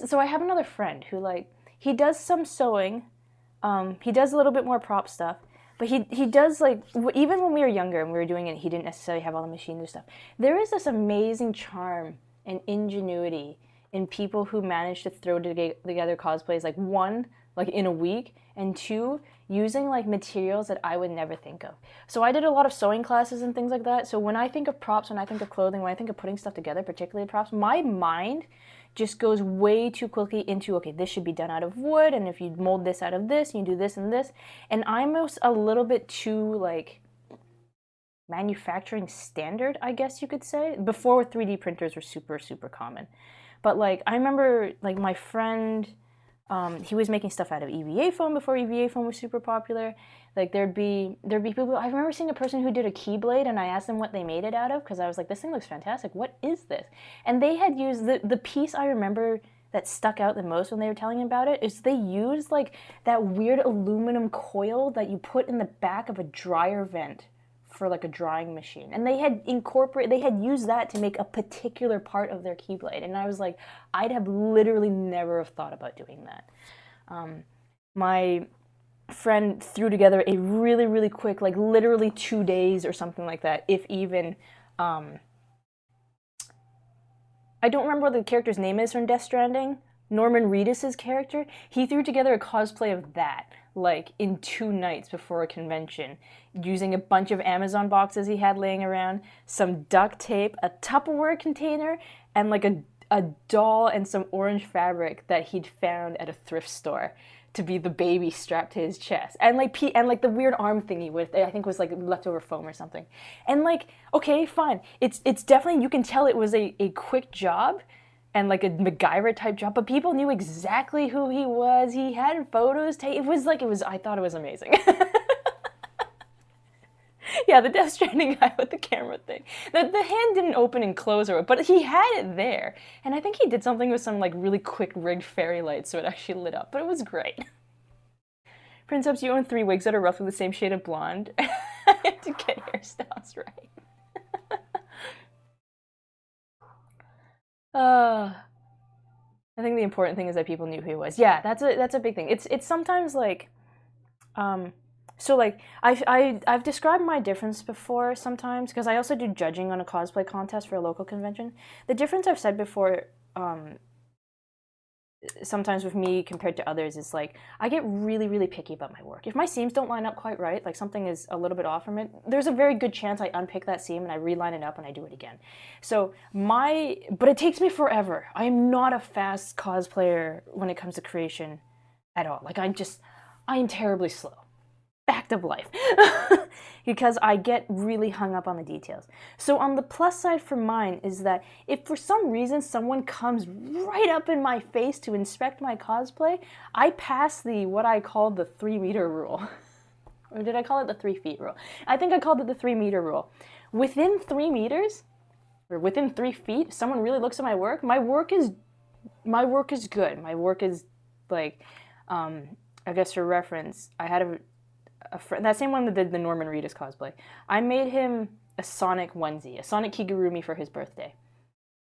so I have another friend who like, he does some sewing, he does a little bit more prop stuff, but he does like, even when we were younger and we were doing it, he didn't necessarily have all the machines and stuff. There is this amazing charm and ingenuity in people who manage to throw together cosplays, like one, like in a week, and two, using like materials that I would never think of. So I did a lot of sewing classes and things like that. So when I think of props, when I think of clothing, when I think of putting stuff together, particularly props, my mind just goes way too quickly into, okay, this should be done out of wood, and if you mold this out of this, you do this and this. And I'm a little bit too like manufacturing standard, I guess you could say, before 3D printers were super, super common. But like, I remember like my friend, he was making stuff out of EVA foam before EVA foam was super popular. Like there'd be people. I remember seeing a person who did a keyblade, and I asked them what they made it out of because I was like, this thing looks fantastic. What is this? And they had used the piece I remember that stuck out the most when they were telling me about it is they used like that weird aluminum coil that you put in the back of a dryer vent for like a drying machine, and they had used that to make a particular part of their keyblade, and I was like, I'd have literally never have thought about doing that. My friend threw together a really, really quick, like literally 2 days or something like that, if even, I don't remember what the character's name is from Death Stranding. Norman Reedus' character. He threw together a cosplay of that, like, in 2 nights before a convention, using a bunch of Amazon boxes he had laying around, some duct tape, a Tupperware container, and like a doll and some orange fabric that he'd found at a thrift store to be the baby strapped to his chest, and like the weird arm thingy with I think was like leftover foam or something, and like, okay, fine, it's definitely, you can tell it was a quick job, and like a MacGyver type job, but people knew exactly who he was. He had photos taken. I thought it was amazing. Yeah, the Death Stranding guy with the camera thing. The hand didn't open and close, but he had it there. And I think he did something with some like really quick rigged fairy lights so it actually lit up, but it was great. Princeps, you own 3 wigs that are roughly the same shade of blonde. I have to get hairstyles right. I think the important thing is that people knew who he was. Yeah, that's a big thing. It's sometimes like, so like I've described my difference before sometimes, because I also do judging on a cosplay contest for a local convention. The difference I've said before, sometimes with me compared to others, is like I get really, really picky about my work. If my seams don't line up quite right, like something is a little bit off from it, there's a very good chance I unpick that seam and I reline it up and I do it again. So but it takes me forever. I am not a fast cosplayer when it comes to creation at all. Like I am terribly slow. Fact of life. Because I get really hung up on the details. So on the plus side for mine is that if for some reason someone comes right up in my face to inspect my cosplay, I pass what I call the 3-meter rule. Or did I call it the 3 feet rule? I think I called it the 3-meter rule. Within 3 meters, or within 3 feet, someone really looks at my work. My work is good. My work is like, I guess for reference, I had a friend, that same one that did the Norman Reedus cosplay. I made him a Sonic onesie, a Sonic Kigurumi for his birthday.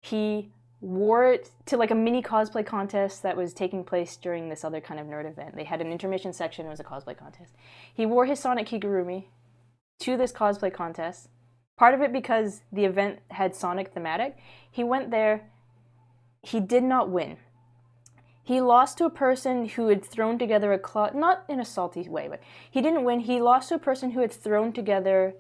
He wore it to like a mini cosplay contest that was taking place during this other kind of nerd event. They had an intermission section, it was a cosplay contest. He wore his Sonic Kigurumi to this cosplay contest. Part of it because the event had Sonic thematic. He went there, he did not win. He lost to a person who had thrown together not in a salty way, but he didn't win. He lost to a person who had thrown together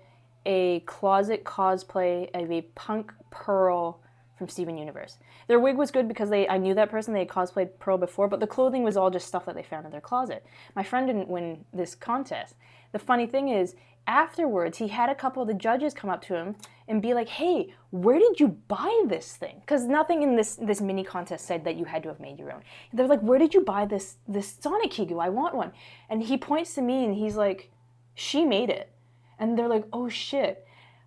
a closet cosplay of a punk Pearl from Steven Universe. Their wig was good because I knew that person, they had cosplayed Pearl before, but the clothing was all just stuff that they found in their closet. My friend didn't win this contest. The funny thing is, afterwards, he had a couple of the judges come up to him and be like, hey, where did you buy this thing? Because nothing in this mini contest said that you had to have made your own. They're like, where did you buy this Sonic Kigu? I want one. And he points to me and he's like, she made it. And they're like, oh shit.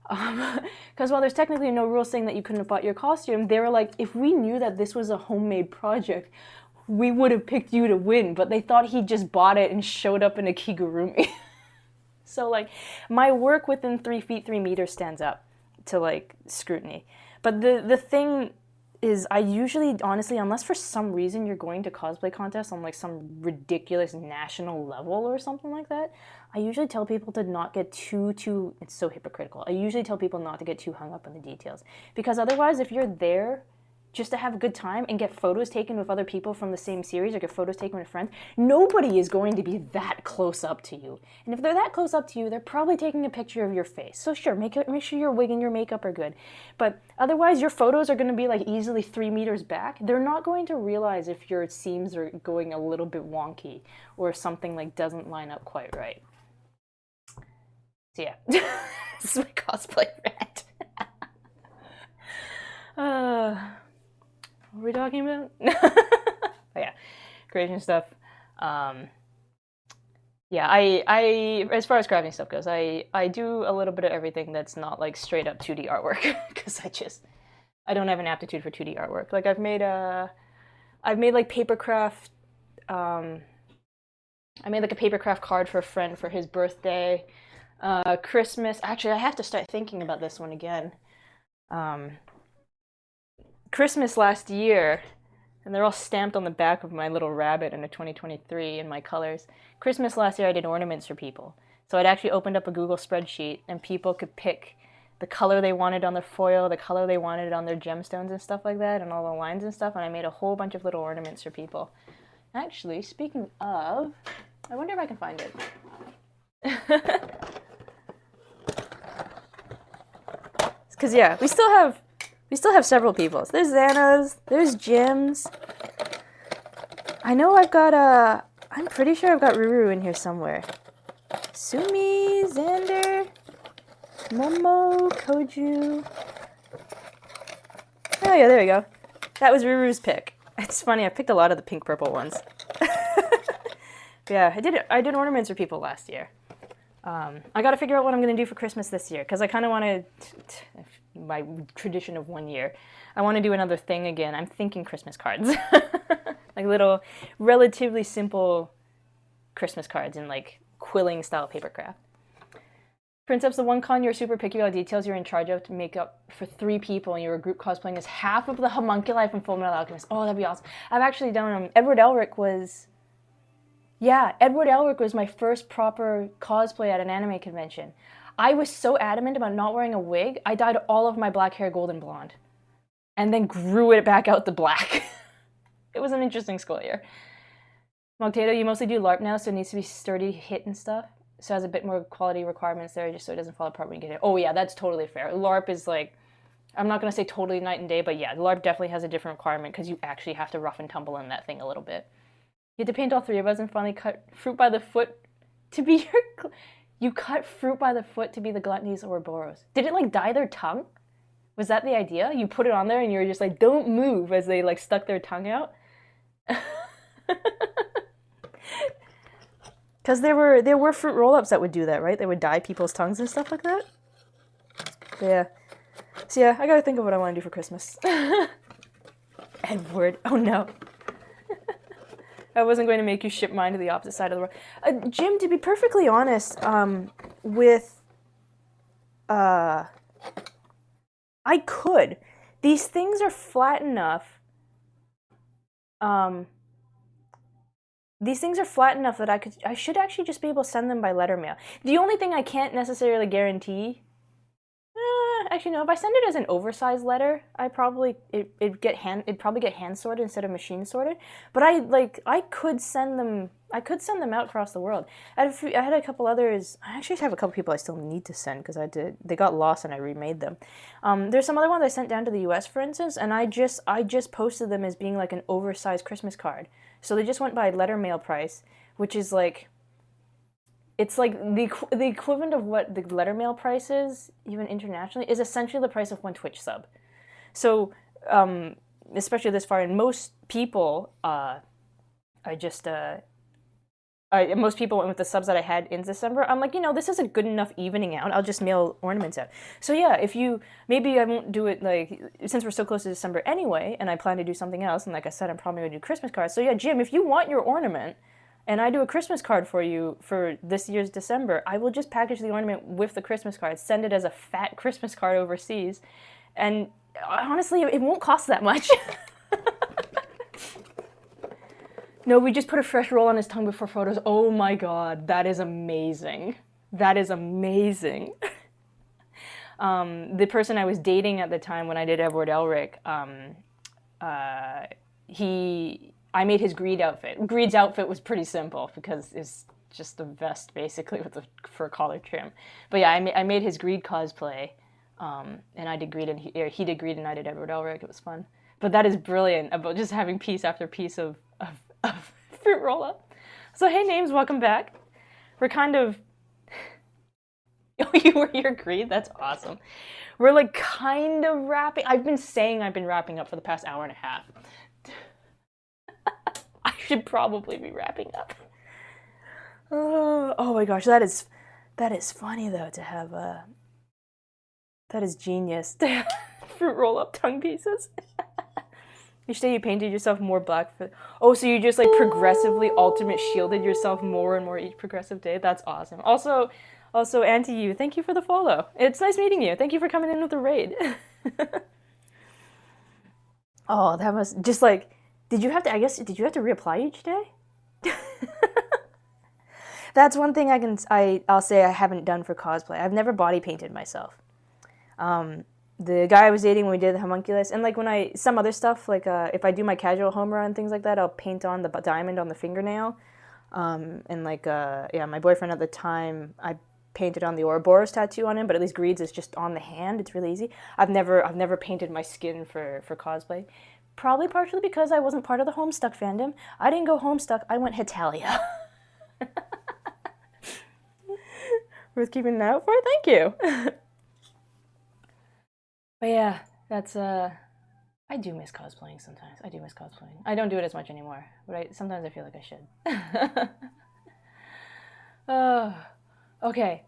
Because while there's technically no rule saying that you couldn't have bought your costume, they were like, if we knew that this was a homemade project, we would have picked you to win. But they thought he just bought it and showed up in a kigurumi. So like, my work within 3 feet, 3 meters stands up to like scrutiny. But the thing is, I usually, honestly, unless for some reason you're going to cosplay contests on like some ridiculous national level or something like that, I usually tell people to not get too, it's so hypocritical. I usually tell people not to get too hung up on the details. Because otherwise, if you're there just to have a good time and get photos taken with other people from the same series or get photos taken with friends, nobody is going to be that close up to you. And if they're that close up to you, they're probably taking a picture of your face. So sure, make sure your wig and your makeup are good. But otherwise, your photos are going to be like easily 3 meters back. They're not going to realize if your seams are going a little bit wonky or something like doesn't line up quite right. So yeah, this is my cosplay rant. What were we talking about? Oh yeah, creation stuff. Yeah, I as far as crafting stuff goes, I do a little bit of everything that's not like straight up 2D artwork because I don't have an aptitude for 2D artwork. Like I've made like papercraft. I made like a papercraft card for a friend for his birthday. Christmas. Actually, I have to start thinking about this one again. Christmas last year, and they're all stamped on the back of my little rabbit in a 2023 in my colors. Christmas last year, I did ornaments for people. So I'd actually opened up a Google spreadsheet, and people could pick the color they wanted on their foil, the color they wanted on their gemstones and stuff like that, and all the lines and stuff, and I made a whole bunch of little ornaments for people. Actually, speaking of, I wonder if I can find it. Because yeah, we still have several people. So there's Xana's, there's Jim's. I know I've got I'm pretty sure I've got Ruru in here somewhere. Sumi, Xander, Momo, Koju. Oh yeah, there we go. That was Ruru's pick. It's funny, I picked a lot of the pink purple ones. Yeah, I did ornaments for people last year. I got to figure out what I'm going to do for Christmas this year, because I kind of want to, my tradition of 1 year, I want to do another thing again. I'm thinking Christmas cards. Like little, relatively simple Christmas cards in like quilling style paper craft. Princeps, the one con you're super picky about details you're in charge of to make up for 3 people and you were group cosplaying is half of the homunculi from Fullmetal Alchemist. Oh, that'd be awesome. I've actually done Edward Elric was... Yeah, Edward Elric was my first proper cosplay at an anime convention. I was so adamant about not wearing a wig, I dyed all of my black hair golden blonde. And then grew it back out to black. It was an interesting school year. Mogtato, you mostly do LARP now, so it needs to be sturdy hit and stuff. So it has a bit more quality requirements there, just so it doesn't fall apart when you get it. Oh yeah, that's totally fair. LARP is like, I'm not going to say totally night and day, but yeah, LARP definitely has a different requirement because you actually have to rough and tumble in that thing a little bit. You had to paint all 3 of us and finally cut fruit by the foot to be your... You cut fruit by the foot to be the gluttonies or Boros. Did it like dye their tongue? Was that the idea? You put it on there and you were just like, don't move as they like stuck their tongue out? Because there were fruit roll-ups that would do that, right? They would dye people's tongues and stuff like that. But yeah. So yeah, I gotta think of what I want to do for Christmas. Edward. Oh no. I wasn't going to make you ship mine to the opposite side of the world. Jim, to be perfectly honest, I could. These things are flat enough. These things are flat enough that I should actually just be able to send them by letter mail. The only thing I can't necessarily guarantee, actually no, if I send it as an oversized letter, it'd probably get hand sorted instead of machine sorted. But I could send them out across the world. I had a couple others. I actually have a couple people I still need to send because they got lost and I remade them. There's some other ones I sent down to the U.S. for instance, and I just posted them as being like an oversized Christmas card. So they just went by letter mail price, which is like, it's like the equivalent of what the letter mail price is, even internationally, is essentially the price of one Twitch sub. So, especially this far, and most people, most people went with the subs that I had in December. I'm like, this is a good enough evening out. I'll just mail ornaments out. So yeah, maybe I won't do it like, since we're so close to December anyway, and I plan to do something else, and like I said, I'm probably going to do Christmas cards. So yeah, Jim, if you want your ornament, and I do a Christmas card for you for this year's December, I will just package the ornament with the Christmas card, send it as a fat Christmas card overseas, and honestly, it won't cost that much. No, we just put a fresh roll on his tongue before photos. Oh my god, that is amazing. That is amazing. The person I was dating at the time when I did Edward Elric, I made his Greed outfit. Greed's outfit was pretty simple because it's just a vest basically with a fur collar trim. But yeah, I made his Greed cosplay, and I did Greed and he did Greed and I did Edward Elric. It was fun. But that is brilliant about just having piece after piece of fruit roll up. So hey names, welcome back. We're kind of oh, you were your Greed? That's awesome. We're like kind of wrapping. I've been saying I've been wrapping up for the past hour and a half. I should probably be wrapping up. Oh my gosh, that is funny though to have that is genius to have fruit roll up tongue pieces. Each day you painted yourself more black. Oh, so you just like progressively ultimate shielded yourself more and more each progressive day? That's awesome. Also, Auntie you, thank you for the follow. It's nice meeting you. Thank you for coming in with the raid. Oh, that must just like, did you have to reapply each day? That's one thing I'll say I haven't done for cosplay. I've never body painted myself. The guy I was dating when we did the homunculus, and like when some other stuff, like if I do my casual Homer and things like that, I'll paint on the diamond on the fingernail. And like yeah, my boyfriend at the time, I painted on the Ouroboros tattoo on him, but at least Greed's is just on the hand. It's really easy. I've never painted my skin for cosplay. Probably partially because I wasn't part of the Homestuck fandom. I didn't go Homestuck, I went Hitalia. Worth keeping an eye out for? Thank you. But yeah, that's I do miss cosplaying sometimes. I do miss cosplaying. I don't do it as much anymore, but sometimes I feel like I should. Okay.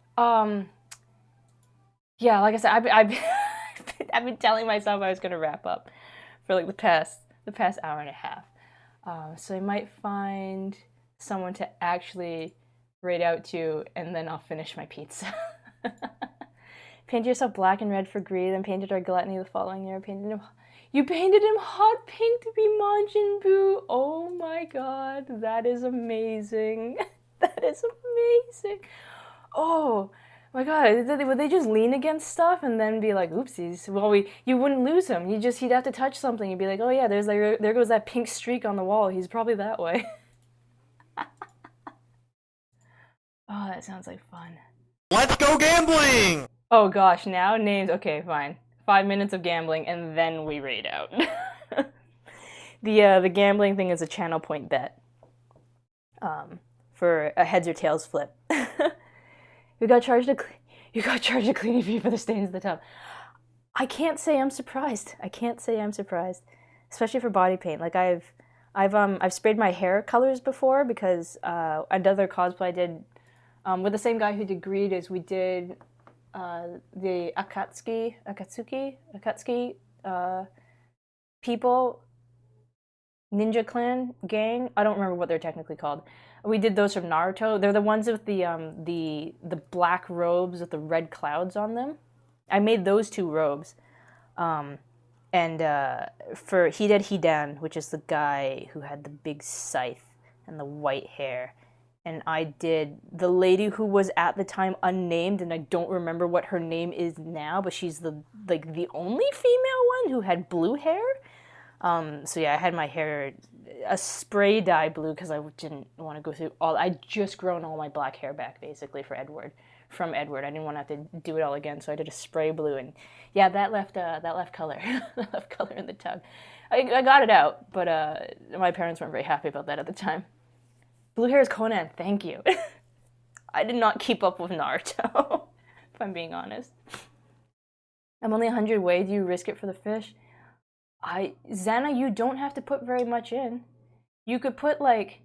Yeah, like I said, I've been telling myself I was gonna wrap up for like the past hour and a half. So I might find someone to actually raid out to, and then I'll finish my pizza. Painted yourself black and red for Greed, and painted our gluttony the following year. You painted him hot pink to be Majin Buu. Oh my god, that is amazing. That is amazing. Oh my god, would they just lean against stuff and then be like, oopsies? Well, you wouldn't lose him. He'd have to touch something. You'd be like, oh yeah, there goes that pink streak on the wall. He's probably that way. Oh, that sounds like fun. Let's go gambling! Oh gosh, now names. Okay, fine. 5 minutes of gambling and then we raid out. The gambling thing is a channel point bet. For a heads or tails flip. You got charged a cleaning fee for the stains of the tub. I can't say I'm surprised. Especially for body paint. Like I've sprayed my hair colors before because another cosplay I did with the same guy who did Greed is we did the Akatsuki people, Ninja Clan gang. I don't remember what they're technically called. We did those from Naruto. They're the ones with the black robes with the red clouds on them. I made those 2 robes. And for he did Hidan, which is the guy who had the big scythe and the white hair. And I did the lady who was at the time unnamed, and I don't remember what her name is now, but she's the only female one who had blue hair. So yeah, I had my hair a spray dye blue because I didn't want to go through all. I'd just grown all my black hair back basically from Edward. I didn't want to have to do it all again, so I did a spray blue, and yeah, that left color, that left color in the tub. I got it out, but my parents weren't very happy about that at the time. Blue hair is Conan. Thank you. I did not keep up with Naruto, if I'm being honest. I'm only 100 away. Do you risk it for the fish? Xana, you don't have to put very much in. You could put like,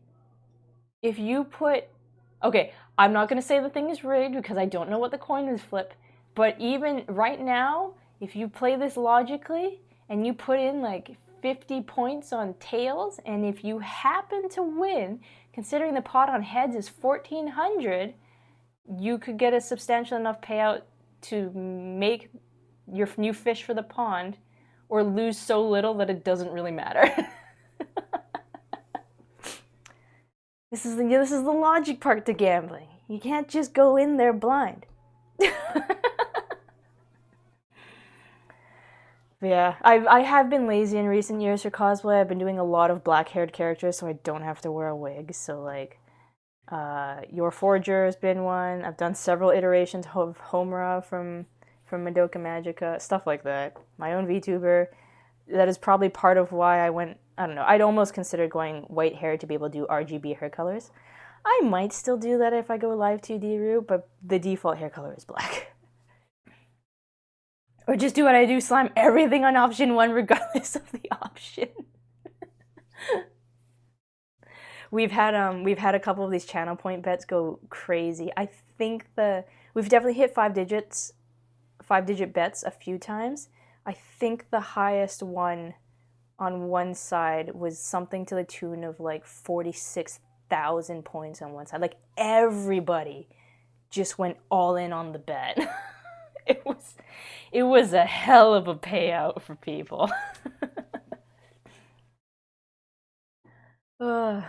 if you put, okay, I'm not gonna say the thing is rigged because I don't know what the coin is flip, but even right now, if you play this logically and you put in like 50 points on tails, and if you happen to win, considering the pot on heads is 1,400, you could get a substantial enough payout to make your new fish for the pond, or lose so little that it doesn't really matter. This is the logic part to gambling. You can't just go in there blind. Yeah, I have been lazy in recent years for cosplay. I've been doing a lot of black-haired characters, so I don't have to wear a wig. So like, Your Forger has been one. I've done several iterations of Homura from Madoka Magica, stuff like that. My own VTuber. That is probably part of why I went, I don't know, I'd almost considered going white hair to be able to do RGB hair colors. I might still do that if I go live 2D route, but the default hair color is black. Or just do what I do, slime everything on option 1 regardless of the option. We've had a couple of these channel point bets go crazy. I think we've definitely hit 5-digit bets a few times. I think the highest one on one side was something to the tune of like 46,000 points on one side. Like everybody just went all in on the bet. It was a hell of a payout for people. But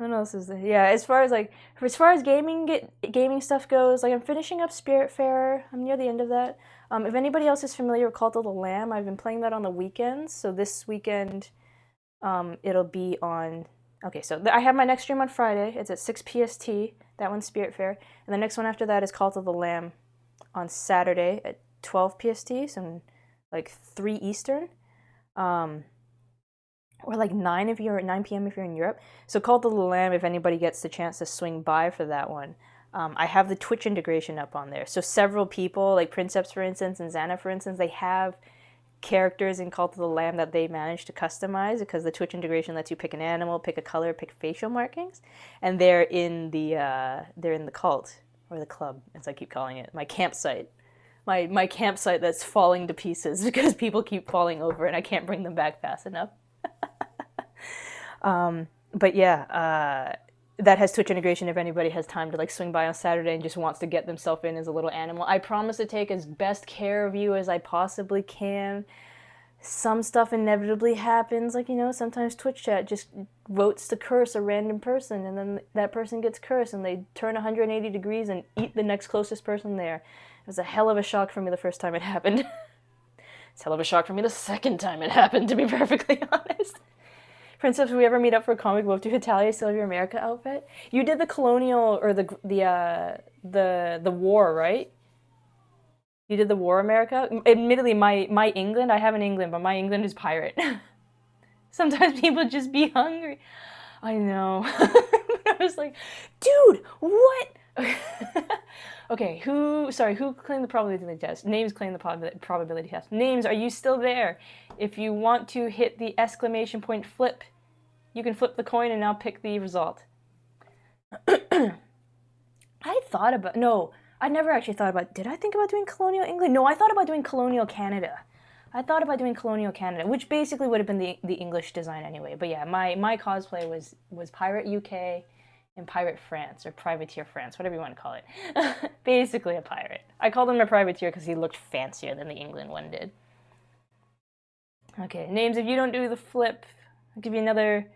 What else is there? Yeah, as far as gaming stuff goes, like I'm finishing up Spiritfarer. I'm near the end of that. If anybody else is familiar with Cult of the Lamb, I've been playing that on the weekends. So this weekend, it'll be on. Okay, so I have my next stream on Friday. It's at 6 PST. That one's Spiritfarer, and the next one after that is Cult of the Lamb on Saturday at 12 PST. So like 3 Eastern. Or like 9 if you're at 9 p.m. if you're in Europe. So Cult of the Lamb, if anybody gets the chance to swing by for that one, I have the Twitch integration up on there. So several people, like Princeps for instance, and Xana for instance, they have characters in Cult of the Lamb that they managed to customize because the Twitch integration lets you pick an animal, pick a color, pick facial markings, and they're in the cult or the club, as I keep calling it, my campsite. My campsite that's falling to pieces because people keep falling over and I can't bring them back fast enough. But yeah, that has Twitch integration if anybody has time to like swing by on Saturday and just wants to get themselves in as a little animal. I promise to take as best care of you as I possibly can. Some stuff inevitably happens, like, you know, sometimes Twitch chat just votes to curse a random person and then that person gets cursed and they turn 180 degrees and eat the next closest person there. It was a hell of a shock for me the first time it happened. It's a hell of a shock for me the second time it happened, to be perfectly honest. Princess, if we ever meet up for a comic book, do Italia still have your America outfit? You did the colonial or the war, right? You did the war America. Admittedly, my England, I have an England, but my England is pirate. Sometimes people just be hungry. I know. I was like, dude, what? Okay, who claimed the probability test? Names claim the probability test. Names, are you still there? If you want to hit the exclamation point flip, you can flip the coin and now pick the result. I never actually thought about, did I think about doing Colonial England? No, I thought about doing Colonial Canada. Which basically would have been the English design anyway. But yeah, my cosplay was Pirate UK and Pirate France, or Privateer France, whatever you want to call it. Basically a pirate. I called him a privateer because he looked fancier than the England one did. Okay, names, if you don't do the flip, I'll give you another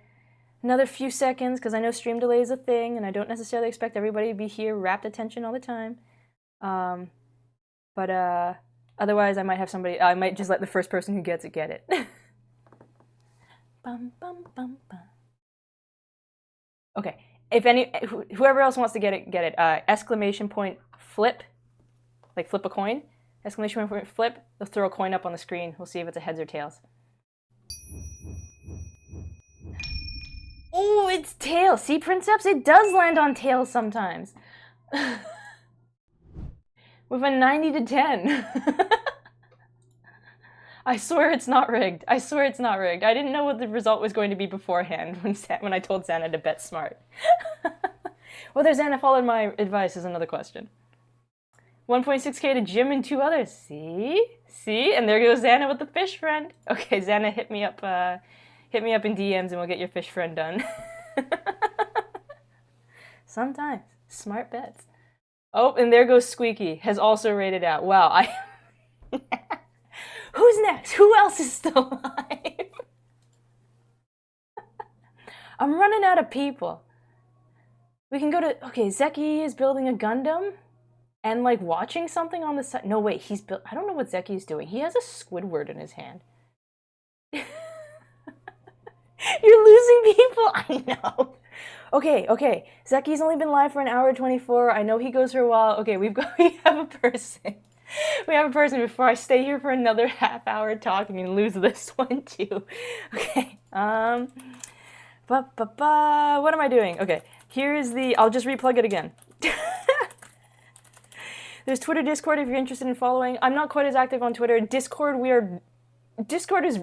few seconds because I know stream delay is a thing and I don't necessarily expect everybody to be here rapt attention all the time. But otherwise I might just let the first person who gets it get it. Bum, bum, bum, bum. Okay, whoever else wants to get it. Exclamation point flip, like flip a coin. Exclamation point flip. They'll throw a coin up on the screen. We'll see if it's a heads or tails. Oh, it's tails. See, Princeps, it does land on tails sometimes. With a 90 to 10. I swear it's not rigged. I didn't know what the result was going to be beforehand when I told Xana to bet smart. Whether Xana followed my advice is another question. 1.6k to Jim and 2 others. See? And there goes Xana with the fish friend. Okay, Xana, hit me up in DMs and we'll get your fish friend done. Sometimes. Smart bets. Oh, and there goes Squeaky. Has also rated out. Wow, Who's next? Who else is still alive? I'm running out of people. We can go to... Okay, Zeki is building a Gundam and, like, watching something on the side. No, wait, I don't know what Zeki is doing. He has a Squidward in his hand. You're losing people? I know. Okay. Zeki's only been live for an hour 24. I know he goes for a while. Okay, we have a person. We have a person before I stay here for another half hour talking and lose this one too. Okay. What am I doing? Okay. I'll just replug it again. There's Twitter, Discord if you're interested in following. I'm not quite as active on Twitter. Discord is,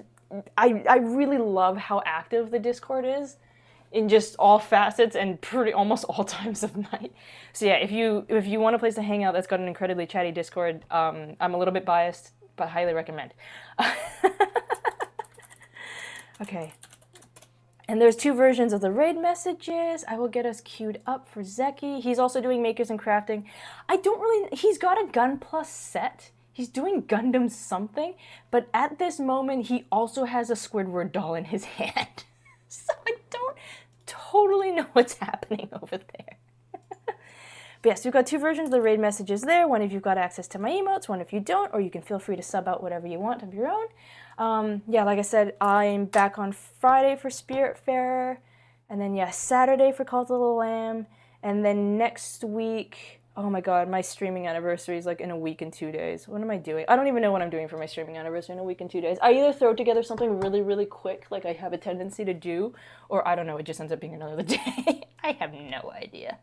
I really love how active the Discord is in just all facets and almost all times of night. So yeah, if you want a place to hang out that's got an incredibly chatty Discord, I'm a little bit biased, but highly recommend. Okay. And there's 2 versions of the raid messages. I will get us queued up for Zeki. He's also doing makers and crafting. He's got a Gun Plus set. He's doing Gundam something, but at this moment, he also has a Squidward doll in his hand. So I don't totally know what's happening over there. But yes, we've got 2 versions of the raid messages there. One if you've got access to my emotes, one if you don't, or you can feel free to sub out whatever you want of your own. Yeah, like I said, I'm back on Friday for Spiritfarer, and then yeah, Saturday for Cult of the Lamb, and then next week, oh my god, my streaming anniversary is like in a week and 2 days. What am I doing? I don't even know what I'm doing for my streaming anniversary in a week and 2 days. I either throw together something really, really quick, like I have a tendency to do, or I don't know, it just ends up being another day. I have no idea.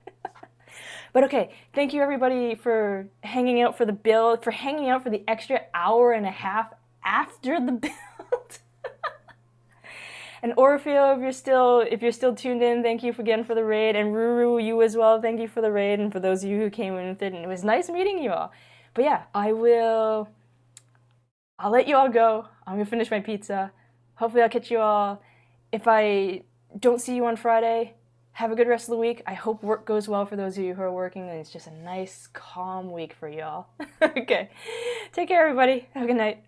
But okay, thank you everybody for hanging out for the build, for hanging out for the extra hour and a half after the build. And Orfeo, if you're still tuned in, thank you again for the raid. And Ruru, you as well, thank you for the raid, and for those of you who came in with it. And it was nice meeting you all. But yeah, I'll let you all go. I'm gonna finish my pizza. Hopefully I'll catch you all. If I don't see you on Friday, have a good rest of the week. I hope work goes well for those of you who are working, and it's just a nice, calm week for y'all. Okay. Take care, everybody. Have a good night.